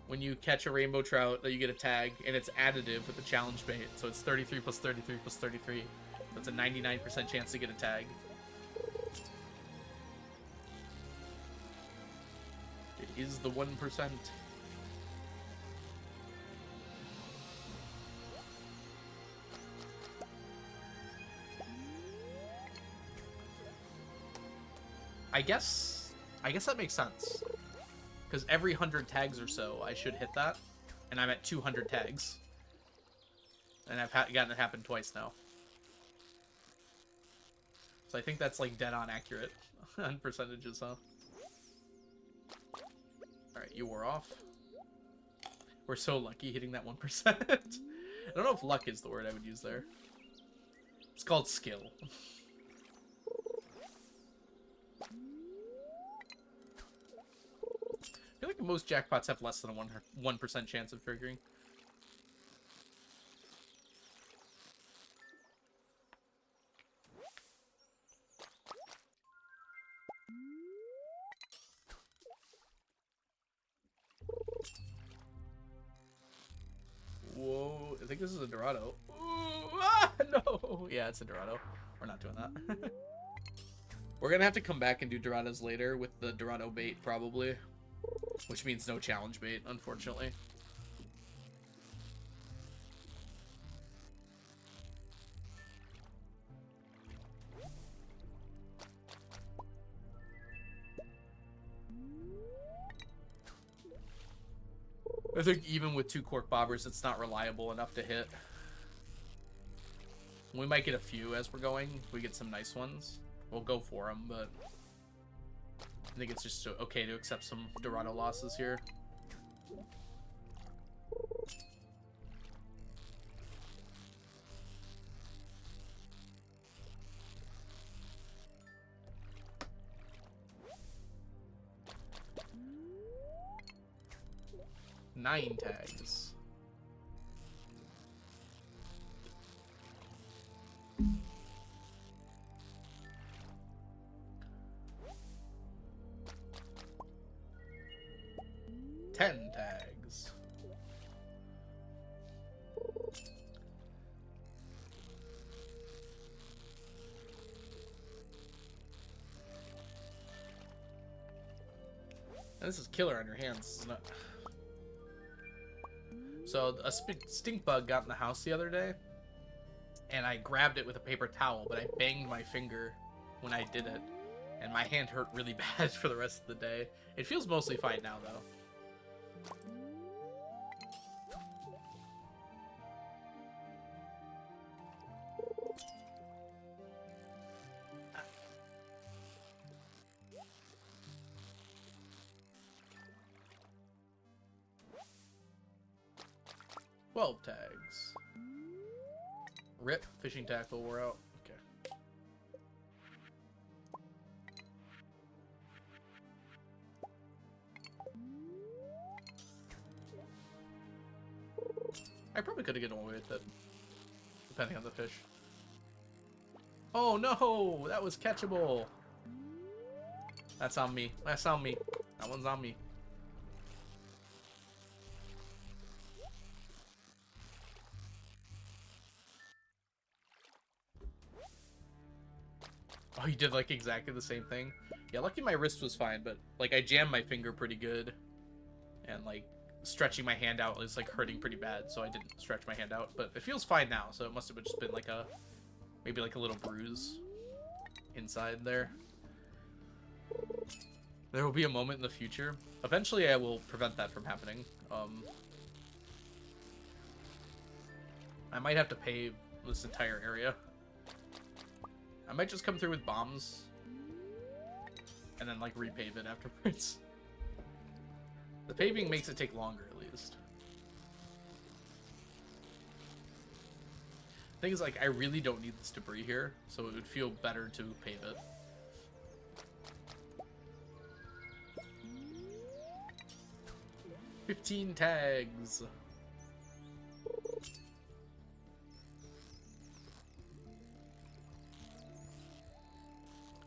S1: When you catch a rainbow trout, that you get a tag, and it's additive with the challenge bait. So it's 33 plus 33 plus 33. That's a 99% chance to get a tag. It is the 1%. I guess that makes sense. Because every 100 tags or so, I should hit that. And I'm at 200 tags. And I've gotten it happen twice now. So I think that's like dead on accurate on percentages, huh? Alright, you wore off. We're so lucky hitting that 1%. I don't know if luck is the word I would use there. It's called skill. I feel like most jackpots have less than a 1% chance of triggering. Whoa, I think this is a Dorado. Ooh, ah, no! Yeah, it's a Dorado. We're not doing that. We're gonna have to come back and do Dorados later with the Dorado bait, probably. Which means no challenge bait, unfortunately. I think even with 2 cork bobbers, it's not reliable enough to hit. We might get a few as we're going. If we get some nice ones, we'll go for them, but I think it's just okay to accept some Dorado losses here. Nine tags. Ten tags. And this is killer on your hands, isn't it? So a stink bug got in the house the other day, and I grabbed it with a paper towel, but I banged my finger when I did it, and my hand hurt really bad for the rest of the day. It feels mostly fine now, though. Tags. Rip, fishing tackle, we're out. Okay. I probably could have gotten away with it, depending on the fish. Oh no, that was catchable. That's on me. That's on me. That one's on me. Oh, you did like exactly the same thing? Yeah, lucky my wrist was fine, but like I jammed my finger pretty good. And like stretching my hand out is like hurting pretty bad, so I didn't stretch my hand out. But it feels fine now, so it must have just been like a, maybe like a little bruise inside there. There will be a moment in the future. Eventually I will prevent that from happening. I might have to pave this entire area. I might just come through with bombs and then like repave it afterwards. The paving makes it take longer at least. Thing is, like, I really don't need this debris here, so it would feel better to pave it. $15 tags.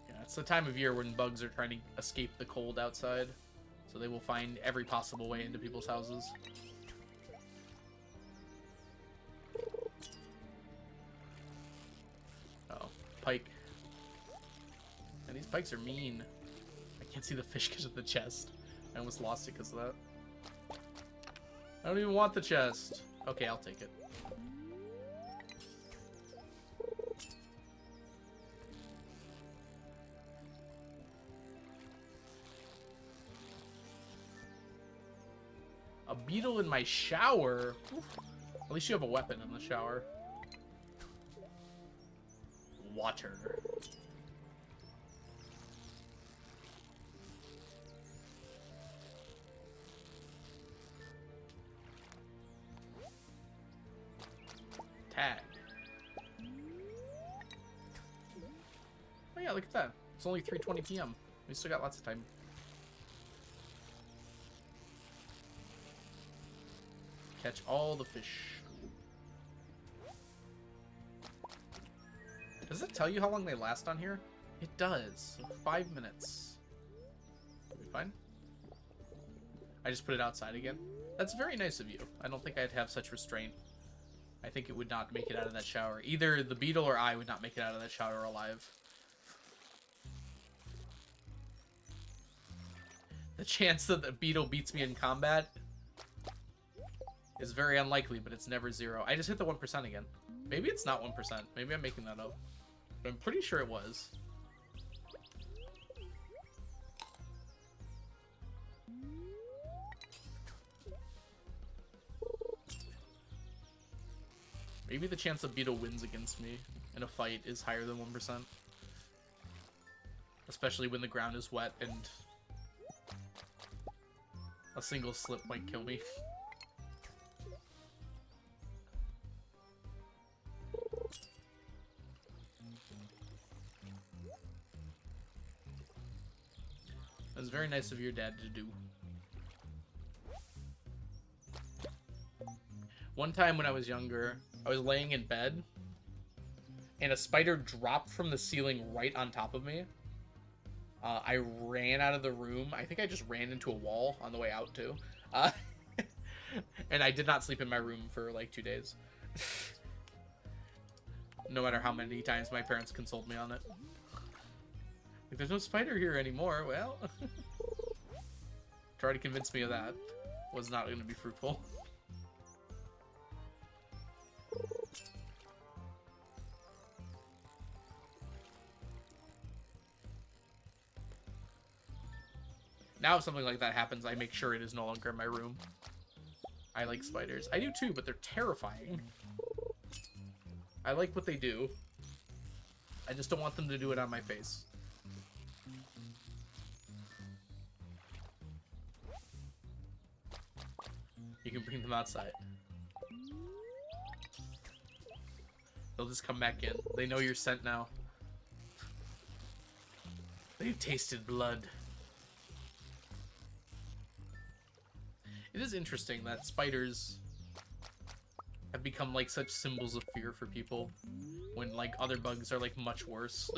S1: Yeah, it's the time of year when bugs are trying to escape the cold outside, so they will find every possible way into people's houses. Oh, pike. And these pikes are mean. I can't see the fish because of the chest. I almost lost it because of that. I don't even want the chest. Okay, I'll take it. A beetle in my shower? Oof. At least you have a weapon in the shower. Water. Tag. Oh yeah, look at that. It's only 3:20 p.m. We still got lots of time. Catch all the fish. Does it tell you how long they last on here? It does. 5 minutes. Are we fine? I just put it outside again. That's very nice of you. I don't think I'd have such restraint. I think it would not make it out of that shower. Either the beetle or I would not make it out of that shower alive. The chance that the beetle beats me in combat is very unlikely, but it's never 0. I just hit the 1% again. Maybe it's not 1%. Maybe I'm making that up. But I'm pretty sure it was. Maybe the chance a beetle wins against me in a fight is higher than 1%. Especially when the ground is wet and a single slip might kill me. It was very nice of your dad to do. One time when I was younger, I was laying in bed, and a spider dropped from the ceiling right on top of me. I ran out of the room. I think I just ran into a wall on the way out, too. And I did not sleep in my room for, like, 2 days. No matter how many times my parents consoled me on it. Like, there's no spider here anymore. Well, try to convince me of that. Was not going to be fruitful. Now if something like that happens, I make sure it is no longer in my room. I like spiders. I do too, but they're terrifying. I like what they do. I just don't want them to do it on my face. You can bring them outside. They'll just come back in. They know your scent now. They've tasted blood. It is interesting that spiders have become like such symbols of fear for people. when like other bugs are like much worse.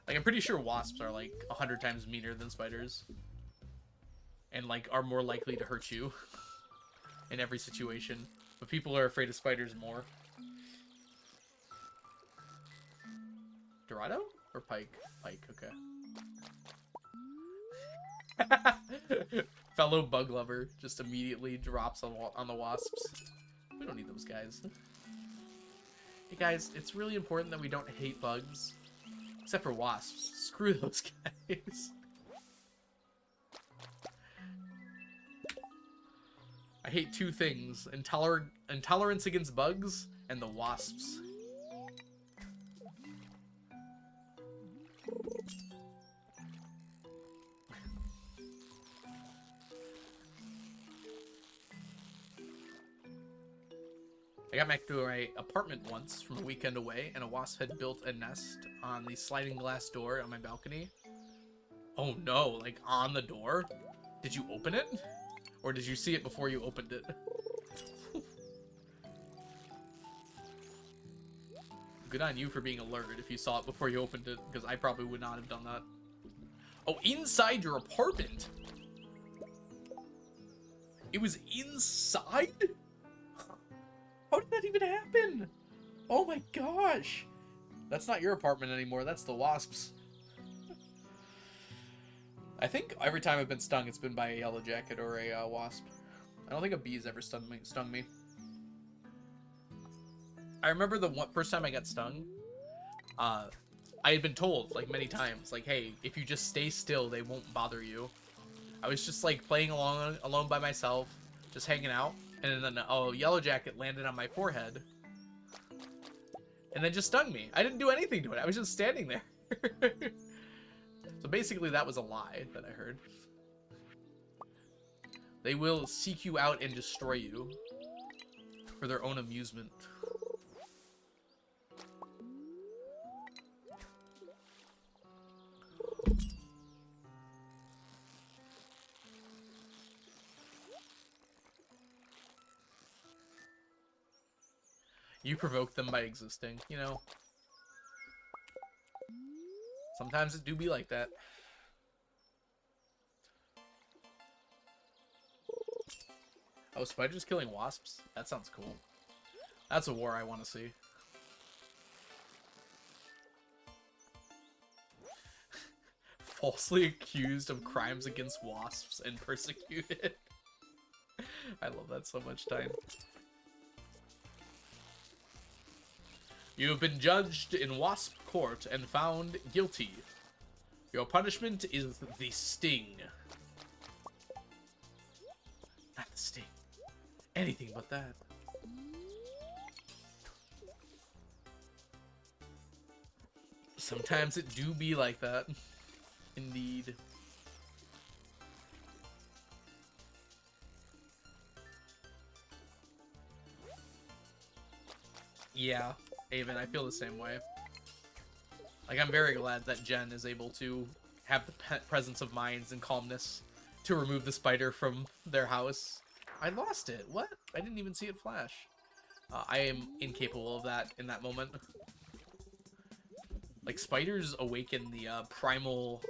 S1: Like I'm pretty sure wasps are like 100 times meaner than spiders, and like are more likely to hurt you in every situation. But people are afraid of spiders more. Dorado or pike? Pike. Okay. Fellow bug lover just immediately drops on the wasps. We don't need those guys. Hey guys, it's really important that we don't hate bugs. Except for wasps. Screw those guys. I hate two things. Intolerance against bugs and the wasps. I got back to my apartment once from a weekend away, and a wasp had built a nest on the sliding glass door on my balcony. Oh no, like on the door? Did you open it? Or did you see it before you opened it? Good on you for being alert if you saw it before you opened it, because I probably would not have done that. Oh, inside your apartment? It was inside? How did that even happen? Oh my gosh. That's not your apartment anymore. That's the wasps. I think every time I've been stung, it's been by a yellow jacket or a wasp. I don't think a bee's ever stung me. I remember the first time I got stung, I had been told, like, many times, like, hey, if you just stay still, they won't bother you. I was just, like, playing alone by myself, just hanging out. And then a yellow jacket landed on my forehead. And then just stung me. I didn't do anything to it. I was just standing there. So basically that was a lie that I heard. They will seek you out and destroy you for their own amusement. You provoke them by existing, you know. Sometimes it do be like that. Oh, spiders killing wasps? That sounds cool. That's a war I want to see. Falsely accused of crimes against wasps and persecuted. I love that so much, Tyne. You have been judged in Wasp Court and found guilty. Your punishment is the sting. Not the sting. Anything but that. Sometimes it do be like that. Indeed. Yeah. Avon, I feel the same way. Like, I'm very glad that Jen is able to have the presence of minds and calmness to remove the spider from their house. I lost it. What? I didn't even see it flash. I am incapable of that in that moment. Like, spiders awaken the primal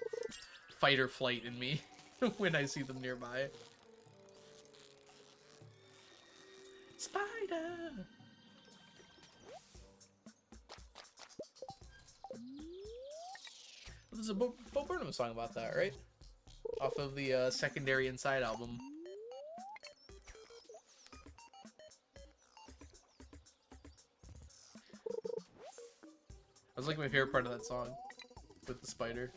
S1: fight or flight in me when I see them nearby. Spider! There's a Bo Burnham song about that, right? Off of the Secondary Inside album. That was like my favorite part of that song, with the spider.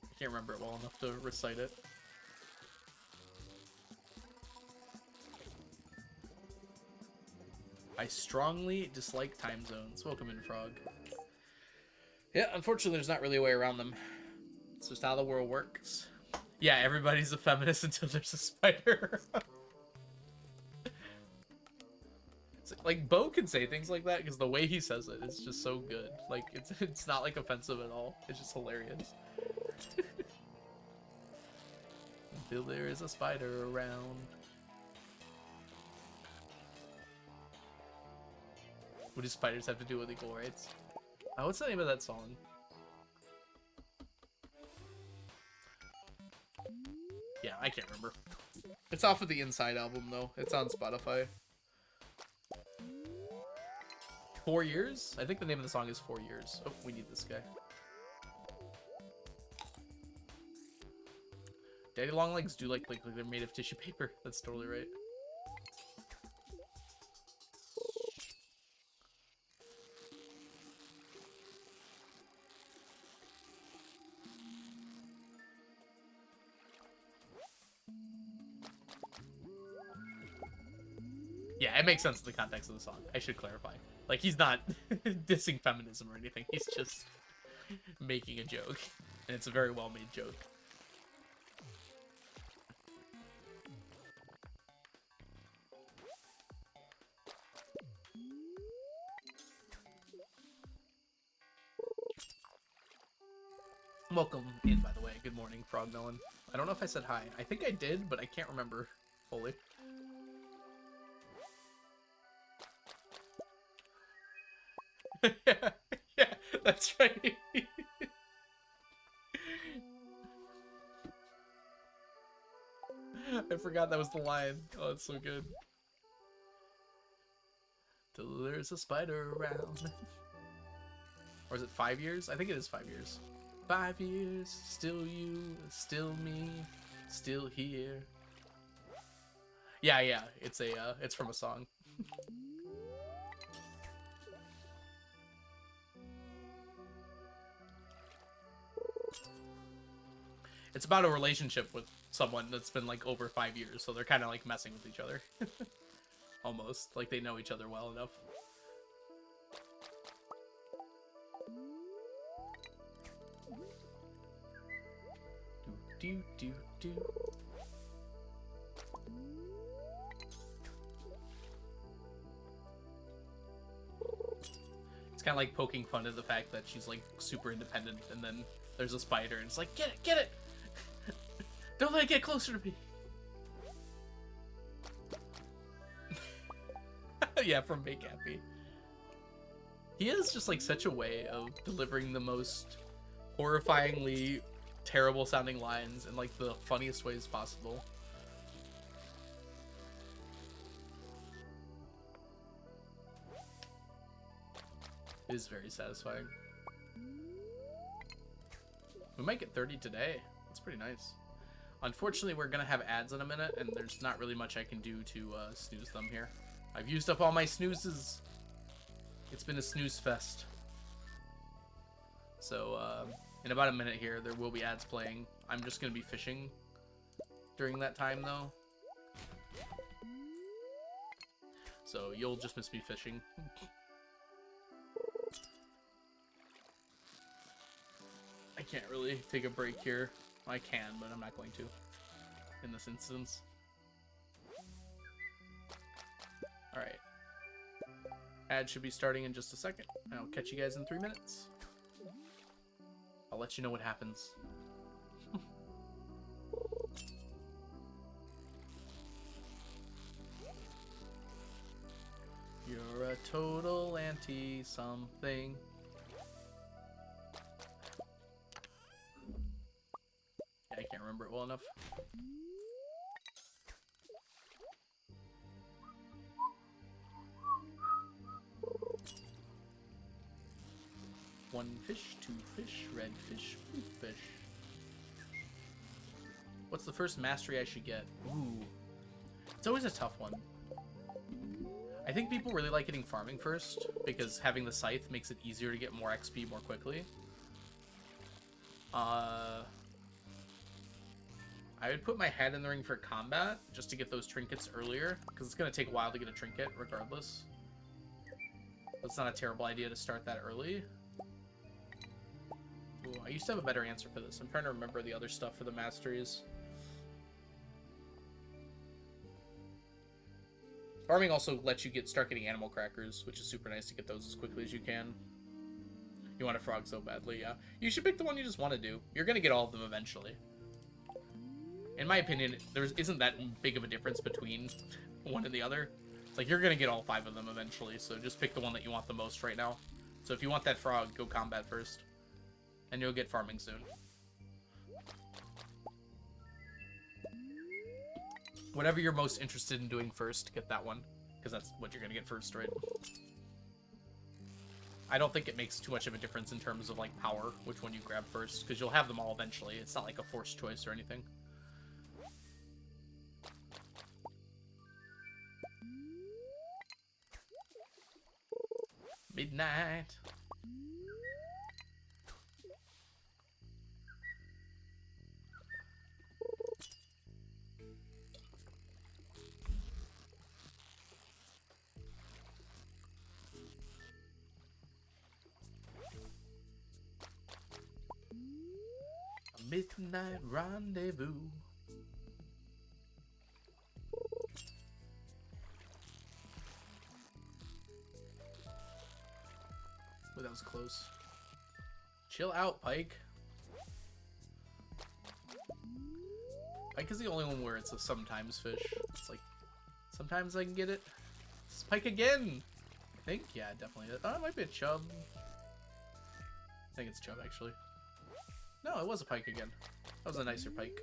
S1: I can't remember it well enough to recite it. I strongly dislike time zones. Welcome in, Frog. Yeah, unfortunately, there's not really a way around them. It's just how the world works. Yeah, everybody's a feminist until there's a spider. Like, Bo can say things like that because the way he says it is just so good. Like, it's not, like, offensive at all. It's just hilarious. Until there is a spider around. What do spiders have to do with equal rights? What's the name of that song? Yeah, I can't remember. It's off of the Inside album, though. It's on Spotify. 4 years? I think the name of the song is 4 years. Oh, we need this guy. Daddy long legs do like they're made of tissue paper. That's totally right. Yeah, it makes sense in the context of the song. I should clarify. Like, he's not dissing feminism or anything. He's just making a joke. And it's a very well-made joke. Welcome in, by the way. Good morning, Frogmelon. I don't know if I said hi. I think I did, but I can't remember fully. yeah, that's right. I forgot that was the line. Oh, that's so good. Till there's a spider around. Or is it 5 years? I think it is 5 years. 5 years, still you, still me, still here. Yeah, it's a it's from a song. It's about a relationship with someone that's been like over 5 years, so they're kind of like messing with each other. Almost like they know each other well enough. Do. It's kind of like poking fun at the fact that she's like super independent, and then there's a spider, and it's like, get it! Don't let it get closer to me! Yeah, from Make Happy. He has just like such a way of delivering the most horrifyingly terrible sounding lines in like the funniest ways possible. It is very satisfying. We might get 30 today. That's pretty nice. Unfortunately, we're gonna have ads in a minute, and there's not really much I can do to snooze them here. I've used up all my snoozes. It's been a snooze fest. So, in about a minute here, there will be ads playing. I'm just gonna be fishing during that time, though. So, you'll just miss me fishing. I can't really take a break here. I can, but I'm not going to in this instance. Alright. Ad should be starting in just a second. I'll catch you guys in 3 minutes. I'll let you know what happens. You're a total anti-something. I can't remember it well enough. One fish, two fish, red fish, blue fish. What's the first mastery I should get? Ooh. It's always a tough one. I think people really like getting farming first, because having the scythe makes it easier to get more XP more quickly. I would put my head in the ring for combat, just to get those trinkets earlier, because it's going to take a while to get a trinket, regardless. It's not a terrible idea to start that early. Ooh, I used to have a better answer for this. I'm trying to remember the other stuff for the masteries. Farming also lets you start getting animal crackers, which is super nice to get those as quickly as you can. You want a frog so badly, yeah. You should pick the one you just want to do. You're going to get all of them eventually. In my opinion, there isn't that big of a difference between one and the other. Like, you're gonna get all 5 of them eventually, so just pick the one that you want the most right now. So if you want that frog, go combat first. And you'll get farming soon. Whatever you're most interested in doing first, get that one. Because that's what you're gonna get first, right? I don't think it makes too much of a difference in terms of, like, power, which one you grab first. Because you'll have them all eventually. It's not like a forced choice or anything. Midnight. A midnight rendezvous. Oh, that was close. Chill out, Pike. Pike is the only one where it's a sometimes fish. It's like, sometimes I can get it. It's Pike again! I think? Yeah, definitely. Oh, it might be a chub. I think it's chub, actually. No, it was a pike again. That was a nicer pike.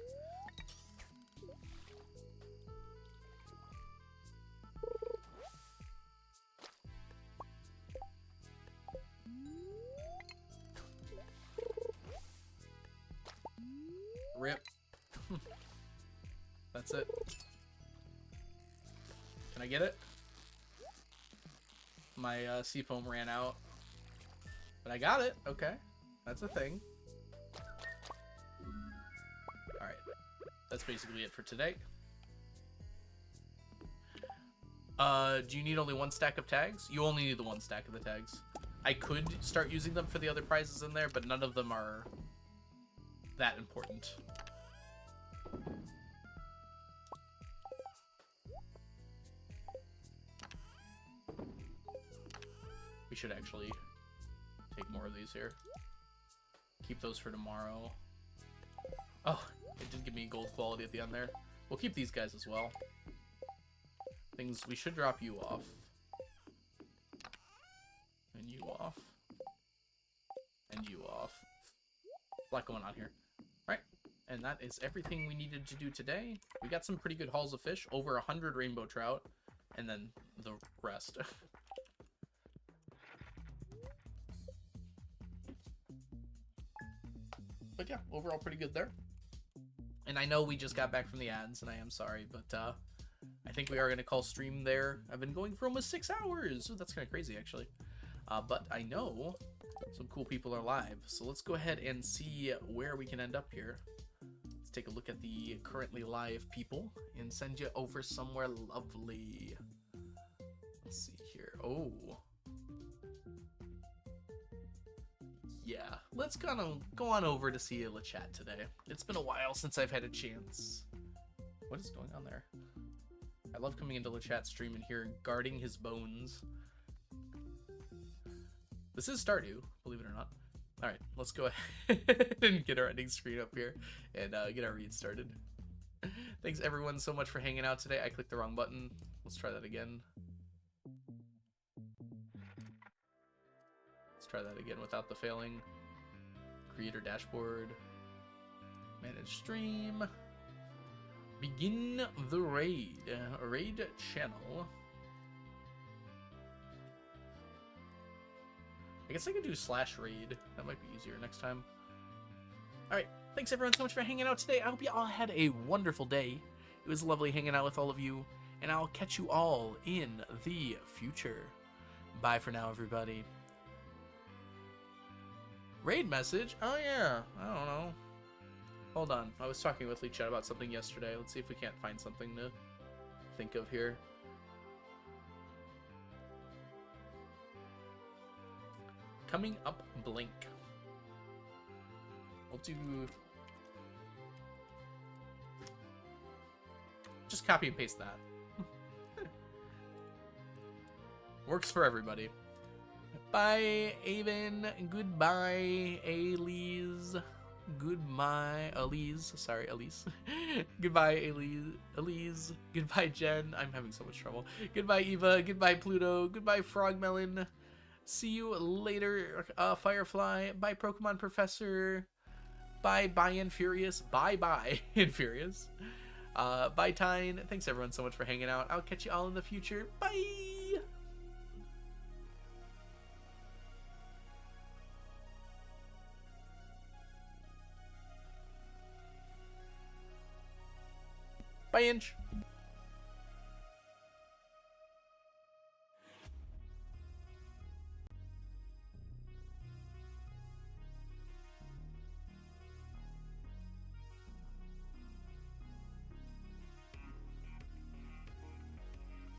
S1: Rip. That's it. Can I get it? My seafoam ran out. But I got it. Okay. That's a thing. Alright. That's basically it for today. Do you need only 1 stack of tags? You only need the 1 stack of the tags. I could start using them for the other prizes in there, but none of them are that important. We should actually take more of these here. Keep those for tomorrow. Oh, it did give me gold quality at the end there. We'll keep these guys as well. Things, we should drop you off. And you off. And you off. A lot going on here. Right, and that is everything we needed to do today. We got some pretty good hauls of fish, over 100 rainbow trout, and then the rest. But yeah, overall pretty good there. And I know we just got back from the ads, and I am sorry, but I think we are going to call stream there. I've been going for almost 6 hours. Ooh, that's kind of crazy, actually. But I know some cool people are live, so let's go ahead and see where we can end up here. Let's take a look at the currently live people and send you over somewhere lovely. Let's see here. Oh. Yeah, let's kind of go on over to see LeChat today. It's been a while since I've had a chance. What is going on there? I love coming into LeChat stream and hearing guarding his bones. This is Stardew, believe it or not. All right, let's go ahead and get our ending screen up here and get our read started. Thanks everyone so much for hanging out today. I clicked the wrong button. Let's try that again. Let's try that again without the failing. Creator dashboard. Manage stream. Begin the raid. Raid channel. I guess I could do /raid. That might be easier next time. Alright, thanks everyone so much for hanging out today. I hope you all had a wonderful day. It was lovely hanging out with all of you, and I'll catch you all in the future. Bye for now, everybody. Raid message? Oh yeah, I don't know. Hold on, I was talking with LeChat about something yesterday. Let's see if we can't find something to think of here. Coming up, Blink. We'll do... just copy and paste that. Works for everybody. Bye, Aven. Goodbye, Elise. Goodbye, Elise. Sorry, Elise. Goodbye, Elise. Goodbye, Jen. I'm having so much trouble. Goodbye, Eva. Goodbye, Pluto. Goodbye, Frogmelon. See you later, Firefly. Bye, Pokemon Professor. Bye, Infurious. Bye, Infurious. Bye, Tyne. Thanks, everyone, so much for hanging out. I'll catch you all in the future. Bye! Bye, Inch.